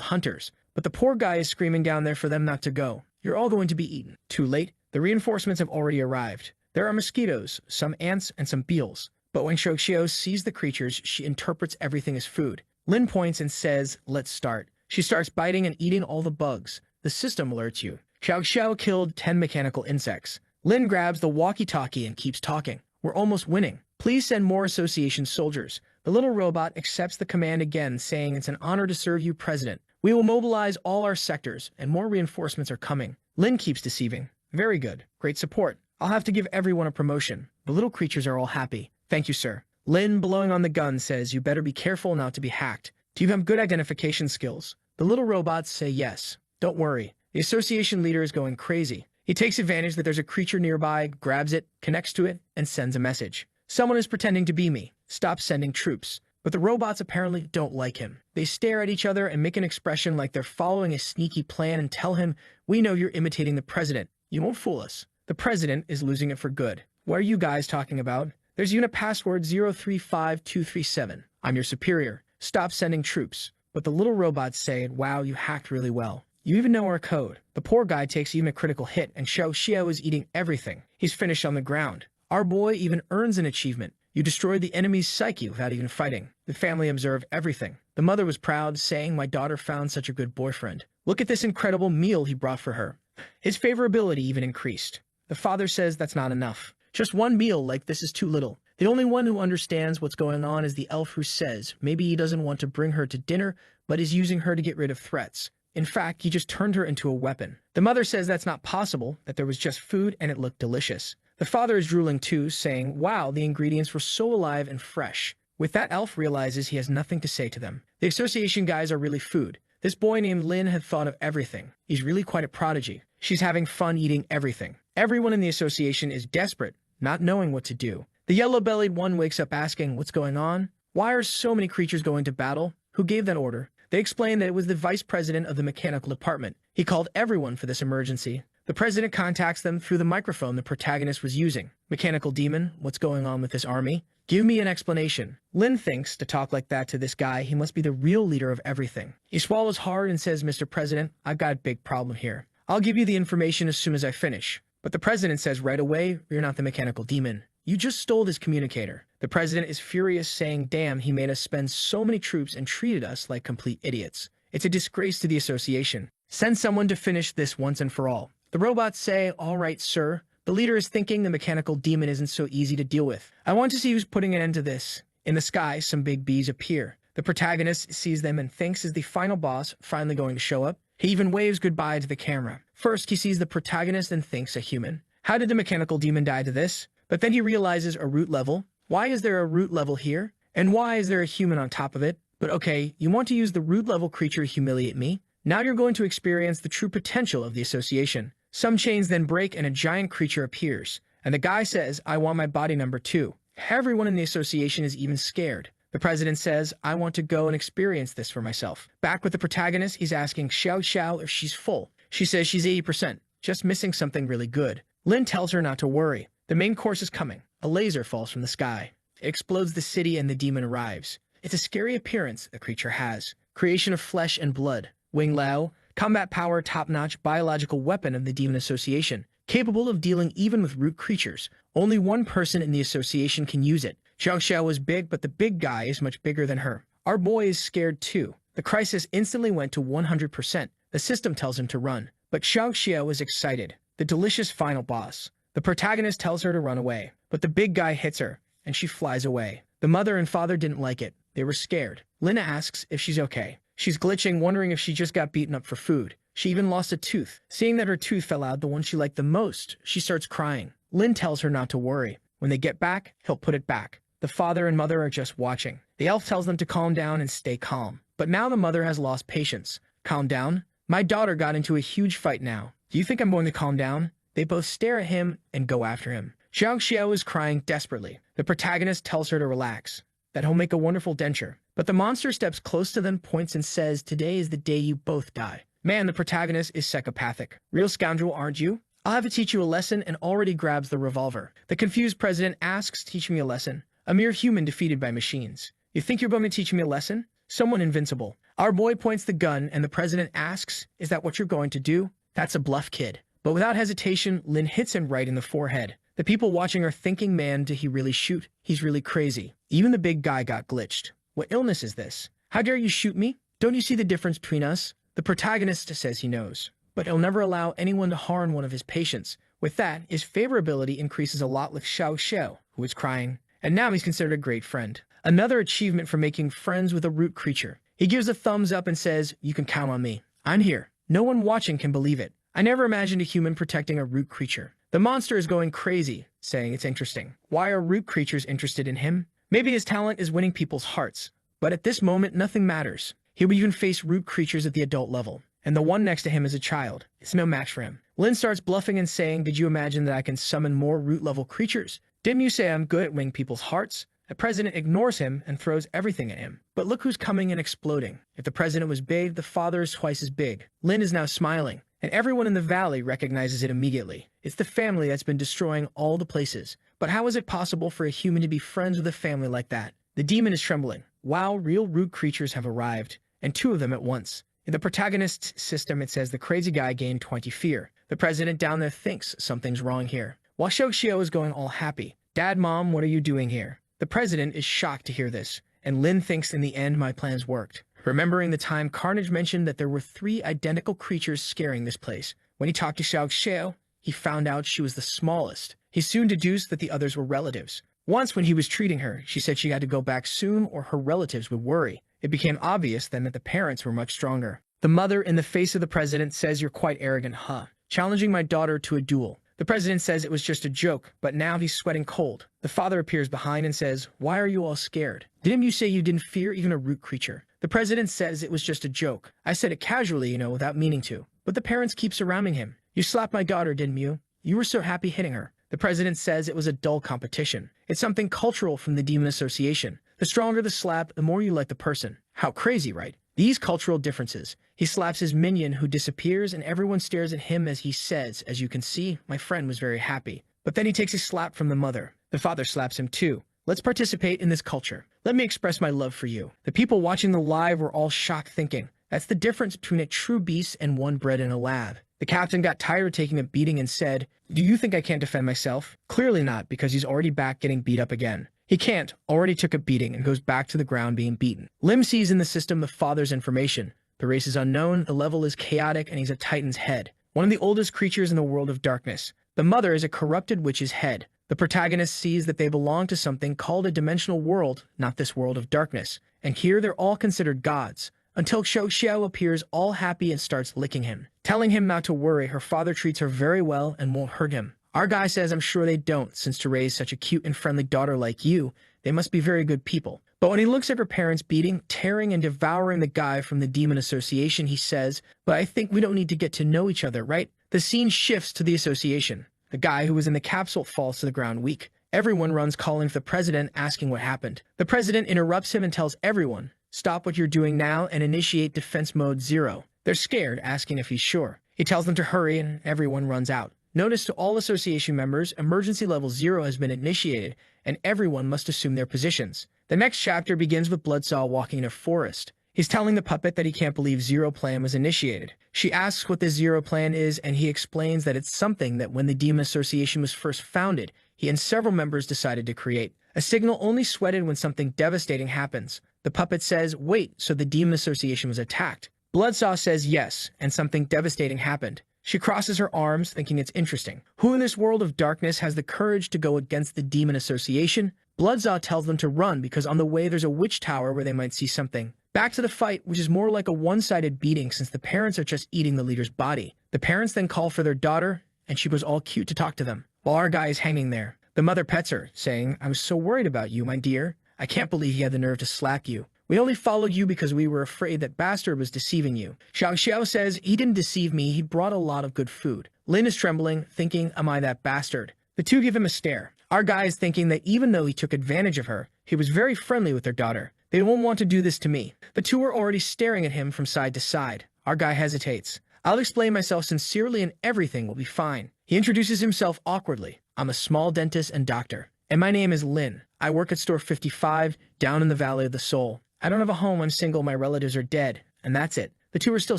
A: hunters. But the poor guy is screaming down there for them not to go. You're all going to be eaten. Too late. The reinforcements have already arrived. There are mosquitoes, some ants, and some beetles. But when Xiao sees the creatures, she interprets everything as food. Lin points and says, let's start. She starts biting and eating all the bugs. The system alerts you. Xiao killed 10 mechanical insects. Lin grabs the walkie-talkie and keeps talking. We're almost winning. Please send more association soldiers. The little robot accepts the command again, saying it's an honor to serve you, President. We will mobilize all our sectors, and more reinforcements are coming. Lin keeps deceiving. Very good. Great support. I'll have to give everyone a promotion. The little creatures are all happy. Thank you, sir. Lin, blowing on the gun, says you better be careful not to be hacked. Do you have good identification skills? The little robots say yes. Don't worry. The association leader is going crazy. He takes advantage that there's a creature nearby, grabs it, connects to it, and sends a message. Someone is pretending to be me. Stop sending troops. But the robots apparently don't like him. They stare at each other and make an expression like they're following a sneaky plan and tell him, we know you're imitating the president. You won't fool us. The president is losing it for good. What are you guys talking about? There's unit password 035237. I'm your superior. Stop sending troops. But the little robots say, wow, you hacked really well. You even know our code. The poor guy takes even a critical hit, and Xiao is eating everything. He's finished on the ground. Our boy even earns an achievement. You destroyed the enemy's psyche without even fighting. The family observed everything. The mother was proud, saying, my daughter found such a good boyfriend. Look at this incredible meal he brought for her. His favorability even increased. The father says that's not enough. Just one meal like this is too little. The only one who understands what's going on is the elf who says maybe he doesn't want to bring her to dinner, but is using her to get rid of threats. In fact, he just turned her into a weapon. The mother says that's not possible, that there was just food and it looked delicious. The father is drooling too, saying, wow, the ingredients were so alive and fresh. With that, elf realizes he has nothing to say to them. The association guys are really food. This boy named Lin had thought of everything. He's really quite a prodigy. She's having fun eating everything. Everyone in the association is desperate, not knowing what to do. The yellow-bellied one wakes up asking, what's going on? Why are so many creatures going to battle? Who gave that order? They explain that it was the vice president of the mechanical department. He called everyone for this emergency. The president contacts them through the microphone the protagonist was using. Mechanical demon, what's going on with this army? Give me an explanation. Lin thinks to talk like that to this guy, he must be the real leader of everything. He swallows hard and says, Mr. President, I've got a big problem here. I'll give you the information as soon as I finish. But the president says right away, you're not the mechanical demon. You just stole this communicator. The president is furious, saying, damn, he made us spend so many troops and treated us like complete idiots. It's a disgrace to the association. Send someone to finish this once and for all. The robots say, all right, sir. The leader is thinking the mechanical demon isn't so easy to deal with. I want to see who's putting an end to this. In the sky, some big bees appear. The protagonist sees them and thinks is the final boss finally going to show up. He even waves goodbye to the camera. First, he sees the protagonist and thinks a human. How did the mechanical demon die to this? But then he realizes a root level. Why is there a root level here? And why is there a human on top of it? But okay, you want to use the root level creature to humiliate me? Now you're going to experience the true potential of the association. Some chains then break and a giant creature appears. And the guy says, I want my body number 2. Everyone in the association is even scared. The president says, I want to go and experience this for myself. Back with the protagonist, he's asking Xiao if she's full. She says she's 80%, just missing something really good. Lin tells her not to worry. The main course is coming. A laser falls from the sky. It explodes the city and the demon arrives. It's a scary appearance the creature has. Creation of flesh and blood. Wing Lao, combat power top-notch biological weapon of the Demon Association, capable of dealing even with root creatures. Only one person in the association can use it. Xiao is big, but the big guy is much bigger than her. Our boy is scared too. The crisis instantly went to 100%. The system tells him to run. But Xiao is excited. The delicious final boss. The protagonist tells her to run away, but the big guy hits her, and she flies away. The mother and father didn't like it. They were scared. Lin asks if she's okay. She's glitching, wondering if she just got beaten up for food. She even lost a tooth. Seeing that her tooth fell out, the one she liked the most, she starts crying. Lin tells her not to worry. When they get back, he'll put it back. The father and mother are just watching. The elf tells them to calm down and stay calm. But now the mother has lost patience. Calm down? My daughter got into a huge fight now. Do you think I'm going to calm down? They both stare at him and go after him. Xiao Xiao is crying desperately. The protagonist tells her to relax, that he'll make a wonderful denture. But the monster steps close to them, points and says, today is the day you both die. Man, the protagonist is psychopathic. Real scoundrel, aren't you? I'll have to teach you a lesson, and already grabs the revolver. The confused president asks, teach me a lesson. A mere human defeated by machines. You think you're going to teach me a lesson? Someone invincible. Our boy points the gun, and the president asks, is that what you're going to do? That's a bluff, kid. But without hesitation, Lin hits him right in the forehead. The people watching are thinking, man, did he really shoot? He's really crazy. Even the big guy got glitched. What illness is this? How dare you shoot me? Don't you see the difference between us? The protagonist says he knows, but he'll never allow anyone to harm one of his patients. With that, his favorability increases a lot with Xiao Xiao, who is crying, and now he's considered a great friend. Another achievement for making friends with a root creature. He gives a thumbs up and says, you can count on me. I'm here. No one watching can believe it. I never imagined a human protecting a root creature. The monster is going crazy, saying it's interesting. Why are root creatures interested in him? Maybe his talent is winning people's hearts. But at this moment, nothing matters. He will even face root creatures at the adult level. And the one next to him is a child. It's no match for him. Lin starts bluffing and saying, did you imagine that I can summon more root-level creatures? Didn't you say I'm good at winning people's hearts? The president ignores him and throws everything at him. But look who's coming and exploding. If the president was big, the father is twice as big. Lin is now smiling, and everyone in the valley recognizes it immediately. It's the family that's been destroying all the places. But how is it possible for a human to be friends with a family like that? The demon is trembling. Wow, real root creatures have arrived, and 2 of them at once. In the protagonist's system, it says the crazy guy gained 20 fear. The president down there thinks something's wrong here. While Xiao Xiao is going all happy. Dad, Mom, what are you doing here? The president is shocked to hear this, and Lin thinks in the end my plans worked. Remembering the time Carnage mentioned that there were 3 identical creatures scaring this place. When he talked to Xiao Xiao, he found out she was the smallest. He soon deduced that the others were relatives. Once when he was treating her, she said she had to go back soon or her relatives would worry. It became obvious then that the parents were much stronger. The mother, in the face of the president, says, you're quite arrogant, huh? Challenging my daughter to a duel. The president says it was just a joke, but now he's sweating cold. The father appears behind and says, why are you all scared? Didn't you say you didn't fear even a root creature? The president says it was just a joke. I said it casually, without meaning to. But the parents keep surrounding him. You slapped my daughter, didn't you? You were so happy hitting her. The president says it was a dull competition. It's something cultural from the Demon Association. The stronger the slap, the more you like the person. How crazy, right? These cultural differences. He slaps his minion, who disappears, and everyone stares at him as he says, as you can see, my friend was very happy. But then he takes a slap from the mother. The father slaps him too. Let's participate in this culture. Let me express my love for you. The people watching the live were all shocked, thinking, that's the difference between a true beast and one bred in a lab. The captain got tired of taking a beating and said, do you think I can't defend myself? Clearly not, because he's already back getting beat up again. He can't, already took a beating and goes back to the ground being beaten. Lim sees in the system the father's information. The race is unknown, the level is chaotic, and he's a titan's head. One of the oldest creatures in the world of darkness. The mother is a corrupted witch's head. The protagonist sees that they belong to something called a dimensional world, not this world of darkness. And here they're all considered gods. Until Xiao Xiao appears all happy and starts licking him. Telling him not to worry, her father treats her very well and won't hurt him. Our guy says I'm sure they don't, since to raise such a cute and friendly daughter like you, they must be very good people. But when he looks at her parents beating, tearing, and devouring the guy from the Demon Association, he says, but I think we don't need to get to know each other, right? The scene shifts to the association. The guy who was in the capsule falls to the ground weak. Everyone runs calling for the president, asking what happened. The president interrupts him and tells everyone, stop what you're doing now and initiate defense mode 0. They're scared, asking if he's sure. He tells them to hurry and everyone runs out. Notice to all association members, emergency level 0 has been initiated, and everyone must assume their positions. The next chapter begins with Bloodsaw walking in a forest. He's telling the puppet that he can't believe Zero Plan was initiated. She asks what this Zero Plan is, and he explains that it's something that when the Demon Association was first founded, he and several members decided to create. A signal only sweated when something devastating happens. The puppet says, wait, so the Demon Association was attacked. Bloodsaw says yes, and something devastating happened. She crosses her arms, thinking it's interesting. Who in this world of darkness has the courage to go against the Demon Association? Bloodsaw tells them to run because on the way there's a witch tower where they might see something. Back to the fight, which is more like a one-sided beating since the parents are just eating the leader's body. The parents then call for their daughter, and she goes all cute to talk to them, while our guy is hanging there. The mother pets her, saying, "I was so worried about you, my dear. I can't believe he had the nerve to slap you. We only followed you because we were afraid that Bastard was deceiving you." Xiao Xiao says, "He didn't deceive me, he brought a lot of good food." Lin is trembling, thinking, "Am I that bastard?" The two give him a stare. Our guy is thinking that even though he took advantage of her, he was very friendly with their daughter. They won't want to do this to me. The two are already staring at him from side to side. Our guy hesitates. "I'll explain myself sincerely and everything will be fine." He introduces himself awkwardly. "I'm a small dentist and doctor, and my name is Lin. I work at store 55, down in the Valley of the Soul. I don't have a home, I'm single, my relatives are dead, and that's it." The two are still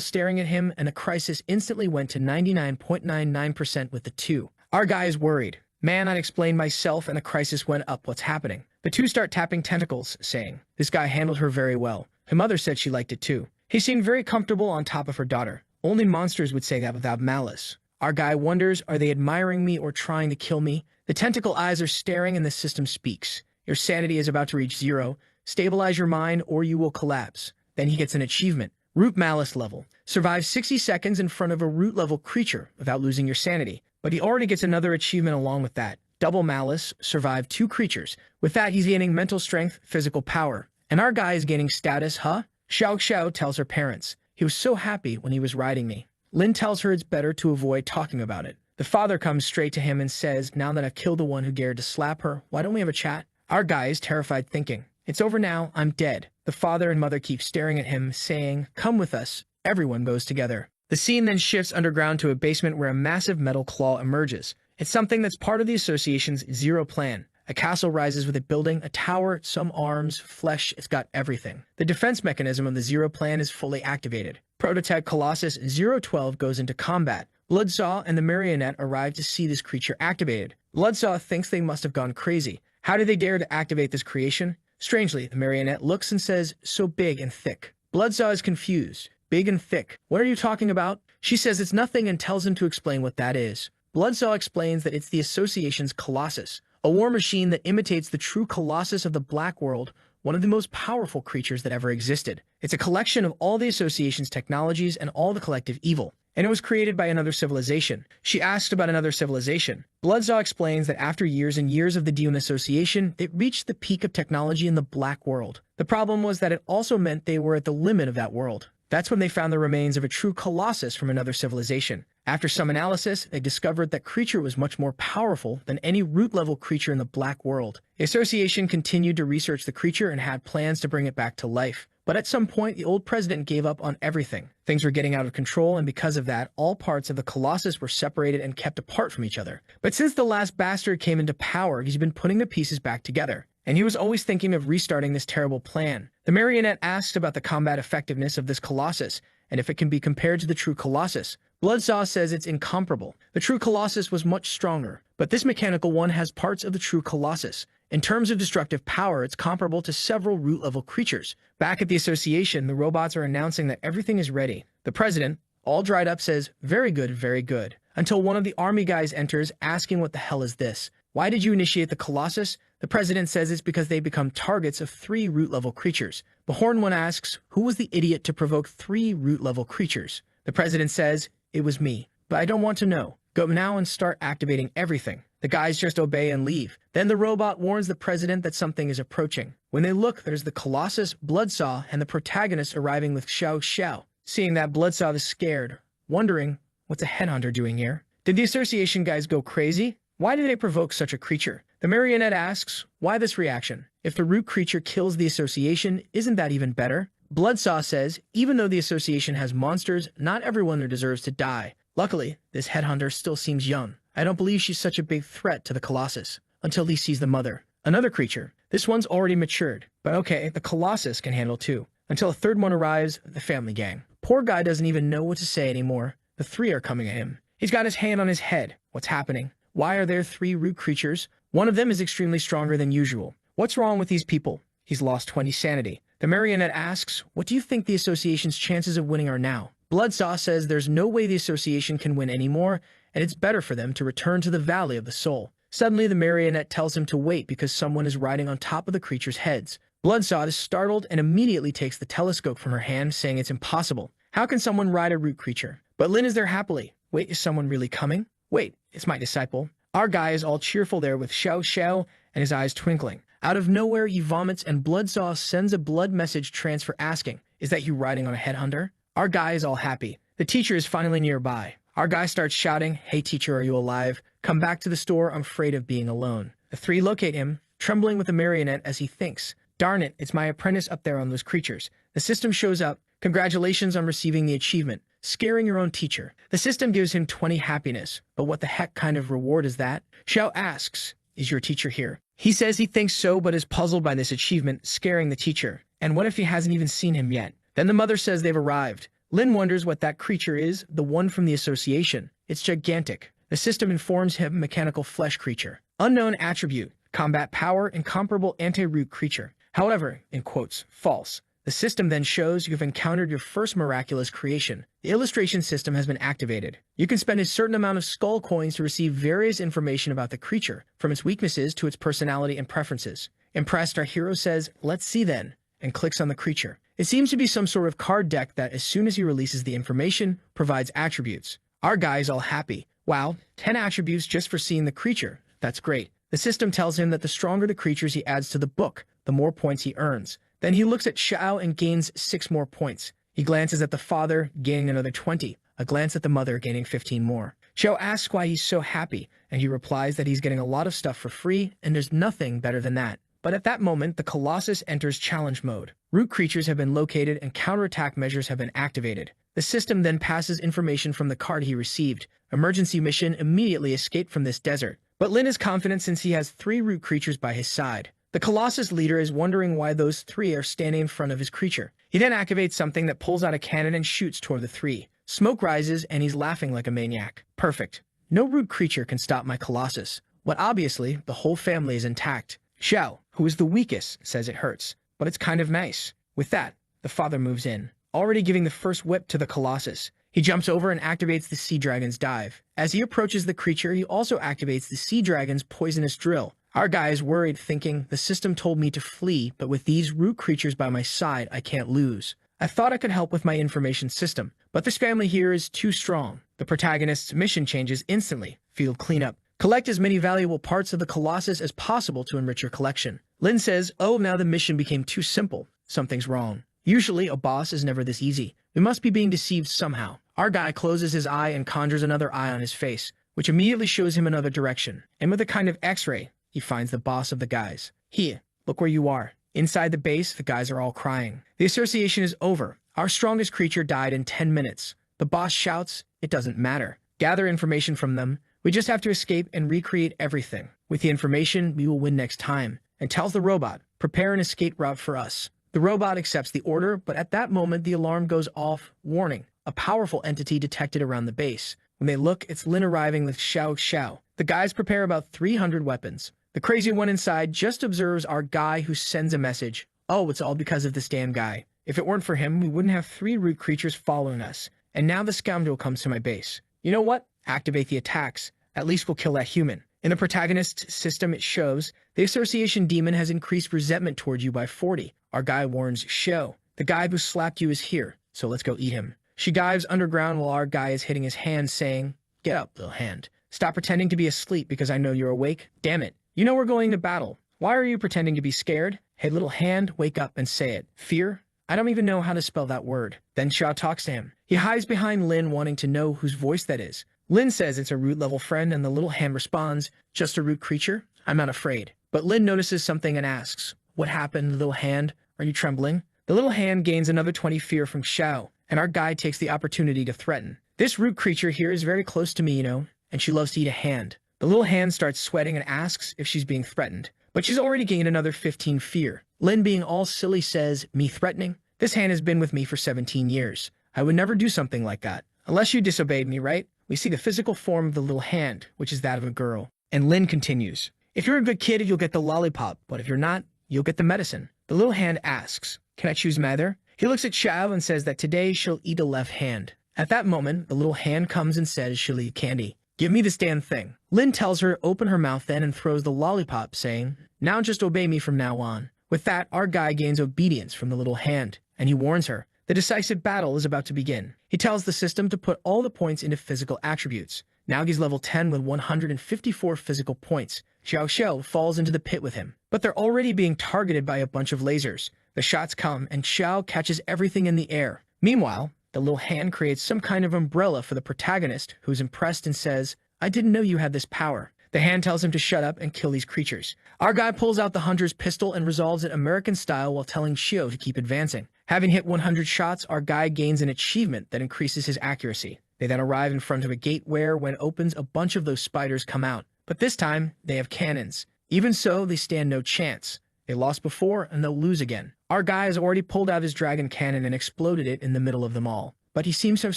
A: staring at him, and the crisis instantly went to 99.99% with the two. Our guy is worried. "Man, I'd explain myself, and the crisis went up. What's happening?" The two start tapping tentacles, saying, "This guy handled her very well. Her mother said she liked it too. He seemed very comfortable on top of her daughter. Only monsters would say that without malice." Our guy wonders, are they admiring me or trying to kill me? The tentacle eyes are staring and the system speaks. "Your sanity is about to reach 0. Stabilize your mind or you will collapse." Then he gets an achievement. Root Malice level. Survive 60 seconds in front of a root level creature without losing your sanity. But he already gets another achievement along with that. Double Malice. Survive 2 creatures. With that, he's gaining mental strength, physical power. And our guy is gaining status, huh? Xiao Xiao tells her parents. "He was so happy when he was riding me." Lin tells her it's better to avoid talking about it. The father comes straight to him and says, "Now that I've killed the one who dared to slap her, why don't we have a chat?" Our guy is terrified, thinking, "It's over now, I'm dead." The father and mother keep staring at him, saying, "Come with us." Everyone goes together. The scene then shifts underground to a basement where a massive metal claw emerges. It's something that's part of the association's Zero plan. A castle rises with a building, a tower, some arms, flesh, it's got everything. The defense mechanism of the Zero plan is fully activated. Prototype Colossus 012 goes into combat. Bloodsaw and the marionette arrive to see this creature activated. Bloodsaw thinks they must have gone crazy. How did they dare to activate this creation? Strangely, the marionette looks and says, "So big and thick." Bloodsaw is confused. "Big and thick? What are you talking about?" She says it's nothing and tells him to explain what that is. Bloodsaw explains that it's the association's Colossus, a war machine that imitates the true Colossus of the Black World, one of the most powerful creatures that ever existed. It's a collection of all the association's technologies and all the collective evil. And it was created by another civilization. She asked about another civilization. Bloodsaw explains that after years and years of the Demon Association, it reached the peak of technology in the Black World. The problem was that it also meant they were at the limit of that world. That's when they found the remains of a true Colossus from another civilization. After some analysis, they discovered that creature was much more powerful than any root-level creature in the Black World. The Association continued to research the creature and had plans to bring it back to life. But at some point, the old president gave up on everything. Things were getting out of control, and because of that, all parts of the Colossus were separated and kept apart from each other. But since the last bastard came into power, he's been putting the pieces back together. And he was always thinking of restarting this terrible plan. The marionette asked about the combat effectiveness of this Colossus, and if it can be compared to the true Colossus. Bloodsaw says it's incomparable. The true Colossus was much stronger, but this mechanical one has parts of the true Colossus. In terms of destructive power, it's comparable to several root-level creatures. Back at the association, the robots are announcing that everything is ready. The president, all dried up, says, very good, until one of the army guys enters, asking what the hell is this? Why did you initiate the Colossus? The president says it's because they become targets of 3 root-level creatures. The horned one asks, who was the idiot to provoke 3 root-level creatures? The president says, it was me, but I don't want to know. Go now and start activating everything. The guys just obey and leave. Then the robot warns the president that something is approaching. When they look, there's the Colossus, Bloodsaw, and the protagonist arriving with Xiao Xiao. Seeing that, Bloodsaw is scared, wondering, what's a headhunter doing here? Did the association guys go crazy? Why did they provoke such a creature? The marionette asks, why this reaction? If the root creature kills the association, isn't that even better? Bloodsaw says, even though the association has monsters, not everyone there deserves to die. Luckily, this headhunter still seems young. I don't believe she's such a big threat to the Colossus, until he sees the mother. Another creature. This one's already matured, but okay, the Colossus can handle 2. Until a third one arrives, the family gang. Poor guy doesn't even know what to say anymore. The 3 are coming at him. He's got his hand on his head. What's happening? Why are there 3 root creatures? One of them is extremely stronger than usual. What's wrong with these people? He's lost 20 sanity. The marionette asks, what do you think the association's chances of winning are now? Bloodsaw says there's no way the association can win anymore, and it's better for them to return to the Valley of the Soul. Suddenly, the marionette tells him to wait because someone is riding on top of the creature's heads. Bloodsaw is startled and immediately takes the telescope from her hand, saying it's impossible. How can someone ride a root creature? But Lin is there happily. Wait, is someone really coming? Wait, it's my disciple. Our guy is all cheerful there with Xiao Xiao and his eyes twinkling. Out of nowhere, he vomits and Bloodsaw sends a blood message transfer asking, is that you riding on a headhunter? Our guy is all happy. The teacher is finally nearby. Our guy starts shouting, hey teacher, are you alive? Come back to the store, I'm afraid of being alone. The three locate him, trembling with the marionette as he thinks, darn it, it's my apprentice up there on those creatures. The system shows up, congratulations on receiving the achievement, scaring your own teacher. The system gives him 20 happiness, but what the heck kind of reward is that? Xiao asks, is your teacher here? He says he thinks so but is puzzled by this achievement, scaring the teacher. And what if he hasn't even seen him yet? Then the mother says they've arrived. Lin wonders what that creature is, the one from the association. It's gigantic. The system informs him mechanical flesh creature. Unknown attribute, combat power, incomparable anti-root creature. However, in quotes, false. The system then shows you've encountered your first miraculous creation. The illustration system has been activated. You can spend a certain amount of skull coins to receive various information about the creature, from its weaknesses to its personality and preferences. Impressed, our hero says, let's see then, and clicks on the creature. It seems to be some sort of card deck that, as soon as he releases the information, provides attributes. Our guy is all happy. Wow, 10 attributes just for seeing the creature. That's great. The system tells him that the stronger the creatures he adds to the book, the more points he earns. Then he looks at Xiao and gains 6 more points. He glances at the father, gaining another 20. A glance at the mother, gaining 15 more. Xiao asks why he's so happy, and he replies that he's getting a lot of stuff for free, and there's nothing better than that. But at that moment, the Colossus enters challenge mode. Root creatures have been located and counterattack measures have been activated. The system then passes information from the card he received. Emergency mission, immediately escape from this desert. But Lin is confident since he has 3 root creatures by his side. The Colossus leader is wondering why those 3 are standing in front of his creature. He then activates something that pulls out a cannon and shoots toward the 3. Smoke rises and he's laughing like a maniac. Perfect. No root creature can stop my Colossus. But obviously, the whole family is intact. Xiao, who is the weakest, says it hurts, but it's kind of nice. With that, the father moves in, already giving the first whip to the Colossus. He jumps over and activates the Sea Dragon's dive. As he approaches the creature, he also activates the Sea Dragon's poisonous drill. Our guy is worried, thinking, the system told me to flee, but with these root creatures by my side, I can't lose. I thought I could help with my information system, but this family here is too strong. The protagonist's mission changes instantly. Field cleanup. Collect as many valuable parts of the Colossus as possible to enrich your collection. Lin says, oh, now the mission became too simple. Something's wrong. Usually, a boss is never this easy. We must be being deceived somehow. Our guy closes his eye and conjures another eye on his face, which immediately shows him another direction. And with a kind of X-ray, he finds the boss of the guys. Here, look where you are. Inside the base, the guys are all crying. The association is over. Our strongest creature died in 10 minutes. The boss shouts, it doesn't matter. Gather information from them. We just have to escape and recreate everything. With the information, we will win next time. And tells the robot, prepare an escape route for us. The robot accepts the order, but at that moment, the alarm goes off. Warning, a powerful entity detected around the base. When they look, it's Lin arriving with Xiao Xiao. The guys prepare about 300 weapons. The crazy one inside just observes our guy who sends a message. Oh, it's all because of this damn guy. If it weren't for him, we wouldn't have 3 root creatures following us. And now the scoundrel comes to my base. You know what? Activate the attacks. At least we'll kill that human. In the protagonist's system, it shows the association demon has increased resentment towards you by 40. Our guy warns Xiao. The guy who slapped you is here, so let's go eat him. She dives underground while our guy is hitting his hand, saying, get up, little hand. Stop pretending to be asleep because I know you're awake. Damn it. You know we're going to battle. Why are you pretending to be scared? Hey, little hand, wake up and say it. Fear? I don't even know how to spell that word. Then Xiao talks to him. He hides behind Lin, wanting to know whose voice that is. Lin says it's a root-level friend, and the little hand responds, just a root creature? I'm not afraid. But Lin notices something and asks, what happened, little hand? Are you trembling? The little hand gains another 20 fear from Xiao, and our guy takes the opportunity to threaten. This root creature here is very close to me, you know, and she loves to eat a hand. The little hand starts sweating and asks if she's being threatened, but she's already gained another 15 fear. Lin, being all silly, says, me threatening? This hand has been with me for 17 years. I would never do something like that. Unless you disobeyed me, right? We see the physical form of the little hand, which is that of a girl. And Lin continues, if you're a good kid, you'll get the lollipop, but if you're not, you'll get the medicine. The little hand asks, can I choose Mather? He looks at Xiao and says that today she'll eat a left hand. At that moment, the little hand comes and says she'll eat candy. Give me this damn thing. Lin tells her open her mouth then and throws the lollipop, saying, now just obey me from now on. With that, our guy gains obedience from the little hand, and he warns her. The decisive battle is about to begin. He tells the system to put all the points into physical attributes. Naogi's level 10 with 154 physical points. Xiao Xiao falls into the pit with him, but they're already being targeted by a bunch of lasers. The shots come, and Xiao catches everything in the air. Meanwhile, the little hand creates some kind of umbrella for the protagonist, who's impressed and says, I didn't know you had this power. The hand tells him to shut up and kill these creatures. Our guy pulls out the hunter's pistol and resolves it American style while telling Shio to keep advancing. Having hit 100 shots, our guy gains an achievement that increases his accuracy. They then arrive in front of a gate where, when it opens, a bunch of those spiders come out. But this time, they have cannons. Even so, they stand no chance. They lost before, and they'll lose again. Our guy has already pulled out his dragon cannon and exploded it in the middle of them all. But he seems to have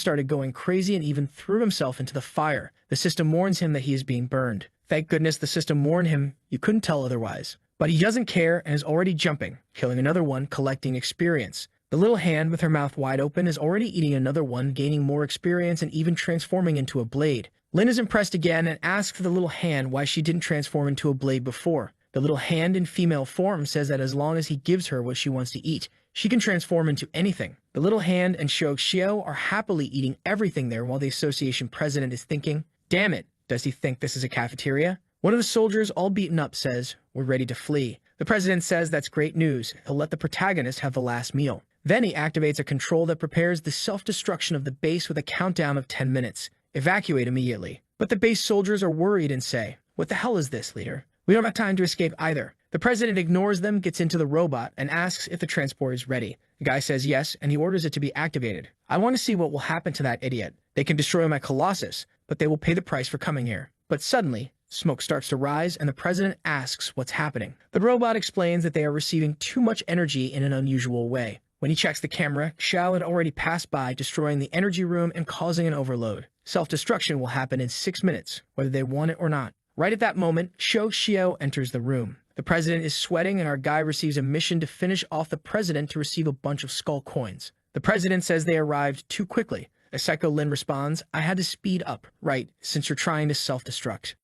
A: started going crazy and even threw himself into the fire. The system warns him that he is being burned. Thank goodness the system warned him. You couldn't tell otherwise. But he doesn't care and is already jumping, killing another one, collecting experience. The little hand with her mouth wide open is already eating another one, gaining more experience and even transforming into a blade. Lin is impressed again and asks the little hand why she didn't transform into a blade before. The little hand in female form says that as long as he gives her what she wants to eat, she can transform into anything. The little hand and Shou Xiao are happily eating everything there while the association president is thinking, damn it, does he think this is a cafeteria? One of the soldiers, all beaten up, says, we're ready to flee. The president says that's great news. He'll let the protagonist have the last meal. Then he activates a control that prepares the self-destruction of the base with a countdown of 10 minutes. Evacuate immediately. But the base soldiers are worried and say, what the hell is this, leader? We don't have time to escape either. The president ignores them, gets into the robot, and asks if the transport is ready. The guy says yes, and he orders it to be activated. I want to see what will happen to that idiot. They can destroy my Colossus, but they will pay the price for coming here. But suddenly, smoke starts to rise, and the president asks what's happening. The robot explains that they are receiving too much energy in an unusual way. When he checks the camera, Xiao had already passed by, destroying the energy room and causing an overload. Self-destruction will happen in 6 minutes, whether they want it or not. Right at that moment, Shou Xiao enters the room. The president is sweating, and our guy receives a mission to finish off the president to receive a bunch of skull coins. The president says they arrived too quickly. A Psycho Lin responds, I had to speed up, right, since you're trying to self-destruct.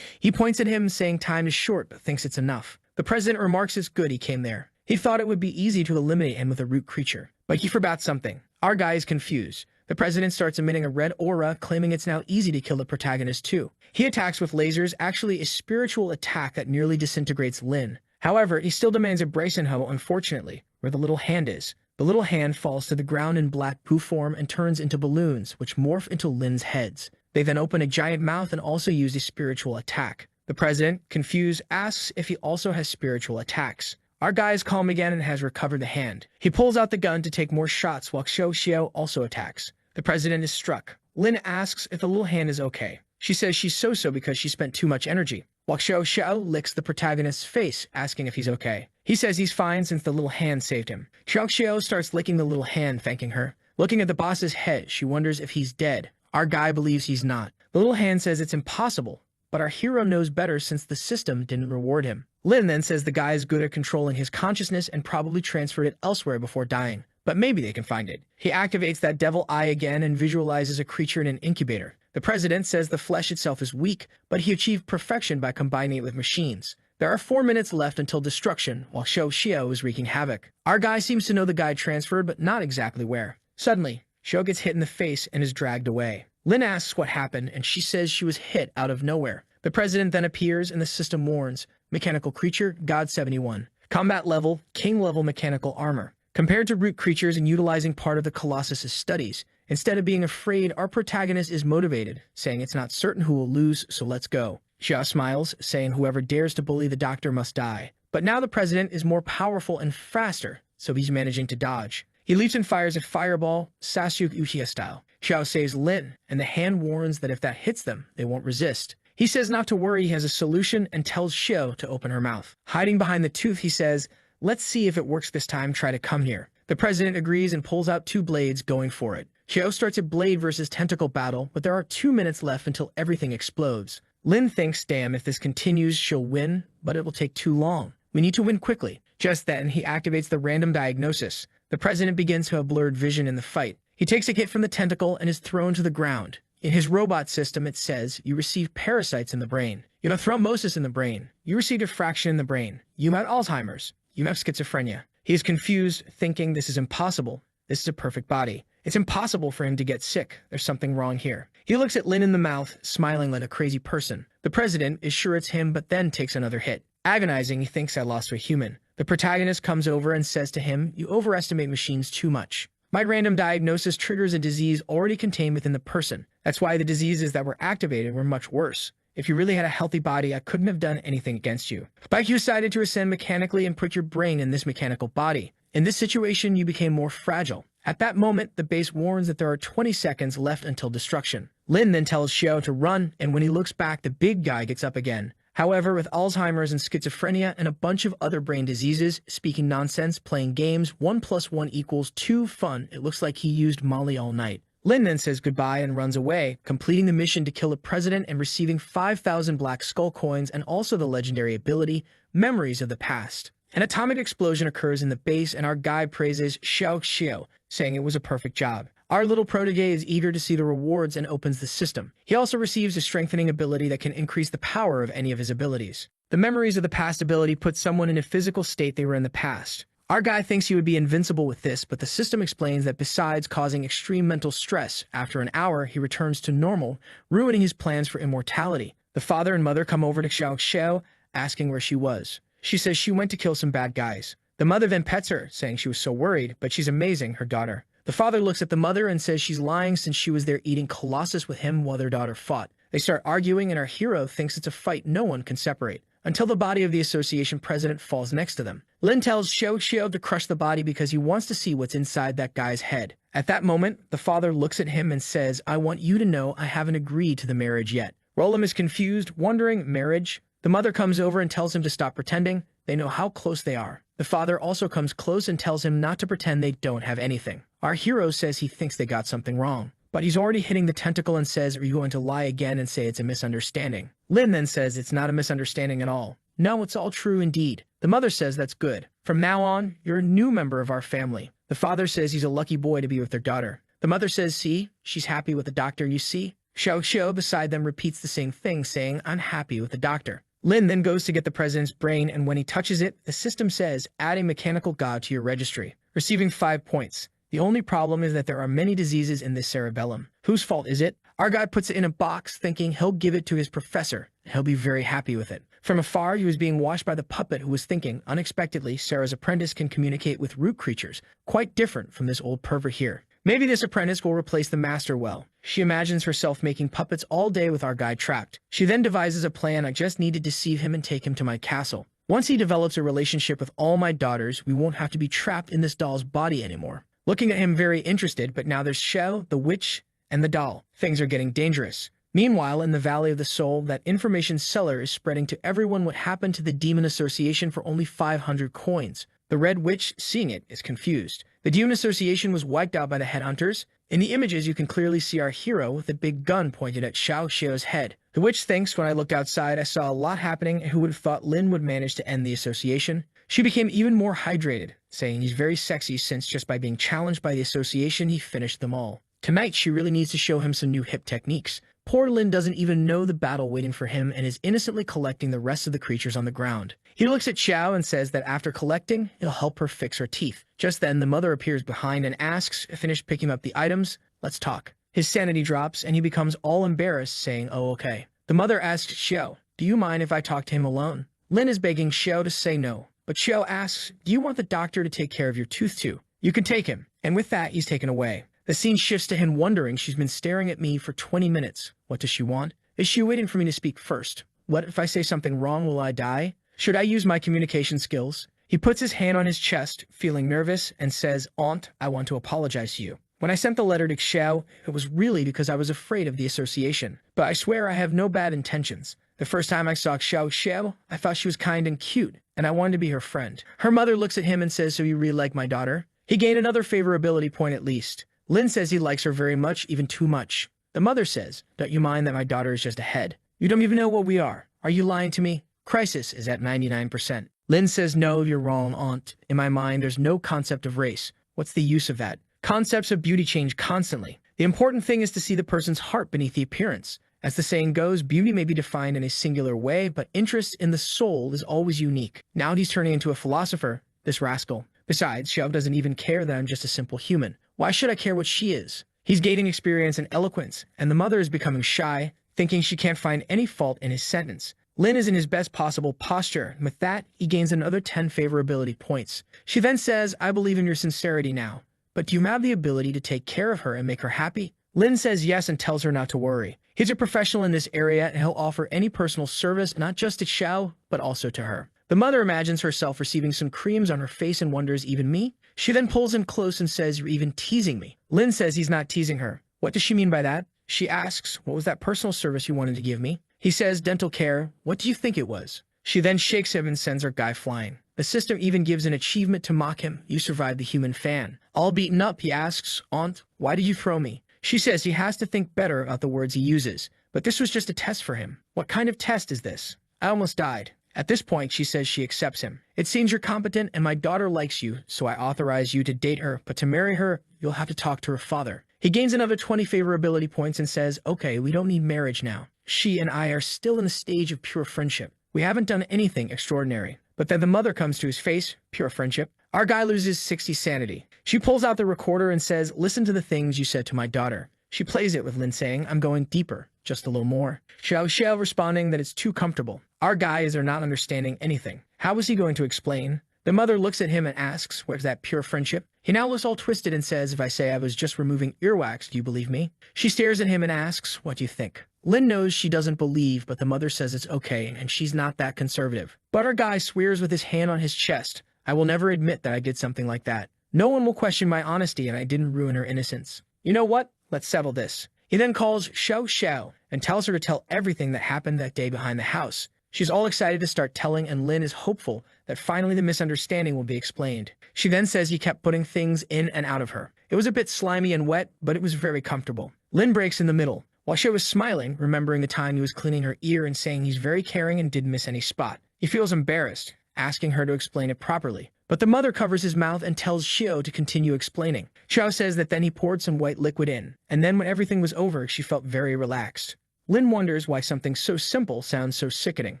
A: He points at him, saying time is short, but thinks it's enough. The president remarks it's good he came there. He thought it would be easy to eliminate him with a root creature, but he forgot something. Our guy is confused. The president starts emitting a red aura, claiming it's now easy to kill the protagonist too. He attacks with lasers, actually a spiritual attack that nearly disintegrates Lin. However, he still demands a Braisenho, unfortunately, where the little hand is. The little hand falls to the ground in black poo form and turns into balloons, which morph into Lin's heads. They then open a giant mouth and also use a spiritual attack. The president, confused, asks if he also has spiritual attacks. Our guy is calm again and has recovered the hand. He pulls out the gun to take more shots while Shou Xiao also attacks. The president is struck. Lin asks if the little hand is okay. She says she's so-so because she spent too much energy, while Shou Xiao licks the protagonist's face, asking if he's okay. He says he's fine since the little hand saved him. Shou Xiao starts licking the little hand, thanking her. Looking at the boss's head, she wonders if he's dead. Our guy believes he's not. The little hand says it's impossible, but our hero knows better since the system didn't reward him. Lin then says the guy is good at controlling his consciousness and probably transferred it elsewhere before dying, but maybe they can find it. He activates that devil eye again and visualizes a creature in an incubator. The president says the flesh itself is weak, but he achieved perfection by combining it with machines. There are 4 minutes left until destruction, while Shou Xiao is wreaking havoc. Our guy seems to know the guy transferred, but not exactly where. Suddenly, Shou gets hit in the face and is dragged away. Lin asks what happened, and she says she was hit out of nowhere. The president then appears, and the system warns, mechanical creature, God 71. Combat level, king level mechanical armor. Compared to root creatures and utilizing part of the Colossus's studies, instead of being afraid, our protagonist is motivated, saying it's not certain who will lose, so let's go. Xia smiles, saying whoever dares to bully the doctor must die. But now the president is more powerful and faster, so he's managing to dodge. He leaps and fires a fireball, Sasuke Uchiha style. Xiao saves Lin, and the hand warns that if that hits them, they won't resist. He says not to worry, he has a solution, and tells Xiao to open her mouth. Hiding behind the tooth, he says, let's see if it works this time, try to come here. The president agrees and pulls out 2 blades, going for it. Xiao starts a blade versus tentacle battle, but there are 2 minutes left until everything explodes. Lin thinks, damn, if this continues, she'll win, but it will take too long. We need to win quickly. Just then, he activates the random diagnosis. The The president begins to have blurred vision in the fight. He takes a hit from the tentacle and is thrown to the ground. In his robot system, it says, you received parasites in the brain. You have thrombosis in the brain. You received a fraction in the brain. You have Alzheimer's. You have schizophrenia. He is confused, thinking this is impossible. This is a perfect body. It's impossible for him to get sick. There's something wrong here. He looks at Lin in the mouth, smiling like a crazy person. The president is sure it's him, but then takes another hit. Agonizing, he thinks I lost to a human. The protagonist comes over and says to him, you overestimate machines too much. My random diagnosis triggers a disease already contained within the person. That's why the diseases that were activated were much worse. If you really had a healthy body, I couldn't have done anything against you. But you decided to ascend mechanically and put your brain in this mechanical body. In this situation, you became more fragile. At that moment, the base warns that there are 20 seconds left until destruction. Lin then tells Xiao to run, and when he looks back, the big guy gets up again. However, with Alzheimer's and schizophrenia and a bunch of other brain diseases, speaking nonsense, playing games, 1 + 1 = 2 fun, it looks like he used Molly all night. Lin then says goodbye and runs away, completing the mission to kill the president and receiving 5,000 black skull coins and also the legendary ability, Memories of the Past. An atomic explosion occurs in the base and our guide praises Xiao, saying it was a perfect job. Our little protege is eager to see the rewards and opens the system. He also receives a strengthening ability that can increase the power of any of his abilities. The Memories of the Past ability puts someone in a physical state they were in the past. Our guy thinks he would be invincible with this, but the system explains that besides causing extreme mental stress, after an hour he returns to normal, ruining his plans for immortality. The father and mother come over to Xiao, asking where she was. She says she went to kill some bad guys. The mother then pets her, saying she was so worried, but she's amazing, her daughter. The father looks at the mother and says she's lying since she was there eating Colossus with him while their daughter fought. They start arguing and our hero thinks it's a fight no one can separate, until the body of the association president falls next to them. Lin tells Xiao to crush the body because he wants to see what's inside that guy's head. At that moment, the father looks at him and says, I want you to know I haven't agreed to the marriage yet. Roland is confused, wondering, marriage? The mother comes over and tells him to stop pretending. They know how close they are. The father also comes close and tells him not to pretend they don't have anything. Our hero says he thinks they got something wrong, but he's already hitting the tentacle and says, are you going to lie again and say it's a misunderstanding? Lin then says it's not a misunderstanding at all. No, it's all true indeed. The mother says that's good. From now on, you're a new member of our family. The father says he's a lucky boy to be with their daughter. The mother says, see, she's happy with the doctor, you see? Xiao beside them repeats the same thing, saying, I'm happy with the doctor. Lin then goes to get the president's brain, and when he touches it, the system says, add a mechanical god to your registry, receiving 5 points. The only problem is that there are many diseases in this cerebellum. Whose fault is it? Our guy puts it in a box, thinking he'll give it to his professor, and he'll be very happy with it. From afar, he was being watched by the puppet who was thinking, unexpectedly, Sarah's apprentice can communicate with root creatures, quite different from this old pervert here. Maybe this apprentice will replace the master well. She imagines herself making puppets all day with our guy trapped. She then devises a plan. I just need to deceive him and take him to my castle. Once he develops a relationship with all my daughters, we won't have to be trapped in this doll's body anymore. Looking at him very interested, but now there's Xiao, the witch, and the doll. Things are getting dangerous. Meanwhile, in the Valley of the Soul, that information seller is spreading to everyone what happened to the Demon Association for only 500 coins. The Red Witch, seeing it, is confused. The Demon Association was wiped out by the headhunters. In the images, you can clearly see our hero with a big gun pointed at Xiao's head. The witch thinks when I looked outside, I saw a lot happening, and who would have thought Lin would manage to end the association? She became even more hydrated, saying he's very sexy since just by being challenged by the association, he finished them all. Tonight, she really needs to show him some new hip techniques. Poor Lin doesn't even know the battle waiting for him and is innocently collecting the rest of the creatures on the ground. He looks at Xiao and says that after collecting, he'll help her fix her teeth. Just then, the mother appears behind and asks, finished picking up the items, let's talk. His sanity drops and he becomes all embarrassed, saying, oh, okay. The mother asks Xiao, do you mind if I talk to him alone? Lin is begging Xiao to say no, but Xiao asks, do you want the doctor to take care of your tooth too? You can take him. And with that, he's taken away. The scene shifts to him wondering, she's been staring at me for 20 minutes. What does she want? Is she waiting for me to speak first? What if I say something wrong, will I die? Should I use my communication skills? He puts his hand on his chest, feeling nervous, and says, Aunt, I want to apologize to you. When I sent the letter to Xiao, it was really because I was afraid of the association. But I swear I have no bad intentions. The first time I saw Xiao, I thought she was kind and cute, and I wanted to be her friend. Her mother looks at him and says, so you really like my daughter? He gained another favorability point at least. Lin says he likes her very much, even too much. The mother says, don't you mind that my daughter is just ahead? You don't even know what we are. Are you lying to me? Crisis is at 99%. Lin says, no, you're wrong, Aunt. In my mind, there's no concept of race. What's the use of that? Concepts of beauty change constantly. The important thing is to see the person's heart beneath the appearance. As the saying goes, beauty may be defined in a singular way, but interest in the soul is always unique. Now he's turning into a philosopher, this rascal. Besides, Xiao doesn't even care that I'm just a simple human. Why should I care what she is? He's gaining experience and eloquence, and the mother is becoming shy, thinking she can't find any fault in his sentence. Lin is in his best possible posture, and with that, he gains another 10 favorability points. She then says, I believe in your sincerity now, but do you have the ability to take care of her and make her happy? Lin says yes and tells her not to worry. He's a professional in this area, and he'll offer any personal service, not just to Xiao, but also to her. The mother imagines herself receiving some creams on her face and wonders, even me? She then pulls him close and says, you're even teasing me. Lin says he's not teasing her. What does she mean by that? She asks, what was that personal service you wanted to give me? He says, dental care. What do you think it was? She then shakes him and sends her guy flying. The system even gives an achievement to mock him. You survived the human fan. All beaten up, he asks, Aunt, why did you throw me? She says he has to think better about the words he uses. But this was just a test for him. What kind of test is this? I almost died. At this point, she says she accepts him. It seems you're competent and my daughter likes you, so I authorize you to date her, but to marry her, you'll have to talk to her father. He gains another 20 favorability points and says, okay, we don't need marriage now. She and I are still in a stage of pure friendship. We haven't done anything extraordinary. But then the mother comes to his face, pure friendship. Our guy loses 60 sanity. She pulls out the recorder and says, listen to the things you said to my daughter. She plays it with Lin saying, I'm going deeper, just a little more. Xiao responding that it's too comfortable. Our guy is not understanding anything. How is he going to explain? The mother looks at him and asks, where's that pure friendship? He now looks all twisted and says, if I say I was just removing earwax, do you believe me? She stares at him and asks, what do you think? Lin knows she doesn't believe, but the mother says it's okay, and she's not that conservative. But our guy swears with his hand on his chest, I will never admit that I did something like that. No one will question my honesty and I didn't ruin her innocence. You know what? Let's settle this. He then calls Xiao and tells her to tell everything that happened that day behind the house. She's all excited to start telling, and Lin is hopeful that finally the misunderstanding will be explained. She then says he kept putting things in and out of her. It was a bit slimy and wet, but it was very comfortable. Lin breaks in the middle. While Xiao was smiling, remembering the time he was cleaning her ear and saying he's very caring and didn't miss any spot. He feels embarrassed, asking her to explain it properly. But the mother covers his mouth and tells Xiao to continue explaining. Xiao says that then he poured some white liquid in, and then when everything was over, she felt very relaxed. Lin wonders why something so simple sounds so sickening,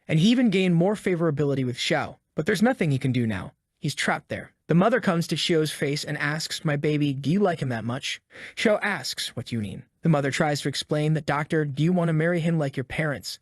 A: and he even gained more favorability with Xiao. But there's nothing he can do now. He's trapped there. The mother comes to Xiao's face and asks, my baby, do you like him that much? Xiao asks, what do you mean? The mother tries to explain that, doctor, do you want to marry him like your parents?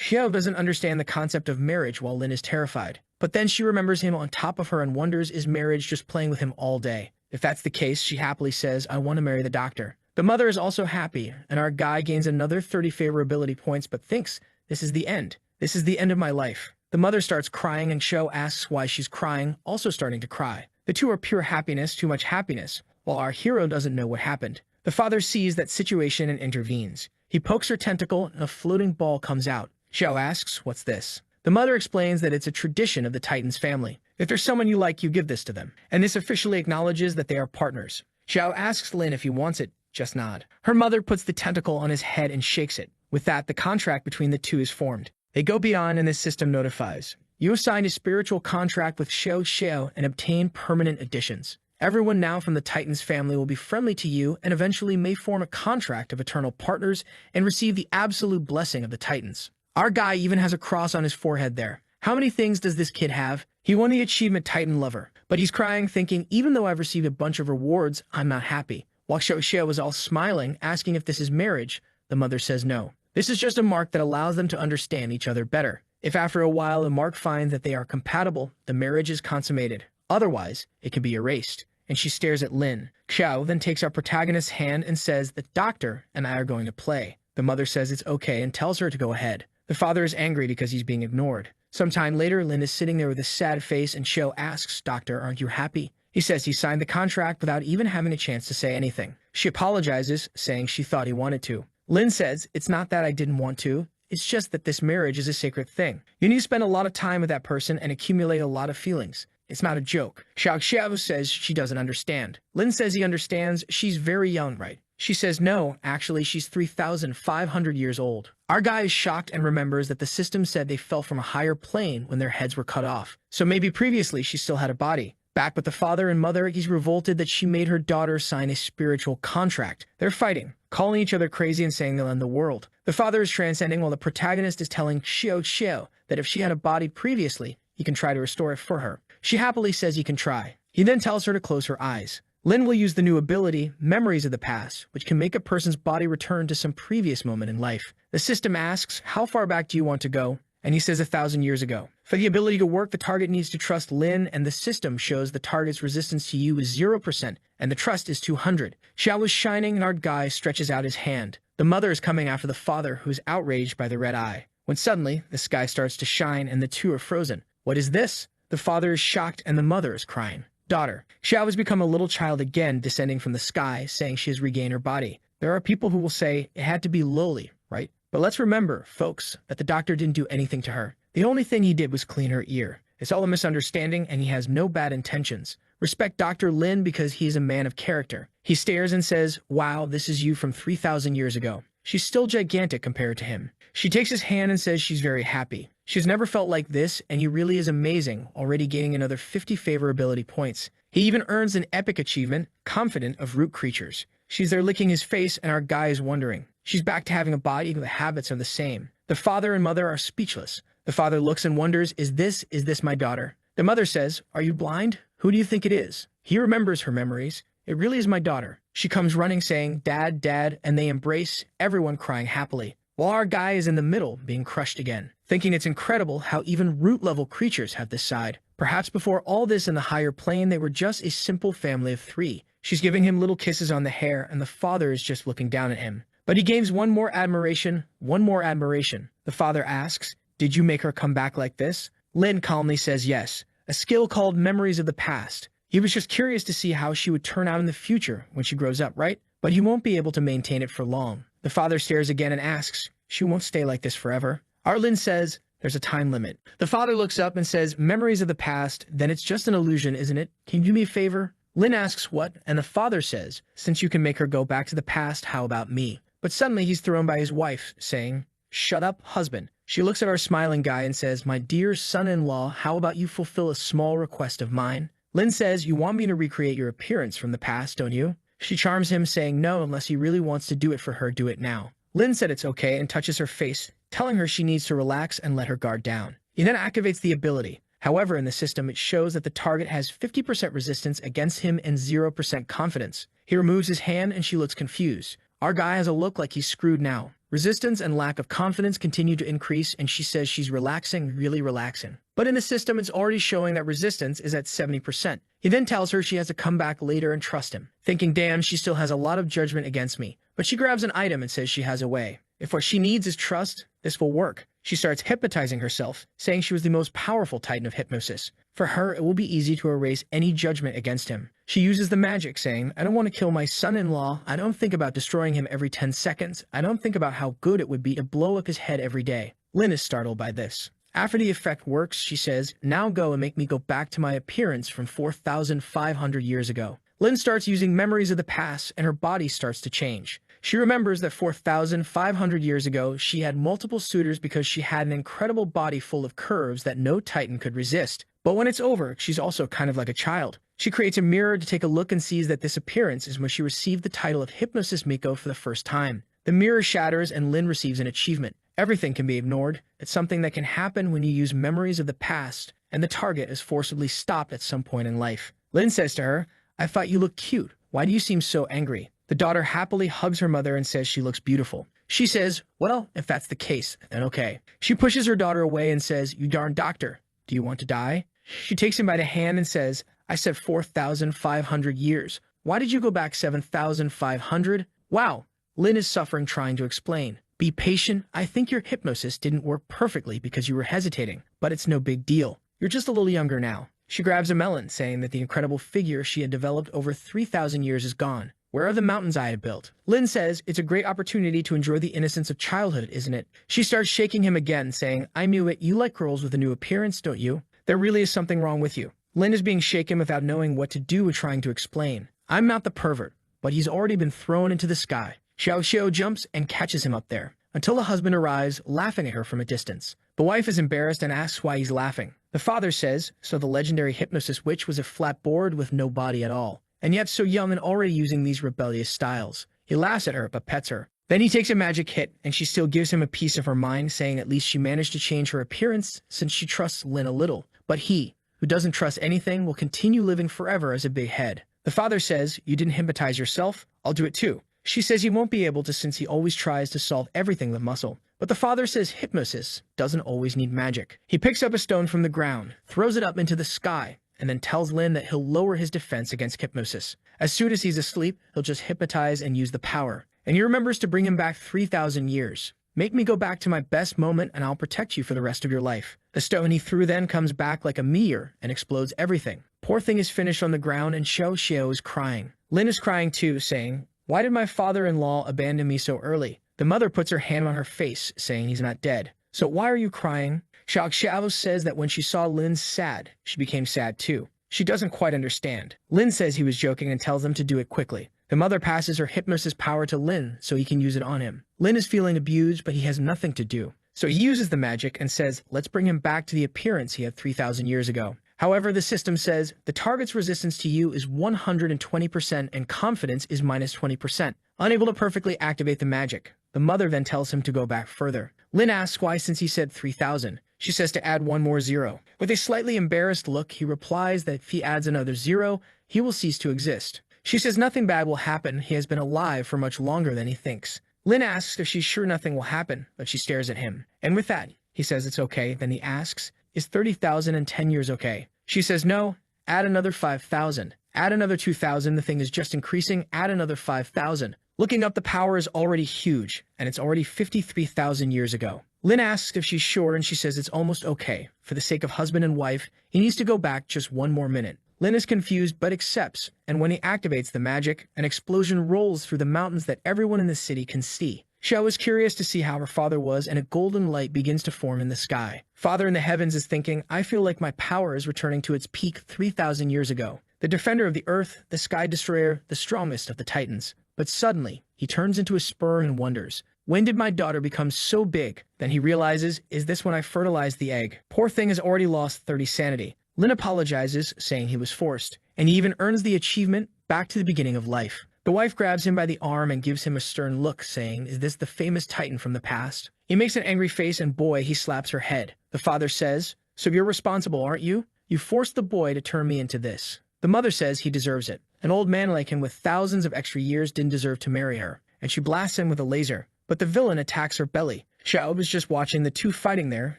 A: Xiao doesn't understand the concept of marriage while Lin is terrified. But then she remembers him on top of her and wonders, is marriage just playing with him all day? If that's the case, she happily says, I want to marry the doctor. The mother is also happy, and our guy gains another 30 favorability points but thinks, this is the end. This is the end of my life. The mother starts crying and Xiao asks why she's crying, also starting to cry. The two are pure happiness, too much happiness, while our hero doesn't know what happened. The father sees that situation and intervenes. He pokes her tentacle and a floating ball comes out. Xiao asks, what's this? The mother explains that it's a tradition of the Titan's family. If there's someone you like, you give this to them. And this officially acknowledges that they are partners. Xiao asks Lin if he wants it, just nod. Her mother puts the tentacle on his head and shakes it. With that, the contract between the two is formed. They go beyond and the system notifies. You assigned a spiritual contract with Xiao and obtain permanent additions. Everyone now from the Titan's family will be friendly to you and eventually may form a contract of eternal partners and receive the absolute blessing of the Titans. Our guy even has a cross on his forehead there. How many things does this kid have? He won the achievement Titan Lover, but he's crying thinking, even though I've received a bunch of rewards, I'm not happy. While Xiao was all smiling, asking if this is marriage, the mother says no. This is just a mark that allows them to understand each other better. If after a while the mark finds that they are compatible, the marriage is consummated. Otherwise, it can be erased. And she stares at Lin. Xiao then takes our protagonist's hand and says, the doctor and I are going to play. The mother says it's okay and tells her to go ahead. The father is angry because he's being ignored. Sometime later, Lin is sitting there with a sad face and Xiao asks, doctor, aren't you happy? He says he signed the contract without even having a chance to say anything. She apologizes, saying she thought he wanted to. Lin says, it's not that I didn't want to. It's just that this marriage is a sacred thing. You need to spend a lot of time with that person and accumulate a lot of feelings. It's not a joke. Xiao says she doesn't understand. Lin says he understands. She's very young, right? She says no, actually she's 3,500 years old. Our guy is shocked and remembers that the system said they fell from a higher plane when their heads were cut off. So maybe previously she still had a body. Back with the father and mother, he's revolted that she made her daughter sign a spiritual contract. They're fighting, calling each other crazy and saying they'll end the world. The father is transcending while the protagonist is telling Xiao that if she had a body previously, he can try to restore it for her. She happily says he can try. He then tells her to close her eyes. Lin will use the new ability, Memories of the Past, which can make a person's body return to some previous moment in life. The system asks, how far back do you want to go? And he says 1,000 years ago. For the ability to work, the target needs to trust Lin, and the system shows the target's resistance to you is 0%, and the trust is 200. Xiao is shining, and our guy stretches out his hand. The mother is coming after the father, who is outraged by the red eye. When suddenly, the sky starts to shine, and the two are frozen. What is this? The father is shocked, and the mother is crying. Daughter. Xiao has become a little child again, descending from the sky, saying she has regained her body. There are people who will say it had to be lowly, right? But let's remember, folks, that the doctor didn't do anything to her. The only thing he did was clean her ear. It's all a misunderstanding, and he has no bad intentions. Respect Dr. Lin because he is a man of character. He stares and says, wow, this is you from 3,000 years ago. She's still gigantic compared to him. She takes his hand and says she's very happy. She's never felt like this, and he really is amazing, already gaining another 50 favorability points. He even earns an epic achievement, Confident of Root Creatures. She's there licking his face, and our guy is wondering. She's back to having a body, the habits are the same. The father and mother are speechless. The father looks and wonders, is this my daughter? The mother says, are you blind? Who do you think it is? He remembers her memories. It really is my daughter. She comes running saying, Dad, Dad, and they embrace, everyone crying happily. While our guy is in the middle, being crushed again, thinking it's incredible how even root-level creatures have this side. Perhaps before all this in the higher plane, they were just a simple family of 3. She's giving him little kisses on the hair, and the father is just looking down at him. But he gains one more admiration. The father asks, did you make her come back like this? Lin calmly says yes, a skill called Memories of the Past. He was just curious to see how she would turn out in the future when she grows up, right? But he won't be able to maintain it for long. The father stares again and asks, she won't stay like this forever. Lin says, there's a time limit. The father looks up and says, Memories of the Past, then it's just an illusion, isn't it? Can you do me a favor? Lin asks what, and the father says, since you can make her go back to the past, how about me? But suddenly he's thrown by his wife, saying, shut up, husband. She looks at our smiling guy and says, my dear son-in-law, how about you fulfill a small request of mine? Lin says, you want me to recreate your appearance from the past, don't you? She charms him, saying no, unless he really wants to do it for her, do it now. Lin said it's okay and touches her face, telling her she needs to relax and let her guard down. He then activates the ability. However, in the system, it shows that the target has 50% resistance against him and 0% confidence. He removes his hand and she looks confused. Our guy has a look like he's screwed now. Resistance and lack of confidence continue to increase, and she says she's relaxing, really relaxing. But in the system, it's already showing that resistance is at 70%. He then tells her she has to come back later and trust him, thinking, damn, she still has a lot of judgment against me. But she grabs an item and says she has a way. If what she needs is trust, this will work. She starts hypnotizing herself, saying she was the most powerful titan of hypnosis. For her, it will be easy to erase any judgment against him. She uses the magic, saying, I don't want to kill my son-in-law. I don't think about destroying him every 10 seconds. I don't think about how good it would be to blow up his head every day. Lin is startled by this. After the effect works, she says, now go and make me go back to my appearance from 4,500 years ago. Lin starts using Memories of the Past, and her body starts to change. She remembers that 4,500 years ago, she had multiple suitors because she had an incredible body full of curves that no titan could resist. But when it's over, she's also kind of like a child. She creates a mirror to take a look and sees that this appearance is when she received the title of Hypnosis Miko for the first time. The mirror shatters and Lin receives an achievement. Everything can be ignored. It's something that can happen when you use Memories of the Past, and the target is forcibly stopped at some point in life. Lin says to her, I thought you looked cute. Why do you seem so angry? The daughter happily hugs her mother and says she looks beautiful. She says, well, if that's the case, then okay. She pushes her daughter away and says, you darn doctor, do you want to die? She takes him by the hand and says, I said 4,500 years. Why did you go back 7,500? Wow. Lin is suffering trying to explain. Be patient. I think your hypnosis didn't work perfectly because you were hesitating, but it's no big deal. You're just a little younger now. She grabs a melon, saying that the incredible figure she had developed over 3,000 years is gone. Where are the mountains I had built? Lin says, it's a great opportunity to enjoy the innocence of childhood, isn't it? She starts shaking him again, saying, I knew it. You like girls with a new appearance, don't you? There really is something wrong with you. Lin is being shaken without knowing what to do and trying to explain. I'm not the pervert, but he's already been thrown into the sky. Xiao jumps and catches him up there, until the husband arrives, laughing at her from a distance. The wife is embarrassed and asks why he's laughing. The father says, so the legendary hypnosis witch was a flat board with no body at all, and yet so young and already using these rebellious styles. He laughs at her but pets her. Then he takes a magic hit, and she still gives him a piece of her mind, saying at least she managed to change her appearance since she trusts Lin a little. But he, who doesn't trust anything, will continue living forever as a big head. The father says, you didn't hypnotize yourself, I'll do it too. She says he won't be able to since he always tries to solve everything with muscle. But the father says hypnosis doesn't always need magic. He picks up a stone from the ground, throws it up into the sky, and then tells Lin that he'll lower his defense against hypnosis. As soon as he's asleep, he'll just hypnotize and use the power. And he remembers to bring him back 3,000 years. Make me go back to my best moment and I'll protect you for the rest of your life. The stone he threw then comes back like a meteor and explodes everything. Poor thing is finished on the ground and Xiao is crying. Lin is crying too, saying, why did my father-in-law abandon me so early? The mother puts her hand on her face, saying he's not dead. So why are you crying? Xiao says that when she saw Lin sad, she became sad too. She doesn't quite understand. Lin says he was joking and tells them to do it quickly. The mother passes her hypnosis power to Lin so he can use it on him. Lin is feeling abused, but he has nothing to do. So he uses the magic and says, let's bring him back to the appearance he had 3,000 years ago. However, the system says the target's resistance to you is 120% and confidence is minus 20%. Unable to perfectly activate the magic. The mother then tells him to go back further. Lin asks why since he said 3,000. She says to add one more zero. With a slightly embarrassed look, he replies that if he adds another zero, he will cease to exist. She says nothing bad will happen, he has been alive for much longer than he thinks. Lin asks if she's sure nothing will happen, but she stares at him. And with that, he says it's okay. Then he asks, is 30,010 years okay? She says no, add another 5,000. Add another 2,000, the thing is just increasing, add another 5,000. Looking up, the power is already huge, and it's already 53,000 years ago. Lin asks if she's sure, and she says it's almost okay. For the sake of husband and wife, he needs to go back just one more minute. Lin is confused but accepts, and when he activates the magic, an explosion rolls through the mountains that everyone in the city can see. Xiao is curious to see how her father was, and a golden light begins to form in the sky. Father in the heavens is thinking, I feel like my power is returning to its peak 3,000 years ago. The defender of the earth, the sky destroyer, the strongest of the titans. But suddenly, he turns into a spur and wonders, when did my daughter become so big? Then he realizes, is this when I fertilized the egg? Poor thing has already lost 30 sanity. Lin apologizes, saying he was forced, and he even earns the achievement back to the beginning of life. The wife grabs him by the arm and gives him a stern look, saying, is this the famous Titan from the past? He makes an angry face and boy, he slaps her head. The father says, so you're responsible, aren't you? You forced the boy to turn me into this. The mother says he deserves it. An old man like him with thousands of extra years didn't deserve to marry her, and she blasts him with a laser. But the villain attacks her belly. Xiao is just watching the two fighting there,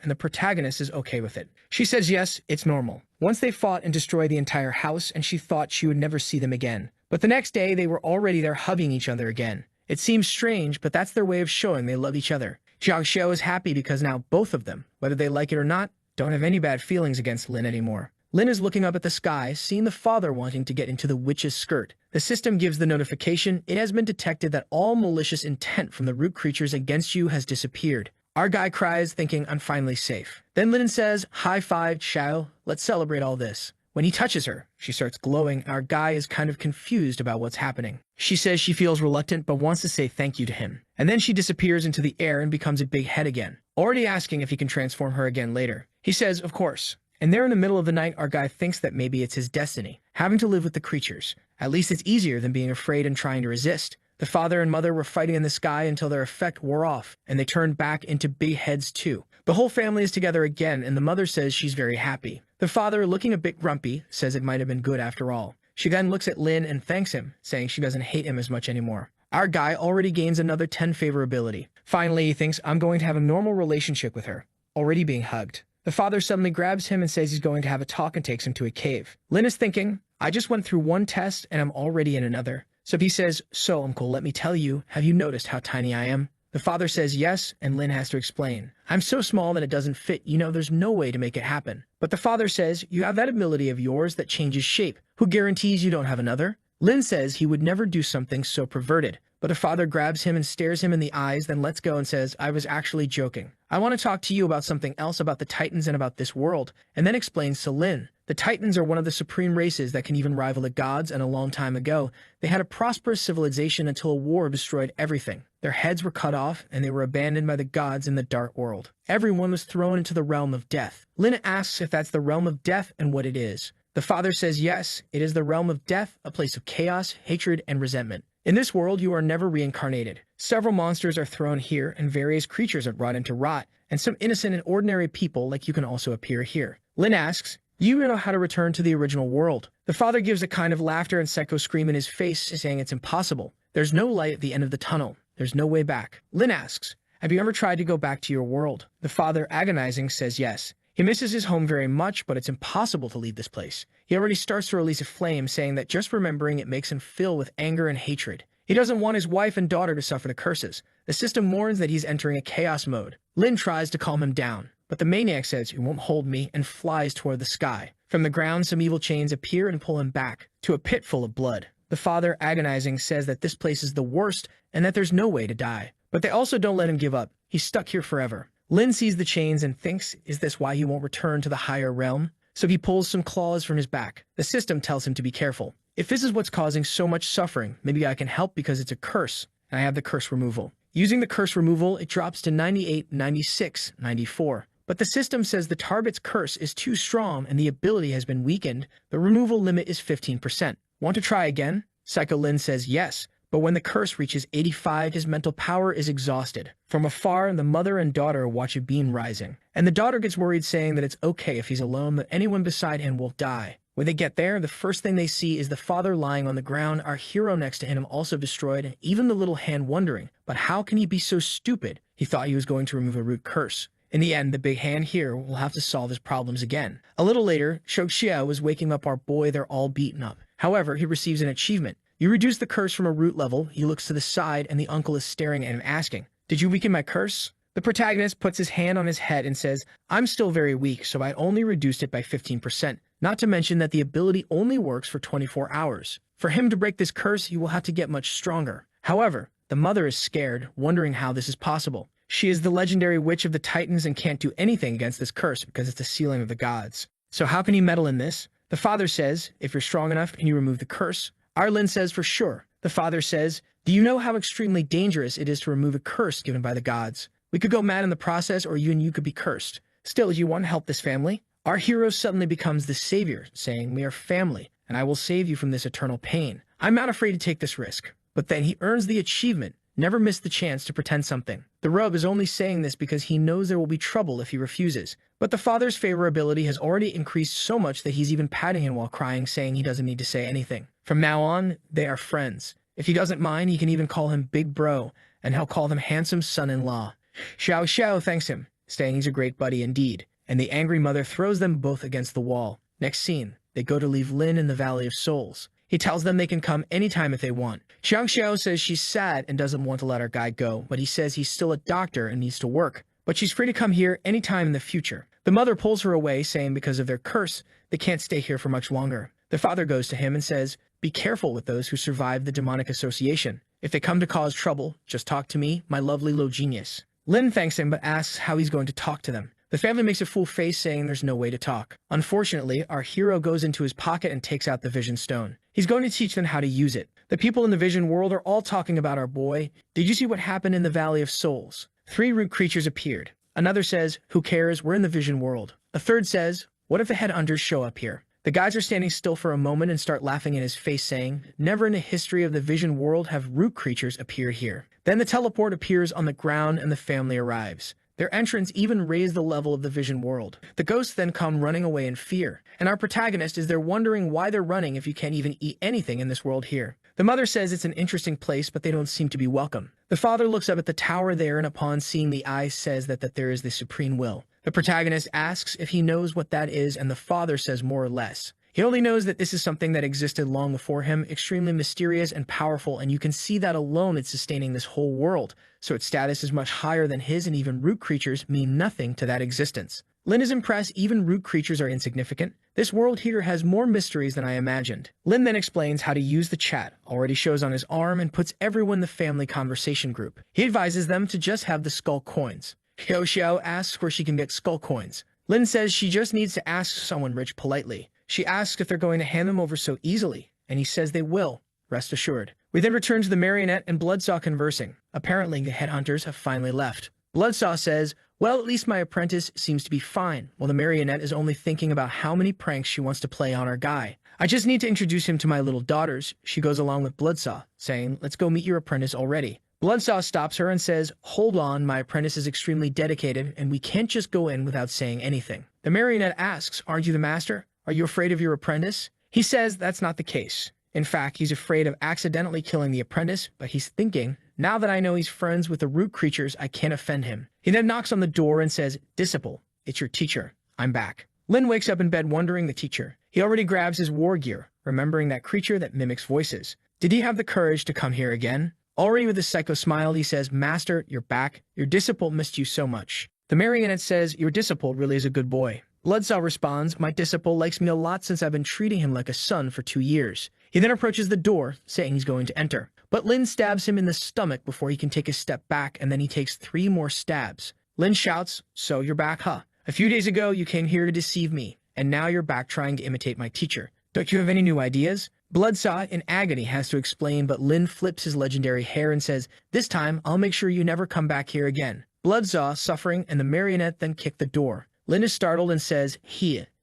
A: and the protagonist is okay with it. She says yes, it's normal. Once they fought and destroyed the entire house, and she thought she would never see them again. But the next day, they were already there hugging each other again. It seems strange, but that's their way of showing they love each other. Xiao is happy because now both of them, whether they like it or not, don't have any bad feelings against Lin anymore. Lin is looking up at the sky, seeing the father wanting to get into the witch's skirt. The system gives the notification, it has been detected that all malicious intent from the root creatures against you has disappeared. Our guy cries, thinking, I'm finally safe. Then Lin says, high five, Xiao, let's celebrate all this. When he touches her, she starts glowing. Our guy is kind of confused about what's happening. She says she feels reluctant but wants to say thank you to him. And then she disappears into the air and becomes a big head again, already asking if he can transform her again later. He says, of course. And there in the middle of the night, our guy thinks that maybe it's his destiny, having to live with the creatures. At least it's easier than being afraid and trying to resist. The father and mother were fighting in the sky until their effect wore off, and they turned back into big heads too. The whole family is together again, and the mother says she's very happy. The father, looking a bit grumpy, says it might have been good after all. She then looks at Lin and thanks him, saying she doesn't hate him as much anymore. Our guy already gains another 10 favorability. Finally, he thinks, I'm going to have a normal relationship with her, already being hugged. The father suddenly grabs him and says he's going to have a talk and takes him to a cave. Lin is thinking, I just went through one test and I'm already in another. So he says, so uncle, let me tell you, have you noticed how tiny I am? The father says yes, and Lin has to explain. I'm so small that it doesn't fit, there's no way to make it happen. But the father says, you have that ability of yours that changes shape. Who guarantees you don't have another? Lin says he would never do something so perverted. But the father grabs him and stares him in the eyes, then lets go and says, I was actually joking. I want to talk to you about something else about the Titans and about this world, and then explains to Lin The Titans are one of the supreme races that can even rival the gods, and a long time ago, they had a prosperous civilization until a war destroyed everything. Their heads were cut off, and they were abandoned by the gods in the dark world. Everyone was thrown into the realm of death. Lin asks if that's the realm of death and what it is. The father says yes, it is the realm of death, a place of chaos, hatred, and resentment. In this world, you are never reincarnated. Several monsters are thrown here, and various creatures are brought into rot, and some innocent and ordinary people like you can also appear here. Lin asks, you know how to return to the original world. The father gives a kind of laughter and psycho scream in his face, saying it's impossible. There's no light at the end of the tunnel. There's no way back. Lin asks, have you ever tried to go back to your world? The father, agonizing, says yes. He misses his home very much, but it's impossible to leave this place. He already starts to release a flame, saying that just remembering it makes him fill with anger and hatred. He doesn't want his wife and daughter to suffer the curses. The system warns that he's entering a chaos mode. Lin tries to calm him down, but the maniac says, you won't hold me, and flies toward the sky. From the ground, some evil chains appear and pull him back to a pit full of blood. The father, agonizing, says that this place is the worst and that there's no way to die. But they also don't let him give up. He's stuck here forever. Lin sees the chains and thinks, is this why he won't return to the higher realm? So he pulls some claws from his back. The system tells him to be careful. If this is what's causing so much suffering, maybe I can help because it's a curse, and I have the curse removal. Using the curse removal, it drops to 98, 96, 94. But the system says the target's curse is too strong and the ability has been weakened. The removal limit is 15%. Want to try again? Psycho Lin says yes. But when the curse reaches 85, his mental power is exhausted. From afar, the mother and daughter watch a beam rising. And the daughter gets worried, saying that it's okay if he's alone, that anyone beside him will die. When they get there, the first thing they see is the father lying on the ground, our hero next to him also destroyed, and even the little hand wondering, but how can he be so stupid? He thought he was going to remove a root curse. In the end, the big hand here will have to solve his problems again. A little later, Shouxia was waking up our boy. They're all beaten up. However, he receives an achievement. You reduce the curse from a root level. He looks to the side, and the uncle is staring at him, asking, did you weaken my curse? The protagonist puts his hand on his head and says, I'm still very weak, so I only reduced it by 15%. Not to mention that the ability only works for 24 hours. For him to break this curse, he will have to get much stronger. However, the mother is scared, wondering how this is possible. She is the legendary witch of the Titans and can't do anything against this curse because it's the sealing of the gods. So how can he meddle in this? The father says, if you're strong enough, can you remove the curse? Arlen says for sure. The father says, do you know how extremely dangerous it is to remove a curse given by the gods? We could go mad in the process, or you could be cursed. Still, do you want to help this family? Our hero suddenly becomes the savior, saying, we are family, and I will save you from this eternal pain. I'm not afraid to take this risk. But then he earns the achievement. Never miss the chance to pretend something. The rub is only saying this because he knows there will be trouble if he refuses. But the father's favorability has already increased so much that he's even patting him while crying, saying he doesn't need to say anything. From now on, they are friends. If he doesn't mind, he can even call him Big Bro, and he'll call them handsome son-in-law. Xiao thanks him, saying he's a great buddy indeed, and the angry mother throws them both against the wall. Next scene, they go to leave Lin in the Valley of Souls. He tells them they can come anytime if they want. Xiao says she's sad and doesn't want to let our guy go, but he says he's still a doctor and needs to work. But she's free to come here anytime in the future. The mother pulls her away, saying because of their curse, they can't stay here for much longer. The father goes to him and says, be careful with those who survive the demonic association. If they come to cause trouble, just talk to me, my lovely low genius. Lin thanks him but asks how he's going to talk to them. The family makes a full face, saying there's no way to talk. Unfortunately, our hero goes into his pocket and takes out the vision stone. He's going to teach them how to use it. The people in the vision world are all talking about our boy. Did you see what happened in the Valley of Souls? 3 root creatures appeared. Another says, who cares, we're in the vision world. A third says, what if the headhunters show up here? The guys are standing still for a moment and start laughing in his face, saying, never in the history of the vision world have root creatures appeared here. Then the teleport appears on the ground and the family arrives. Their entrance even raised the level of the vision world. The ghosts then come running away in fear, and our protagonist is there wondering why they're running if you can't even eat anything in this world here. The mother says it's an interesting place, but they don't seem to be welcome. The father looks up at the tower there, and upon seeing the eyes says that there is the supreme will. The protagonist asks if he knows what that is, and the father says more or less. He only knows that this is something that existed long before him, extremely mysterious and powerful, and you can see that alone it's sustaining this whole world, so its status is much higher than his, and even root creatures mean nothing to that existence. Lin is impressed even root creatures are insignificant. This world here has more mysteries than I imagined. Lin then explains how to use the chat, already shows on his arm, and puts everyone in the family conversation group. He advises them to just have the skull coins. Xiao asks where she can get skull coins. Lin says she just needs to ask someone rich politely. She asks if they're going to hand them over so easily, and he says they will, rest assured. We then return to the marionette and Bloodsaw conversing. Apparently, the headhunters have finally left. Bloodsaw says, well, at least my apprentice seems to be fine, while the marionette is only thinking about how many pranks she wants to play on our guy. I just need to introduce him to my little daughters. She goes along with Bloodsaw, saying, let's go meet your apprentice already. Bloodsaw stops her and says, hold on, my apprentice is extremely dedicated, and we can't just go in without saying anything. The marionette asks, aren't you the master? Are you afraid of your apprentice? He says that's not the case. In fact, he's afraid of accidentally killing the apprentice, but he's thinking, now that I know he's friends with the root creatures, I can't offend him. He then knocks on the door and says, Disciple, it's your teacher. I'm back. Lin wakes up in bed wondering the teacher. He already grabs his war gear, remembering that creature that mimics voices. Did he have the courage to come here again? Already with a psycho smile, he says, Master, you're back. Your disciple missed you so much. The marionette says, your disciple really is a good boy. Bloodsaw responds, my disciple likes me a lot since I've been treating him like a son for 2 years. He then approaches the door, saying he's going to enter. But Lin stabs him in the stomach before he can take a step back, and then he takes 3 more stabs. Lin shouts, so you're back, huh? A few days ago, you came here to deceive me, and now you're back trying to imitate my teacher. Don't you have any new ideas? Bloodsaw, in agony, has to explain, but Lin flips his legendary hair and says, this time, I'll make sure you never come back here again. Bloodsaw, suffering, and the marionette then kick the door. Lin is startled and says,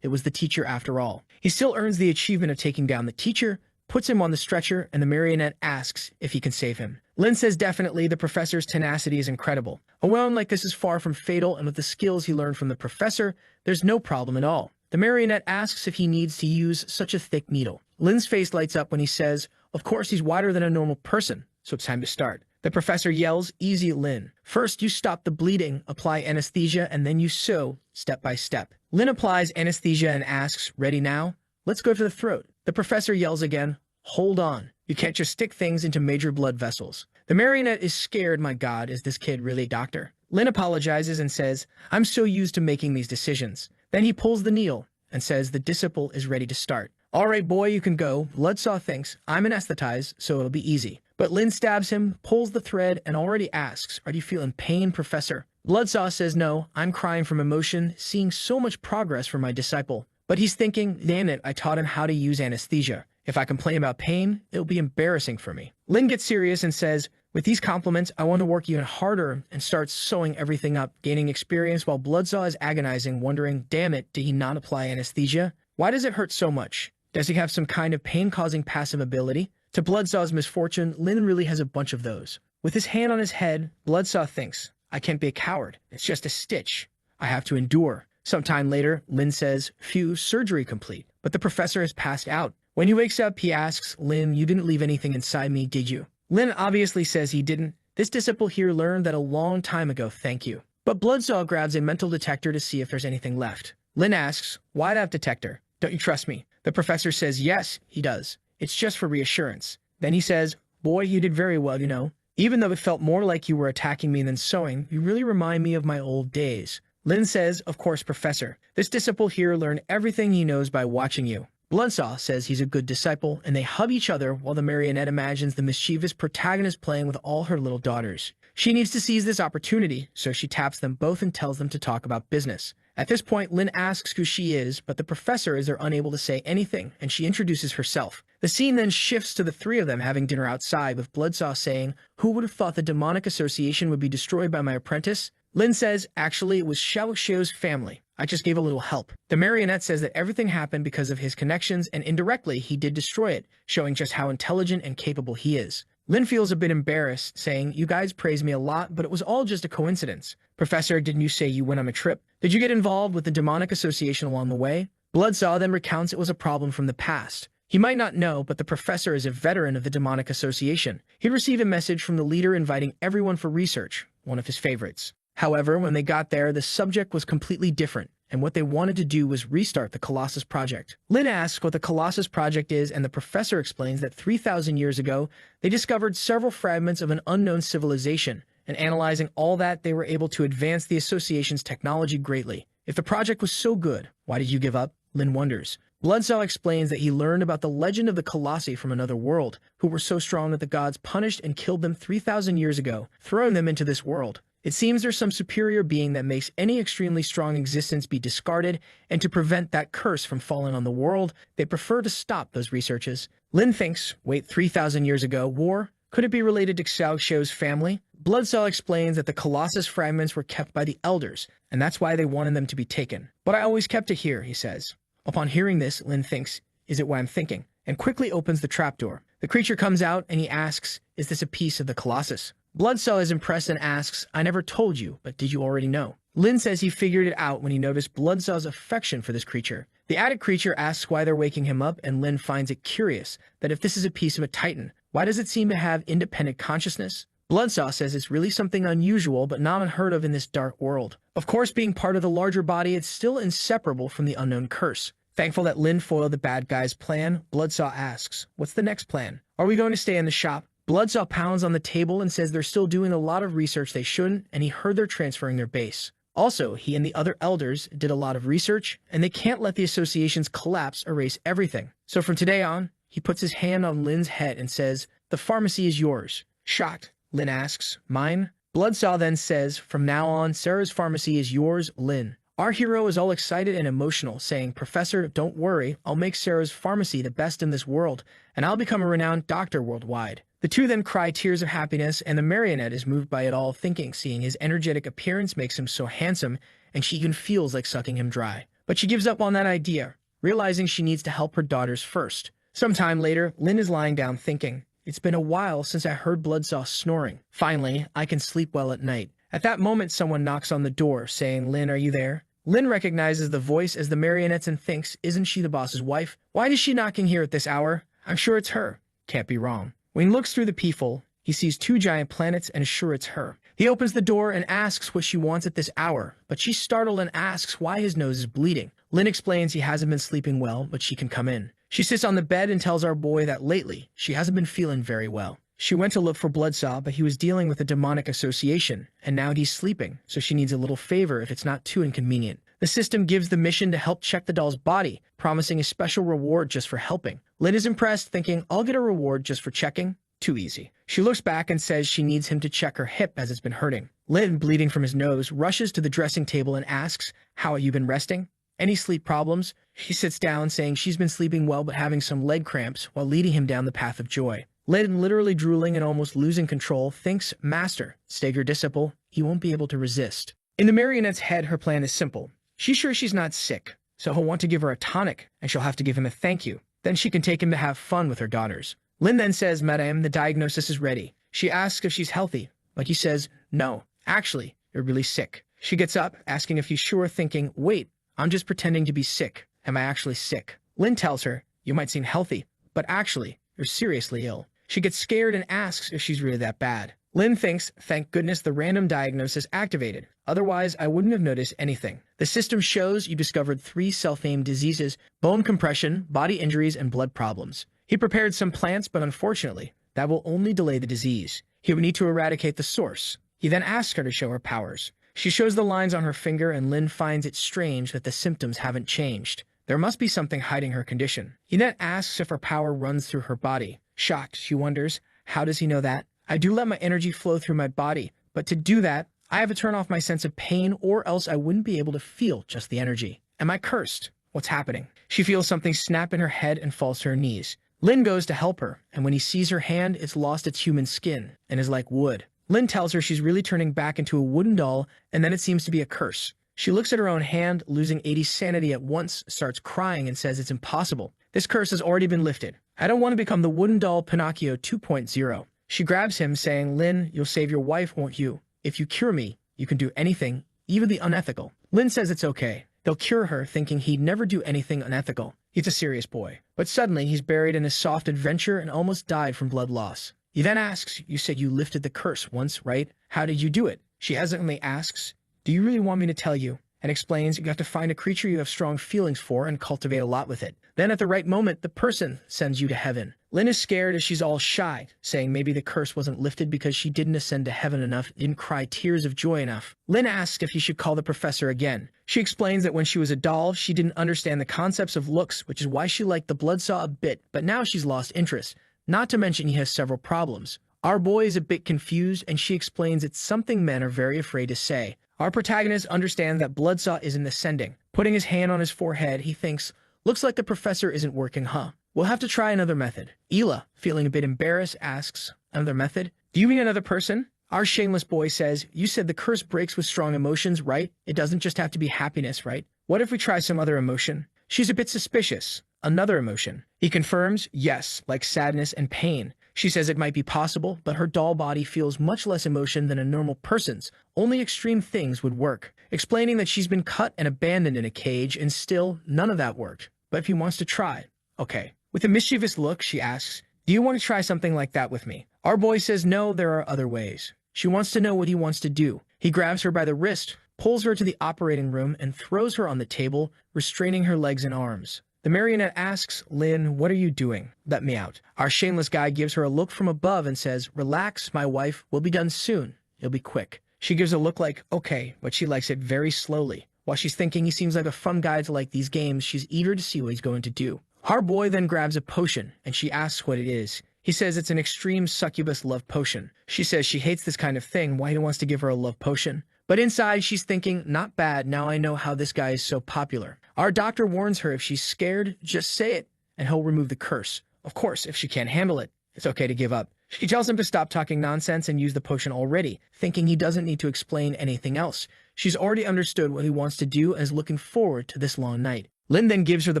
A: it was the teacher after all. He still earns the achievement of taking down the teacher, puts him on the stretcher, and the marionette asks if he can save him. Lin says definitely the professor's tenacity is incredible. A wound like this is far from fatal, and with the skills he learned from the professor, there's no problem at all. The marionette asks if he needs to use such a thick needle. Lin's face lights up when he says, of course he's wider than a normal person, so it's time to start. The professor yells, easy, Lin. First, you stop the bleeding, apply anesthesia, and then you sew, step by step. Lin applies anesthesia and asks, ready now? Let's go to the throat. The professor yells again, hold on. You can't just stick things into major blood vessels. The marionette is scared, my God, is this kid really a doctor? Lin apologizes and says, I'm so used to making these decisions. Then he pulls the needle and says the disciple is ready to start. All right, boy, you can go. Bloodsaw thinks, I'm anesthetized, so it'll be easy. But Lin stabs him, pulls the thread, and already asks, are you feeling pain, Professor? Bloodsaw says no, I'm crying from emotion, seeing so much progress from my disciple. But he's thinking, damn it, I taught him how to use anesthesia. If I complain about pain, it'll be embarrassing for me. Lin gets serious and says, with these compliments, I want to work even harder, and starts sewing everything up, gaining experience while Bloodsaw is agonizing, wondering, damn it, did he not apply anesthesia? Why does it hurt so much? Does he have some kind of pain-causing passive ability? To Bloodsaw's misfortune, Lin really has a bunch of those. With his hand on his head, Bloodsaw thinks, I can't be a coward. It's just a stitch. I have to endure. Sometime later, Lin says, phew, surgery complete. But the professor has passed out. When he wakes up, he asks, Lin, you didn't leave anything inside me, did you? Lin obviously says he didn't. This disciple here learned that a long time ago, thank you. But Bloodsaw grabs a mental detector to see if there's anything left. Lin asks, why that detector? Don't you trust me? The professor says, yes, he does. It's just for reassurance. Then he says, boy, you did very well, you know. Even though it felt more like you were attacking me than sewing, you really remind me of my old days. Lin says, of course, Professor. This disciple here learned everything he knows by watching you. Bloodsaw says he's a good disciple, and they hug each other while the marionette imagines the mischievous protagonist playing with all her little daughters. She needs to seize this opportunity, so she taps them both and tells them to talk about business. At this point, Lin asks who she is, but the professor is there unable to say anything, and she introduces herself. The scene then shifts to the 3 of them having dinner outside, with Bloodsaw saying, who would have thought the demonic association would be destroyed by my apprentice? Lin says, actually, it was Xiao Xiu's family. I just gave a little help. The marionette says that everything happened because of his connections, and indirectly, he did destroy it, showing just how intelligent and capable he is. Lin feels a bit embarrassed, saying, you guys praise me a lot, but it was all just a coincidence. Professor, didn't you say you went on a trip? Did you get involved with the demonic association along the way? Bloodsaw then recounts it was a problem from the past. He might not know, but the professor is a veteran of the demonic association. He'd received a message from the leader inviting everyone for research, one of his favorites. However, when they got there, the subject was completely different, and what they wanted to do was restart the Colossus Project. Lin asks what the Colossus Project is, and the professor explains that 3,000 years ago, they discovered several fragments of an unknown civilization, and analyzing all that, they were able to advance the association's technology greatly. If the project was so good, why did you give up? Lin wonders. Bloodsaw explains that he learned about the legend of the Colossi from another world, who were so strong that the gods punished and killed them 3,000 years ago, throwing them into this world. It seems there's some superior being that makes any extremely strong existence be discarded, and to prevent that curse from falling on the world, they prefer to stop those researches. Lin thinks, wait, 3,000 years ago, war? Could it be related to Xiao Xiu's family? Bloodsaw explains that the Colossus fragments were kept by the elders, and that's why they wanted them to be taken. But I always kept it here, he says. Upon hearing this, Lin thinks, is it what I'm thinking? And quickly opens the trapdoor. The creature comes out and he asks, is this a piece of the Colossus? Bloodsaw is impressed and asks, I never told you, but did you already know? Lin says he figured it out when he noticed Bloodsaw's affection for this creature. The addict creature asks why they're waking him up, and Lin finds it curious that if this is a piece of a titan, why does it seem to have independent consciousness? Bloodsaw says it's really something unusual but not unheard of in this dark world. Of course, being part of the larger body, it's still inseparable from the unknown curse. Thankful that Lin foiled the bad guy's plan, Bloodsaw asks, what's the next plan? Are we going to stay in the shop? Bloodsaw pounds on the table and says they're still doing a lot of research they shouldn't, and he heard they're transferring their base. Also, he and the other elders did a lot of research, and they can't let the association's collapse erase everything. So from today on, he puts his hand on Lin's head and says, the pharmacy is yours. Shocked, Lin asks, mine? Bloodsaw then says, from now on, Sarah's pharmacy is yours, Lin. Our hero is all excited and emotional, saying, Professor, don't worry, I'll make Sarah's pharmacy the best in this world, and I'll become a renowned doctor worldwide. The two then cry tears of happiness, and the marionette is moved by it all, thinking seeing his energetic appearance makes him so handsome, and she even feels like sucking him dry. But she gives up on that idea, realizing she needs to help her daughters first. Sometime later, Lin is lying down thinking, it's been a while since I heard Bloodsaw snoring. Finally, I can sleep well at night. At that moment, someone knocks on the door, saying, Lin, are you there? Lin recognizes the voice as the marionettes and thinks, isn't she the boss's wife? Why is she knocking here at this hour? I'm sure it's her. Can't be wrong. When he looks through the peephole, he sees two giant planets and is sure it's her. He opens the door and asks what she wants at this hour, but she's startled and asks why his nose is bleeding. Lin explains he hasn't been sleeping well, but she can come in. She sits on the bed and tells our boy that lately, she hasn't been feeling very well. She went to look for Bloodsaw, but he was dealing with a demonic association, and now he's sleeping, so she needs a little favor if it's not too inconvenient. The system gives the mission to help check the doll's body, promising a special reward just for helping. Lin is impressed, thinking, I'll get a reward just for checking. Too easy. She looks back and says she needs him to check her hip as it's been hurting. Lin, bleeding from his nose, rushes to the dressing table and asks, how have you been resting? Any sleep problems? She sits down, saying she's been sleeping well but having some leg cramps, while leading him down the path of joy. Lin, literally drooling and almost losing control, thinks, Master, stay your disciple, he won't be able to resist. In the marionette's head, her plan is simple. She's sure she's not sick, so he'll want to give her a tonic, and she'll have to give him a thank you. Then she can take him to have fun with her daughters. Lin then says, Madame, the diagnosis is ready. She asks if she's healthy, but he says, no, actually, you're really sick. She gets up, asking if he's sure, thinking, wait, I'm just pretending to be sick. Am I actually sick? Lin tells her, you might seem healthy, but actually, you're seriously ill. She gets scared and asks if she's really that bad. Lin thinks, thank goodness the random diagnosis activated. Otherwise, I wouldn't have noticed anything. The system shows you discovered 3 self-named diseases: bone compression, body injuries, and blood problems. He prepared some plants, but unfortunately, that will only delay the disease. He would need to eradicate the source. He then asks her to show her powers. She shows the lines on her finger, and Lin finds it strange that the symptoms haven't changed. There must be something hiding her condition. He then asks if her power runs through her body. Shocked, she wonders, how does he know that? I do let my energy flow through my body, but to do that, I have to turn off my sense of pain, or else I wouldn't be able to feel just the energy. Am I cursed? What's happening? She feels something snap in her head and falls to her knees. Lin goes to help her, and when he sees her hand, it's lost its human skin and is like wood. Lin tells her she's really turning back into a wooden doll, and then it seems to be a curse. She looks at her own hand, losing 80 sanity at once, starts crying and says it's impossible. This curse has already been lifted. I don't want to become the wooden doll Pinocchio 2.0. She grabs him, saying, Lin, you'll save your wife, won't you? If you cure me, you can do anything, even the unethical. Lin says it's okay. They'll cure her, thinking he'd never do anything unethical. He's a serious boy. But suddenly, he's buried in a soft adventure and almost died from blood loss. He then asks, you said you lifted the curse once, right? How did you do it? She hesitantly asks, do you really want me to tell you? And explains you have to find a creature you have strong feelings for and cultivate a lot with it. Then at the right moment, the person sends you to heaven. Lin is scared as she's all shy, saying maybe the curse wasn't lifted because she didn't ascend to heaven enough, didn't cry tears of joy enough. Lin asks if he should call the professor again. She explains that when she was a doll, she didn't understand the concepts of looks, which is why she liked the Bloodsaw a bit, but now she's lost interest. Not to mention he has several problems. Our boy is a bit confused, and she explains it's something men are very afraid to say. Our protagonist understands that Bloodsaw isn't ascending. Putting his hand on his forehead, he thinks, looks like the professor isn't working, huh? We'll have to try another method. Ela, feeling a bit embarrassed, asks, another method? Do you mean another person? Our shameless boy says, you said the curse breaks with strong emotions, right? It doesn't just have to be happiness, right? What if we try some other emotion? She's a bit suspicious. Another emotion. He confirms, yes, like sadness and pain. She says it might be possible, but her doll body feels much less emotion than a normal person's. Only extreme things would work. Explaining that she's been cut and abandoned in a cage, and still, none of that worked. But if he wants to try, okay. With a mischievous look, she asks, do you want to try something like that with me? Our boy says no, there are other ways. She wants to know what he wants to do. He grabs her by the wrist, pulls her to the operating room, and throws her on the table, restraining her legs and arms. The marionette asks, Lynn, what are you doing? Let me out. Our shameless guy gives her a look from above and says, relax, my wife, we'll be done soon. It'll be quick. She gives a look like, okay, but she likes it very slowly. While she's thinking he seems like a fun guy to like these games, she's eager to see what he's going to do. Our boy then grabs a potion, and she asks what it is. He says it's an extreme succubus love potion. She says she hates this kind of thing, why he wants to give her a love potion. But inside, she's thinking, not bad, now I know how this guy is so popular. Our doctor warns her if she's scared, just say it, and he'll remove the curse. Of course, if she can't handle it, it's okay to give up. She tells him to stop talking nonsense and use the potion already, thinking he doesn't need to explain anything else. She's already understood what he wants to do and is looking forward to this long night. Lynn then gives her the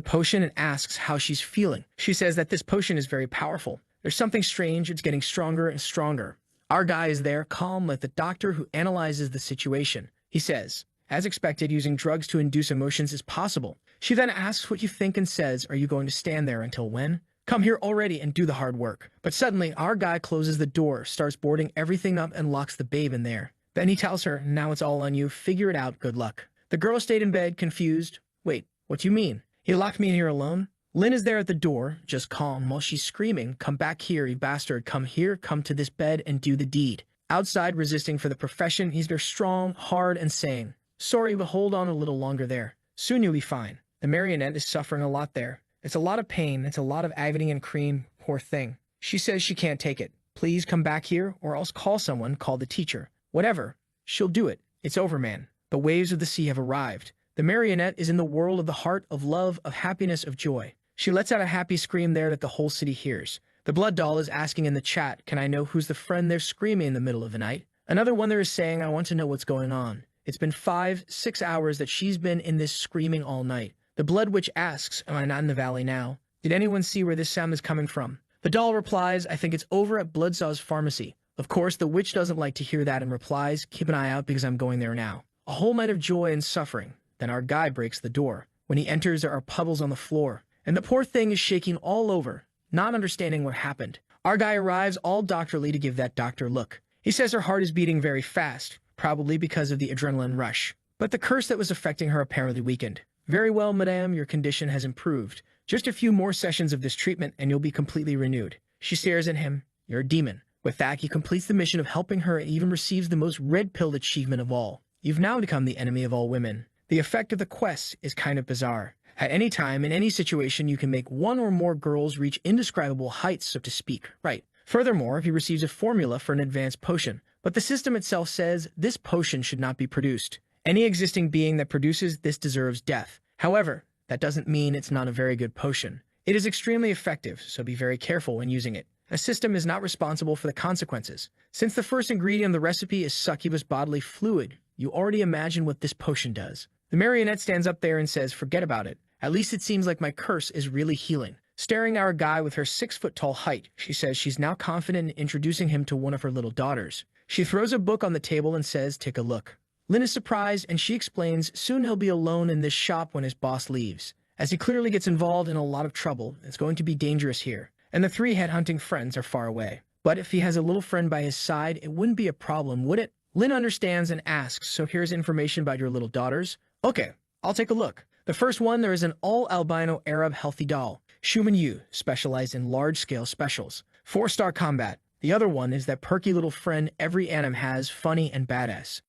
A: potion and asks how she's feeling. She says that this potion is very powerful. There's something strange, it's getting stronger and stronger. Our guy is there, calm like the doctor who analyzes the situation. He says, as expected, using drugs to induce emotions is possible. She then asks what you think and says, are you going to stand there until when? Come here already and do the hard work. But suddenly, our guy closes the door, starts boarding everything up, and locks the babe in there. Then he tells her, now it's all on you, figure it out, good luck. The girl stayed in bed, confused. Wait, what do you mean? He locked me in here alone? Lynn is there at the door, just calm, while she's screaming, come back here, you bastard, come here, come to this bed and do the deed. Outside, resisting for the profession, he's there strong, hard, and saying, sorry, but hold on a little longer there. Soon you'll be fine. The marionette is suffering a lot there. It's a lot of pain, it's a lot of agony and cream, poor thing. She says she can't take it. Please come back here, or else call someone, call the teacher. Whatever. She'll do it. It's over, man. The waves of the sea have arrived. The marionette is in the world of the heart, of love, of happiness, of joy. She lets out a happy scream there that the whole city hears. The blood doll is asking in the chat, can I know who's the friend they're screaming in the middle of the night? Another one there is saying, I want to know what's going on. It's been 5-6 hours that she's been in this screaming all night. The blood witch asks, am I not in the valley now? Did anyone see where this sound is coming from? The doll replies, I think it's over at Bloodsaw's pharmacy. Of course, the witch doesn't like to hear that and replies, keep an eye out because I'm going there now. A whole night of joy and suffering. Then our guy breaks the door. When he enters, there are puddles on the floor. And the poor thing is shaking all over, not understanding what happened. Our guy arrives all doctorly to give that doctor look. He says her heart is beating very fast, probably because of the adrenaline rush. But the curse that was affecting her apparently weakened. Very well, madame, your condition has improved. Just a few more sessions of this treatment and you'll be completely renewed. She stares at him. You're a demon. With that, he completes the mission of helping her and even receives the most red-pilled achievement of all. You've now become the enemy of all women. The effect of the quest is kind of bizarre. At any time, in any situation, you can make one or more girls reach indescribable heights, so to speak. Right. Furthermore, he receives a formula for an advanced potion. But the system itself says this potion should not be produced. Any existing being that produces this deserves death. However, that doesn't mean it's not a very good potion. It is extremely effective, so be very careful when using it. A system is not responsible for the consequences. Since the first ingredient of the recipe is succubus bodily fluid, you already imagine what this potion does. The marionette stands up there and says, forget about it. At least it seems like my curse is really healing. Staring at our guy with her 6-foot-tall height, she says she's now confident in introducing him to one of her little daughters. She throws a book on the table and says, take a look. Lynn is surprised, and she explains soon he'll be alone in this shop when his boss leaves. As he clearly gets involved in a lot of trouble, it's going to be dangerous here. And the 3 headhunting friends are far away. But if he has a little friend by his side, it wouldn't be a problem, would it? Lynn understands and asks, so here's information about your little daughters? Okay, I'll take a look. The first one, there is an all-albino Arab healthy doll. Shuman Yu, specialized in large-scale specials. 4-star combat. The other one is that perky little friend every anim has, funny and badass.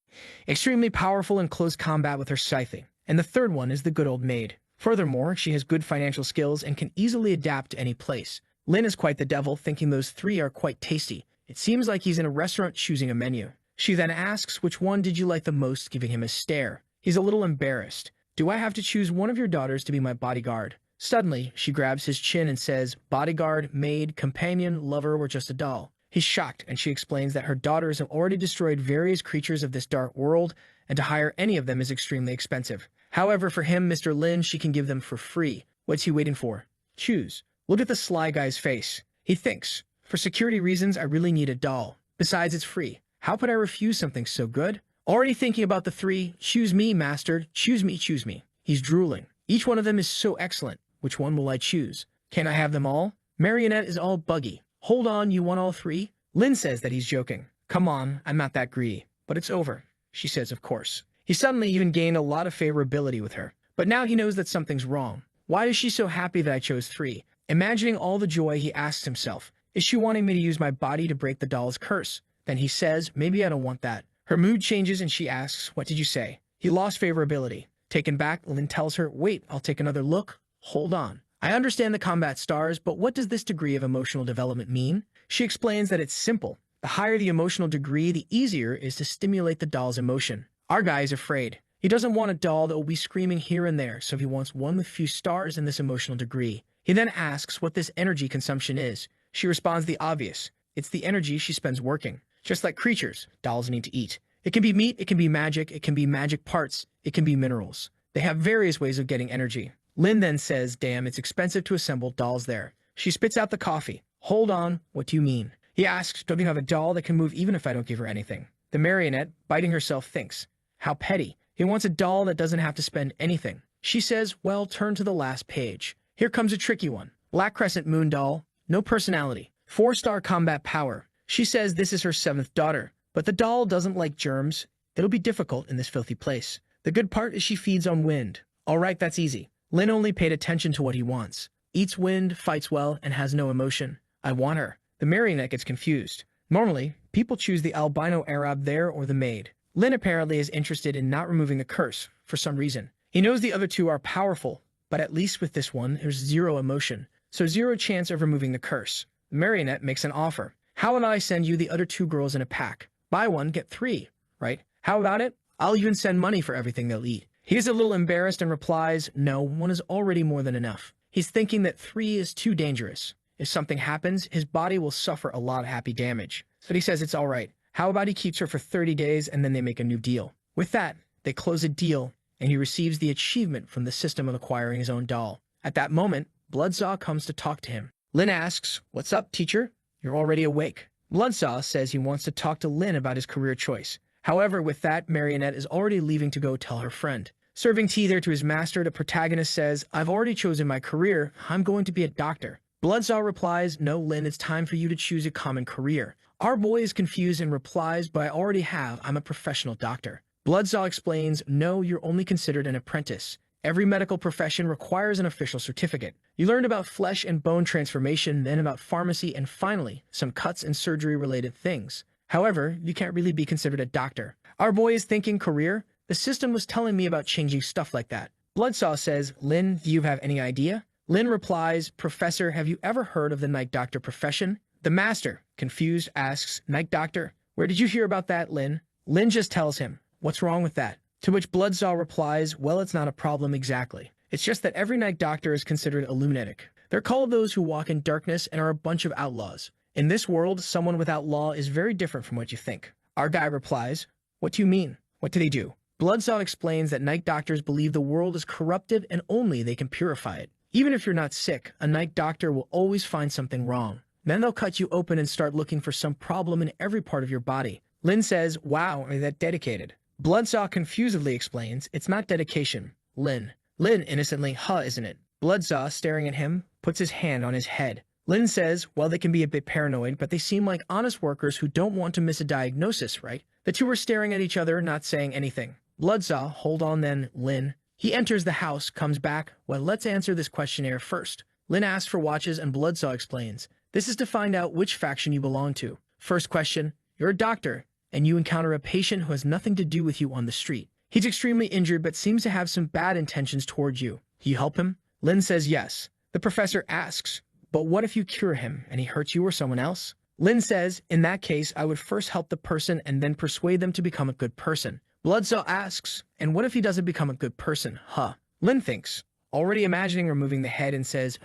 A: Extremely powerful in close combat with her scything. And the third one is the good old maid. Furthermore, she has good financial skills and can easily adapt to any place. Lynn is quite the devil, thinking those 3 are quite tasty. It seems like he's in a restaurant choosing a menu. She then asks, which one did you like the most, giving him a stare. He's a little embarrassed. Do I have to choose one of your daughters to be my bodyguard? Suddenly, she grabs his chin and says, bodyguard, maid, companion, lover, or just a doll. He's shocked, and she explains that her daughters have already destroyed various creatures of this dark world, and to hire any of them is extremely expensive. However, for him, Mr. Lin, she can give them for free. What's he waiting for? Choose. Look at the sly guy's face. He thinks, for security reasons, I really need a doll. Besides, it's free. How could I refuse something so good? Already thinking about the three, choose me, master, choose me, choose me. He's drooling. Each one of them is so excellent. Which one will I choose? Can I have them all? Marionette is all buggy. Hold on, you want all three? Lin says that he's joking. Come on, I'm not that greedy. But it's over. She says, of course. He suddenly even gained a lot of favorability with her. But now he knows that something's wrong. Why is she so happy that I chose three? Imagining all the joy, he asks himself, is she wanting me to use my body to break the doll's curse? Then he says, maybe I don't want that. Her mood changes and she asks, what did you say? He lost favorability. Taken back, Lin tells her, wait, I'll take another look. Hold on. I understand the combat stars, but what does this degree of emotional development mean? She explains that it's simple. The higher the emotional degree, the easier it is to stimulate the doll's emotion. Our guy is afraid. He doesn't want a doll that will be screaming here and there, so he wants one with few stars in this emotional degree. He then asks what this energy consumption is. She responds the obvious. It's the energy she spends working. Just like creatures, dolls need to eat. It can be meat, it can be magic parts, it can be minerals. They have various ways of getting energy. Lin then says, damn, it's expensive to assemble dolls there. She spits out the coffee. Hold on, what do you mean? He asks, don't you have a doll that can move even if I don't give her anything? The marionette, biting herself, thinks, how petty. He wants a doll that doesn't have to spend anything. She says, well, turn to the last page. Here comes a tricky one. Black Crescent Moon doll, no personality, 4-star combat power. She says this is her 7th daughter, but the doll doesn't like germs. It'll be difficult in this filthy place. The good part is she feeds on wind. All right, that's easy. Lin only paid attention to what he wants. Eats wind, fights well, and has no emotion. I want her. The marionette gets confused. Normally, people choose the albino Arab there or the maid. Lin apparently is interested in not removing the curse, for some reason. He knows the other two are powerful, but at least with this one, there's 0 emotion, so 0 chance of removing the curse. The marionette makes an offer. How about I send you the other 2 girls in a pack? Buy 1, get 3, right? How about it? I'll even send money for everything they'll eat. He's a little embarrassed and replies, no, 1 is already more than enough. He's thinking that 3 is too dangerous. If something happens, his body will suffer a lot of happy damage. But he says it's all right. How about he keeps her for 30 days and then they make a new deal? With that, they close a deal and he receives the achievement from the system of acquiring his own doll. At that moment, Bloodsaw comes to talk to him. Lin asks, what's up, teacher? You're already awake. Bloodsaw says he wants to talk to Lin about his career choice. However, with that, Marionette is already leaving to go tell her friend. Serving tea there to his master, the protagonist says, I've already chosen my career. I'm going to be a doctor. Bloodsaw replies, no, Lin, it's time for you to choose a common career. Our boy is confused and replies, but I already have. I'm a professional doctor. Bloodsaw explains, no, you're only considered an apprentice. Every medical profession requires an official certificate. You learned about flesh and bone transformation, then about pharmacy, and finally, some cuts and surgery-related things. However, you can't really be considered a doctor. Our boy is thinking career. The system was telling me about changing stuff like that. Bloodsaw says, Lin, do you have any idea? Lin replies, Professor, have you ever heard of the night doctor profession? The master, confused, asks, Night doctor? Where did you hear about that, Lin? Lin just tells him, what's wrong with that? To which Bloodsaw replies, well, it's not a problem exactly. It's just that every night doctor is considered a lunatic. They're called those who walk in darkness and are a bunch of outlaws. In this world, someone without law is very different from what you think. Our guy replies, what do you mean? What do they do? Bloodsaw explains that night doctors believe the world is corrupted and only they can purify it. Even if you're not sick, a night doctor will always find something wrong. Then they'll cut you open and start looking for some problem in every part of your body. Lin says, wow, are that dedicated? Bloodsaw confusedly explains, it's not dedication. Lin innocently, isn't it? Bloodsaw, staring at him, puts his hand on his head. Lin says, well, they can be a bit paranoid, but they seem like honest workers who don't want to miss a diagnosis, right? The two are staring at each other, not saying anything. Bloodsaw, hold on then, Lin. He enters the house, comes back, well, let's answer this questionnaire first. Lin asks for watches and Bloodsaw explains, this is to find out which faction you belong to. First question, you're a doctor, and you encounter a patient who has nothing to do with you on the street. He's extremely injured but seems to have some bad intentions toward you. Can you help him? Lin says yes. The professor asks, but what if you cure him and he hurts you or someone else? Lin says, in that case, I would first help the person and then persuade them to become a good person. Bloodsaw asks, and what if he doesn't become a good person, huh? Lin thinks, already imagining removing the head, and says,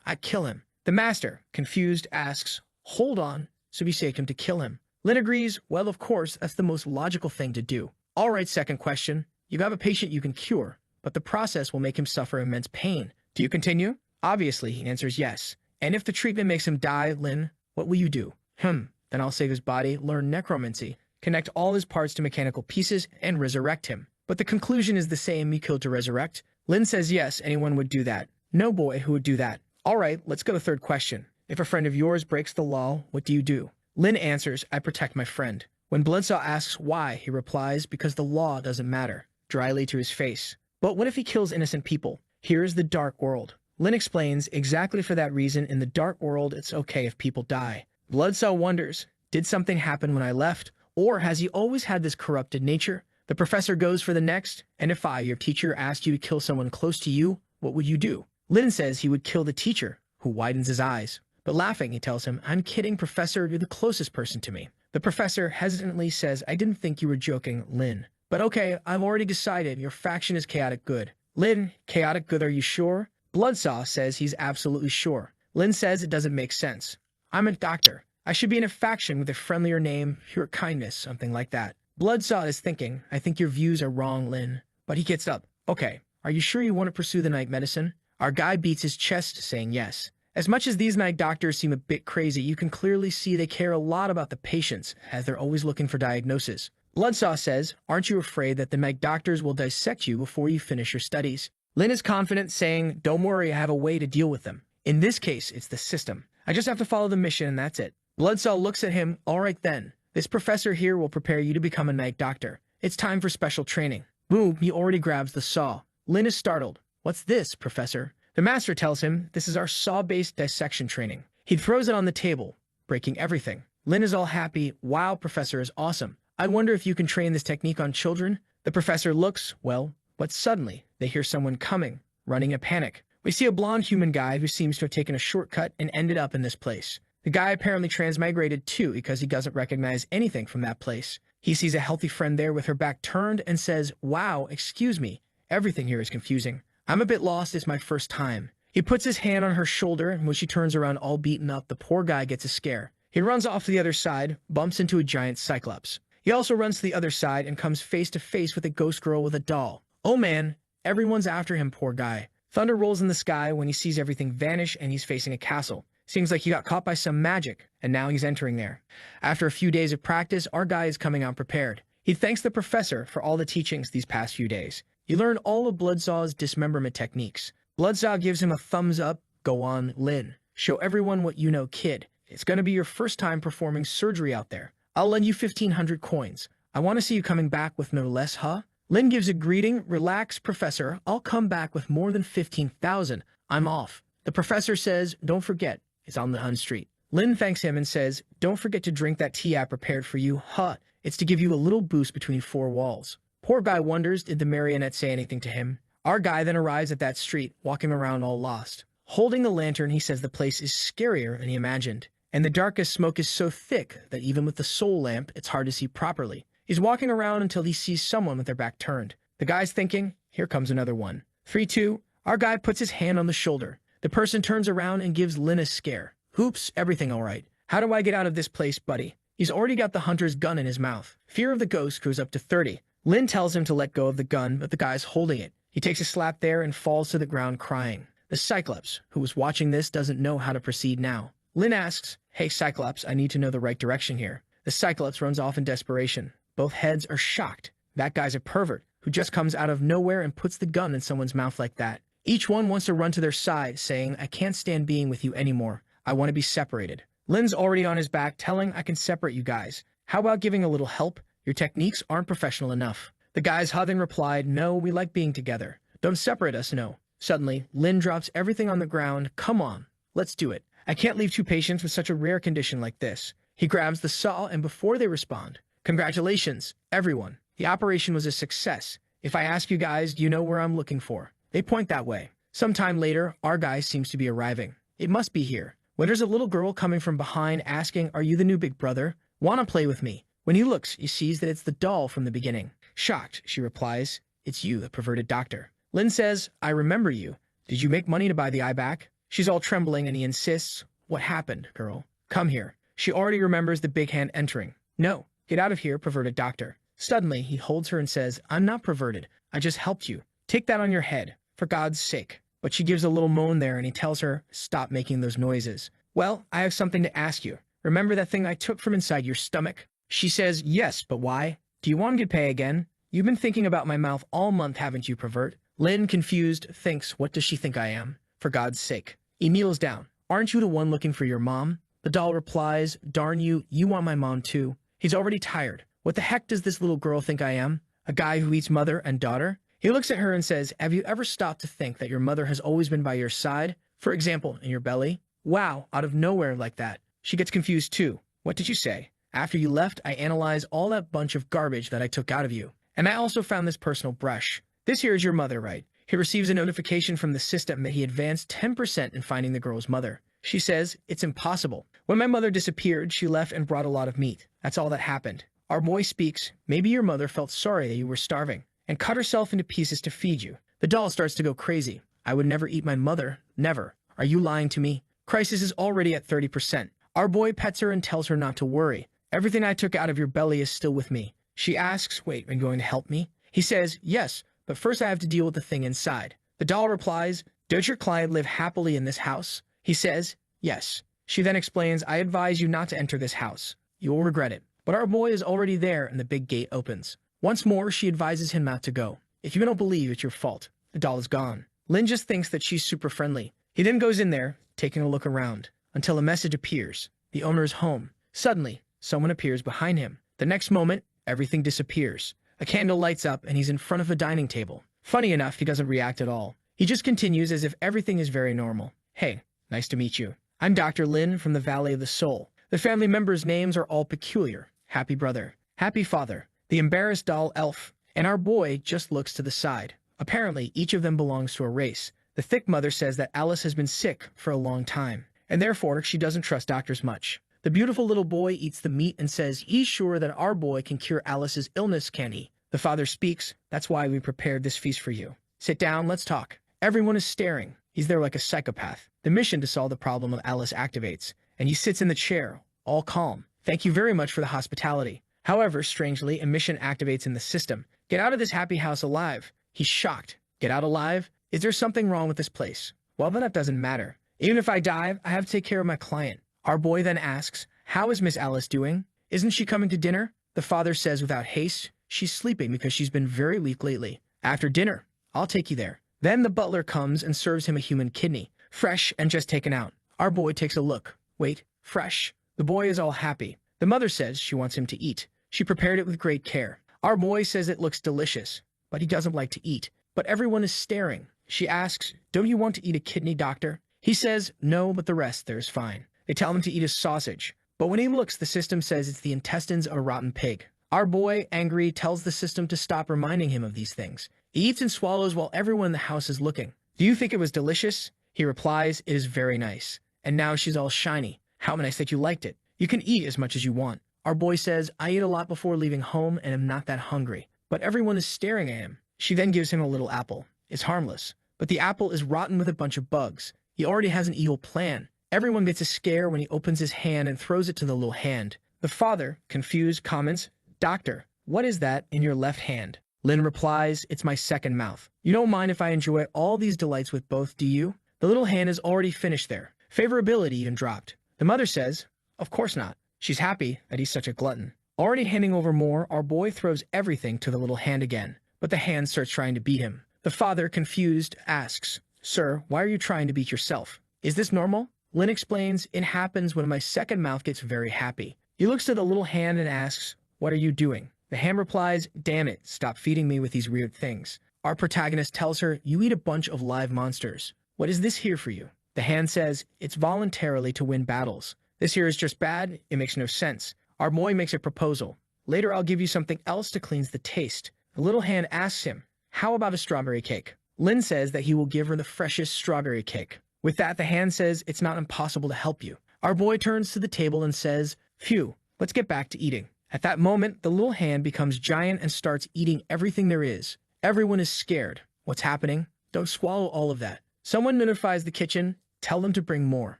A: I'd kill him. The master, confused, asks, hold on, so we take him to kill him. Lin agrees, well, of course, that's the most logical thing to do. All right, second question. You have a patient you can cure, but the process will make him suffer immense pain. Do you continue? Obviously, he answers yes. And if the treatment makes him die, Lin, what will you do? Then I'll save his body, learn necromancy, connect all his parts to mechanical pieces, and resurrect him. But the conclusion is the same, you killed to resurrect. Lin says yes, anyone would do that. No boy who would do that. All right, let's go to third question. If a friend of yours breaks the law, what do you do? Lin answers, I protect my friend. When Bloodsaw asks why, he replies, because the law doesn't matter, dryly to his face. But what if he kills innocent people? Here's the dark world. Lin explains, exactly for that reason, in the dark world, it's okay if people die. Bloodsaw wonders, did something happen when I left? Or has he always had this corrupted nature? The professor goes for the next, and if I, your teacher, asked you to kill someone close to you, what would you do? Lin says he would kill the teacher, who widens his eyes. But laughing, he tells him, I'm kidding, Professor, you're the closest person to me. The professor hesitantly says, I didn't think you were joking, Lin. But okay, I've already decided your faction is chaotic good. Lin, chaotic good, are you sure? Bloodsaw says he's absolutely sure. Lin says it doesn't make sense. I'm a doctor. I should be in a faction with a friendlier name, pure kindness, something like that. Bloodsaw is thinking, I think your views are wrong, Lin. But he gets up. Okay, are you sure you want to pursue the night medicine? Our guy beats his chest, saying yes. As much as these night doctors seem a bit crazy, you can clearly see they care a lot about the patients, as they're always looking for diagnosis. Bloodsaw says, aren't you afraid that the night doctors will dissect you before you finish your studies? Lin is confident, saying, don't worry, I have a way to deal with them. In this case, it's the system. I just have to follow the mission and that's it. Bloodsaw looks at him, all right then. This professor here will prepare you to become a night doctor. It's time for special training. Boom, he already grabs the saw. Lin is startled. What's this, Professor? The master tells him, this is our saw-based dissection training. He throws it on the table, breaking everything. Lin is all happy. Wow, Professor is awesome. I wonder if you can train this technique on children? The professor looks, well, but suddenly they hear someone coming, running in panic. We see a blonde human guy who seems to have taken a shortcut and ended up in this place. The guy apparently transmigrated too because he doesn't recognize anything from that place. He sees a healthy friend there with her back turned and says, wow, excuse me. Everything here is confusing. I'm a bit lost, it's my first time. He puts his hand on her shoulder, and when she turns around all beaten up, the poor guy gets a scare. He runs off to the other side, bumps into a giant cyclops. He also runs to the other side and comes face to face with a ghost girl with a doll. Oh man, everyone's after him, poor guy. Thunder rolls in the sky when he sees everything vanish and he's facing a castle. Seems like he got caught by some magic, and now he's entering there. After a few days of practice, our guy is coming out prepared. He thanks the professor for all the teachings these past few days. He learned all of Bloodsaw's dismemberment techniques. Bloodsaw gives him a thumbs up. Go on, Lin. Show everyone what you know, kid. It's gonna be your first time performing surgery out there. I'll lend you 1,500 coins. I want to see you coming back with no less, huh? Lin gives a greeting. Relax, Professor. I'll come back with more than 15,000. I'm off. The professor says, don't forget, it's on the Hun Street. Lin thanks him and says, don't forget to drink that tea I prepared for you, huh? It's to give you a little boost between four walls. Poor guy wonders, did the marionette say anything to him? Our guy then arrives at that street, walking around all lost. Holding the lantern, he says the place is scarier than he imagined. And the darkest smoke is so thick that even with the soul lamp, it's hard to see properly. He's walking around until he sees someone with their back turned. The guy's thinking, here comes another one. 3, 2, our guy puts his hand on the shoulder. The person turns around and gives Lin a scare. Oops, everything all right. How do I get out of this place, buddy? He's already got the hunter's gun in his mouth. Fear of the ghost goes up to 30. Lin tells him to let go of the gun, but the guy's holding it. He takes a slap there and falls to the ground crying. The Cyclops, who was watching this, doesn't know how to proceed now. Lin asks, hey Cyclops, I need to know the right direction here. The Cyclops runs off in desperation. Both heads are shocked. That guy's a pervert, who just comes out of nowhere and puts the gun in someone's mouth like that. Each one wants to run to their side, saying, I can't stand being with you anymore. I want to be separated. Lin's already on his back, telling, I can separate you guys. How about giving a little help? Your techniques aren't professional enough. The guys hugging replied, no, we like being together. Don't separate us, no. Suddenly, Lin drops everything on the ground. Come on, let's do it. I can't leave two patients with such a rare condition like this. He grabs the saw, and before they respond, congratulations, everyone. The operation was a success. If I ask you guys, do you know where I'm looking for? They point that way. Sometime later, our guy seems to be arriving. It must be here. when there's a little girl coming from behind asking, "Are you the new big brother? Wanna play with me?" When he looks, he sees that it's the doll from the beginning. Shocked, she replies, "It's you, the perverted doctor." Lin says, "I remember you. Did you make money to buy the eye back?" She's all trembling and he insists, "What happened, girl? Come here." She already remembers the big hand entering. "No, get out of here, perverted doctor." Suddenly, he holds her and says, "I'm not perverted. I just helped you. Take that on your head, for God's sake." But she gives a little moan there and he tells her, "Stop making those noises." "Well, I have something to ask you. Remember that thing I took from inside your stomach?" She says, "Yes, but why? Do you want to get pay again? You've been thinking about my mouth all month, haven't you, pervert?" Lin, confused, thinks, what does she think I am? For God's sake. He kneels down. "Aren't you the one looking for your mom?" The doll replies, "Darn you, you want my mom too." He's already tired. What the heck does this little girl think I am? A guy who eats mother and daughter? He looks at her and says, "Have you ever stopped to think that your mother has always been by your side? For example, in your belly?" Wow, out of nowhere like that. She gets confused too. "What did you say?" "After you left, I analyzed all that bunch of garbage that I took out of you. And I also found this personal brush. This here is your mother, right?" He receives a notification from the system that he advanced 10% in finding the girl's mother. She says, "It's impossible. When my mother disappeared, she left and brought a lot of meat. That's all that happened." Our boy speaks, "Maybe your mother felt sorry that you were starving and cut herself into pieces to feed you." The doll starts to go crazy. "I would never eat my mother. Never. Are you lying to me?" Crisis is already at 30%. Our boy pets her and tells her not to worry. "Everything I took out of your belly is still with me." She asks, "Wait, are you going to help me?" He says, "Yes, but first I have to deal with the thing inside." The doll replies, "Does your client live happily in this house?" He says, "Yes." She then explains, "I advise you not to enter this house. You will regret it." But our boy is already there and the big gate opens. Once more, she advises him not to go. "If you don't believe, it's your fault." The doll is gone. Lin just thinks that she's super friendly. He then goes in there, taking a look around, until a message appears. The owner is home. Suddenly, someone appears behind him. The next moment, everything disappears. A candle lights up and he's in front of a dining table. Funny enough, he doesn't react at all. He just continues as if everything is very normal. "Hey, nice to meet you. I'm Dr. Lin from the Valley of the Soul." The family members' names are all peculiar. Happy brother, happy father, the embarrassed doll elf, and our boy just looks to the side. Apparently, each of them belongs to a race. The thick mother says that Alice has been sick for a long time, and therefore she doesn't trust doctors much. The beautiful little boy eats the meat and says he's sure that our boy can cure Alice's illness, can he? The father speaks, "That's why we prepared this feast for you. Sit down, let's talk." Everyone is staring. He's there like a psychopath. The mission to solve the problem of Alice activates, and he sits in the chair, all calm. "Thank you very much for the hospitality." However, strangely, a mission activates in the system. "Get out of this happy house alive." He's shocked. "Get out alive? Is there something wrong with this place?" "Well, then that doesn't matter. Even if I die, I have to take care of my client." Our boy then asks, "How is Miss Alice doing? Isn't she coming to dinner?" The father says without haste, "She's sleeping because she's been very weak lately. After dinner, I'll take you there." Then the butler comes and serves him a human kidney, fresh and just taken out. Our boy takes a look. Wait, fresh? The boy is all happy. The mother says she wants him to eat. She prepared it with great care. Our boy says it looks delicious, but he doesn't like to eat. But everyone is staring. She asks, "Don't you want to eat a kidney, doctor?" He says, "No, but the rest there is fine." They tell him to eat a sausage. But when he looks, the system says it's the intestines of a rotten pig. Our boy, angry, tells the system to stop reminding him of these things. He eats and swallows while everyone in the house is looking. "Do you think it was delicious?" He replies, "It is very nice. And now she's all shiny. How nice that you liked it. You can eat as much as you want." Our boy says, "I eat a lot before leaving home and am not that hungry." But everyone is staring at him. She then gives him a little apple. It's harmless. But the apple is rotten with a bunch of bugs. He already has an evil plan. Everyone gets a scare when he opens his hand and throws it to the little hand. The father, confused, comments, "Doctor, what is that in your left hand?" Lin replies, "It's my second mouth. You don't mind if I enjoy all these delights with both, do you?" The little hand is already finished there. Favorability even dropped. The mother says, "Of course not." She's happy that he's such a glutton. Already handing over more, our boy throws everything to the little hand again. But the hand starts trying to beat him. The father, confused, asks, "Sir, why are you trying to beat yourself? Is this normal?" Lin explains, "It happens when my second mouth gets very happy." He looks at the little hand and asks, "What are you doing?" The hand replies, "Damn it, stop feeding me with these weird things." Our protagonist tells her, "You eat a bunch of live monsters. What is this here for you?" The hand says, "It's voluntarily to win battles. This here is just bad, it makes no sense." Our boy makes a proposal. "Later I'll give you something else to cleanse the taste." The little hand asks him, "How about a strawberry cake?" Lin says that he will give her the freshest strawberry cake. With that, the hand says it's not impossible to help you. Our boy turns to the table and says, "Phew, let's get back to eating." At that moment, the little hand becomes giant and starts eating everything there is. Everyone is scared. What's happening? Don't swallow all of that. Someone notifies the kitchen, tell them to bring more.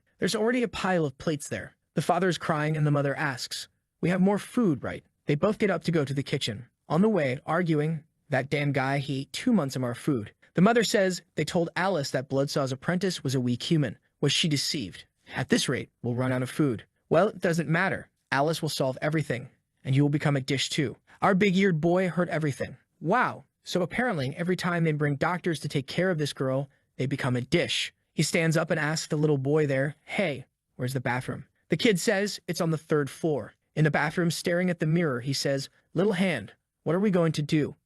A: There's already a pile of plates there. The father is crying and the mother asks, "We have more food, right?" They both get up to go to the kitchen. On the way, arguing, "That damn guy, he ate 2 months of our food." The mother says, "They told Alice that Bloodsaw's apprentice was a weak human. Was she deceived? At this rate, we'll run out of food." "Well, it doesn't matter. Alice will solve everything, and you will become a dish too." Our big-eared boy heard everything. Wow. So apparently, every time they bring doctors to take care of this girl, they become a dish. He stands up and asks the little boy there, "Hey, where's the bathroom?" The kid says it's on the 3rd floor. In the bathroom, staring at the mirror, he says, "Little hand, what are we going to do?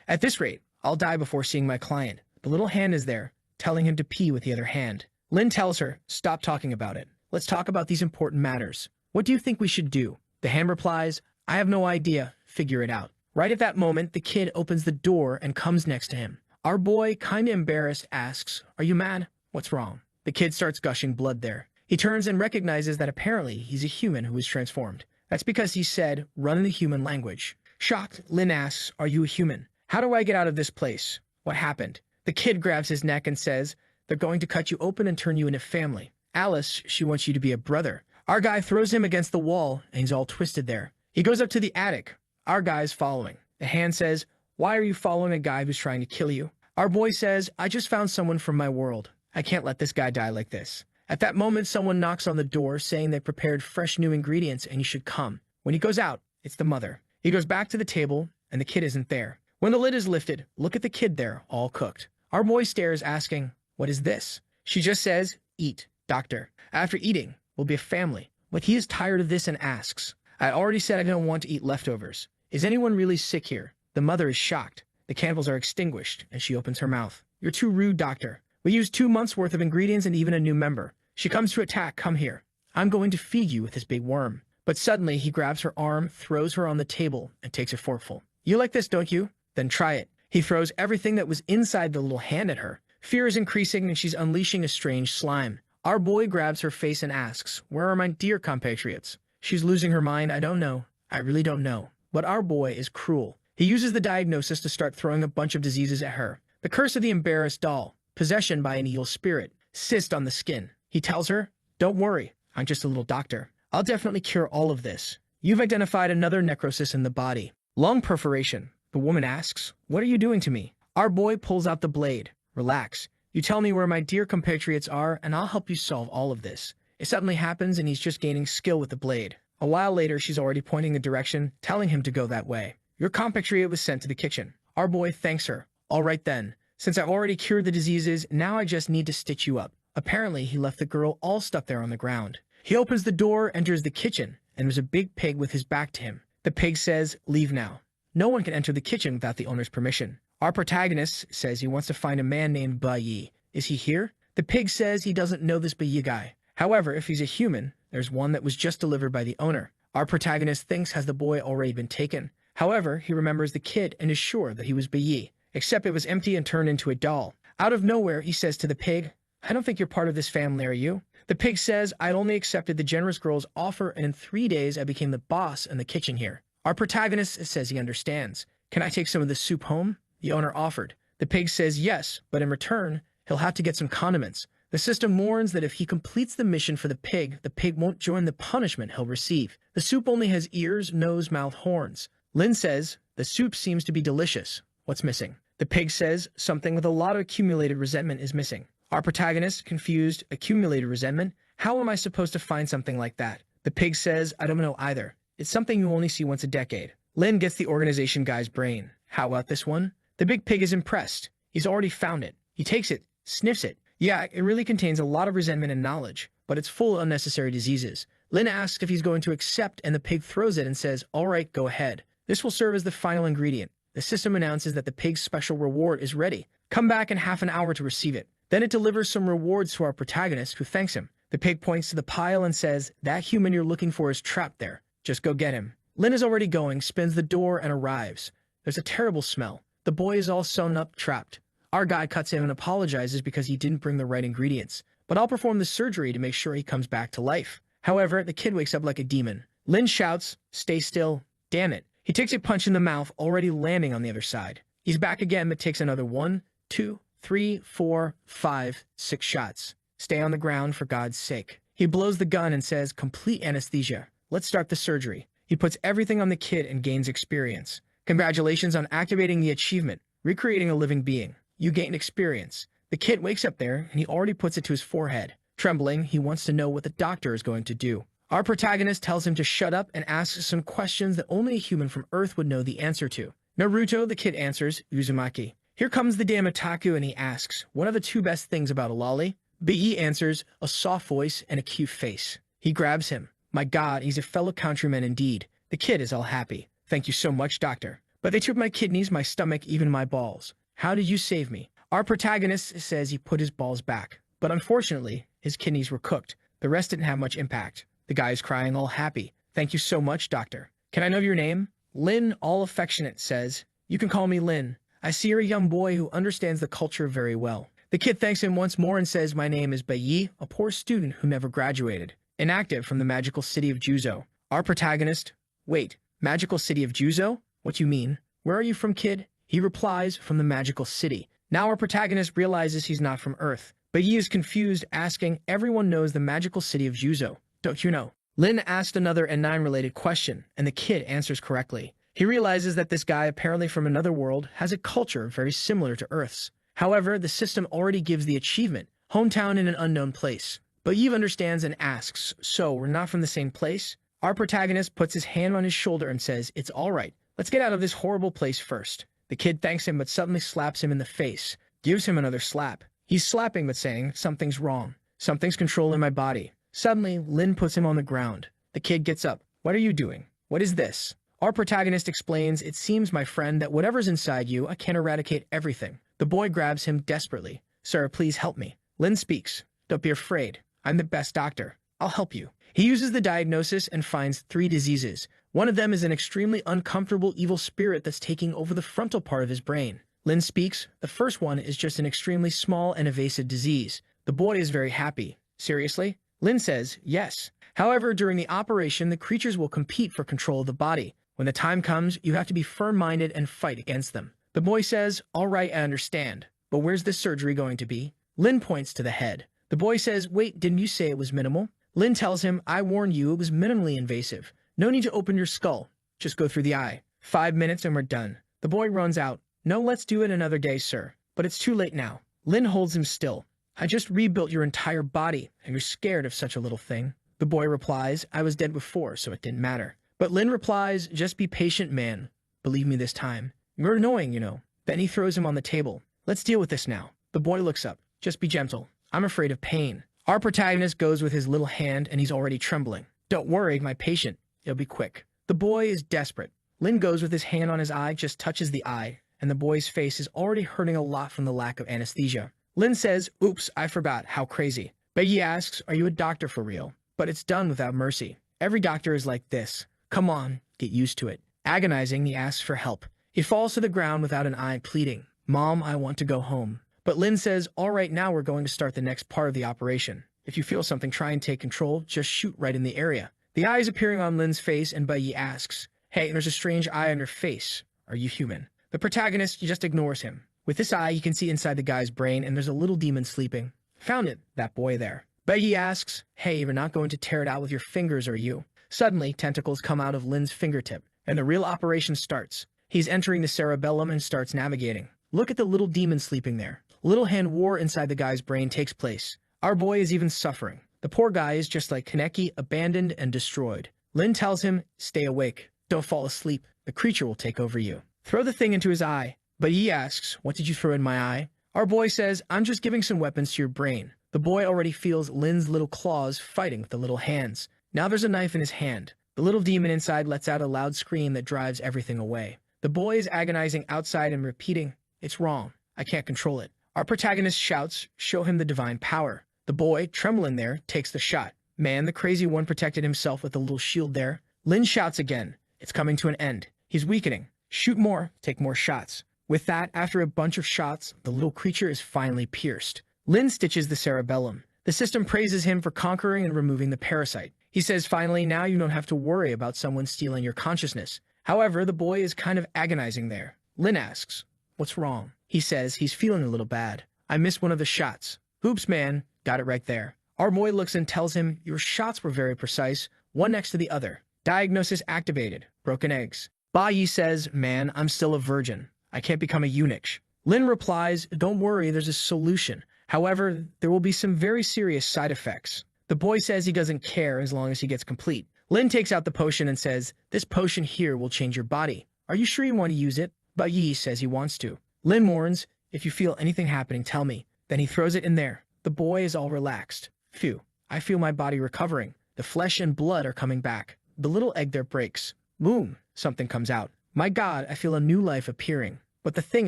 A: At this rate, I'll die before seeing my client." The little hand is there, telling him to pee with the other hand. Lin tells her, "Stop talking about it. Let's talk about these important matters. What do you think we should do?" The hand replies, "I have no idea. Figure it out." Right at that moment, the kid opens the door and comes next to him. Our boy, kinda embarrassed, asks, "Are you mad? What's wrong?" The kid starts gushing blood there. He turns and recognizes that apparently he's a human who was transformed. That's because he said, "Run in the human language." Shocked, Lin asks, "Are you a human? How do I get out of this place? What happened?" The kid grabs his neck and says, "They're going to cut you open and turn you into family. Alice, she wants you to be a brother." Our guy throws him against the wall, and he's all twisted there. He goes up to the attic. Our guy's following. The hand says, "Why are you following a guy who's trying to kill you?" Our boy says, "I just found someone from my world. I can't let this guy die like this." At that moment, someone knocks on the door, saying they prepared fresh new ingredients and you should come. When he goes out, it's the mother. He goes back to the table, and the kid isn't there. When the lid is lifted, look at the kid there, all cooked. Our boy stares, asking, "What is this?" She just says, "Eat, doctor. After eating, we'll be a family." But he is tired of this and asks, "I already said I don't want to eat leftovers. Is anyone really sick here?" The mother is shocked. The candles are extinguished, and she opens her mouth. "You're too rude, doctor. We used 2 months' worth of ingredients and even a new member. She comes to attack. Come here. I'm going to feed you with this big worm." But suddenly, he grabs her arm, throws her on the table, and takes a forkful. "You like this, don't you? Then try it." He throws everything that was inside the little hand at her. Fear is increasing, and she's unleashing a strange slime. Our boy grabs her face and asks, "Where are my dear compatriots?" She's losing her mind. "I don't know. I really don't know." But our boy is cruel. He uses the diagnosis to start throwing a bunch of diseases at her. The curse of the embarrassed doll, possession by an evil spirit, cyst on the skin. He tells her, "Don't worry. I'm just a little doctor. I'll definitely cure all of this. You've identified another necrosis in the body. Lung perforation." The woman asks, "What are you doing to me?" Our boy pulls out the blade. "Relax. You tell me where my dear compatriots are, and I'll help you solve all of this." It suddenly happens, and he's just gaining skill with the blade. A while later, she's already pointing the direction, telling him to go that way. Your compatriot was sent to the kitchen. Our boy thanks her. "All right then. Since I've already cured the diseases, now I just need to stitch you up." Apparently, he left the girl all stuck there on the ground. He opens the door, enters the kitchen, and there's a big pig with his back to him. The pig says, "Leave now." No one can enter the kitchen without the owner's permission. Our protagonist says he wants to find a man named Bayi. Is he here? The pig says he doesn't know this Bayi guy. However, if he's a human, there's one that was just delivered by the owner. Our protagonist thinks has the boy already been taken. However, he remembers the kid and is sure that he was Bayi, except it was empty and turned into a doll. Out of nowhere, he says to the pig, "I don't think you're part of this family, are you?" The pig says, "I only accepted the generous girl's offer, and in 3 days I became the boss in the kitchen here." Our protagonist says he understands. "Can I take some of the soup home?" The owner offered. The pig says yes, but in return, he'll have to get some condiments. The system warns that if he completes the mission for the pig won't join the punishment he'll receive. The soup only has ears, nose, mouth, horns. Lin says, "The soup seems to be delicious. What's missing?" The pig says, "Something with a lot of accumulated resentment is missing." Our protagonist, confused, accumulated resentment? How am I supposed to find something like that? The pig says, "I don't know either. It's something you only see once a decade." Lin gets the organization guy's brain. "How about this one?" The big pig is impressed. He's already found it. He takes it, sniffs it. Yeah, it really contains a lot of resentment and knowledge, but it's full of unnecessary diseases. Lin asks if he's going to accept, and the pig throws it and says, "All right, go ahead. This will serve as the final ingredient." The system announces that the pig's special reward is ready. Come back in half an hour to receive it. Then it delivers some rewards to our protagonist, who thanks him. The pig points to the pile and says, "That human you're looking for is trapped there. Just go get him." Lin is already going, spins the door, and arrives. There's a terrible smell. The boy is all sewn up, trapped. Our guy cuts him and apologizes because he didn't bring the right ingredients. but I'll perform the surgery to make sure he comes back to life. However, the kid wakes up like a demon. Lin shouts, "Stay still." Damn it. He takes a punch in the mouth, already landing on the other side. He's back again, but takes another 1, 2, 3, 4, 5, 6 shots. Stay on the ground for God's sake. He blows the gun and says, "Complete anesthesia. Let's start the surgery." He puts everything on the kid and gains experience. "Congratulations on activating the achievement, recreating a living being. You gained experience." The kid wakes up there, and he already puts it to his forehead. Trembling, he wants to know what the doctor is going to do. Our protagonist tells him to shut up and asks some questions that only a human from Earth would know the answer to. "Naruto," the kid answers, "Uzumaki." Here comes the damn otaku and he asks, "What are the 2 best things about a lolly?" Be answers, a soft voice and a cute face. He grabs him. My God, he's a fellow countryman indeed. The kid is all happy. "Thank you so much, doctor. But they took my kidneys, my stomach, even my balls. How did you save me?" Our protagonist says he put his balls back, but unfortunately, his kidneys were cooked. The rest didn't have much impact. The guy is crying all happy. "Thank you so much, doctor. Can I know your name?" Lin, all affectionate, says, "You can call me Lin. I see you're a young boy who understands the culture very well." The kid thanks him once more and says, "My name is Bai, a poor student who never graduated. Inactive from the magical city of Juzo." Our protagonist, "Wait, magical city of Juzo? What do you mean? Where are you from, kid?" He replies, "From the magical city." Now our protagonist realizes he's not from Earth, but he is confused, asking, "Everyone knows the magical city of Juzo, don't you know?" Lin asked another N9-related question, and the kid answers correctly. He realizes that this guy, apparently from another world, has a culture very similar to Earth's. However, the system already gives the achievement, hometown in an unknown place. But Eve understands and asks, "So, we're not from the same place?" Our protagonist puts his hand on his shoulder and says, "It's all right. Let's get out of this horrible place first." The kid thanks him but suddenly slaps him in the face, gives him another slap. He's slapping but saying, "Something's wrong. Something's controlling my body." Suddenly, Lin puts him on the ground. The kid gets up. "What are you doing? What is this?" Our protagonist explains, "It seems, my friend, that whatever's inside you, I can't eradicate everything." The boy grabs him desperately. "Sir, please help me." Lin speaks. "Don't be afraid. I'm the best doctor. I'll help you." He uses the diagnosis and finds 3 diseases. One of them is an extremely uncomfortable evil spirit that's taking over the frontal part of his brain. Lin speaks. The first one is just an extremely small and evasive disease. The boy is very happy. "Seriously?" Lin says, "Yes. However, during the operation, the creatures will compete for control of the body. When the time comes, you have to be firm-minded and fight against them." The boy says, "All right, I understand. But where's this surgery going to be?" Lin points to the head. The boy says, "Wait, didn't you say it was minimal?" Lin tells him, "I warned you, it was minimally invasive. No need to open your skull. Just go through the eye. 5 minutes and we're done." The boy runs out. "No, let's do it another day, sir. But it's too late now." Lin holds him still. "I just rebuilt your entire body, and you're scared of such a little thing." The boy replies, "I was dead before, so it didn't matter." But Lin replies, "Just be patient, man. Believe me this time. You're annoying, you know." Then he throws him on the table. "Let's deal with this now." The boy looks up. "Just be gentle. I'm afraid of pain." Our protagonist goes with his little hand, and he's already trembling. "Don't worry, my patient. It'll be quick." The boy is desperate. Lin goes with his hand on his eye, just touches the eye, and the boy's face is already hurting a lot from the lack of anesthesia. Lin says, "Oops, I forgot. How crazy." Beggy asks, "Are you a doctor for real?" But it's done without mercy. Every doctor is like this. Come on, get used to it. Agonizing, he asks for help. He falls to the ground without an eye, pleading, "Mom, I want to go home." But Lin says, "All right, now we're going to start the next part of the operation. If you feel something try and take control, just shoot right in the area." The eye is appearing on Lin's face, and Bai asks, "Hey, there's a strange eye on your face. Are you human?" The protagonist just ignores him. With this eye, he can see inside the guy's brain, and there's a little demon sleeping. Found it, that boy there. Bai asks, "Hey, you're not going to tear it out with your fingers, are you?" Suddenly, tentacles come out of Lin's fingertip, and the real operation starts. He's entering the cerebellum and starts navigating. Look at the little demon sleeping there. Little hand war inside the guy's brain takes place. Our boy is even suffering. The poor guy is just like Kaneki, abandoned and destroyed. Lin tells him, "Stay awake. Don't fall asleep. The creature will take over you. Throw the thing into his eye." But he asks, "What did you throw in my eye?" Our boy says, "I'm just giving some weapons to your brain." The boy already feels Lin's little claws fighting with the little hands. Now there's a knife in his hand. The little demon inside lets out a loud scream that drives everything away. The boy is agonizing outside and repeating, "It's wrong. I can't control it." Our protagonist shouts, "Show him the divine power." The boy, trembling there, takes the shot. Man, the crazy one protected himself with a little shield there. Lin shouts again. It's coming to an end. He's weakening. Shoot more, take more shots. With that, after a bunch of shots, the little creature is finally pierced. Lin stitches the cerebellum. The system praises him for conquering and removing the parasite. He says finally, now you don't have to worry about someone stealing your consciousness. However, the boy is kind of agonizing there. Lin asks, what's wrong? He says he's feeling a little bad. I missed one of the shots. Oops, man. Got it right there. Our boy looks and tells him, your shots were very precise, one next to the other. Diagnosis activated. Broken eggs. Ba Yi says, man, I'm still a virgin. I can't become a eunuch. Lin replies, don't worry, there's a solution. However, there will be some very serious side effects. The boy says he doesn't care as long as he gets complete. Lin takes out the potion and says, this potion here will change your body. Are you sure you want to use it? Ba Yi says he wants to. Lin warns, if you feel anything happening, tell me. Then he throws it in there. The boy is all relaxed. Phew, I feel my body recovering. The flesh and blood are coming back. The little egg there breaks. Boom, something comes out. My God, I feel a new life appearing. But the thing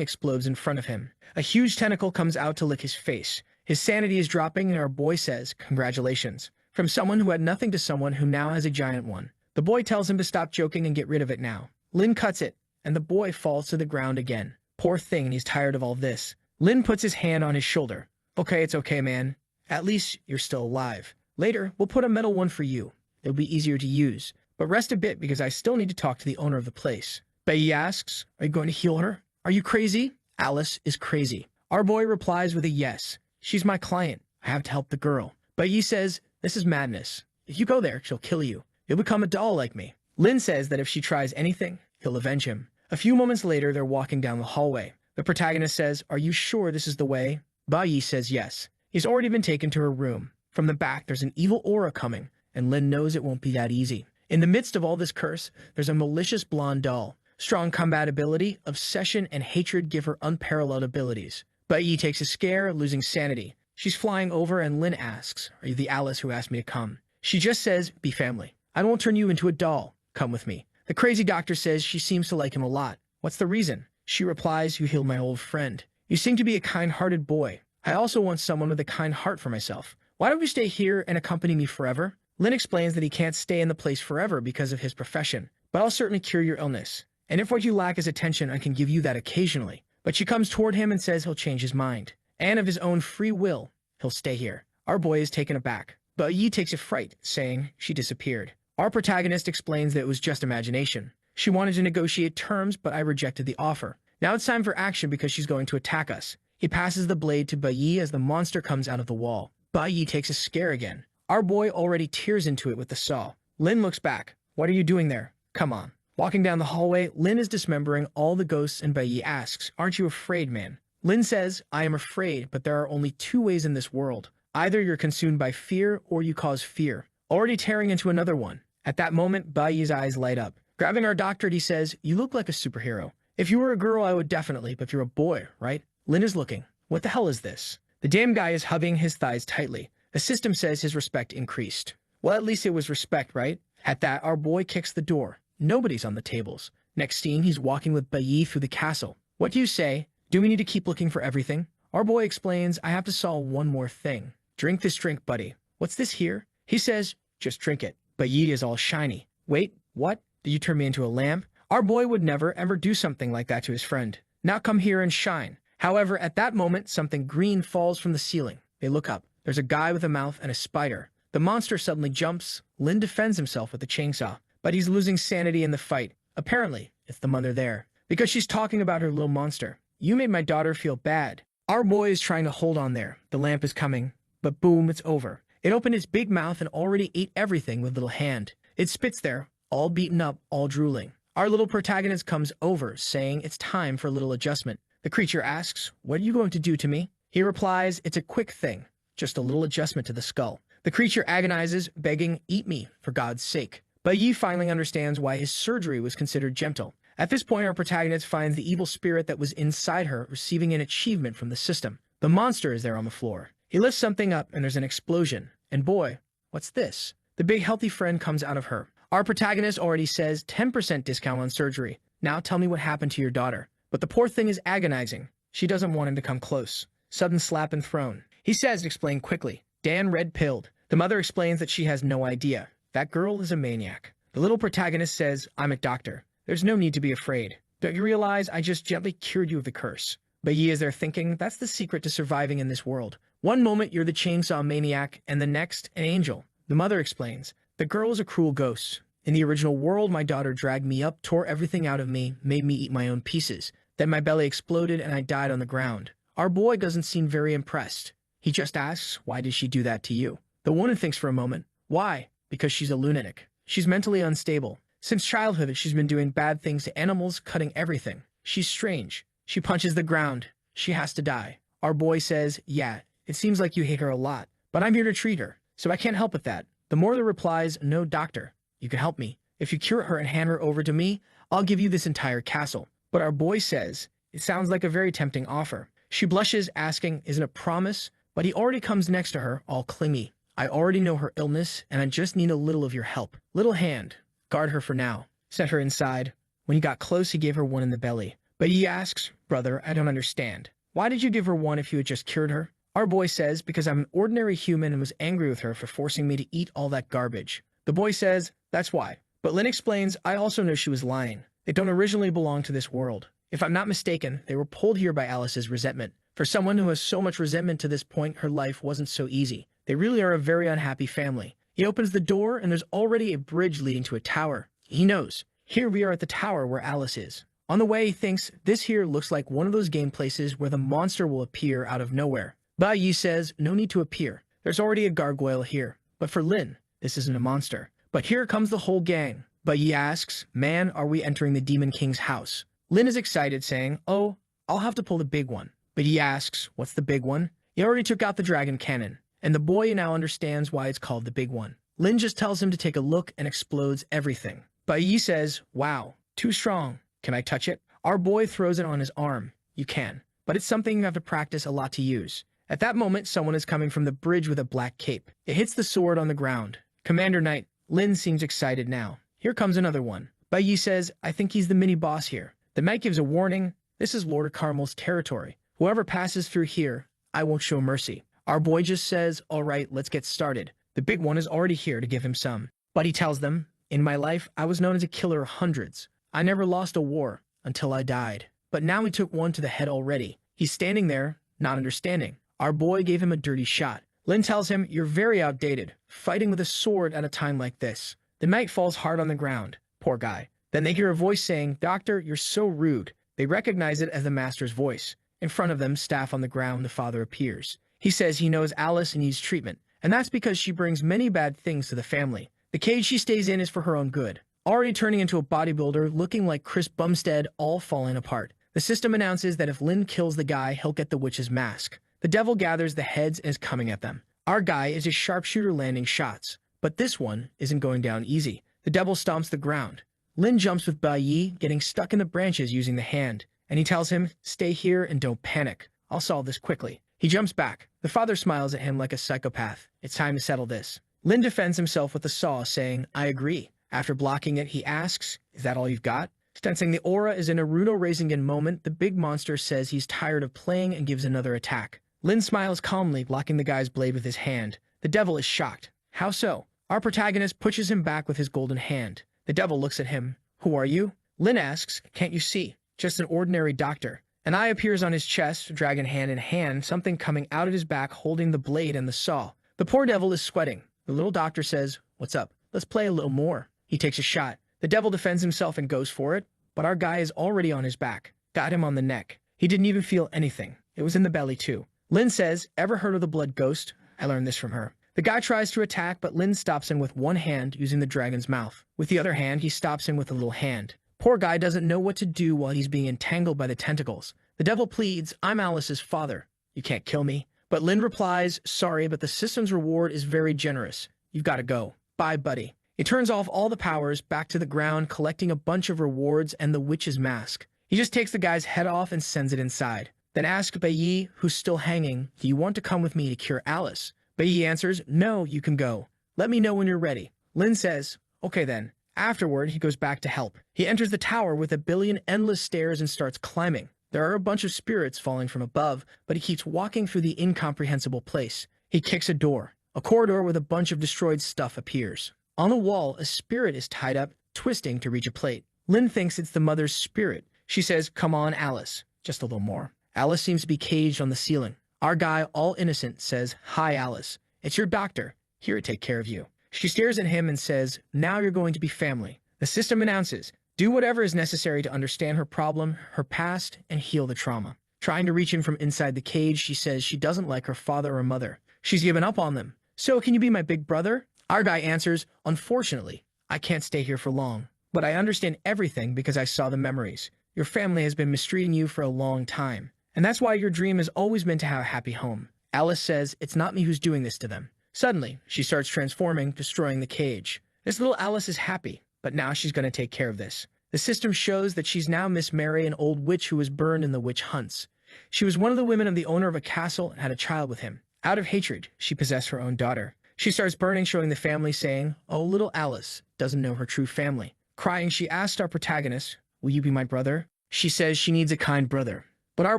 A: explodes in front of him. A huge tentacle comes out to lick his face. His sanity is dropping and our boy says, congratulations. From someone who had nothing to someone who now has a giant one. The boy tells him to stop joking and get rid of it now. Lin cuts it, and the boy falls to the ground again. Poor thing, he's tired of all this. Lin puts his hand on his shoulder. Okay, it's okay, man. At least you're still alive. Later, we'll put a metal one for you. It'll be easier to use. But rest a bit because I still need to talk to the owner of the place. Bai Yi asks, are you going to heal her? Are you crazy? Alice is crazy. Our boy replies with a yes. She's my client. I have to help the girl. Bai Yi says, this is madness. If you go there, she'll kill you. You'll become a doll like me. Lin says that if she tries anything, he'll avenge him. A few moments later, they're walking down the hallway. The protagonist says, are you sure this is the way? Bai Yi says yes. He's already been taken to her room. From the back, there's an evil aura coming, and Lin knows it won't be that easy. In the midst of all this curse, there's a malicious blonde doll. Strong combat ability, obsession, and hatred give her unparalleled abilities. Bai Yi takes a scare, losing sanity. She's flying over, and Lin asks, are you the Alice who asked me to come? She just says, be family. I won't turn you into a doll. Come with me. The crazy doctor says she seems to like him a lot. What's the reason? She replies, you healed my old friend. You seem to be a kind-hearted boy. I also want someone with a kind heart for myself. Why don't you stay here and accompany me forever? Lin explains that he can't stay in the place forever because of his profession, but I'll certainly cure your illness. And if what you lack is attention, I can give you that occasionally. But she comes toward him and says he'll change his mind. And of his own free will, he'll stay here. Our boy is taken aback. But Yi takes a fright, saying she disappeared. Our protagonist explains that it was just imagination. She wanted to negotiate terms, but I rejected the offer. Now it's time for action because she's going to attack us. He passes the blade to Bai Yi as the monster comes out of the wall. Bai Yi takes a scare again. Our boy already tears into it with the saw. Lin looks back. What are you doing there? Come on. Walking down the hallway, Lin is dismembering all the ghosts and Bai Yi asks, aren't you afraid, man? Lin says, I am afraid, but there are only two ways in this world. Either you're consumed by fear or you cause fear. Already tearing into another one. At that moment, Bai Yi's eyes light up. Grabbing our doctorate, he says, you look like a superhero. If you were a girl, I would definitely, but you're a boy, right? Lin is looking. What the hell is this? The damn guy is hugging his thighs tightly. The system says his respect increased. Well, at least it was respect, right? At that, our boy kicks the door. Nobody's on the tables. Next scene, he's walking with Bai Yi through the castle. What do you say? Do we need to keep looking for everything? Our boy explains, I have to solve one more thing. Drink this drink, buddy. What's this here? He says, just drink it. Bai Yi is all shiny. Wait, what? Did you turn me into a lamp? Our boy would never, ever do something like that to his friend. Now come here and shine. However, at that moment, something green falls from the ceiling. They look up. There's a guy with a mouth and a spider. The monster suddenly jumps. Lin defends himself with a chainsaw, but he's losing sanity in the fight. Apparently, it's the mother there, because she's talking about her little monster. You made my daughter feel bad. Our boy is trying to hold on there. The lamp is coming, but boom, it's over. It opened its big mouth and already ate everything with little hand. It spits there, all beaten up, all drooling. Our little protagonist comes over, saying it's time for a little adjustment. The creature asks, what are you going to do to me? He replies, it's a quick thing, just a little adjustment to the skull. The creature agonizes, begging, eat me, for God's sake. Bai Yi finally understands why his surgery was considered gentle. At this point, our protagonist finds the evil spirit that was inside her receiving an achievement from the system. The monster is there on the floor. He lifts something up and there's an explosion. And boy, what's this? The big healthy friend comes out of her. Our protagonist already says 10% discount on surgery. Now tell me what happened to your daughter. But the poor thing is agonizing. She doesn't want him to come close. Sudden slap and thrown. He says, explain quickly. Dan red-pilled. The mother explains that she has no idea. That girl is a maniac. The little protagonist says, I'm a doctor. There's no need to be afraid. Don't you realize I just gently cured you of the curse? Bai Yi is there thinking, that's the secret to surviving in this world. One moment you're the chainsaw maniac, and the next, an angel. The mother explains, the girl is a cruel ghost. In the original world, my daughter dragged me up, tore everything out of me, made me eat my own pieces. Then my belly exploded and I died on the ground. Our boy doesn't seem very impressed. He just asks, why did she do that to you? The woman thinks for a moment. Why? Because she's a lunatic. She's mentally unstable. Since childhood, she's been doing bad things to animals, cutting everything. She's strange. She punches the ground. She has to die. Our boy says, yeah, it seems like you hate her a lot, but I'm here to treat her, so I can't help with that. The Mortar replies, no, doctor. You can help me. If you cure her and hand her over to me, I'll give you this entire castle. But our boy says, it sounds like a very tempting offer. She blushes, asking, is it a promise? But he already comes next to her, all clingy. I already know her illness, and I just need a little of your help. Little hand. Guard her for now. Sent her inside. When he got close, he gave her one in the belly. But he asks, brother, I don't understand. Why did you give her one if you had just cured her? Our boy says, because I'm an ordinary human and was angry with her for forcing me to eat all that garbage. The boy says, that's why. But Lin explains, I also know she was lying. They don't originally belong to this world. If I'm not mistaken, they were pulled here by Alice's resentment. For someone who has so much resentment to this point, her life wasn't so easy. They really are a very unhappy family. He opens the door and there's already a bridge leading to a tower. He knows. Here we are at the tower where Alice is. On the way, he thinks, this here looks like one of those game places where the monster will appear out of nowhere. Ba Yi says, no need to appear. There's already a gargoyle here. But for Lin, this isn't a monster. But here comes the whole gang. Ba Yi asks, man, are we entering the Demon King's house? Lin is excited, saying, oh, I'll have to pull the big one. But he asks, what's the big one? He already took out the dragon cannon, and the boy now understands why it's called the big one. Lin just tells him to take a look and explodes everything. Ba Yi says, wow, too strong. Can I touch it? Our boy throws it on his arm. You can, but it's something you have to practice a lot to use. At that moment, someone is coming from the bridge with a black cape. It hits the sword on the ground. Commander Knight. Lin seems excited now. Here comes another one. Ba Yi says, I think he's the mini-boss here. The knight gives a warning. This is Lord Carmel's territory. Whoever passes through here, I won't show mercy. Our boy just says, all right, let's get started. The big one is already here to give him some. But he tells them, in my life, I was known as a killer of hundreds. I never lost a war until I died. But now he took one to the head already. He's standing there, not understanding. Our boy gave him a dirty shot. Lin tells him, you're very outdated, fighting with a sword at a time like this. The knight falls hard on the ground. Poor guy. Then they hear a voice saying, Doctor, you're so rude. They recognize it as the master's voice. In front of them, staff on the ground, the father appears. He says he knows Alice needs treatment, and that's because she brings many bad things to the family. The cage she stays in is for her own good. Already turning into a bodybuilder, looking like Chris Bumstead, all falling apart. The system announces that if Lin kills the guy, he'll get the witch's mask. The devil gathers the heads and is coming at them. Our guy is a sharpshooter landing shots, but this one isn't going down easy. The devil stomps the ground. Lin jumps with Ba Yi, getting stuck in the branches using the hand, and he tells him, stay here and don't panic. I'll solve this quickly. He jumps back. The father smiles at him like a psychopath. It's time to settle this. Lin defends himself with a saw, saying, I agree. After blocking it, he asks, is that all you've got? Sensing the aura is in a Runo-Raisingen moment, the big monster says he's tired of playing and gives another attack. Lin smiles calmly, blocking the guy's blade with his hand. The devil is shocked. How so? Our protagonist pushes him back with his golden hand. The devil looks at him. Who are you? Lin asks, can't you see? Just an ordinary doctor. An eye appears on his chest, dragon hand in hand, something coming out of his back holding the blade and the saw. The poor devil is sweating. The little doctor says, what's up? Let's play a little more. He takes a shot. The devil defends himself and goes for it, but our guy is already on his back. Got him on the neck. He didn't even feel anything. It was in the belly too. Lin says, ever heard of the blood ghost? I learned this from her. The guy tries to attack, but Lin stops him with one hand using the dragon's mouth. With the other hand, he stops him with a little hand. Poor guy doesn't know what to do while he's being entangled by the tentacles. The devil pleads, I'm Alice's father. You can't kill me. But Lin replies, sorry, but the system's reward is very generous. You've got to go. Bye, buddy. He turns off all the powers, back to the ground, collecting a bunch of rewards and the witch's mask. He just takes the guy's head off and sends it inside. Then asks Ba Yi, who's still hanging, do you want to come with me to cure Alice? Ba Yi answers, no, you can go. Let me know when you're ready. Lin says, okay then. Afterward, he goes back to help. He enters the tower with a billion endless stairs and starts climbing. There are a bunch of spirits falling from above, but he keeps walking through the incomprehensible place. He kicks a door. A corridor with a bunch of destroyed stuff appears. On the wall, a spirit is tied up, twisting to reach a plate. Lin thinks it's the mother's spirit. She says, come on, Alice. Just a little more. Alice seems to be caged on the ceiling. Our guy, all innocent, says, "Hi, Alice. It's your doctor. Here to take care of you." She stares at him and says, "Now you're going to be family." The system announces, "Do whatever is necessary to understand her problem, her past, and heal the trauma." Trying to reach him from inside the cage, she says she doesn't like her father or mother. She's given up on them. "So can you be my big brother?" Our guy answers, "Unfortunately, I can't stay here for long. But I understand everything because I saw the memories. Your family has been mistreating you for a long time. And that's why your dream has always been to have a happy home." Alice says, "It's not me who's doing this to them." Suddenly, she starts transforming, destroying the cage. This little Alice is happy, but now she's going to take care of this. The system shows that she's now Miss Mary, an old witch who was burned in the witch hunts. She was one of the women of the owner of a castle and had a child with him. Out of hatred, she possessed her own daughter. She starts burning, showing the family, saying, "Oh, little Alice doesn't know her true family." Crying, she asked our protagonist, "Will you be my brother?" She says she needs a kind brother. But our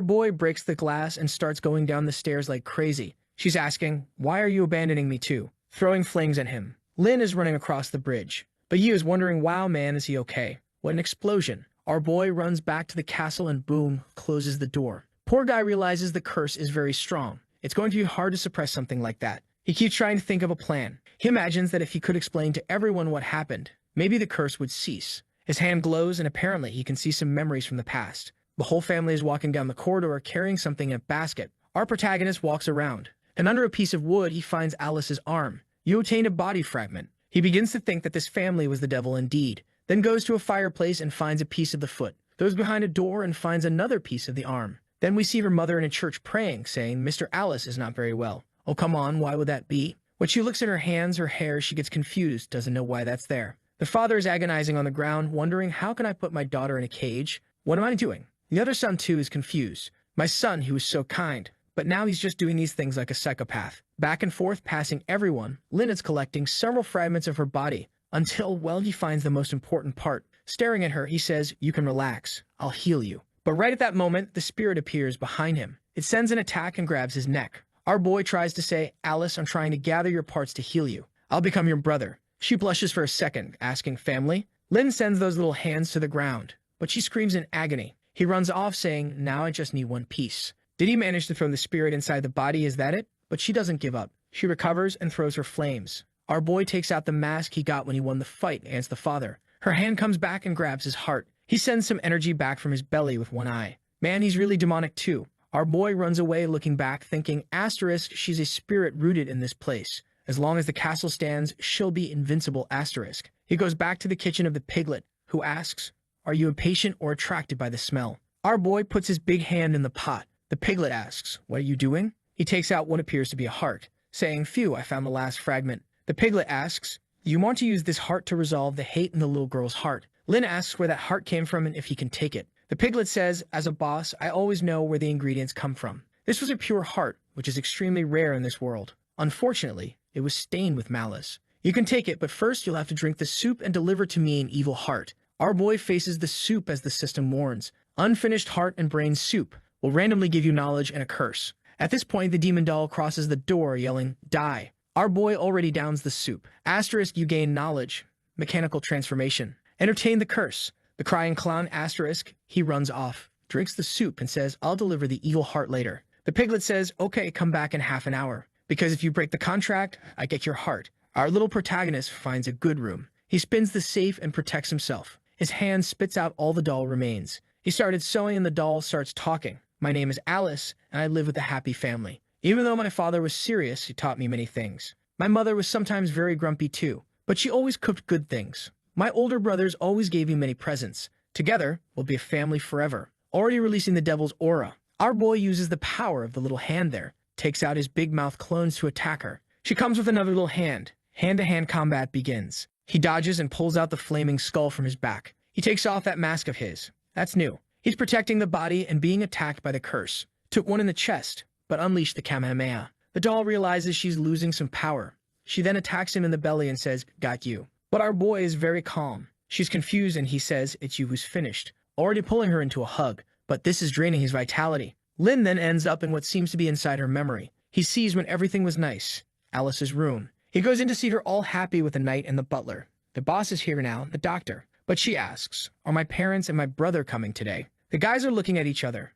A: boy breaks the glass and starts going down the stairs like crazy. She's asking, "Why are you abandoning me too?" Throwing flames at him. Lynn is running across the bridge. But Yu is wondering, wow man, is he okay? What an explosion. Our boy runs back to the castle and boom, closes the door. Poor guy realizes the curse is very strong. It's going to be hard to suppress something like that. He keeps trying to think of a plan. He imagines that if he could explain to everyone what happened, maybe the curse would cease. His hand glows and apparently he can see some memories from the past. The whole family is walking down the corridor carrying something in a basket. Our protagonist walks around, and under a piece of wood he finds Alice's arm. You obtain a body fragment. He begins to think that this family was the devil indeed, then goes to a fireplace and finds a piece of the foot, goes behind a door and finds another piece of the arm. Then we see her mother in a church praying, saying, "Mr. Alice is not very well." Oh, come on, why would that be? When she looks at her hands, her hair, she gets confused, doesn't know why that's there. The father is agonizing on the ground, wondering, how can I put my daughter in a cage? What am I doing? The other son, too, is confused. My son, who was so kind, but now he's just doing these things like a psychopath. Back and forth, passing everyone, Lynn is collecting several fragments of her body, until, well, he finds the most important part. Staring at her, he says, "You can relax. I'll heal you." But right at that moment, the spirit appears behind him. It sends an attack and grabs his neck. Our boy tries to say, "Alice, I'm trying to gather your parts to heal you. I'll become your brother." She blushes for a second, asking, "Family?" Lynn sends those little hands to the ground, but she screams in agony. He runs off saying, "Now I just need one piece." Did he manage to throw the spirit inside the body? Is that it? But she doesn't give up. She recovers and throws her flames. Our boy takes out the mask he got when he won the fight against the father. Her hand comes back and grabs his heart. He sends some energy back from his belly with one eye. Man, he's really demonic too. Our boy runs away looking back, thinking, asterisk, she's a spirit rooted in this place. As long as the castle stands, she'll be invincible, asterisk. He goes back to the kitchen of the piglet, who asks, "Are you impatient or attracted by the smell?" Our boy puts his big hand in the pot. The piglet asks, "What are you doing?" He takes out what appears to be a heart, saying, "Phew, I found the last fragment." The piglet asks, "You want to use this heart to resolve the hate in the little girl's heart." Lynn asks where that heart came from and if he can take it. The piglet says, "As a boss, I always know where the ingredients come from. This was a pure heart, which is extremely rare in this world. Unfortunately, it was stained with malice. You can take it, but first you'll have to drink the soup and deliver to me an evil heart." Our boy faces the soup as the system warns. Unfinished heart and brain soup will randomly give you knowledge and a curse. At this point, the demon doll crosses the door, yelling, "Die." Our boy already downs the soup. Asterisk, you gain knowledge. Mechanical transformation. Entertain the curse. The crying clown, asterisk, he runs off, drinks the soup and says, "I'll deliver the evil heart later." The piglet says, "Okay, come back in half an hour. Because if you break the contract, I get your heart." Our little protagonist finds a good room. He spins the safe and protects himself. His hand spits out all the doll remains. He started sewing and the doll starts talking. "My name is Alice, and I live with a happy family. Even though my father was serious, he taught me many things. My mother was sometimes very grumpy too, but she always cooked good things. My older brothers always gave me many presents. Together, we'll be a family forever." Already releasing the devil's aura, our boy uses the power of the little hand there, takes out his big mouth clones to attack her. She comes with another little hand. Hand-to-hand combat begins. He dodges and pulls out the flaming skull from his back. He takes off that mask of his. That's new. He's protecting the body and being attacked by the curse. Took one in the chest, but unleashed the Kamehameha. The doll realizes she's losing some power. She then attacks him in the belly and says, "Got you." But our boy is very calm. She's confused and he says, "It's you who's finished," already pulling her into a hug. But this is draining his vitality. Lynn then ends up in what seems to be inside her memory. He sees when everything was nice. Alice's room. He goes in to see her all happy with the knight and the butler. The boss is here now, the doctor. But she asks, "Are my parents and my brother coming today?" The guys are looking at each other.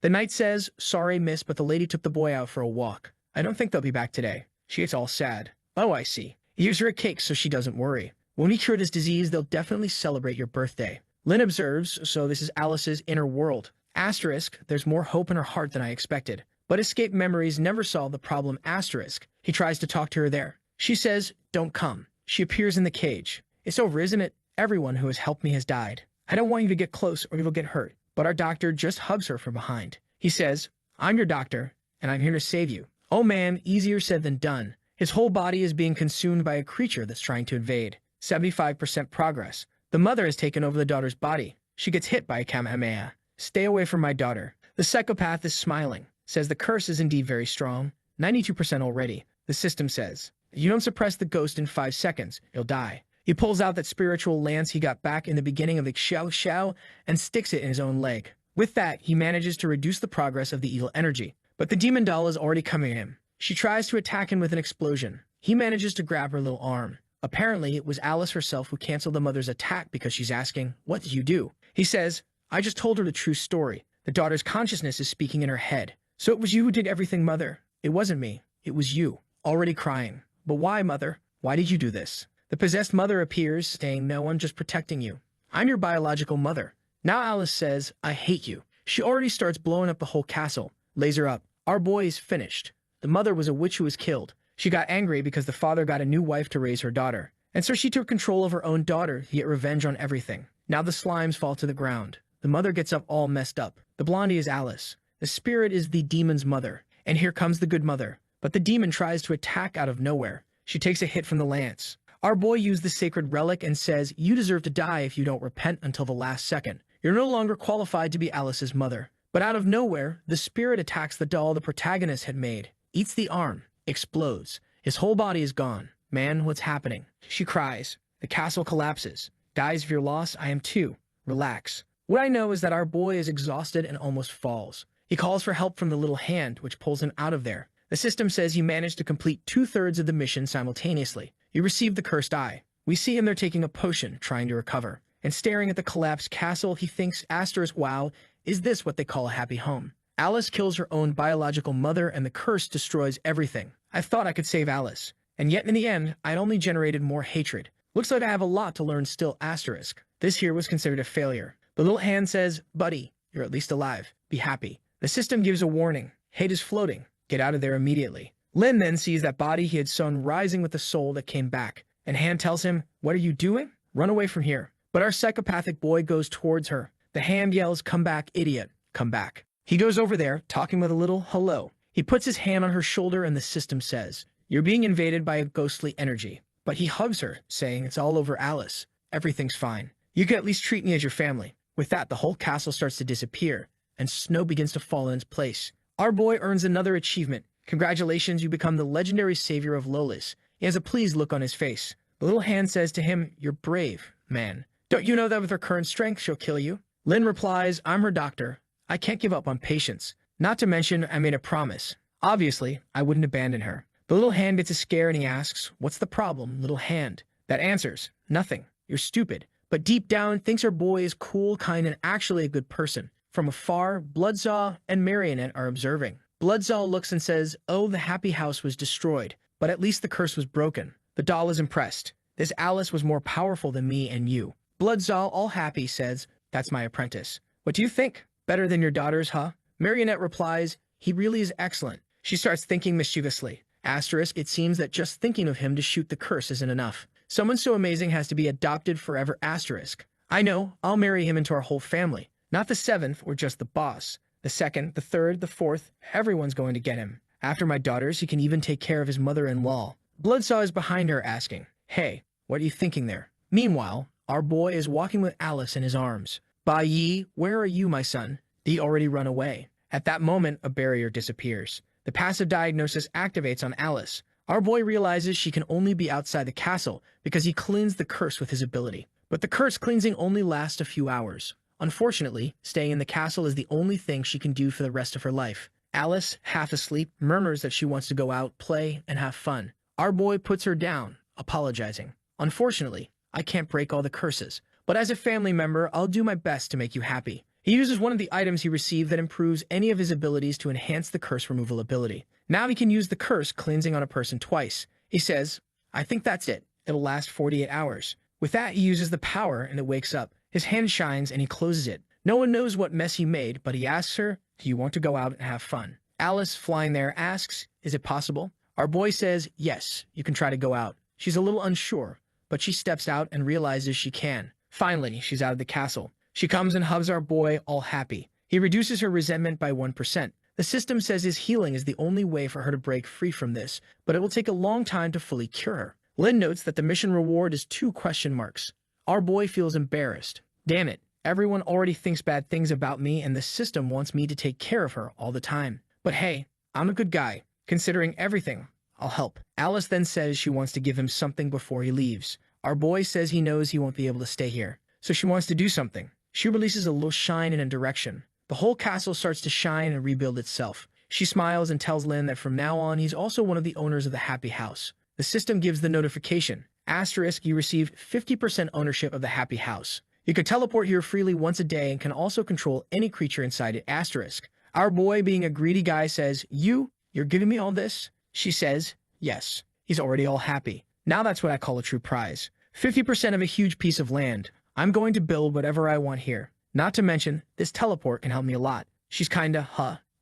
A: The knight says, "Sorry, miss, but the lady took the boy out for a walk. I don't think they'll be back today." She gets all sad. "Oh, I see. He gives her a cake so she doesn't worry. When we cure this disease, they'll definitely celebrate your birthday." Lynn observes, so this is Alice's inner world. Asterisk, there's more hope in her heart than I expected. But escape memories never solve the problem. Asterisk. He tries to talk to her there. She says, "Don't come." She appears in the cage. "It's over, isn't it? Everyone who has helped me has died. I don't want you to get close or you'll get hurt." But our doctor just hugs her from behind. He says, "I'm your doctor, and I'm here to save you." Oh man, easier said than done. His whole body is being consumed by a creature that's trying to invade. 75% progress. The mother has taken over the daughter's body. She gets hit by a Kamehameha. "Stay away from my daughter." The psychopath is smiling. Says the curse is indeed very strong. 92% already. The system says, if you don't suppress the ghost in 5 seconds, you'll die. He pulls out that spiritual lance he got back in the beginning of the Xiao Xiao and sticks it in his own leg. With that, he manages to reduce the progress of the evil energy. But the demon doll is already coming at him. She tries to attack him with an explosion. He manages to grab her little arm. Apparently, it was Alice herself who canceled the mother's attack because she's asking, "What did you do?" He says, "I just told her the true story. The daughter's consciousness is speaking in her head. So it was you who did everything, mother." "It wasn't me. It was you." Already crying. "But why, mother? Why did you do this?" The possessed mother appears, saying, "No, I'm just protecting you. I'm your biological mother." Now Alice says, "I hate you." She already starts blowing up the whole castle. Laser up. Our boy is finished. The mother was a witch who was killed. She got angry because the father got a new wife to raise her daughter. And so she took control of her own daughter to get revenge on everything. Now the slimes fall to the ground. The mother gets up all messed up. The blondie is Alice. The spirit is the demon's mother. And here comes the good mother. But the demon tries to attack out of nowhere. She takes a hit from the lance. Our boy used the sacred relic and says, "You deserve to die if you don't repent until the last second. You're no longer qualified to be Alice's mother." But out of nowhere, the spirit attacks the doll the protagonist had made, eats the arm, explodes. His whole body is gone. "Man, what's happening?" She cries. The castle collapses. "Dies of your loss, I am too. Relax." What I know is that our boy is exhausted and almost falls. He calls for help from the little hand, which pulls him out of there. The system says he managed to complete 2/3 of the mission simultaneously. He received the cursed eye. We see him there taking a potion, trying to recover. And staring at the collapsed castle, he thinks, asterisk, wow, is this what they call a happy home? Alice kills her own biological mother and the curse destroys everything. I thought I could save Alice. And yet in the end, I'd only generated more hatred. Looks like I have a lot to learn still, asterisk. This here was considered a failure. The little hand says, "Buddy, you're at least alive. Be happy." The system gives a warning. Hate is floating. Get out of there immediately. Lin then sees that body he had sown rising with the soul that came back. And Hand tells him, "What are you doing? Run away from here." But our psychopathic boy goes towards her. The Hand yells, "Come back, idiot. Come back." He goes over there, talking with a little hello. He puts his hand on her shoulder and the system says, "You're being invaded by a ghostly energy." But he hugs her, saying, "It's all over, Alice. Everything's fine. You can at least treat me as your family." With that, the whole castle starts to disappear, and snow begins to fall in its place. Our boy earns another achievement. "Congratulations, you become the legendary savior of Lolis." He has a pleased look on his face. The little Hand says to him, "You're brave, man. Don't you know that with her current strength, she'll kill you?" Lin replies, "I'm her doctor. I can't give up on patients. Not to mention, I made a promise. Obviously, I wouldn't abandon her." The little Hand gets a scare and he asks, "What's the problem, little Hand?" That answers, "Nothing. You're stupid." But deep down, thinks her boy is cool, kind, and actually a good person. From afar, Bloodsaw and Marionette are observing. Bloodsaw looks and says, "Oh, the happy house was destroyed, but at least the curse was broken." The doll is impressed. "This Alice was more powerful than me and you." Bloodsaw, all happy, says, "That's my apprentice." "What do you think? Better than your daughter's, huh?" Marionette replies, "He really is excellent." She starts thinking mischievously. Asterisk, it seems that just thinking of him to shoot the curse isn't enough. Someone so amazing has to be adopted forever, asterisk. I know, I'll marry him into our whole family. Not the 7th or just the boss. The 2nd, the 3rd, the 4th, everyone's going to get him. After my daughters, he can even take care of his mother-in-law. Bloodsaw is behind her asking, "Hey, what are you thinking there?" Meanwhile, our boy is walking with Alice in his arms. "Bai Yi, where are you, my son?" Did he already run away? At that moment, a barrier disappears. The passive diagnosis activates on Alice. Our boy realizes she can only be outside the castle because he cleansed the curse with his ability. But the curse cleansing only lasts a few hours. Unfortunately, staying in the castle is the only thing she can do for the rest of her life. Alice, half asleep, murmurs that she wants to go out, play, and have fun. Our boy puts her down, apologizing. "Unfortunately, I can't break all the curses, but as a family member, I'll do my best to make you happy. He uses one of the items he received that improves any of his abilities to enhance the curse removal ability. Now he can use the curse cleansing on a person twice. He says, I think that's it. It'll last 48 hours. With that, he uses the power and it wakes up. His hand shines and he closes it. No one knows what mess he made, but he asks her, do you want to go out and have fun? Alice, flying there, asks, is it possible? Our boy says, yes, you can try to go out. She's a little unsure, but she steps out and realizes she can. Finally, she's out of the castle. She comes and hugs our boy, all happy. He reduces her resentment by 1%. The system says his healing is the only way for her to break free from this, but it will take a long time to fully cure her. Lynn notes that the mission reward is 2 question marks. Our boy feels embarrassed. Damn it, everyone already thinks bad things about me and the system wants me to take care of her all the time. But hey, I'm a good guy. Considering everything, I'll help. Alice then says she wants to give him something before he leaves. Our boy says he knows he won't be able to stay here, so she wants to do something. She releases a little shine in a direction. The whole castle starts to shine and rebuild itself. She smiles and tells Lynn that from now on he's also one of the owners of the happy house. The system gives the notification. Asterisk, you received 50% ownership of the happy house. You can teleport here freely once a day and can also control any creature inside it. Asterisk. Our boy, being a greedy guy, says, You're giving me all this? She says, yes. He's already all happy. Now that's what I call a true prize. 50% of a huge piece of land. I'm going to build whatever I want here. Not to mention, this teleport can help me a lot. She's kinda,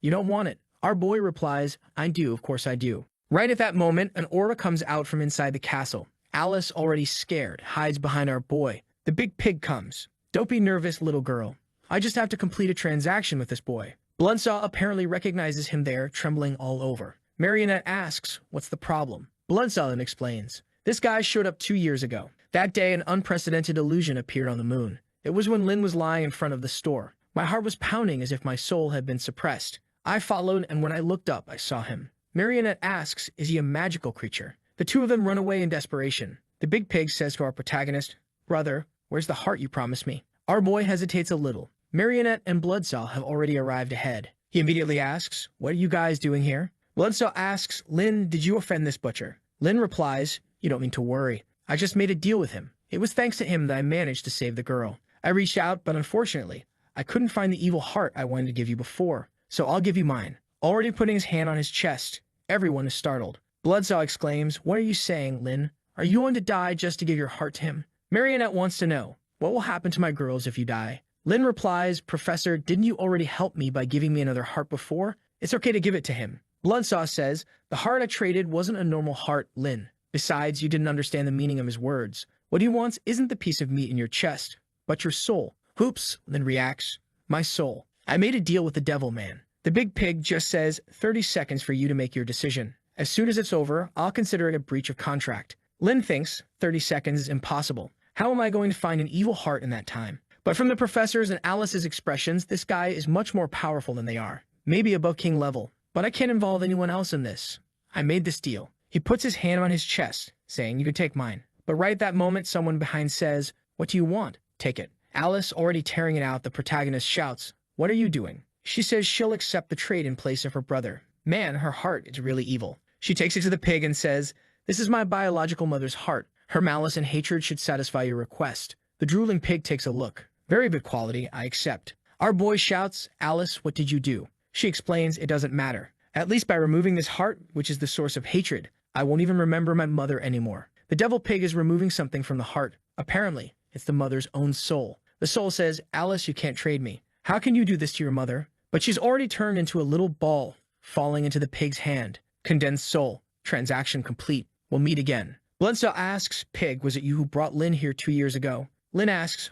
A: you don't want it. Our boy replies, I do, of course I do. Right at that moment, an aura comes out from inside the castle. Alice, already scared, hides behind our boy. The big pig comes. Don't be nervous, little girl. I just have to complete a transaction with this boy. Bloodsaw apparently recognizes him there, trembling all over. Marionette asks, what's the problem? Bloodsaw then explains, this guy showed up 2 years ago. That day, an unprecedented illusion appeared on the moon. It was when Lynn was lying in front of the store. My heart was pounding as if my soul had been suppressed. I followed, and when I looked up, I saw him. Marionette asks, is he a magical creature? The two of them run away in desperation. The big pig says to our protagonist, brother, where's the heart you promised me? Our boy hesitates a little. Marionette and Bloodsaw have already arrived ahead. He immediately asks, what are you guys doing here? Bloodsaw asks, Lynn, did you offend this butcher? Lynn replies, you don't need to worry. I just made a deal with him. It was thanks to him that I managed to save the girl. I reached out, but unfortunately, I couldn't find the evil heart I wanted to give you before, so I'll give you mine. Already putting his hand on his chest, everyone is startled. Bloodsaw exclaims, what are you saying, Lynn? Are you going to die just to give your heart to him? Marionette wants to know, what will happen to my girls if you die? Lynn replies, Professor, didn't you already help me by giving me another heart before? It's okay to give it to him. Bloodsaw says, the heart I traded wasn't a normal heart, Lynn. Besides, you didn't understand the meaning of his words. What he wants isn't the piece of meat in your chest, but your soul. Oops, Lynn reacts, my soul. I made a deal with the devil man. The big pig just says 30 seconds for you to make your decision. As soon as it's over, I'll consider it a breach of contract. Lynn thinks 30 seconds is impossible. How am I going to find an evil heart in that time? But from the professor's and Alice's expressions, this guy is much more powerful than they are. Maybe above king level. But I can't involve anyone else in this. I made this deal. He puts his hand on his chest, saying, you can take mine. But right at that moment, someone behind says, what do you want? Take it. Alice, already tearing it out, the protagonist shouts, what are you doing? She says she'll accept the trade in place of her brother. Man, her heart is really evil. She takes it to the pig and says, this is my biological mother's heart. Her malice and hatred should satisfy your request. The drooling pig takes a look. Very good quality, I accept. Our boy shouts, Alice, what did you do? She explains it doesn't matter. At least by removing this heart, which is the source of hatred, I won't even remember my mother anymore. The devil pig is removing something from the heart. Apparently, it's the mother's own soul. The soul says, Alice, you can't trade me. How can you do this to your mother? But she's already turned into a little ball, falling into the pig's hand. Condensed soul. Transaction complete. We'll meet again. Bloodsaw asks, Pig, was it you who brought Lynn here 2 years ago? Lynn asks,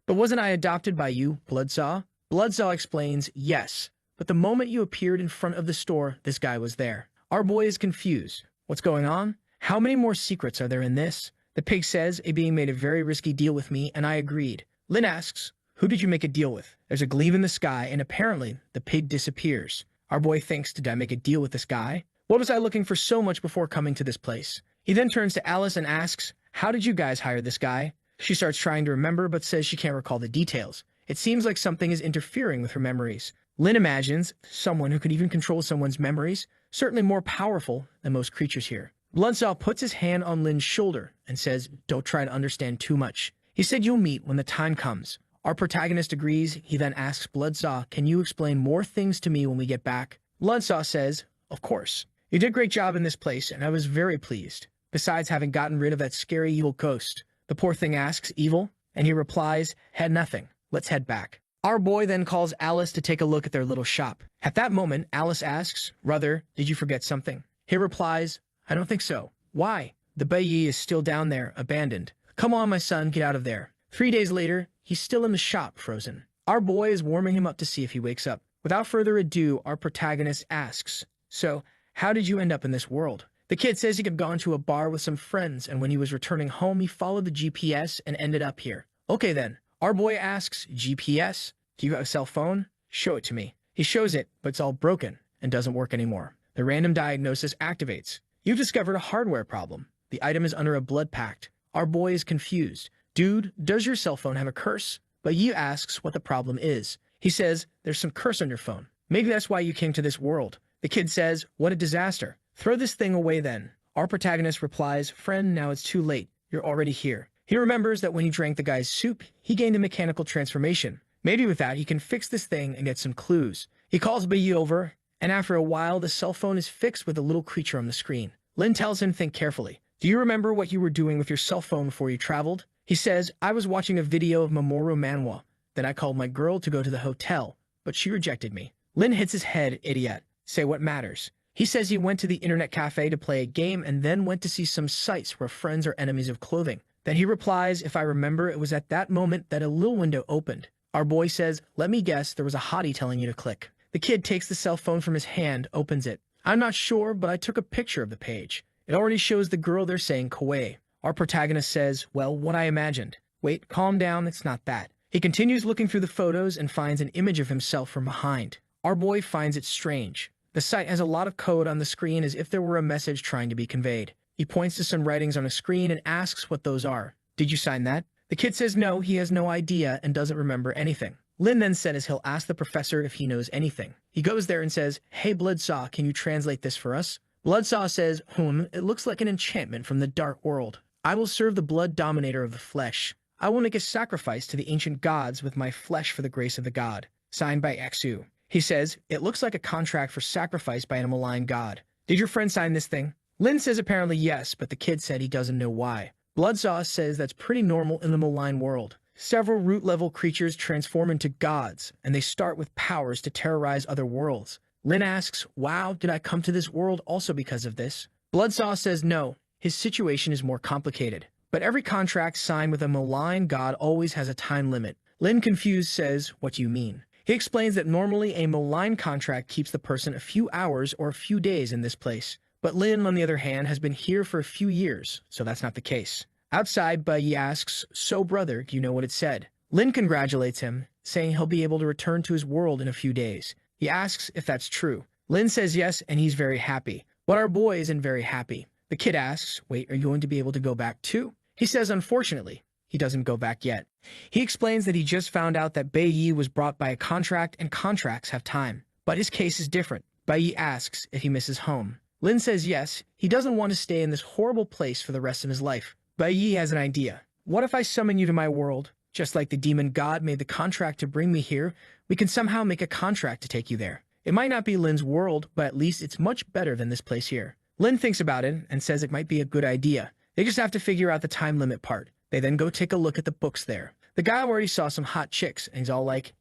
A: but wasn't I adopted by you, Bloodsaw? Bloodsaw explains, yes. But the moment you appeared in front of the store, this guy was there. Our boy is confused. What's going on? How many more secrets are there in this? The pig says, a being made a very risky deal with me, and I agreed. Lynn asks, who did you make a deal with? There's a gleam in the sky, and apparently, the pig disappears. Our boy thinks, did I make a deal with this guy? What was I looking for so much before coming to this place? He then turns to Alice and asks, how did you guys hire this guy? She starts trying to remember, but says she can't recall the details. It seems like something is interfering with her memories. Lynn imagines someone who could even control someone's memories, certainly more powerful than most creatures here. Bloodsaw puts his hand on Lynn's shoulder and says, don't try to understand too much. He said you'll meet when the time comes. Our protagonist agrees. He then asks Bloodsaw, can you explain more things to me when we get back? Bloodsaw says, of course. You did a great job in this place, and I was very pleased. Besides having gotten rid of that scary evil ghost. The poor thing asks, evil? And he replies, had nothing. Let's head back. Our boy then calls Alice to take a look at their little shop. At that moment, Alice asks, brother, did you forget something? He replies, I don't think so. Why? The Baiyi is still down there, abandoned. Come on, my son, get out of there. 3 days later, he's still in the shop, frozen. Our boy is warming him up to see if he wakes up. Without further ado, our protagonist asks, so, how did you end up in this world? The kid says he had gone to a bar with some friends, and when he was returning home, he followed the GPS and ended up here. Okay then. Our boy asks, GPS? Do you have a cell phone? Show it to me. He shows it, but it's all broken and doesn't work anymore. The random diagnosis activates. You've discovered a hardware problem. The item is under a blood pact. Our boy is confused. Dude, does your cell phone have a curse? But Yi asks what the problem is. He says, there's some curse on your phone. Maybe that's why you came to this world. The kid says, what a disaster. Throw this thing away then. Our protagonist replies, friend, now it's too late. You're already here. He remembers that when he drank the guy's soup, he gained a mechanical transformation. Maybe with that, he can fix this thing and get some clues. He calls Baiyi over, and after a while, the cell phone is fixed with a little creature on the screen. Lin tells him, think carefully. Do you remember what you were doing with your cell phone before you traveled? He says, I was watching a video of Manhwa. Then I called my girl to go to the hotel, but she rejected me. Lin hits his head, idiot. Say what matters. He says he went to the internet cafe to play a game and then went to see some sites where friends are enemies of clothing. Then he replies, if I remember, it was at that moment that a little window opened. Our boy says, let me guess, there was a hottie telling you to click. The kid takes the cell phone from his hand, opens it. I'm not sure, but I took a picture of the page. It already shows the girl they're saying Koei. Our protagonist says, well, what I imagined. Wait, calm down, it's not that. He continues looking through the photos and finds an image of himself from behind. Our boy finds it strange. The site has a lot of code on the screen as if there were a message trying to be conveyed. He points to some writings on a screen and asks what those are. Did you sign that? The kid says no, he has no idea and doesn't remember anything. Lin then says he'll ask the professor if he knows anything. He goes there and says, hey Bloodsaw, can you translate this for us? Bloodsaw says, it looks like an enchantment from the dark world. I will serve the blood dominator of the flesh. I will make a sacrifice to the ancient gods with my flesh for the grace of the god. Signed by Xu. He says, it looks like a contract for sacrifice by a malign god. Did your friend sign this thing? Lin says apparently yes, but the kid said he doesn't know why. Bloodsaw says that's pretty normal in the malign world. Several root-level creatures transform into gods, and they start with powers to terrorize other worlds. Lin asks, wow, did I come to this world also because of this? Bloodsaw says no, his situation is more complicated. But every contract signed with a malign god always has a time limit. Lin, confused, says, what do you mean? He explains that normally a malign contract keeps the person a few hours or a few days in this place. But Lin, on the other hand, has been here for a few years, so that's not the case. Outside, Baiyi asks, so brother, do you know what it said? Lin congratulates him, saying he'll be able to return to his world in a few days. He asks if that's true. Lin says yes, and he's very happy. But our boy isn't very happy. The kid asks, wait, are you going to be able to go back too? He says, unfortunately, he doesn't go back yet. He explains that he just found out that Baiyi was brought by a contract and contracts have time. But his case is different. Baiyi asks if he misses home. Lin says yes, he doesn't want to stay in this horrible place for the rest of his life. Baiyi has an idea. What if I summon you to my world? Just like the demon god made the contract to bring me here, we can somehow make a contract to take you there. It might not be Lin's world, but at least it's much better than this place here. Lin thinks about it and says it might be a good idea. They just have to figure out the time limit part. They then go take a look at the books there. The guy already saw some hot chicks, and he's all like,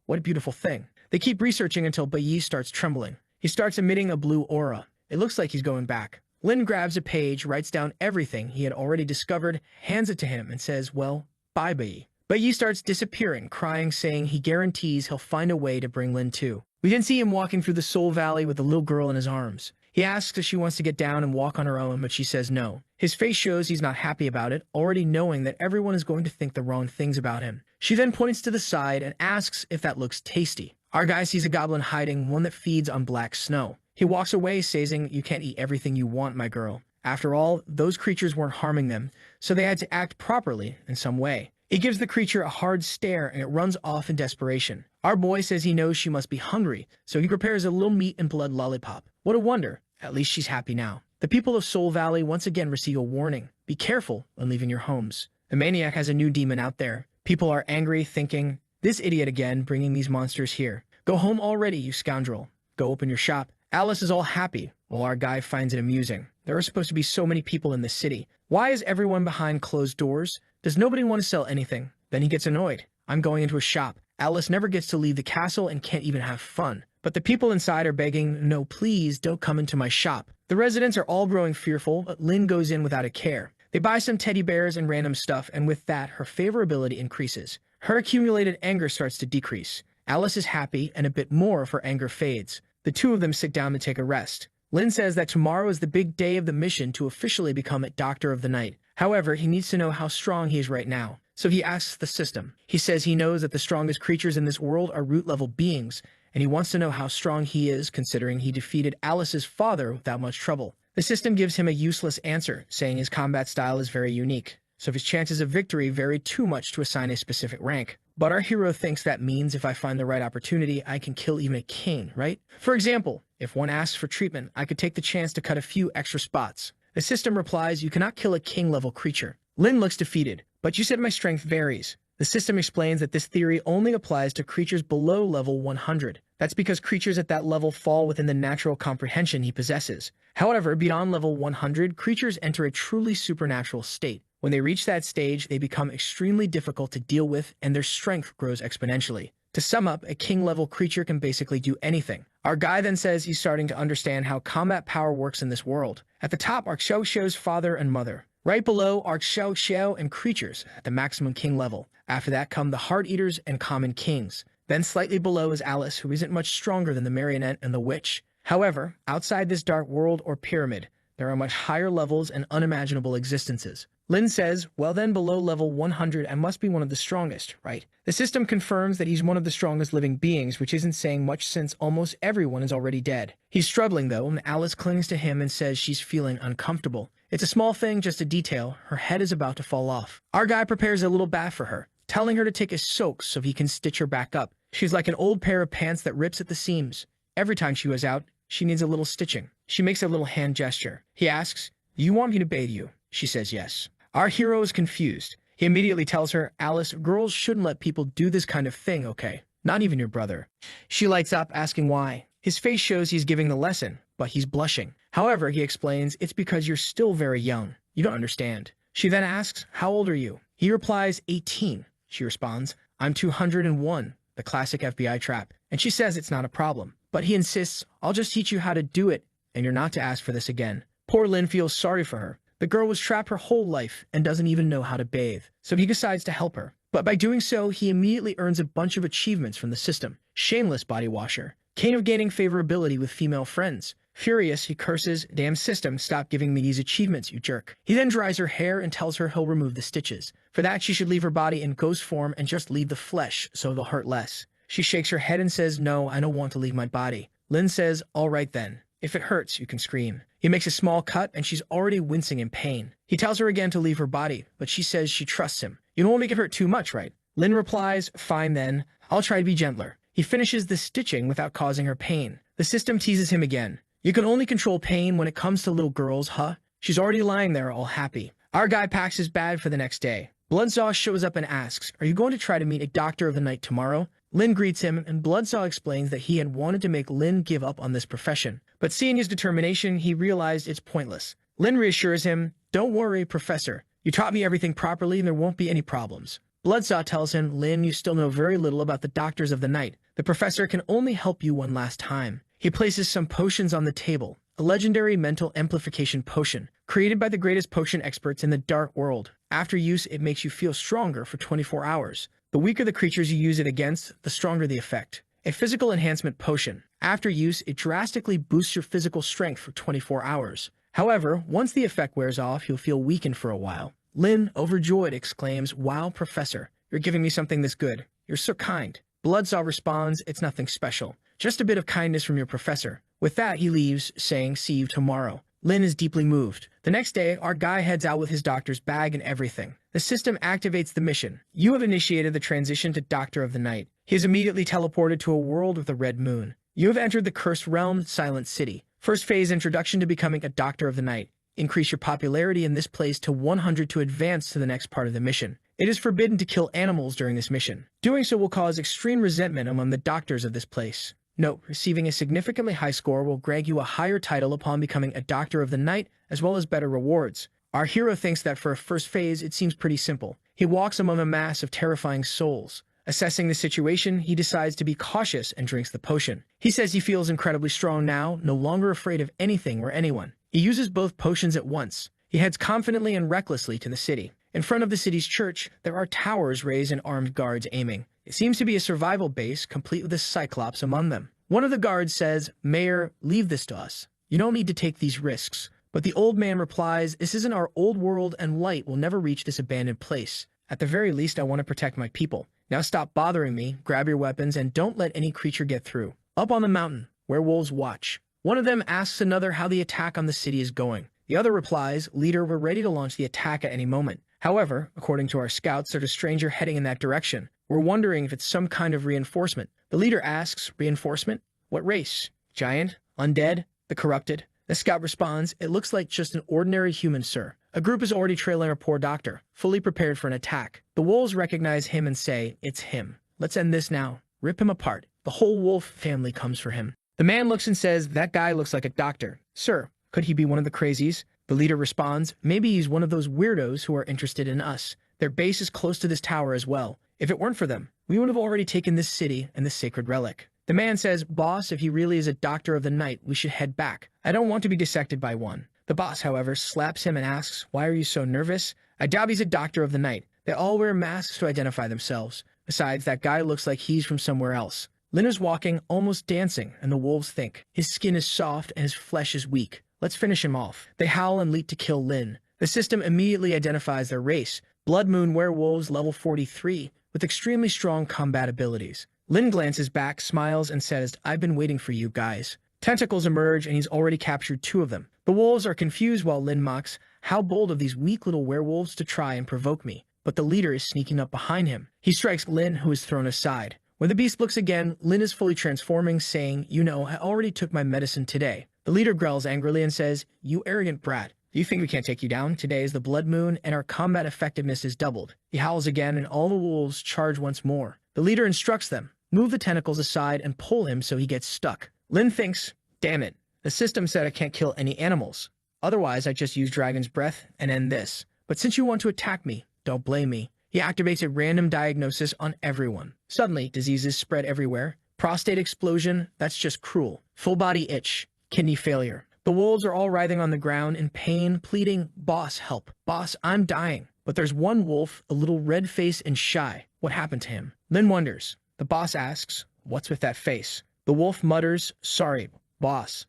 A: what a beautiful thing. They keep researching until Baiyi starts trembling. He starts emitting a blue aura. It looks like he's going back. Lin grabs a page, writes down everything he had already discovered, hands it to him, and says, well, bye, Baiyi. Baiyi starts disappearing, crying, saying he guarantees he'll find a way to bring Lin too. We then see him walking through the Soul Valley with the little girl in his arms. He asks if she wants to get down and walk on her own, but she says no. His face shows he's not happy about it, already knowing that everyone is going to think the wrong things about him. She then points to the side and asks if that looks tasty. Our guy sees a goblin hiding, one that feeds on black snow. He walks away, saying, you can't eat everything you want, my girl. After all, those creatures weren't harming them, so they had to act properly in some way. He gives the creature a hard stare and it runs off in desperation. Our boy says he knows she must be hungry, so he prepares a little meat and blood lollipop. What a wonder. At least she's happy now. The people of Soul Valley once again receive a warning. Be careful when leaving your homes. The maniac has a new demon out there. People are angry, thinking, "This idiot again, bringing these monsters here. Go home already, you scoundrel. Go open your shop." Alice is all happy, while our guy finds it amusing. There are supposed to be so many people in this city. Why is everyone behind closed doors? Does nobody want to sell anything? Then he gets annoyed. I'm going into a shop. Alice never gets to leave the castle and can't even have fun. But the people inside are begging, "No, please, don't come into my shop." The residents are all growing fearful, but Lynn goes in without a care. They buy some teddy bears and random stuff, and with that, her favorability increases. Her accumulated anger starts to decrease. Alice is happy, and a bit more of her anger fades. The two of them sit down to take a rest. Lynn says that tomorrow is the big day of the mission to officially become a Doctor of the Night. However, he needs to know how strong he is right now. So he asks the system. He says he knows that the strongest creatures in this world are root-level beings, and he wants to know how strong he is, considering he defeated Alice's father without much trouble. The system gives him a useless answer, saying his combat style is very unique, so his chances of victory vary too much to assign a specific rank. But our hero thinks that means if I find the right opportunity, I can kill even a king, right? For example, if one asks for treatment, I could take the chance to cut a few extra spots. The system replies, you cannot kill a king-level creature. Lynn looks defeated, but you said my strength varies. The system explains that this theory only applies to creatures below level 100. That's because creatures at that level fall within the natural comprehension he possesses. However, beyond level 100, creatures enter a truly supernatural state. When they reach that stage, they become extremely difficult to deal with, and their strength grows exponentially. To sum up, a king-level creature can basically do anything. Our guy then says he's starting to understand how combat power works in this world. At the top are Xiao Xiao's father and mother. Right below are Xiao Xiao and creatures at the maximum king level. After that come the Heart Eaters and common kings. Then slightly below is Alice, who isn't much stronger than the marionette and the witch. However, outside this dark world or pyramid, there are much higher levels and unimaginable existences. Lynn says, well then below level 100 I must be one of the strongest, right? The system confirms that he's one of the strongest living beings, which isn't saying much since almost everyone is already dead. He's struggling though, and Alice clings to him and says she's feeling uncomfortable. It's a small thing, just a detail. Her head is about to fall off. Our guy prepares a little bath for her, telling her to take a soak so he can stitch her back up. She's like an old pair of pants that rips at the seams. Every time she was out, she needs a little stitching. She makes a little hand gesture. He asks, "Do you want me to bathe you?" She says yes. Our hero is confused. He immediately tells her, "Alice, girls shouldn't let people do this kind of thing, okay? Not even your brother." She lights up, asking why. His face shows he's giving the lesson, but he's blushing. However, he explains, it's because you're still very young. You don't understand. She then asks, how old are you? He replies, 18. She responds, I'm 201, the classic FBI trap. And she says it's not a problem. But he insists, I'll just teach you how to do it, and you're not to ask for this again. Poor Lynn feels sorry for her. The girl was trapped her whole life and doesn't even know how to bathe. So he decides to help her. But by doing so, he immediately earns a bunch of achievements from the system. Shameless body washer. King of gaining favorability with female friends. Furious, he curses, damn system, stop giving me these achievements, you jerk. He then dries her hair and tells her he'll remove the stitches. For that, she should leave her body in ghost form and just leave the flesh so they'll hurt less. She shakes her head and says, no, I don't want to leave my body. Lynn says, all right then. If it hurts, you can scream. He makes a small cut and she's already wincing in pain. He tells her again to leave her body, but she says she trusts him. You don't want to get hurt too much, right? Lynn replies, fine then. I'll try to be gentler. He finishes the stitching without causing her pain. The system teases him again. You can only control pain when it comes to little girls, huh? She's already lying there all happy. Our guy packs his bag for the next day. Bloodsaw shows up and asks, are you going to try to meet a Doctor of the Night tomorrow? Lynn greets him, and Bloodsaw explains that he had wanted to make Lynn give up on this profession. But seeing his determination, he realized it's pointless. Lynn reassures him, don't worry, Professor. You taught me everything properly and there won't be any problems. Bloodsaw tells him, Lynn, you still know very little about the Doctors of the Night. The Professor can only help you one last time. He places some potions on the table, a legendary mental amplification potion, created by the greatest potion experts in the dark world. After use, it makes you feel stronger for 24 hours. The weaker the creatures you use it against, the stronger the effect. A physical enhancement potion. After use, it drastically boosts your physical strength for 24 hours. However, once the effect wears off, you'll feel weakened for a while. Lynn, overjoyed, exclaims, wow, Professor, you're giving me something this good. You're so kind. Bloodsaw responds, it's nothing special. Just a bit of kindness from your professor. With that, he leaves, saying, see you tomorrow. Lynn is deeply moved. The next day, our guy heads out with his doctor's bag and everything. The system activates the mission. You have initiated the transition to Doctor of the Night. He is immediately teleported to a world with a red moon. You have entered the cursed realm, Silent City. First phase, introduction to becoming a Doctor of the Night. Increase your popularity in this place to 100 to advance to the next part of the mission. It is forbidden to kill animals during this mission. Doing so will cause extreme resentment among the doctors of this place. Note, receiving a significantly high score will grant you a higher title upon becoming a Doctor of the Night, as well as better rewards. Our hero thinks that for a first phase, it seems pretty simple. He walks among a mass of terrifying souls. Assessing the situation, he decides to be cautious and drinks the potion. He says he feels incredibly strong now, no longer afraid of anything or anyone. He uses both potions at once. He heads confidently and recklessly to the city. In front of the city's church, there are towers raised and armed guards aiming. It seems to be a survival base, complete with a Cyclops among them. One of the guards says, "Mayor, leave this to us. You don't need to take these risks." But the old man replies, "This isn't our old world and light will never reach this abandoned place. At the very least, I want to protect my people. Now stop bothering me, grab your weapons, and don't let any creature get through." Up on the mountain, werewolves watch. One of them asks another how the attack on the city is going. The other replies, "Leader, we're ready to launch the attack at any moment. However, according to our scouts, there's a stranger heading in that direction. We're wondering if it's some kind of reinforcement." The leader asks, "Reinforcement? What race? Giant? Undead? The corrupted?" The scout responds, "It looks like just an ordinary human, sir." A group is already trailing our poor doctor, fully prepared for an attack. The wolves recognize him and say, "It's him. Let's end this now. Rip him apart." The whole wolf family comes for him. The man looks and says, "That guy looks like a doctor. Sir, could he be one of the crazies?" The leader responds, "Maybe he's one of those weirdos who are interested in us. Their base is close to this tower as well. If it weren't for them, we would have already taken this city and the sacred relic." The man says, "Boss, if he really is a Doctor of the Night, we should head back. I don't want to be dissected by one." The boss, however, slaps him and asks, "Why are you so nervous?" "I doubt he's a Doctor of the Night. They all wear masks to identify themselves. Besides, that guy looks like he's from somewhere else." Lin is walking, almost dancing, and the wolves think, "His skin is soft and his flesh is weak. Let's finish him off." They howl and leap to kill Lin. The system immediately identifies their race, Blood Moon Werewolves level 43, with extremely strong combat abilities. Lin glances back, smiles, and says, "I've been waiting for you guys." Tentacles emerge, and he's already captured 2 of them. The wolves are confused while Lin mocks, "How bold of these weak little werewolves to try and provoke me." But the leader is sneaking up behind him. He strikes Lin, who is thrown aside. When the beast looks again, Lin is fully transforming, saying, "You know, I already took my medicine today." The leader growls angrily and says, "You arrogant brat. Do you think we can't take you down? Today is the blood moon, and our combat effectiveness is doubled." He howls again, and all the wolves charge once more. The leader instructs them, "Move the tentacles aside and pull him so he gets stuck." Lin thinks, "Damn it. The system said I can't kill any animals. Otherwise, I just use Dragon's Breath and end this. But since you want to attack me, don't blame me." He activates a random diagnosis on everyone. Suddenly, diseases spread everywhere. Prostate explosion, that's just cruel. Full body itch. Kidney failure. The wolves are all writhing on the ground in pain, pleading, "Boss, help. Boss, I'm dying." But there's one wolf, a little red-faced and shy. What happened to him? Lin wonders. The boss asks, "What's with that face?" The wolf mutters, "Sorry, boss.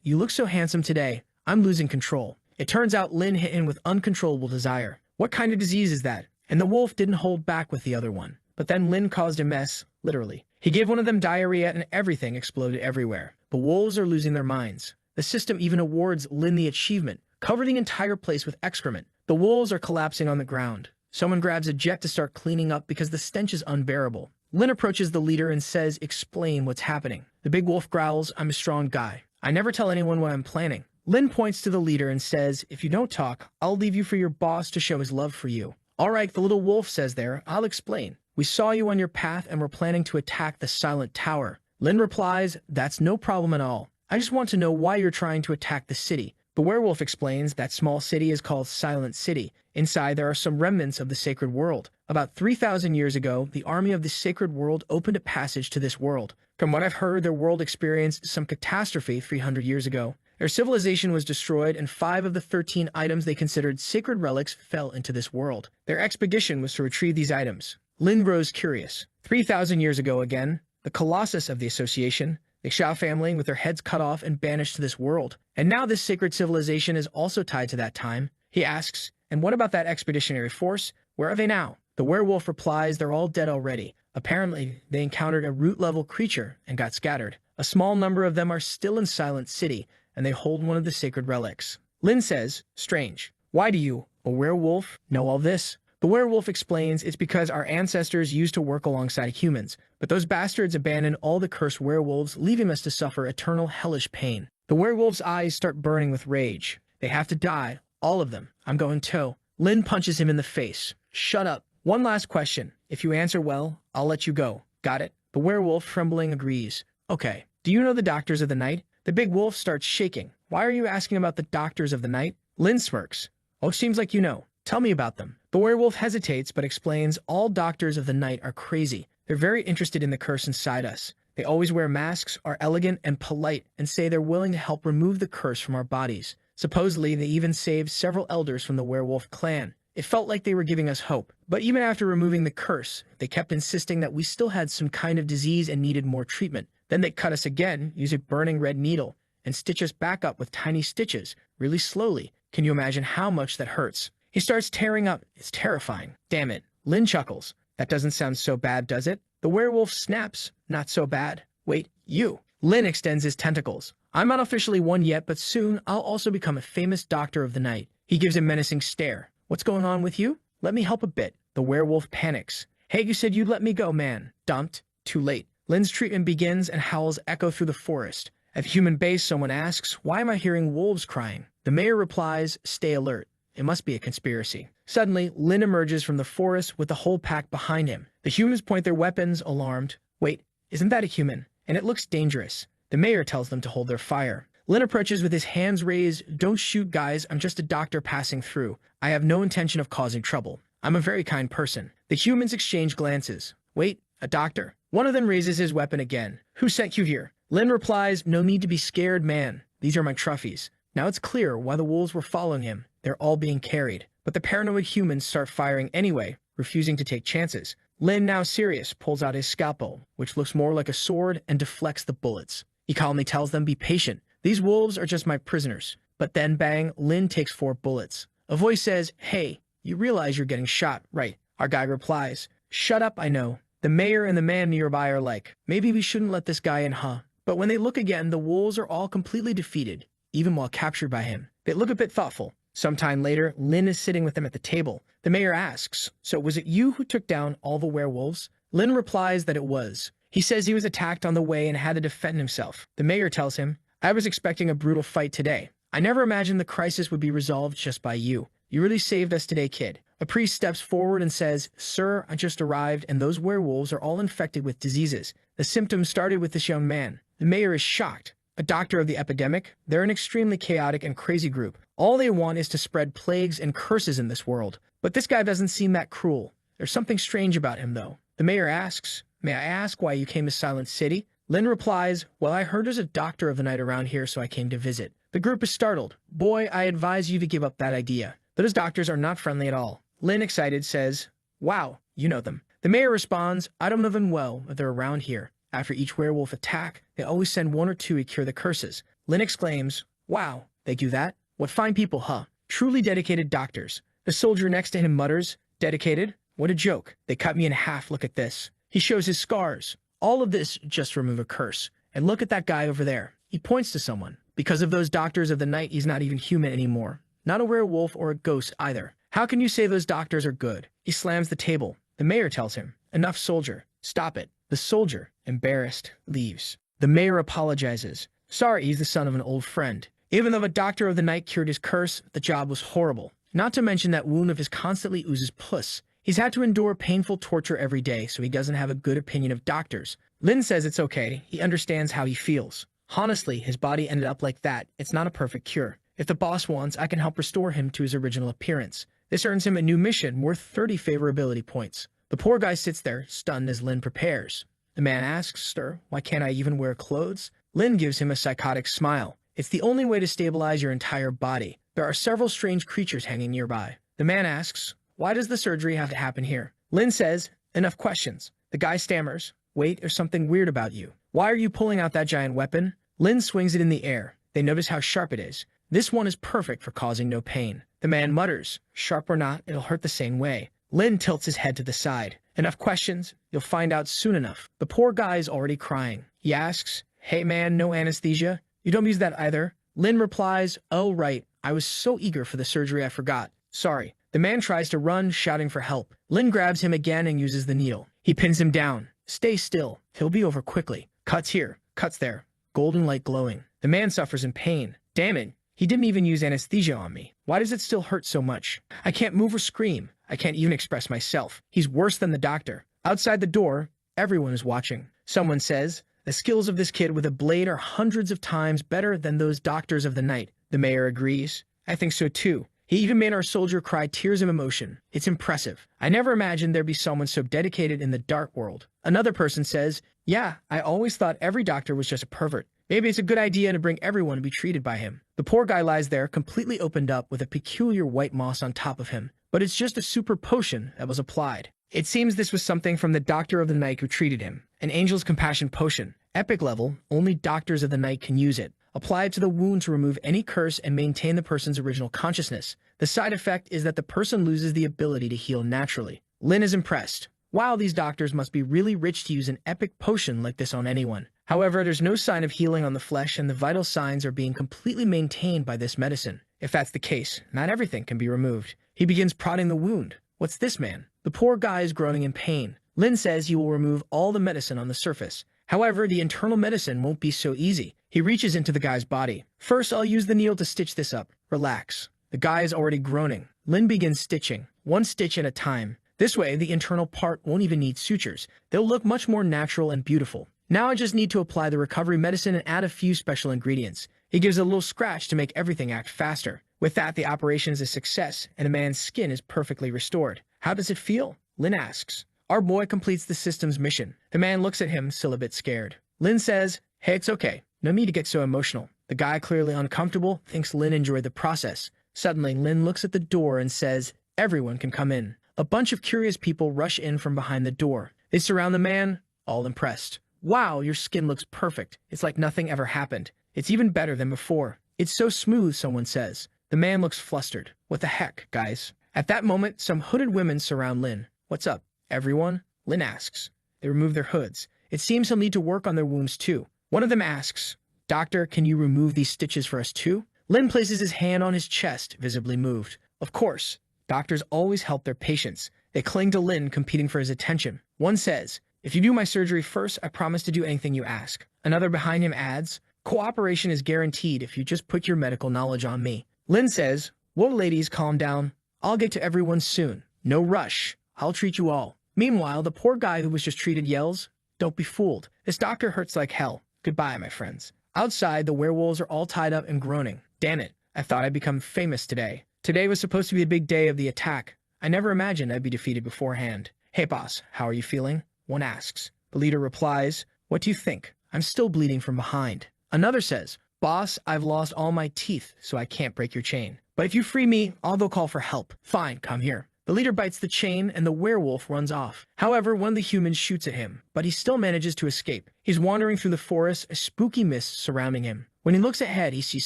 A: You look so handsome today. I'm losing control." It turns out Lin hit him with uncontrollable desire. What kind of disease is that? And the wolf didn't hold back with the other one. But then Lin caused a mess, literally. He gave one of them diarrhea and everything exploded everywhere. The wolves are losing their minds. The system even awards Lin the achievement, cover the entire place with excrement. The wolves are collapsing on the ground. Someone grabs a jet to start cleaning up because the stench is unbearable. Lin approaches the leader and says, "Explain what's happening." The big wolf growls, "I'm a strong guy. I never tell anyone what I'm planning." Lin points to the leader and says, "If you don't talk, I'll leave you for your boss to show his love for you." "All right," the little wolf says there, "I'll explain. We saw you on your path and we're planning to attack the Silent Tower." Lin replies, "That's no problem at all. I just want to know why you're trying to attack the city." The werewolf explains that small city is called Silent City. Inside, there are some remnants of the sacred world. About 3,000 years ago, the army of the sacred world opened a passage to this world. From what I've heard, their world experienced some catastrophe 300 years ago. Their civilization was destroyed, and 5 of the 13 items they considered sacred relics fell into this world. Their expedition was to retrieve these items. Lin grows curious. 3,000 years ago again, the colossus of the association, the Xiao family, with their heads cut off and banished to this world. And now this sacred civilization is also tied to that time. He asks, "And what about that expeditionary force? Where are they now?" The werewolf replies, "They're all dead already. Apparently, they encountered a root-level creature and got scattered. A small number of them are still in Silent City, and they hold one of the sacred relics." Lin says, "Strange. Why do you, a werewolf, know all this?" The werewolf explains it's because our ancestors used to work alongside humans, but those bastards abandoned all the cursed werewolves, leaving us to suffer eternal hellish pain. The werewolf's eyes start burning with rage. They have to die, all of them. I'm going too. Lin punches him in the face. Shut up. One last question. If you answer well, I'll let you go. Got it? The werewolf, trembling, agrees. Okay. Do you know the doctors of the night? The big wolf starts shaking. Why are you asking about the doctors of the night? Lin smirks. Oh, seems like you know. Tell me about them. The werewolf hesitates but explains all doctors of the night are crazy. They're very interested in the curse inside us. They always wear masks, are elegant and polite, and say they're willing to help remove the curse from our bodies. Supposedly, they even saved several elders from the werewolf clan. It felt like they were giving us hope. But even after removing the curse, they kept insisting that we still had some kind of disease and needed more treatment. Then they cut us again, use a burning red needle, and stitch us back up with tiny stitches, really slowly. Can you imagine how much that hurts? He starts tearing up. It's terrifying. Damn it. Lin chuckles. That doesn't sound so bad, does it? The werewolf snaps. Not so bad. Wait, you. Lin extends his tentacles. I'm not officially one yet, but soon I'll also become a famous doctor of the night. He gives a menacing stare. What's going on with you? Let me help a bit. The werewolf panics. Hey, you said you'd let me go, man. Dumped. Too late. Lin's treatment begins and howls echo through the forest. At the human base, someone asks, why am I hearing wolves crying? The mayor replies, stay alert. It must be a conspiracy. Suddenly, Lin emerges from the forest with the whole pack behind him. The humans point their weapons, alarmed. Wait, isn't that a human? And it looks dangerous. The mayor tells them to hold their fire. Lin approaches with his hands raised. Don't shoot, guys. I'm just a doctor passing through. I have no intention of causing trouble. I'm a very kind person. The humans exchange glances. Wait, a doctor. One of them raises his weapon again. Who sent you here? Lin replies, no need to be scared, man. These are my trophies. Now it's clear why the wolves were following him. They're all being carried. But the paranoid humans start firing anyway, refusing to take chances. Lin, now serious, pulls out his scalpel, which looks more like a sword, and deflects the bullets. He calmly tells them, be patient. These wolves are just my prisoners. But then, bang, Lin takes 4 bullets. A voice says, hey, you realize you're getting shot, right? Our guy replies, shut up, I know. The mayor and the man nearby are like, maybe we shouldn't let this guy in, huh? But when they look again, the wolves are all completely defeated, even while captured by him. They look a bit thoughtful. Sometime later, Lin is sitting with them at the table. The mayor asks, so was it you who took down all the werewolves? Lin replies that it was. He says he was attacked on the way and had to defend himself. The mayor tells him, I was expecting a brutal fight today. I never imagined the crisis would be resolved just by you. You really saved us today, kid. A priest steps forward and says, sir, I just arrived and those werewolves are all infected with diseases. The symptoms started with this young man. The mayor is shocked. A doctor of the epidemic, they're an extremely chaotic and crazy group. All they want is to spread plagues and curses in this world. But this guy doesn't seem that cruel. There's something strange about him, though. The mayor asks, may I ask why you came to Silent City? Lin replies, well, I heard there's a doctor of the night around here, so I came to visit. The group is startled. Boy, I advise you to give up that idea. Those doctors are not friendly at all. Lin, excited, says, wow, you know them. The mayor responds, I don't know them well, but they're around here. After each werewolf attack, they always send 1 or 2 to cure the curses. Lin exclaims, wow, they do that? What fine people, huh? Truly dedicated doctors. The soldier next to him mutters, dedicated? What a joke. They cut me in half, look at this. He shows his scars. All of this just to remove a curse. And look at that guy over there. He points to someone. Because of those doctors of the night, he's not even human anymore. Not a werewolf or a ghost either. How can you say those doctors are good? He slams the table. The mayor tells him, enough, soldier. Stop it. The soldier, embarrassed, leaves. The mayor apologizes. Sorry, he's the son of an old friend. Even though a doctor of the night cured his curse, the job was horrible. Not to mention that wound of his constantly oozes pus. He's had to endure painful torture every day, so he doesn't have a good opinion of doctors. Lin says it's okay. He understands how he feels. Honestly, his body ended up like that. It's not a perfect cure. If the boss wants, I can help restore him to his original appearance. This earns him a new mission worth 30 favorability points. The poor guy sits there, stunned as Lin prepares. The man asks, sir, why can't I even wear clothes? Lin gives him a psychotic smile. It's the only way to stabilize your entire body. There are several strange creatures hanging nearby. The man asks, why does the surgery have to happen here? Lin says, enough questions. The guy stammers, wait, there's something weird about you. Why are you pulling out that giant weapon? Lin swings it in the air. They notice how sharp it is. This one is perfect for causing no pain. The man mutters, sharp or not, it'll hurt the same way. Lin tilts his head to the side. Enough questions? You'll find out soon enough. The poor guy is already crying. He asks, hey man, no anesthesia? You don't use that either? Lin replies, oh right, I was so eager for the surgery I forgot. Sorry. The man tries to run, shouting for help. Lin grabs him again and uses the needle. He pins him down. Stay still. He'll be over quickly. Cuts here. Cuts there. Golden light glowing. The man suffers in pain. Damn it. He didn't even use anesthesia on me. Why does it still hurt so much? I can't move or scream. I can't even express myself. He's worse than the doctor. Outside the door, everyone is watching. Someone says, the skills of this kid with a blade are hundreds of times better than those doctors of the night. The mayor agrees. I think so too. He even made our soldier cry tears of emotion. It's impressive. I never imagined there'd be someone so dedicated in the dark world. Another person says, yeah, I always thought every doctor was just a pervert. Maybe it's a good idea to bring everyone to be treated by him. The poor guy lies there, completely opened up with a peculiar white moss on top of him. But it's just a super potion that was applied. It seems this was something from the doctor of the night who treated him. An angel's compassion potion. Epic level, only doctors of the night can use it. Apply it to the wound to remove any curse and maintain the person's original consciousness. The side effect is that the person loses the ability to heal naturally. Lin is impressed. Wow, these doctors must be really rich to use an epic potion like this on anyone. However, there's no sign of healing on the flesh and the vital signs are being completely maintained by this medicine. If that's the case, not everything can be removed. He begins prodding the wound. What's this, man? The poor guy is groaning in pain. Lin says he will remove all the medicine on the surface. However, the internal medicine won't be so easy. He reaches into the guy's body. First, I'll use the needle to stitch this up. Relax. The guy is already groaning. Lin begins stitching, one stitch at a time. This way, the internal part won't even need sutures. They'll look much more natural and beautiful. Now I just need to apply the recovery medicine and add a few special ingredients. He gives a little scratch to make everything act faster. With that, the operation is a success, and the man's skin is perfectly restored. How does it feel? Lin asks. Our boy completes the system's mission. The man looks at him, still a bit scared. Lin says, hey, it's okay. No need to get so emotional. The guy, clearly uncomfortable, thinks Lin enjoyed the process. Suddenly, Lin looks at the door and says, everyone can come in. A bunch of curious people rush in from behind the door. They surround the man, all impressed. Wow, your skin looks perfect. It's like nothing ever happened. It's even better than before. It's so smooth, someone says. The man looks flustered. What the heck, guys? At that moment, some hooded women surround Lin. What's up, everyone? Lin asks. They remove their hoods. It seems he'll need to work on their wounds too. One of them asks, Doctor, can you remove these stitches for us too? Lin places his hand on his chest, visibly moved. Of course. Doctors always help their patients. They cling to Lin, competing for his attention. One says, if you do my surgery first, I promise to do anything you ask. Another behind him adds, cooperation is guaranteed if you just put your medical knowledge on me. Lin says, whoa ladies, calm down. I'll get to everyone soon. No rush. I'll treat you all. Meanwhile, the poor guy who was just treated yells, don't be fooled. This doctor hurts like hell. Goodbye, my friends. Outside, the werewolves are all tied up and groaning. Damn it. I thought I'd become famous today. Today was supposed to be the big day of the attack. I never imagined I'd be defeated beforehand. Hey boss, how are you feeling? One asks. The leader replies, what do you think? I'm still bleeding from behind. Another says, boss, I've lost all my teeth, so I can't break your chain. But if you free me, I'll go call for help. Fine, come here. The leader bites the chain and the werewolf runs off. However, one of the humans shoots at him, but he still manages to escape. He's wandering through the forest, a spooky mist surrounding him. When he looks ahead, he sees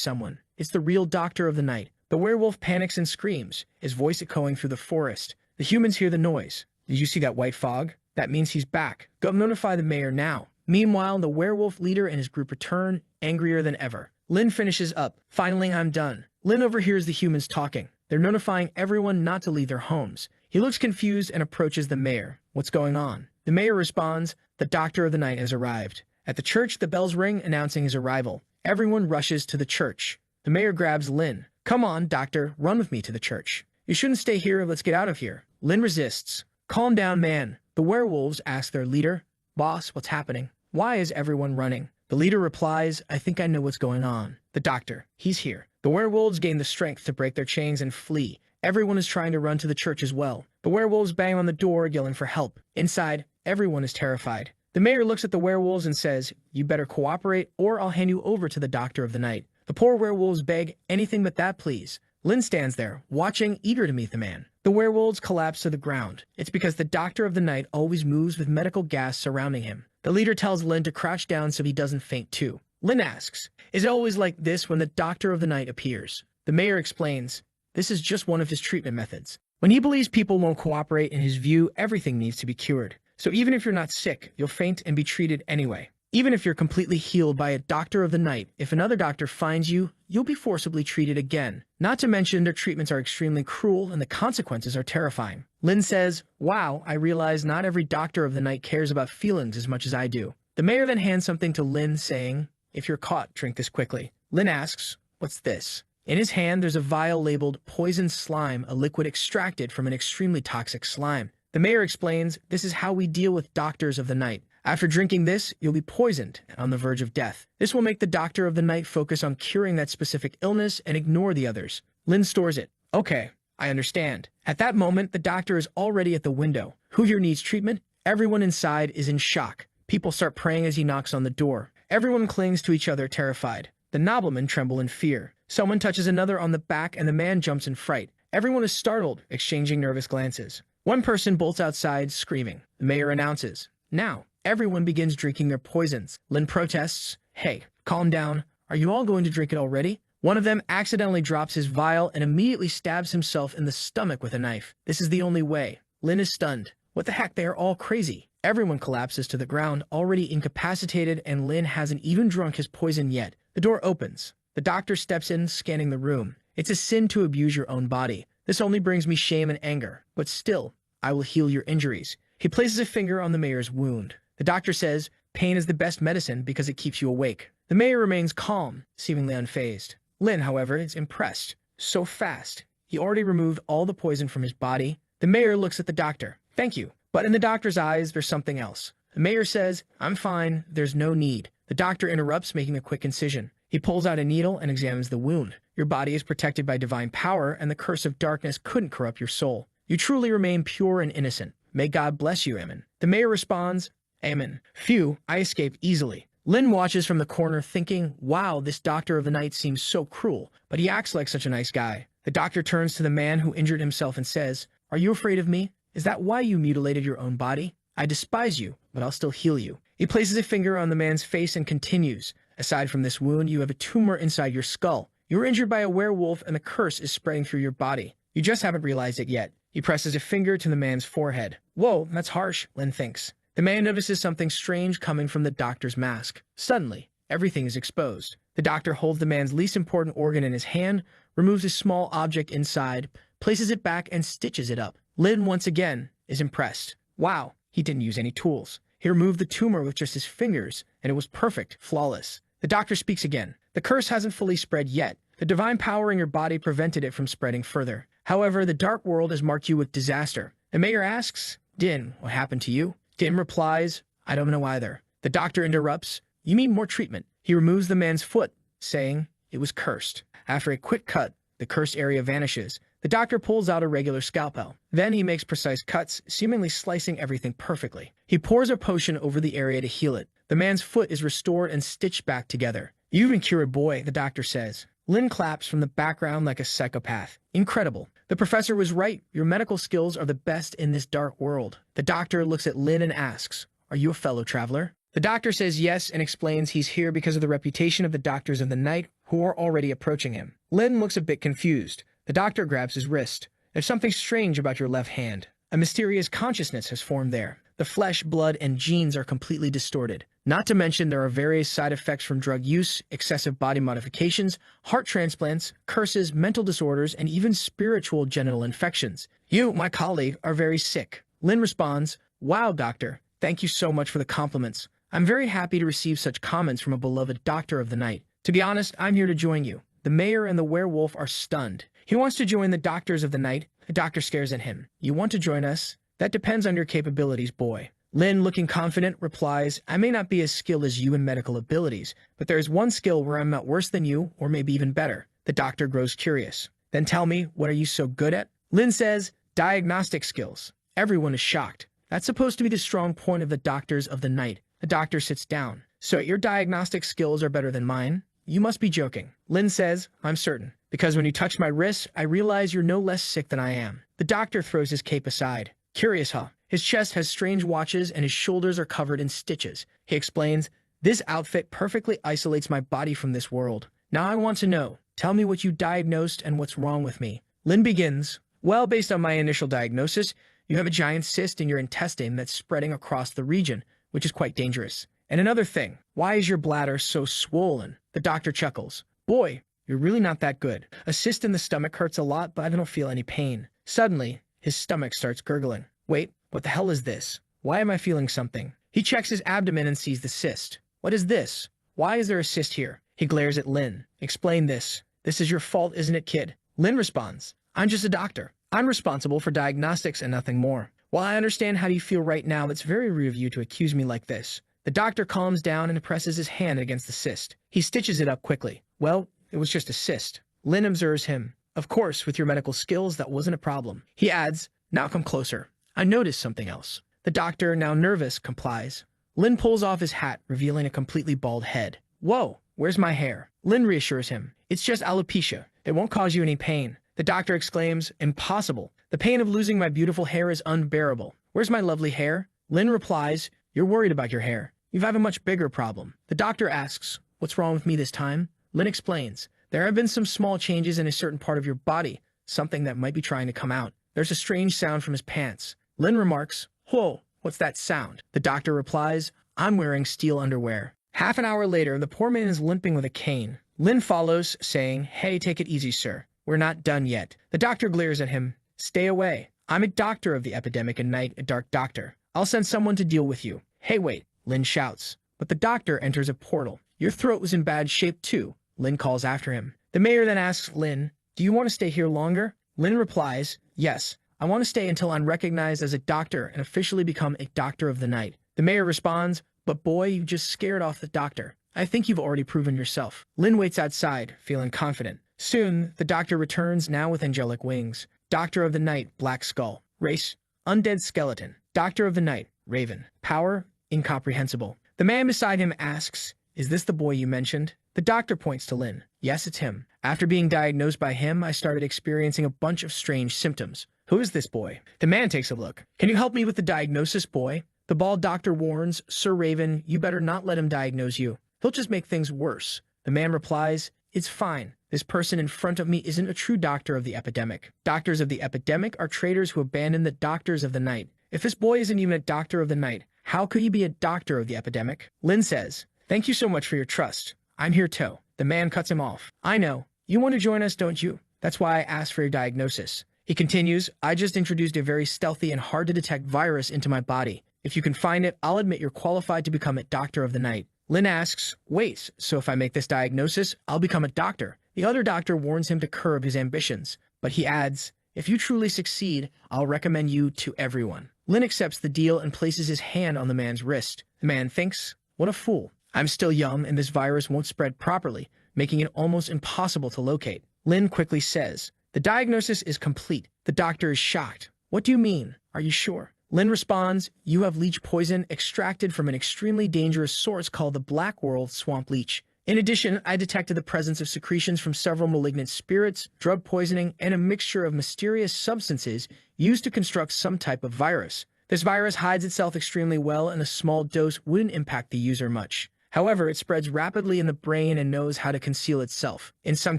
A: someone. It's the real doctor of the night. The werewolf panics and screams, his voice echoing through the forest. The humans hear the noise. Did you see that white fog? That means he's back. Go notify the mayor now. Meanwhile, the werewolf leader and his group return, angrier than ever. Lin finishes up. Finally, I'm done. Lin overhears the humans talking. They're notifying everyone not to leave their homes. He looks confused and approaches the mayor. What's going on? The mayor responds, the doctor of the night has arrived. At the church, the bells ring, announcing his arrival. Everyone rushes to the church. The mayor grabs Lin. Come on, doctor, run with me to the church. You shouldn't stay here, let's get out of here. Lin resists. Calm down, man. The werewolves ask their leader, boss, what's happening? Why is everyone running? The leader replies, I think I know what's going on. The doctor, he's here. The werewolves gain the strength to break their chains and flee. Everyone is trying to run to the church as well. The werewolves bang on the door, yelling for help. Inside, everyone is terrified. The mayor looks at the werewolves and says, you better cooperate or I'll hand you over to the doctor of the night. The poor werewolves beg, anything but that, please. Lin stands there, watching, eager to meet the man. The werewolves collapse to the ground. It's because the doctor of the night always moves with medical gas surrounding him. The leader tells Lin to crouch down so he doesn't faint too. Lin asks, is it always like this when the doctor of the night appears? The mayor explains, this is just one of his treatment methods. When he believes people won't cooperate, in his view, everything needs to be cured. So even if you're not sick, you'll faint and be treated anyway. Even if you're completely healed by a doctor of the night, if another doctor finds you, you'll be forcibly treated again. Not to mention their treatments are extremely cruel and the consequences are terrifying. Lin says, wow, I realize not every doctor of the night cares about feelings as much as I do. The mayor then hands something to Lin saying, if you're caught, drink this quickly. Lin asks, what's this? In his hand, there's a vial labeled poison slime, a liquid extracted from an extremely toxic slime. The mayor explains, this is how we deal with doctors of the night. After drinking this, you'll be poisoned and on the verge of death. This will make the doctor of the night focus on curing that specific illness and ignore the others. Lin stores it. Okay, I understand. At that moment, the doctor is already at the window. Who here needs treatment? Everyone inside is in shock. People start praying as he knocks on the door. Everyone clings to each other, terrified. The noblemen tremble in fear. Someone touches another on the back and the man jumps in fright. Everyone is startled, exchanging nervous glances. One person bolts outside, screaming. The mayor announces, now, everyone begins drinking their poisons. Lin protests, hey, calm down. Are you all going to drink it already? One of them accidentally drops his vial and immediately stabs himself in the stomach with a knife. This is the only way. Lin is stunned. What the heck, they are all crazy. Everyone collapses to the ground, already incapacitated, and Lin hasn't even drunk his poison yet. The door opens. The doctor steps in, scanning the room. It's a sin to abuse your own body. This only brings me shame and anger. But still, I will heal your injuries. He places a finger on the mayor's wound. The doctor says, pain is the best medicine because it keeps you awake. The mayor remains calm, seemingly unfazed. Lin, however, is impressed. So fast. He already removed all the poison from his body. The mayor looks at the doctor. Thank you. But in the doctor's eyes, there's something else. The mayor says, I'm fine. There's no need. The doctor interrupts, making a quick incision. He pulls out a needle and examines the wound. Your body is protected by divine power, and the curse of darkness couldn't corrupt your soul. You truly remain pure and innocent. May God bless you, Amen. The mayor responds, Amen. Phew, I escape easily. Lin watches from the corner thinking, wow, this doctor of the night seems so cruel, but he acts like such a nice guy. The doctor turns to the man who injured himself and says, are you afraid of me? Is that why you mutilated your own body? I despise you, but I'll still heal you. He places a finger on the man's face and continues, aside from this wound, you have a tumor inside your skull. You were injured by a werewolf and the curse is spreading through your body. You just haven't realized it yet. He presses a finger to the man's forehead. Whoa, that's harsh, Lin thinks. The man notices something strange coming from the doctor's mask. Suddenly, everything is exposed. The doctor holds the man's least important organ in his hand, removes a small object inside, places it back, and stitches it up. Lin, once again, is impressed. Wow, he didn't use any tools. He removed the tumor with just his fingers, and it was perfect, flawless. The doctor speaks again. The curse hasn't fully spread yet. The divine power in your body prevented it from spreading further. However, the dark world has marked you with disaster. The mayor asks, Din, what happened to you? Din replies, I don't know either. The doctor interrupts, you mean more treatment? He removes the man's foot, saying, it was cursed. After a quick cut, the cursed area vanishes. The doctor pulls out a regular scalpel. Then he makes precise cuts, seemingly slicing everything perfectly. He pours a potion over the area to heal it. The man's foot is restored and stitched back together. You even cure a boy, the doctor says. Lin claps from the background like a psychopath. Incredible. The professor was right. Your medical skills are the best in this dark world. The doctor looks at Lin and asks, are you a fellow traveler? The doctor says yes and explains he's here because of the reputation of the doctors of the night who are already approaching him. Lin looks a bit confused. The doctor grabs his wrist. There's something strange about your left hand. A mysterious consciousness has formed there. The flesh, blood, and genes are completely distorted. Not to mention there are various side effects from drug use, excessive body modifications, heart transplants, curses, mental disorders, and even spiritual genital infections. You, my colleague, are very sick. Lin responds, wow, doctor. Thank you so much for the compliments. I'm very happy to receive such comments from a beloved doctor of the night. To be honest, I'm here to join you. The mayor and the werewolf are stunned. He wants to join the doctors of the night. The doctor stares at him. You want to join us? That depends on your capabilities, boy. Lin, looking confident, replies, I may not be as skilled as you in medical abilities, but there is one skill where I'm not worse than you, or maybe even better. The doctor grows curious. Then tell me, what are you so good at? Lin says, diagnostic skills. Everyone is shocked. That's supposed to be the strong point of the doctors of the night. The doctor sits down. So your diagnostic skills are better than mine? You must be joking. Lin says, I'm certain. Because when you touch my wrist, I realize you're no less sick than I am. The doctor throws his cape aside. Curious, huh? His chest has strange watches and his shoulders are covered in stitches. He explains, this outfit perfectly isolates my body from this world. Now I want to know. Tell me what you diagnosed and what's wrong with me. Lin begins, well, based on my initial diagnosis, you have a giant cyst in your intestine that's spreading across the region, which is quite dangerous. And another thing, why is your bladder so swollen? The doctor chuckles. Boy, you're really not that good. A cyst in the stomach hurts a lot, but I don't feel any pain. Suddenly, his stomach starts gurgling. Wait, what the hell is this? Why am I feeling something? He checks his abdomen and sees the cyst. What is this? Why is there a cyst here? He glares at Lin. Explain this. This is your fault, isn't it, kid? Lin responds, I'm just a doctor. I'm responsible for diagnostics and nothing more. While I understand how you feel right now, it's very rude of you to accuse me like this. The doctor calms down and presses his hand against the cyst. He stitches it up quickly. Well, it was just a cyst. Lin observes him. Of course, with your medical skills, that wasn't a problem. He adds, now come closer. I noticed something else. The doctor, now nervous, complies. Lin pulls off his hat, revealing a completely bald head. Whoa, where's my hair? Lin reassures him. It's just alopecia. It won't cause you any pain. The doctor exclaims, impossible. The pain of losing my beautiful hair is unbearable. Where's my lovely hair? Lin replies, you're worried about your hair. You have a much bigger problem. The doctor asks, what's wrong with me this time? Lin explains, there have been some small changes in a certain part of your body, something that might be trying to come out. There's a strange sound from his pants. Lin remarks, whoa, what's that sound? The doctor replies, I'm wearing steel underwear. Half an hour later, the poor man is limping with a cane. Lin follows, saying, hey, take it easy, sir. We're not done yet. The doctor glares at him. Stay away. I'm a doctor of the epidemic and night, a dark doctor. I'll send someone to deal with you. Hey, wait, Lin shouts. But the doctor enters a portal. Your throat was in bad shape too, Lin calls after him. The mayor then asks Lin, do you want to stay here longer? Lin replies, yes, I want to stay until I'm recognized as a doctor and officially become a doctor of the night. The mayor responds, but boy, you just scared off the doctor. I think you've already proven yourself. Lin waits outside, feeling confident. Soon, the doctor returns, now with angelic wings. Doctor of the Night, Black Skull. Race, undead skeleton. Doctor of the Night, Raven. Power, incomprehensible. The man beside him asks, is this the boy you mentioned? The doctor points to Lin. Yes, it's him. After being diagnosed by him, I started experiencing a bunch of strange symptoms. Who is this boy? The man takes a look. Can you help me with the diagnosis, boy? The bald doctor warns, Sir Raven, you better not let him diagnose you. He'll just make things worse. The man replies, it's fine. This person in front of me isn't a true doctor of the epidemic. Doctors of the epidemic are traitors who abandon the doctors of the night. If this boy isn't even a doctor of the night, how could he be a doctor of the epidemic? Lin says, thank you so much for your trust. I'm here too. The man cuts him off. I know. You want to join us, don't you? That's why I asked for your diagnosis. He continues, I just introduced a very stealthy and hard-to-detect virus into my body. If you can find it, I'll admit you're qualified to become a doctor of the night. Lin asks, wait, so if I make this diagnosis, I'll become a doctor? The other doctor warns him to curb his ambitions, but he adds, if you truly succeed, I'll recommend you to everyone. Lin accepts the deal and places his hand on the man's wrist. The man thinks, what a fool. I'm still young and this virus won't spread properly, making it almost impossible to locate. Lin quickly says, the diagnosis is complete. The doctor is shocked. What do you mean? Are you sure? Lin responds, you have leech poison extracted from an extremely dangerous source called the Black World Swamp Leech. In addition, I detected the presence of secretions from several malignant spirits, drug poisoning, and a mixture of mysterious substances used to construct some type of virus. This virus hides itself extremely well, and a small dose wouldn't impact the user much. However, it spreads rapidly in the brain and knows how to conceal itself. In some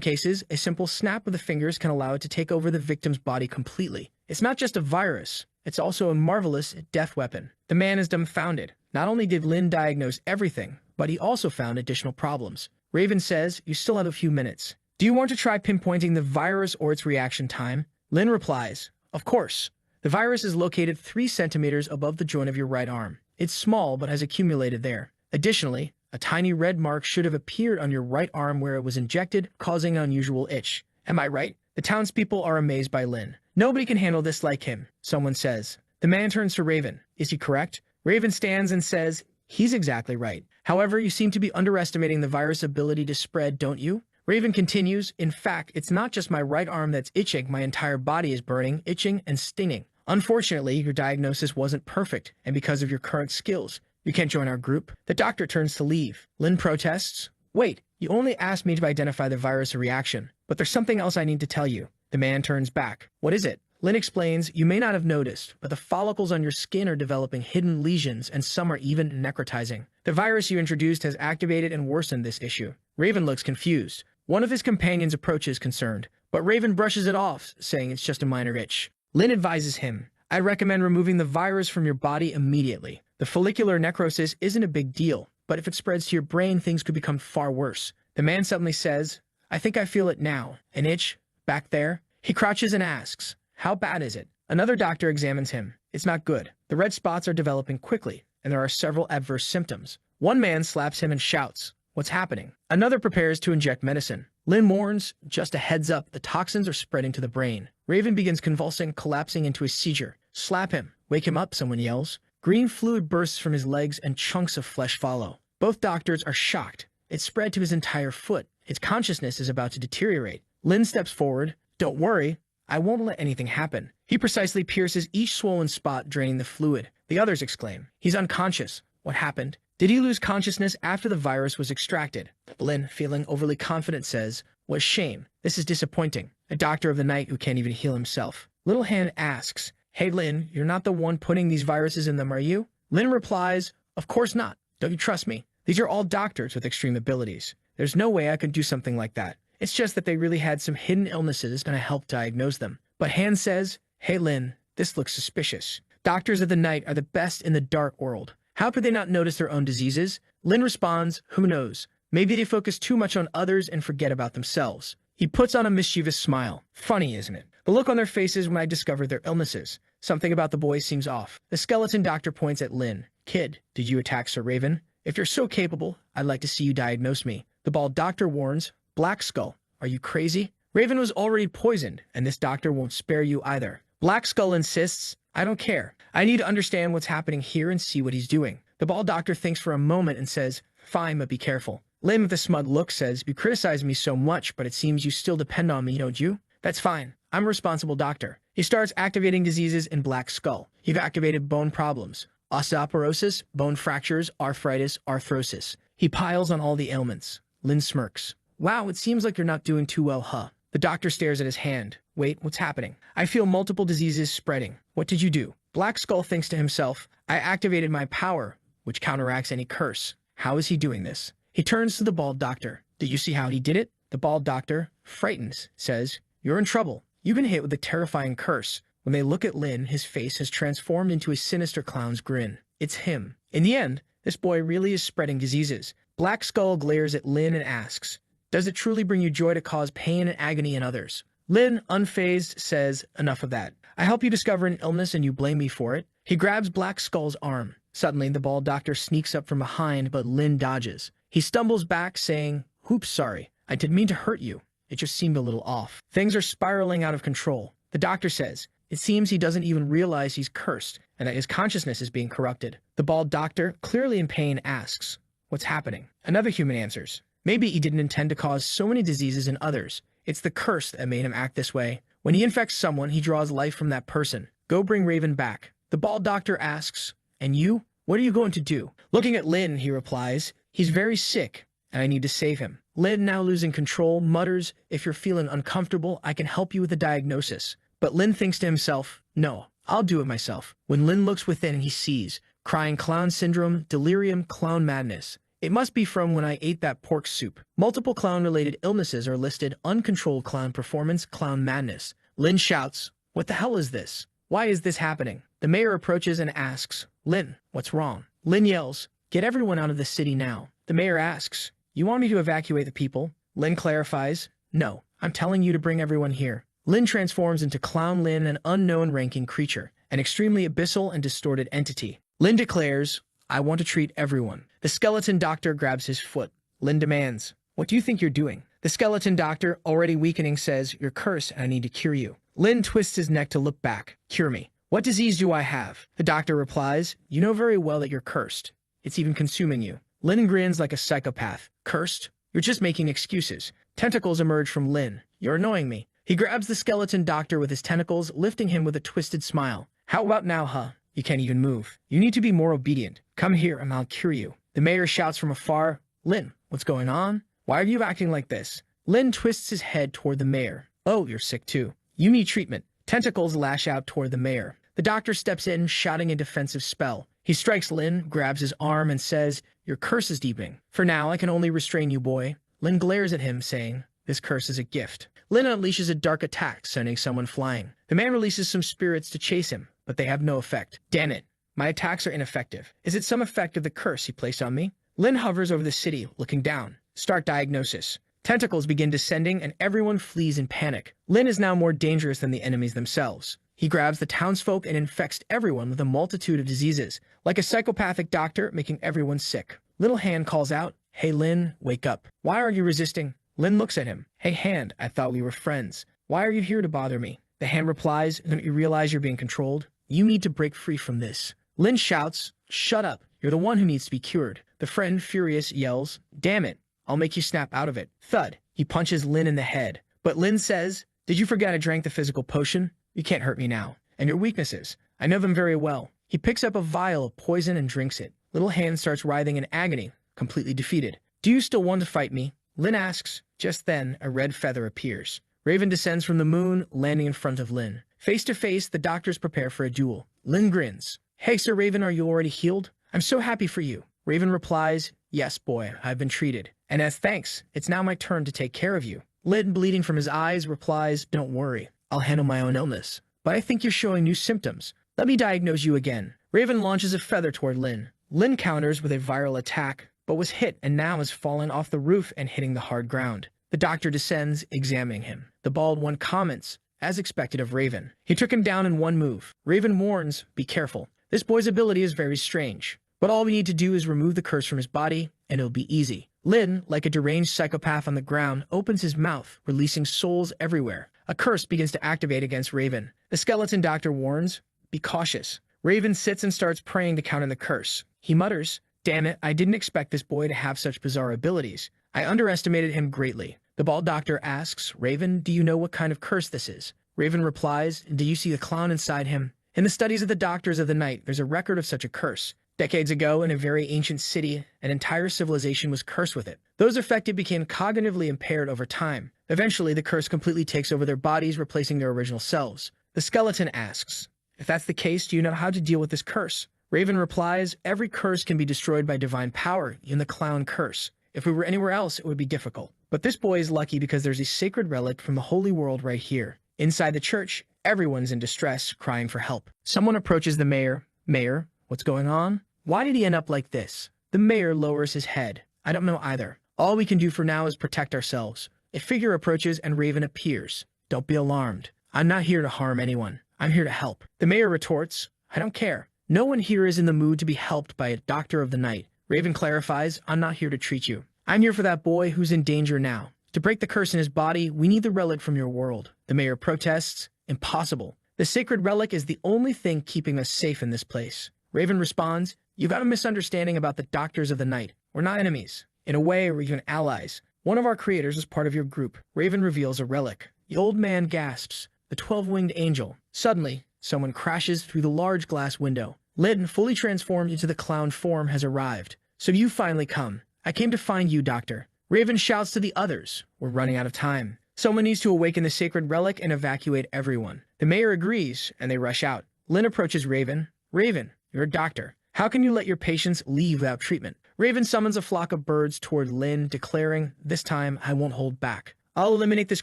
A: cases, a simple snap of the fingers can allow it to take over the victim's body completely. It's not just a virus. It's also a marvelous death weapon. The man is dumbfounded. Not only did Lin diagnose everything, but he also found additional problems. Raven says, you still have a few minutes. Do you want to try pinpointing the virus or its reaction time? Lin replies, of course. The virus is located 3 centimeters above the joint of your right arm. It's small but has accumulated there. Additionally, a tiny red mark should have appeared on your right arm where it was injected, causing an unusual itch. Am I right? The townspeople are amazed by Lin. Nobody can handle this like him, someone says. The man turns to Raven. Is he correct? Raven stands and says, he's exactly right. However, you seem to be underestimating the virus' ability to spread, don't you? Raven continues, in fact, it's not just my right arm that's itching, my entire body is burning, itching, and stinging. Unfortunately, your diagnosis wasn't perfect, and because of your current skills, you can't join our group. The doctor turns to leave. Lin protests, wait, you only asked me to identify the virus reaction, but there's something else I need to tell you. The man turns back. What is it? Lin explains, you may not have noticed, but the follicles on your skin are developing hidden lesions and some are even necrotizing. The virus you introduced has activated and worsened this issue. Raven looks confused. One of his companions approaches concerned, but Raven brushes it off, saying it's just a minor itch. Lin advises him, I recommend removing the virus from your body immediately. The follicular necrosis isn't a big deal, but if it spreads to your brain, things could become far worse. The man suddenly says, I think I feel it now. An itch? Back there? He crouches and asks, how bad is it? Another doctor examines him. It's not good. The red spots are developing quickly, and there are several adverse symptoms. One man slaps him and shouts, what's happening? Another prepares to inject medicine. Lin warns, just a heads up, the toxins are spreading to the brain. Raven begins convulsing, collapsing into a seizure. Slap him. Wake him up, someone yells. Green fluid bursts from his legs and chunks of flesh follow. Both doctors are shocked. It's spread to his entire foot. His consciousness is about to deteriorate. Lin steps forward. Don't worry, I won't let anything happen. He precisely pierces each swollen spot, draining the fluid. The others exclaim. He's unconscious. What happened? Did he lose consciousness after the virus was extracted? Lin, feeling overly confident, says, What shame. This is disappointing. A doctor of the night who can't even heal himself. Little Hand asks, Hey Lin, you're not the one putting these viruses in them, are you? Lin replies, Of course not. Don't you trust me? These are all doctors with extreme abilities. There's no way I could do something like that. It's just that they really had some hidden illnesses and I helped diagnose them. But Han says, Hey Lin, this looks suspicious. Doctors of the night are the best in the dark world. How could they not notice their own diseases? Lin responds, Who knows? Maybe they focus too much on others and forget about themselves. He puts on a mischievous smile. Funny, isn't it? The look on their faces when I discover their illnesses. Something about the boys seems off. The skeleton doctor points at Lin. Kid, did you attack Sir Raven? If you're so capable, I'd like to see you diagnose me. The bald doctor warns, Black Skull, are you crazy? Raven was already poisoned, and this doctor won't spare you either. Black Skull insists, I don't care. I need to understand what's happening here and see what he's doing. The bald doctor thinks for a moment and says, Fine, but be careful. Lin with a smug look says, You criticize me so much, but it seems you still depend on me, don't you? That's fine. I'm a responsible doctor. He starts activating diseases in Black Skull. You've activated bone problems. Osteoporosis, bone fractures, arthritis, arthrosis. He piles on all the ailments. Lin smirks. Wow, it seems like you're not doing too well, huh? The doctor stares at his hand. Wait, what's happening? I feel multiple diseases spreading. What did you do? Black Skull thinks to himself, I activated my power, which counteracts any curse. How is he doing this? He turns to the bald doctor. Did you see how he did it? The bald doctor, frightened, says, You're in trouble. You've been hit with a terrifying curse. When they look at Lin, his face has transformed into a sinister clown's grin. It's him. In the end, this boy really is spreading diseases. Black Skull glares at Lin and asks, Does it truly bring you joy to cause pain and agony in others? Lin, unfazed, says, Enough of that. I help you discover an illness and you blame me for it. He grabs Black Skull's arm. Suddenly, the bald doctor sneaks up from behind, but Lin dodges. He stumbles back, saying, Oops, sorry. I didn't mean to hurt you. It just seemed a little off. Things are spiraling out of control. The doctor says, It seems he doesn't even realize he's cursed and that his consciousness is being corrupted. The bald doctor, clearly in pain, asks, What's happening? Another human answers, Maybe he didn't intend to cause so many diseases in others. It's the curse that made him act this way. When he infects someone, he draws life from that person. Go bring Raven back. The bald doctor asks, And you? What are you going to do? Looking at Lin, he replies, He's very sick, and I need to save him. Lin, now losing control, mutters, If you're feeling uncomfortable, I can help you with a diagnosis. But Lin thinks to himself, No, I'll do it myself. When Lin looks within, he sees, Crying clown syndrome, delirium, clown madness. It must be from when I ate that pork soup. Multiple clown-related illnesses are listed, uncontrolled clown performance, clown madness. Lin shouts, What the hell is this? Why is this happening? The mayor approaches and asks, Lin, what's wrong? Lin yells, Get everyone out of the city now. The mayor asks, You want me to evacuate the people? Lin clarifies, No, I'm telling you to bring everyone here. Lin transforms into Clown Lin, an unknown ranking creature, an extremely abyssal and distorted entity. Lin declares, I want to treat everyone. The skeleton doctor grabs his foot. Lin demands, What do you think you're doing? The skeleton doctor, already weakening, says, You're cursed and I need to cure you. Lin twists his neck to look back. Cure me. What disease do I have? The doctor replies, You know very well that you're cursed. It's even consuming you. Lin grins like a psychopath. Cursed? You're just making excuses. Tentacles emerge from Lin. You're annoying me. He grabs the skeleton doctor with his tentacles, lifting him with a twisted smile. How about now, huh? You can't even move. You need to be more obedient. Come here and I'll cure you. The mayor shouts from afar, Lin, what's going on? Why are you acting like this? Lin twists his head toward the mayor. Oh, you're sick too. You need treatment. Tentacles lash out toward the mayor. The doctor steps in, shouting a defensive spell. He strikes Lin, grabs his arm, and says, Your curse is deepening. For now, I can only restrain you, boy. Lin glares at him, saying, This curse is a gift. Lin unleashes a dark attack, sending someone flying. The man releases some spirits to chase him, but they have no effect. Damn it. My attacks are ineffective. Is it some effect of the curse he placed on me? Lin hovers over the city, looking down. Start diagnosis. Tentacles begin descending, and everyone flees in panic. Lin is now more dangerous than the enemies themselves. He grabs the townsfolk and infects everyone with a multitude of diseases, like a psychopathic doctor making everyone sick. Little Hand calls out, Hey Lin, wake up. Why are you resisting? Lin looks at him. Hey, Hand, I thought we were friends. Why are you here to bother me? The Hand replies, don't you realize you're being controlled? You need to break free from this. Lin shouts, shut up. You're the one who needs to be cured. The friend, furious, yells, damn it. I'll make you snap out of it. Thud. He punches Lin in the head. But Lin says, did you forget I drank the physical potion? You can't hurt me now. And your weaknesses. I know them very well. He picks up a vial of poison and drinks it. Little Hand starts writhing in agony, completely defeated. Do you still want to fight me? Lin asks. Just then, a red feather appears. Raven descends from the moon, landing in front of Lin. Face to face, the doctors prepare for a duel. Lin grins. Hey, Sir Raven, are you already healed? I'm so happy for you. Raven replies, yes, boy, I've been treated. And as thanks, it's now my turn to take care of you. Lin, bleeding from his eyes, replies, don't worry. I'll handle my own illness. But I think you're showing new symptoms. Let me diagnose you again. Raven launches a feather toward Lin. Lin counters with a viral attack, but was hit and now has fallen off the roof and hitting the hard ground. The doctor descends, examining him. The bald one comments, as expected of Raven. He took him down in one move. Raven warns, be careful. This boy's ability is very strange. But all we need to do is remove the curse from his body, and it'll be easy. Lin, like a deranged psychopath on the ground, opens his mouth, releasing souls everywhere. A curse begins to activate against Raven. The skeleton doctor warns, be cautious. Raven sits and starts praying to counter the curse. He mutters, damn it, I didn't expect this boy to have such bizarre abilities. I underestimated him greatly. The bald doctor asks, Raven, do you know what kind of curse this is? Raven replies, do you see the clown inside him? In the studies of the doctors of the night, there's a record of such a curse. Decades ago, in a very ancient city, an entire civilization was cursed with it. Those affected became cognitively impaired over time. Eventually, the curse completely takes over their bodies, replacing their original selves. The skeleton asks, if that's the case, do you know how to deal with this curse? Raven replies, every curse can be destroyed by divine power, even the clown curse. If we were anywhere else, it would be difficult. But this boy is lucky because there's a sacred relic from the holy world right here. Inside the church, everyone's in distress, crying for help. Someone approaches the mayor. Mayor, what's going on? Why did he end up like this? The mayor lowers his head. I don't know either. All we can do for now is protect ourselves. A figure approaches and Raven appears. Don't be alarmed. I'm not here to harm anyone. I'm here to help. The mayor retorts, I don't care. No one here is in the mood to be helped by a doctor of the night. Raven clarifies, I'm not here to treat you. I'm here for that boy who's in danger now. To break the curse in his body, we need the relic from your world. The mayor protests, impossible. The sacred relic is the only thing keeping us safe in this place. Raven responds, you got a misunderstanding about the doctors of the night. We're not enemies. In a way, we're even allies. One of our creators is part of your group. Raven reveals a relic. The old man gasps, the 12-winged angel. Suddenly, someone crashes through the large glass window. Lin, fully transformed into the clown form, has arrived. So you finally come. I came to find you, Doctor. Raven shouts to the others. We're running out of time. Someone needs to awaken the sacred relic and evacuate everyone. The mayor agrees, and they rush out. Lin approaches Raven. Raven, you're a doctor. How can you let your patients leave without treatment? Raven summons a flock of birds toward Lin, declaring, this time I won't hold back. I'll eliminate this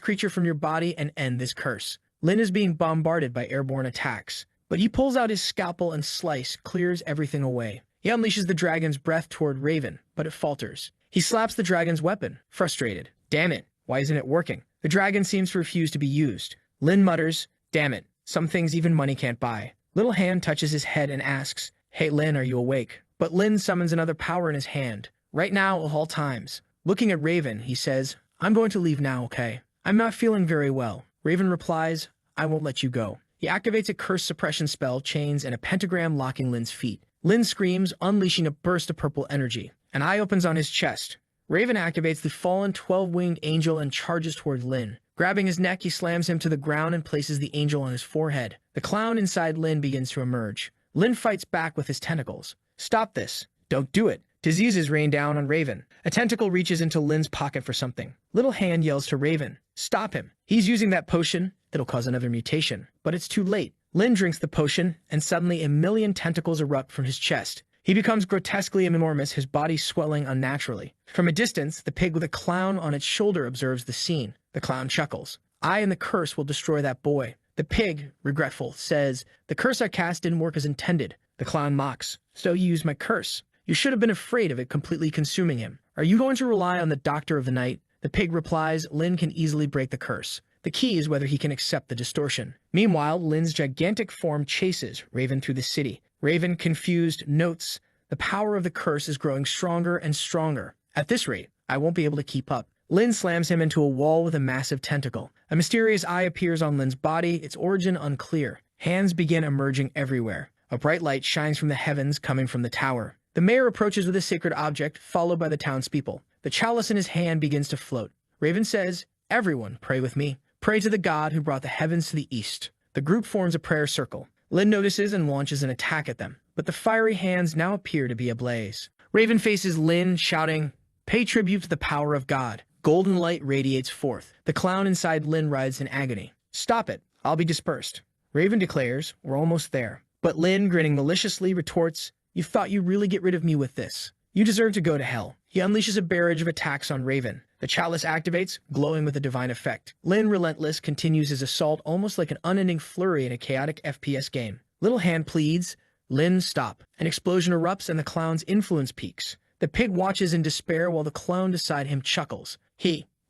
A: creature from your body and end this curse. Lin is being bombarded by airborne attacks, but he pulls out his scalpel and slice, clears everything away. He unleashes the dragon's breath toward Raven, but it falters. He slaps the dragon's weapon, frustrated. Damn it, why isn't it working? The dragon seems to refuse to be used. Lin mutters, damn it, some things even money can't buy. Little Hand touches his head and asks, hey Lin, are you awake? But Lin summons another power in his hand. Right now, of all times. Looking at Raven, he says, I'm going to leave now, okay? I'm not feeling very well. Raven replies, I won't let you go. He activates a curse suppression spell, chains, and a pentagram locking Lin's feet. Lin screams, unleashing a burst of purple energy. An eye opens on his chest. Raven activates the fallen 12-winged angel and charges toward Lin. Grabbing his neck, he slams him to the ground and places the angel on his forehead. The clown inside Lin begins to emerge. Lin fights back with his tentacles. Stop this. Don't do it. Diseases rain down on Raven. A tentacle reaches into Lin's pocket for something. Little Hand yells to Raven, stop him. He's using that potion that'll cause another mutation. But it's too late. Lin drinks the potion, and suddenly a million tentacles erupt from his chest. He becomes grotesquely enormous, his body swelling unnaturally. From a distance, the pig with a clown on its shoulder observes the scene. The clown chuckles. I and the curse will destroy that boy. The pig, regretful, says, the curse I cast didn't work as intended. The clown mocks. So you used my curse. You should have been afraid of it completely consuming him. Are you going to rely on the doctor of the night? The pig replies, Lin can easily break the curse. The key is whether he can accept the distortion. Meanwhile, Lin's gigantic form chases Raven through the city. Raven, confused, notes, the power of the curse is growing stronger and stronger. At this rate, I won't be able to keep up. Lin slams him into a wall with a massive tentacle. A mysterious eye appears on Lin's body, its origin unclear. Hands begin emerging everywhere. A bright light shines from the heavens coming from the tower. The mayor approaches with a sacred object, followed by the townspeople. The chalice in his hand begins to float. Raven says, "Everyone, pray with me. Pray to the god who brought the heavens to the east." The group forms a prayer circle. Lin notices and launches an attack at them, but the fiery hands now appear to be ablaze. Raven faces Lin, shouting, "Pay tribute to the power of God." Golden light radiates forth. The clown inside Lin writhes in agony. "Stop it. I'll be dispersed." Raven declares, "We're almost there." But Lin, grinning maliciously, retorts, "You thought you'd really get rid of me with this? You deserve to go to hell." He unleashes a barrage of attacks on Raven. The chalice activates, glowing with a divine effect. Lin, relentless, continues his assault almost like an unending flurry in a chaotic FPS game. Little Hand pleads, "Lin, stop." An explosion erupts and the clown's influence peaks. The pig watches in despair while the clown beside him chuckles.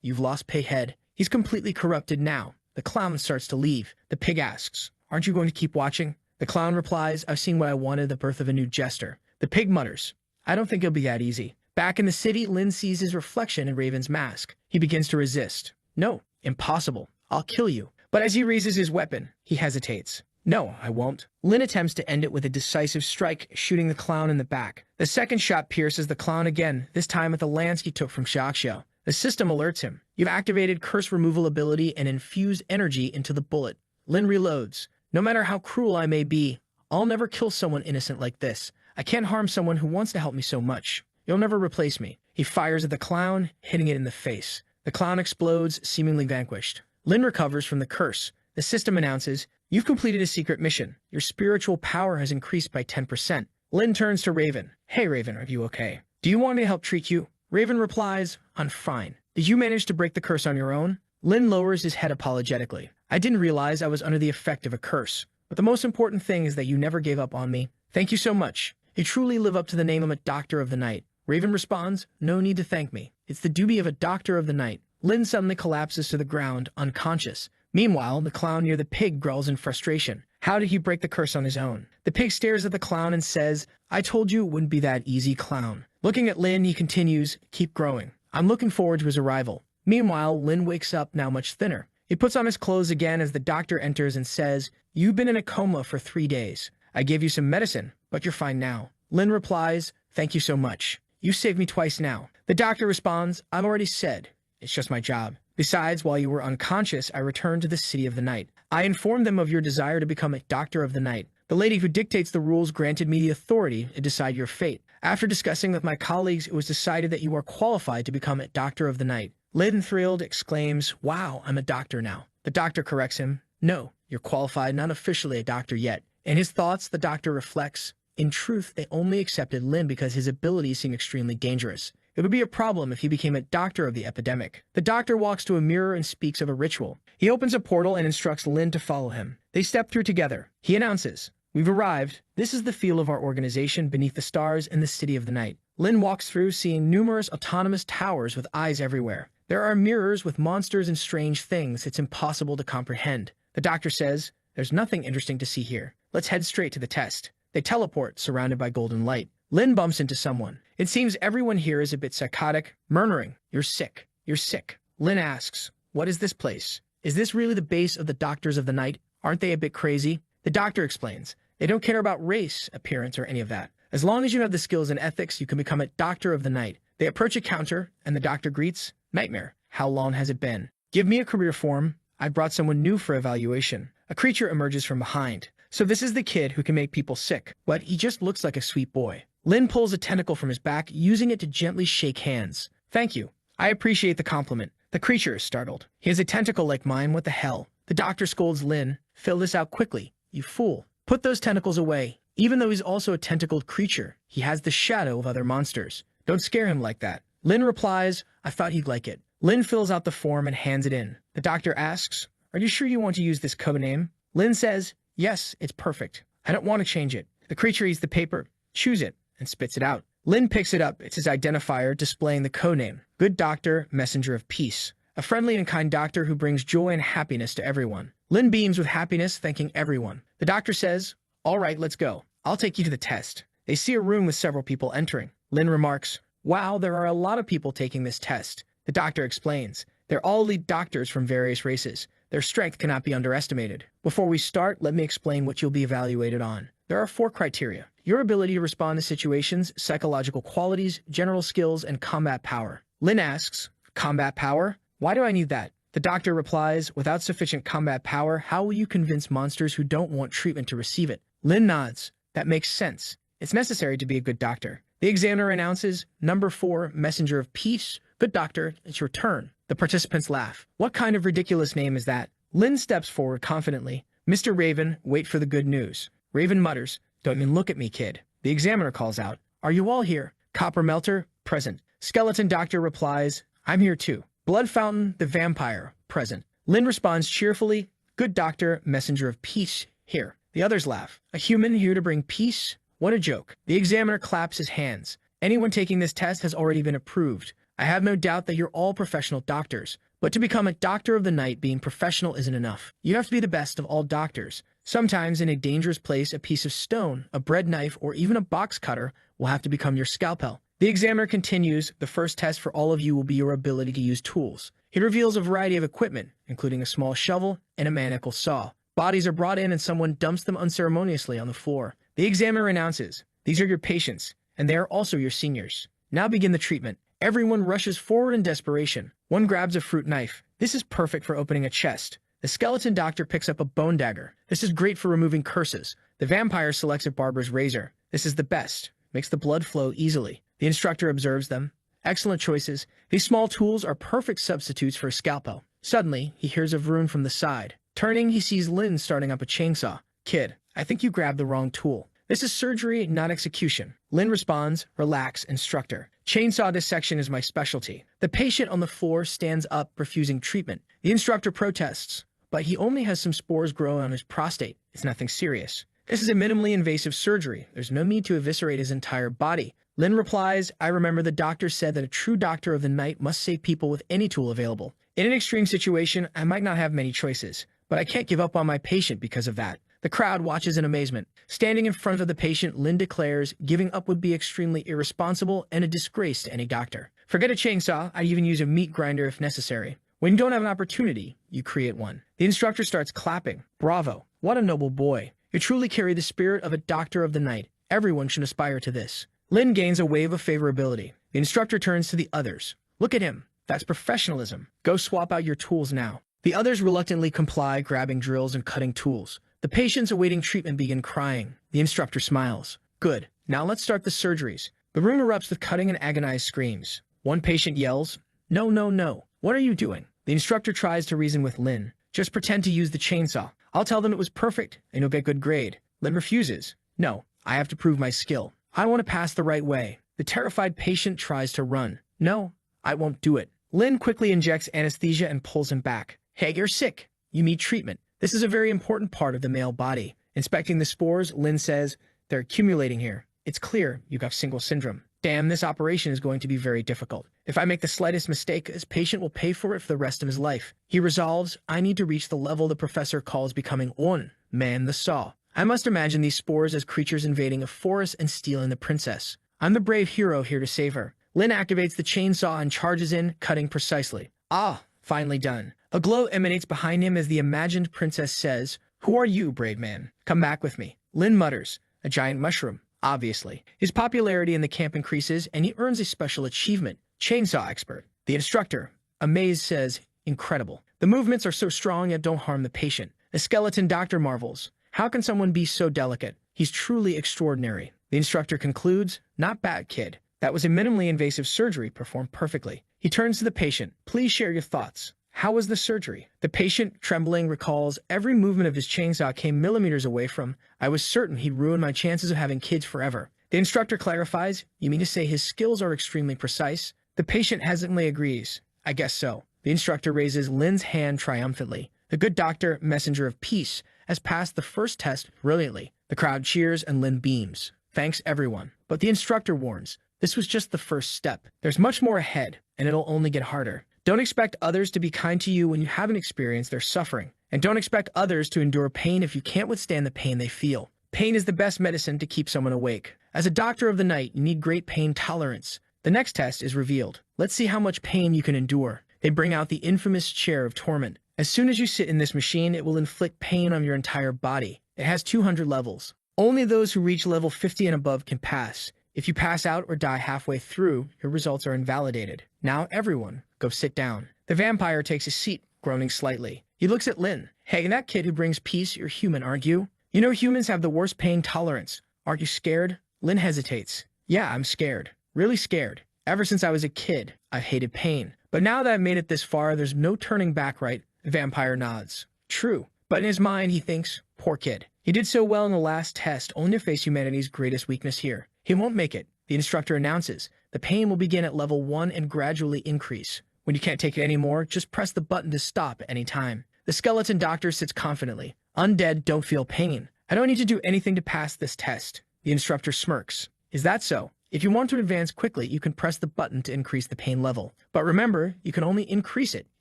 A: "You've lost Payhead. He's completely corrupted now." The clown starts to leave. The pig asks, "Aren't you going to keep watching?" The clown replies, "I've seen what I wanted, the birth of a new jester." The pig mutters, "I don't think it'll be that easy." Back in the city, Lin sees his reflection in Raven's mask. He begins to resist. "No, impossible. I'll kill you." But as he raises his weapon, he hesitates. "No, I won't." Lin attempts to end it with a decisive strike, shooting the clown in the back. The second shot pierces the clown again, this time with the lance he took from Xiaoxiao. The system alerts him. "You've activated curse removal ability and infused energy into the bullet." Lin reloads. "No matter how cruel I may be, I'll never kill someone innocent like this. I can't harm someone who wants to help me so much. You'll never replace me." He fires at the clown, hitting it in the face. The clown explodes, seemingly vanquished. Lin recovers from the curse. The system announces, "You've completed a secret mission. Your spiritual power has increased by 10%. Lin turns to Raven. "Hey Raven, are you okay? Do you want me to help treat you?" Raven replies, "I'm fine. Did you manage to break the curse on your own?" Lin lowers his head apologetically. "I didn't realize I was under the effect of a curse. But the most important thing is that you never gave up on me. Thank you so much. You truly live up to the name of a Doctor of the Night." Raven responds, "No need to thank me. It's the duty of a Doctor of the Night." Lin suddenly collapses to the ground, unconscious. Meanwhile, the clown near the pig growls in frustration. How did he break the curse on his own? The pig stares at the clown and says, "I told you it wouldn't be that easy, clown." Looking at Lin, he continues, "Keep growing. I'm looking forward to his arrival." Meanwhile, Lin wakes up now much thinner. He puts on his clothes again as the doctor enters and says, "You've been in a coma for 3 days. I gave you some medicine, but you're fine now." Lin replies, "Thank you so much. You saved me twice now." The doctor responds, "I've already said. It's just my job. Besides, while you were unconscious, I returned to the City of the Night. I informed them of your desire to become a Doctor of the Night. The lady who dictates the rules granted me the authority to decide your fate. After discussing with my colleagues, it was decided that you are qualified to become a Doctor of the Night." Lin, thrilled, exclaims, "Wow, I'm a doctor now." The doctor corrects him, "No, you're qualified, not officially a doctor yet." In his thoughts, the doctor reflects, in truth, they only accepted Lin because his abilities seem extremely dangerous. It would be a problem if he became a doctor of the epidemic. The doctor walks to a mirror and speaks of a ritual. He opens a portal and instructs Lin to follow him. They step through together. He announces, "We've arrived. This is the field of our organization beneath the stars in the City of the Night." Lin walks through, seeing numerous autonomous towers with eyes everywhere. There are mirrors with monsters and strange things it's impossible to comprehend. The doctor says, "There's nothing interesting to see here. Let's head straight to the test." They teleport, surrounded by golden light. Lin bumps into someone. It seems everyone here is a bit psychotic, murmuring, "You're sick. You're sick." Lin asks, "What is this place? Is this really the base of the Doctors of the Night? Aren't they a bit crazy?" The doctor explains, "They don't care about race, appearance, or any of that. As long as you have the skills and ethics, you can become a Doctor of the Night." They approach a counter, and the doctor greets, "Nightmare, how long has it been? Give me a career form. I brought someone new for evaluation." A creature emerges from behind. "So this is the kid who can make people sick, but he just looks like a sweet boy." Lin pulls a tentacle from his back, using it to gently shake hands. "Thank you. I appreciate the compliment." The creature is startled. "He has a tentacle like mine, what the hell?" The doctor scolds Lin. "Fill this out quickly, you fool. Put those tentacles away. Even though he's also a tentacled creature, he has the shadow of other monsters. Don't scare him like that." Lin replies, "I thought he'd like it." Lin fills out the form and hands it in. The doctor asks, "Are you sure you want to use this code name?" Lin says, "Yes, it's perfect. I don't want to change it." The creature eats the paper, chews it, and spits it out. Lin picks it up. It's his identifier displaying the codename, Good Doctor, Messenger of Peace. A friendly and kind doctor who brings joy and happiness to everyone. Lin beams with happiness, thanking everyone. The doctor says, "All right, let's go. I'll take you to the test." They see a room with several people entering. Lin remarks, "Wow, there are a lot of people taking this test. The doctor explains. They're all elite doctors from various races. Their strength cannot be underestimated. Before we start, let me explain what you'll be evaluated on. There are 4 criteria: your ability to respond to situations, psychological qualities, general skills, and combat power. Lin asks, combat power? Why do I need that? The doctor replies, without sufficient combat power, how will you convince monsters who don't want treatment to receive it? Lin nods. That makes sense. It's necessary to be a good doctor. The examiner announces, number 4, messenger of peace. Good doctor, it's your turn. The participants laugh. What kind of ridiculous name is that? Lin steps forward confidently. Mr. Raven, wait for the good news. Raven mutters, don't even look at me, kid. The examiner calls out, are you all here? Copper Melter, present. Skeleton Doctor replies, I'm here too. Blood Fountain, the vampire, present. Lin responds cheerfully, good doctor, messenger of peace, here. The others laugh. A human here to bring peace? What a joke. The examiner claps his hands. Anyone taking this test has already been approved. I have no doubt that you're all professional doctors. But to become a doctor of the night, being professional isn't enough. You have to be the best of all doctors. Sometimes in a dangerous place, a piece of stone, a bread knife, or even a box cutter will have to become your scalpel. The examiner continues, the first test for all of you will be your ability to use tools. He reveals a variety of equipment, including a small shovel and a mechanical saw. Bodies are brought in and someone dumps them unceremoniously on the floor. The examiner announces, these are your patients, and they are also your seniors. Now begin the treatment. Everyone rushes forward in desperation. One grabs a fruit knife. This is perfect for opening a chest. The skeleton doctor picks up a bone dagger. This is great for removing curses. The vampire selects a barber's razor. This is the best. Makes the blood flow easily. The instructor observes them. Excellent choices. These small tools are perfect substitutes for a scalpel. Suddenly, he hears a vroom from the side. Turning, he sees Lin starting up a chainsaw. Kid, I think you grabbed the wrong tool. This is surgery, not execution. Lin responds, relax, instructor. Chainsaw dissection is my specialty. The patient on the floor stands up, refusing treatment. The instructor protests, but he only has some spores growing on his prostate. It's nothing serious. This is a minimally invasive surgery. There's no need to eviscerate his entire body. Lin replies, I remember the doctor said that a true doctor of the night must save people with any tool available. In an extreme situation, I might not have many choices, but I can't give up on my patient because of that. The crowd watches in amazement. Standing in front of the patient, Lin declares, giving up would be extremely irresponsible and a disgrace to any doctor. Forget a chainsaw, I'd even use a meat grinder if necessary. When you don't have an opportunity, you create one. The instructor starts clapping. Bravo. What a noble boy. You truly carry the spirit of a doctor of the night. Everyone should aspire to this. Lin gains a wave of favorability. The instructor turns to the others. Look at him. That's professionalism. Go swap out your tools now. The others reluctantly comply, grabbing drills and cutting tools. The patients awaiting treatment begin crying. The instructor smiles. Good. Now let's start the surgeries. The room erupts with cutting and agonized screams. One patient yells, no, no, no. What are you doing? The instructor tries to reason with Lin. Just pretend to use the chainsaw. I'll tell them it was perfect and you'll get good grade. Lin refuses. No, I have to prove my skill. I want to pass the right way. The terrified patient tries to run. No, I won't do it. Lin quickly injects anesthesia and pulls him back. Hey, you're sick. You need treatment. This is a very important part of the male body. Inspecting the spores, Lin says, they're accumulating here. It's clear you got single syndrome. Damn, this operation is going to be very difficult. If I make the slightest mistake, this patient will pay for it for the rest of his life. He resolves, I need to reach the level the professor calls becoming one, man the saw. I must imagine these spores as creatures invading a forest and stealing the princess. I'm the brave hero here to save her. Lin activates the chainsaw and charges in, cutting precisely. Ah, finally done. A glow emanates behind him as the imagined princess says, who are you, brave man? Come back with me. Lin mutters, a giant mushroom, obviously. His popularity in the camp increases, and he earns a special achievement, chainsaw expert. The instructor, amazed, says, incredible. The movements are so strong yet don't harm the patient. The skeleton doctor marvels, how can someone be so delicate? He's truly extraordinary. The instructor concludes, not bad, kid. That was a minimally invasive surgery performed perfectly. He turns to the patient, please share your thoughts. How was the surgery? The patient, trembling, recalls every movement of his chainsaw came millimeters away from. I was certain he'd ruin my chances of having kids forever. The instructor clarifies, you mean to say his skills are extremely precise? The patient hesitantly agrees. I guess so. The instructor raises Lin's hand triumphantly. The good doctor, messenger of peace, has passed the first test brilliantly. The crowd cheers and Lin beams. Thanks everyone. But the instructor warns, this was just the first step. There's much more ahead, and it'll only get harder. Don't expect others to be kind to you when you haven't experienced their suffering. And don't expect others to endure pain if you can't withstand the pain they feel. Pain is the best medicine to keep someone awake. As a doctor of the night, you need great pain tolerance. The next test is revealed. Let's see how much pain you can endure. They bring out the infamous chair of torment. As soon as you sit in this machine, it will inflict pain on your entire body. It has 200 levels. Only those who reach level 50 and above can pass. If you pass out or die halfway through, your results are invalidated. Now everyone, go sit down. The vampire takes a seat, groaning slightly. He looks at Lin. Hey, that kid who brings peace, you're human, aren't you? You know humans have the worst pain tolerance. Aren't you scared? Lin hesitates. Yeah, I'm scared. Really scared. Ever since I was a kid, I've hated pain. But now that I've made it this far, there's no turning back, right? The vampire nods. True. But in his mind, he thinks, poor kid. He did so well in the last test, only to face humanity's greatest weakness here. He won't make it. The instructor announces. The pain will begin at level 1 and gradually increase. When you can't take it anymore, just press the button to stop at any time. The skeleton doctor sits confidently. Undead don't feel pain. I don't need to do anything to pass this test. The instructor smirks. Is that so? If you want to advance quickly, you can press the button to increase the pain level. But remember, you can only increase it,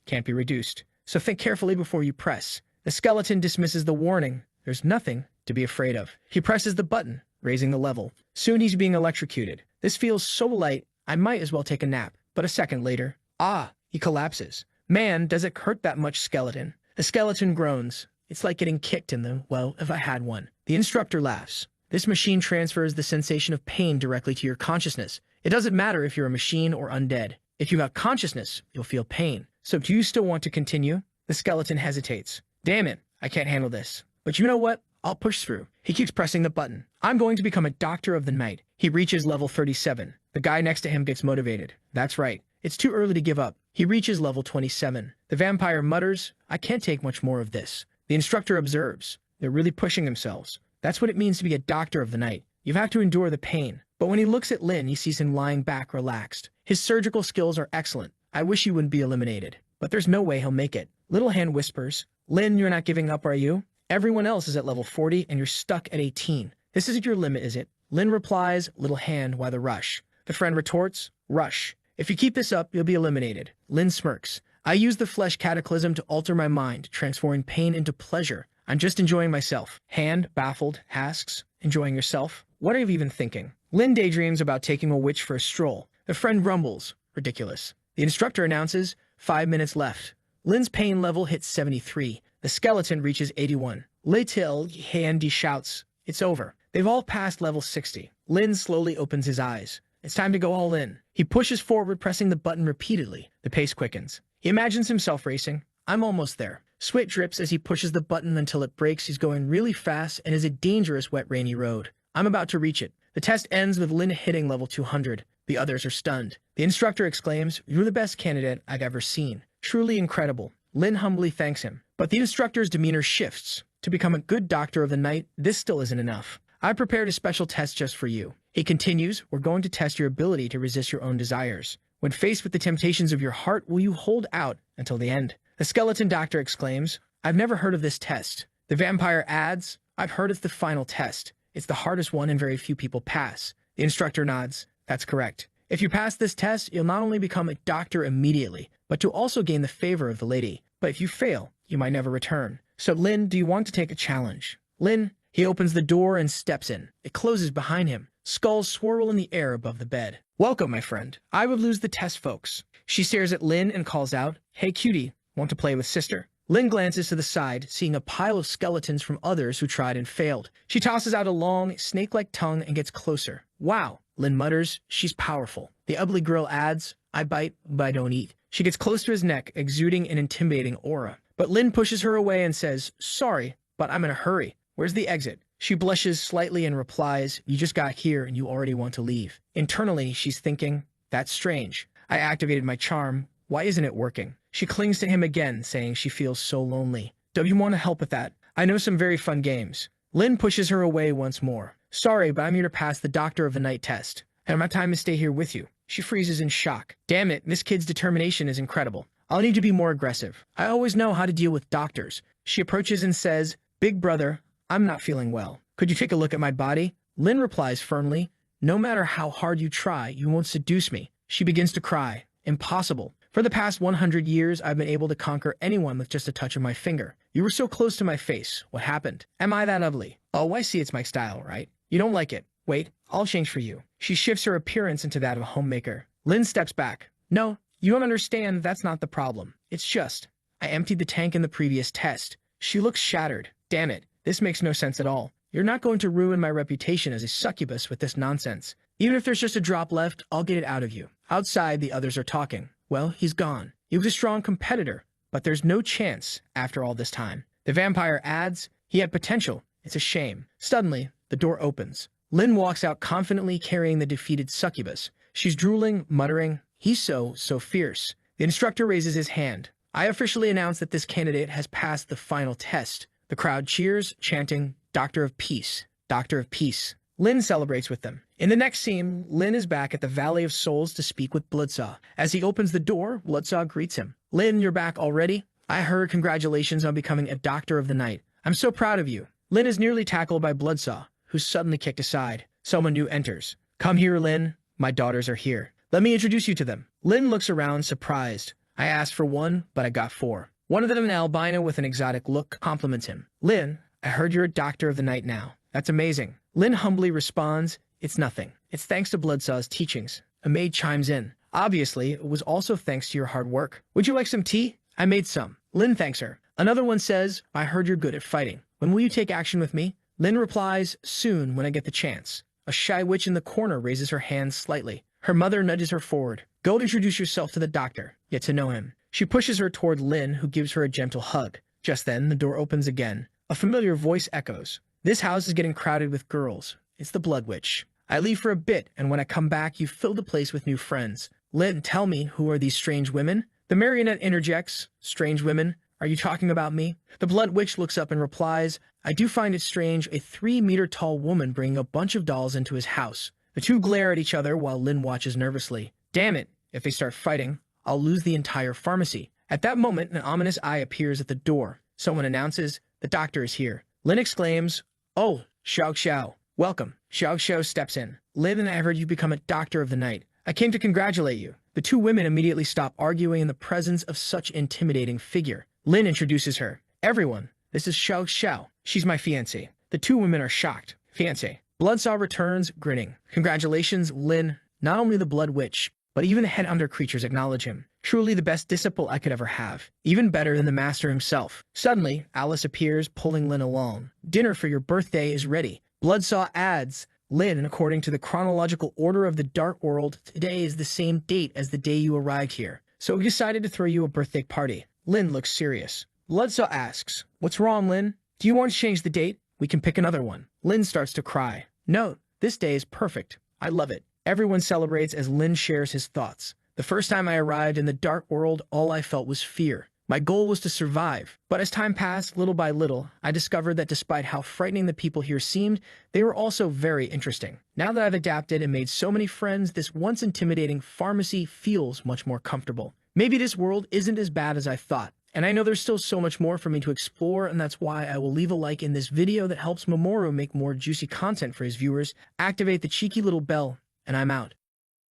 A: can't be reduced. So think carefully before you press. The skeleton dismisses the warning. There's nothing to be afraid of. He presses the button, raising the level. Soon he's being electrocuted. This feels so light, I might as well take a nap. But a second later, he collapses. Man, does it hurt that much, skeleton? The skeleton groans. It's like getting kicked in the, well, if I had one. The instructor laughs. This machine transfers the sensation of pain directly to your consciousness. It doesn't matter if you're a machine or undead. If you have consciousness, you'll feel pain. So do you still want to continue? The skeleton hesitates. Damn it, I can't handle this. But you know what? I'll push through. He keeps pressing the button. I'm going to become a doctor of the night. He reaches level 37. The guy next to him gets motivated. That's right. It's too early to give up. He reaches level 27. The vampire mutters, I can't take much more of this. The instructor observes. They're really pushing themselves. That's what it means to be a doctor of the night. You have to endure the pain. But when he looks at Lin, he sees him lying back, relaxed. His surgical skills are excellent. I wish he wouldn't be eliminated. But there's no way he'll make it. Little Hand whispers, Lin, you're not giving up, are you? Everyone else is at level 40 and you're stuck at 18. This isn't your limit, is it? Lin replies, Little Hand, why the rush? The friend retorts, rush. If you keep this up, you'll be eliminated. Lin smirks. I use the flesh cataclysm to alter my mind, transforming pain into pleasure. I'm just enjoying myself. Hand, baffled, asks, enjoying yourself? What are you even thinking? Lin daydreams about taking a witch for a stroll. The friend rumbles, ridiculous. The instructor announces, 5 minutes left. Lin's pain level hits 73. The skeleton reaches 81. Little Handy shouts, it's over. They've all passed level 60. Lin slowly opens his eyes. It's time to go all in. He pushes forward, pressing the button repeatedly. The pace quickens. He imagines himself racing. I'm almost there. Sweat drips as he pushes the button until it breaks. He's going really fast and is a dangerous wet rainy road. I'm about to reach it. The test ends with Lin hitting level 200. The others are stunned. The instructor exclaims, you're the best candidate I've ever seen. Truly incredible. Lin humbly thanks him. But the instructor's demeanor shifts. To become a good doctor of the night, this still isn't enough. I prepared a special test just for you. He continues, we're going to test your ability to resist your own desires. When faced with the temptations of your heart, will you hold out until the end? The skeleton doctor exclaims, I've never heard of this test. The vampire adds, I've heard it's the final test. It's the hardest one and very few people pass. The instructor nods, that's correct. If you pass this test, you'll not only become a doctor immediately, but you'll also gain the favor of the lady. But if you fail, you might never return. So Lin, do you want to take a challenge? Lin, he opens the door and steps in. It closes behind him. Skulls swirl in the air above the bed. Welcome, my friend. I would lose the test, folks. She stares at Lin and calls out, hey cutie, want to play with sister? Lin glances to the side, seeing a pile of skeletons from others who tried and failed. She tosses out a long, snake-like tongue and gets closer. Wow, Lin mutters, she's powerful. The ugly girl adds, I bite, but I don't eat. She gets close to his neck, exuding an intimidating aura. But Lin pushes her away and says, sorry, but I'm in a hurry. Where's the exit? She blushes slightly and replies, you just got here and you already want to leave. Internally, she's thinking, that's strange. I activated my charm. Why isn't it working? She clings to him again, saying she feels so lonely. Do you want to help with that? I know some very fun games. Lin pushes her away once more. Sorry, but I'm here to pass the Doctor of the Night test. And my time to stay here with you. She freezes in shock. Damn it, this kid's determination is incredible. I'll need to be more aggressive. I always know how to deal with doctors. She approaches and says, Big brother, I'm not feeling well. Could you take a look at my body? Lin replies firmly, no matter how hard you try, you won't seduce me. She begins to cry. Impossible. For the past 100 years, I've been able to conquer anyone with just a touch of my finger. You were so close to my face. What happened? Am I that ugly? Oh, I see, it's my style, right? You don't like it. Wait, I'll change for you. She shifts her appearance into that of a homemaker. Lin steps back. No, you don't understand, that's not the problem. It's just, I emptied the tank in the previous test. She looks shattered. Damn it, this makes no sense at all. You're not going to ruin my reputation as a succubus with this nonsense. Even if there's just a drop left, I'll get it out of you. Outside, the others are talking. Well, he's gone. He was a strong competitor, but there's no chance after all this time. The vampire adds, he had potential. It's a shame. Suddenly, the door opens. Lin walks out confidently carrying the defeated succubus. She's drooling, muttering, he's so fierce. The instructor raises his hand. I officially announce that this candidate has passed the final test. The crowd cheers, chanting, Doctor of Peace, Doctor of Peace. Lin celebrates with them. In the next scene, Lin is back at the Valley of Souls to speak with Bloodsaw. As he opens the door, Bloodsaw greets him. Lin, you're back already? I heard congratulations on becoming a Doctor of the Night. I'm so proud of you. Lin is nearly tackled by Bloodsaw, who's suddenly kicked aside. Someone new enters. Come here, Lin. My daughters are here. Let me introduce you to them. Lin looks around, surprised. I asked for one, but I got four. One of them, an albino with an exotic look, compliments him. Lin, I heard you're a Doctor of the Night now. That's amazing. Lin humbly responds, it's nothing. It's thanks to Bloodsaw's teachings. A maid chimes in. Obviously, it was also thanks to your hard work. Would you like some tea? I made some. Lin thanks her. Another one says, I heard you're good at fighting. When will you take action with me? Lin replies, soon when I get the chance. A shy witch in the corner raises her hand slightly. Her mother nudges her forward. Go introduce yourself to the doctor. Get to know him. She pushes her toward Lin, who gives her a gentle hug. Just then, the door opens again. A familiar voice echoes. This house is getting crowded with girls. It's the Blood Witch. I leave for a bit, and when I come back, you fill the place with new friends. Lin, tell me, who are these strange women? The marionette interjects. Strange women? Are you talking about me? The Blood Witch looks up and replies, I do find it strange, a 3-meter-tall woman bringing a bunch of dolls into his house. The two glare at each other while Lin watches nervously. Damn it, if they start fighting, I'll lose the entire pharmacy. At that moment, an ominous eye appears at the door. Someone announces, the doctor is here. Lin exclaims, oh, Xiao Xiao. Welcome. Xiao Xiao steps in. Lin, and I heard you become a Doctor of the Night. I came to congratulate you. The two women immediately stop arguing in the presence of such intimidating figure. Lin introduces her. Everyone, this is Xiao Xiao. She's my fiancée. The two women are shocked. Fiancé. Bloodsaw returns, grinning. Congratulations, Lin. Not only the Blood Witch, but even the head under creatures acknowledge him. Truly the best disciple I could ever have. Even better than the master himself. Suddenly, Alice appears, pulling Lin along. Dinner for your birthday is ready. Bloodsaw adds, Lin, according to the chronological order of the Dark World, today is the same date as the day you arrived here. So we decided to throw you a birthday party. Lin looks serious. Bloodsaw asks, what's wrong, Lin? Do you want to change the date? We can pick another one. Lin starts to cry. No, this day is perfect. I love it. Everyone celebrates as Lin shares his thoughts. The first time I arrived in the Dark World, all I felt was fear. My goal was to survive. But as time passed, little by little, I discovered that despite how frightening the people here seemed, they were also very interesting. Now that I've adapted and made so many friends, this once intimidating pharmacy feels much more comfortable. Maybe this world isn't as bad as I thought. And I know there's still so much more for me to explore, and that's why I will leave a like in this video that helps Mamoru make more juicy content for his viewers, activate the cheeky little bell, and I'm out.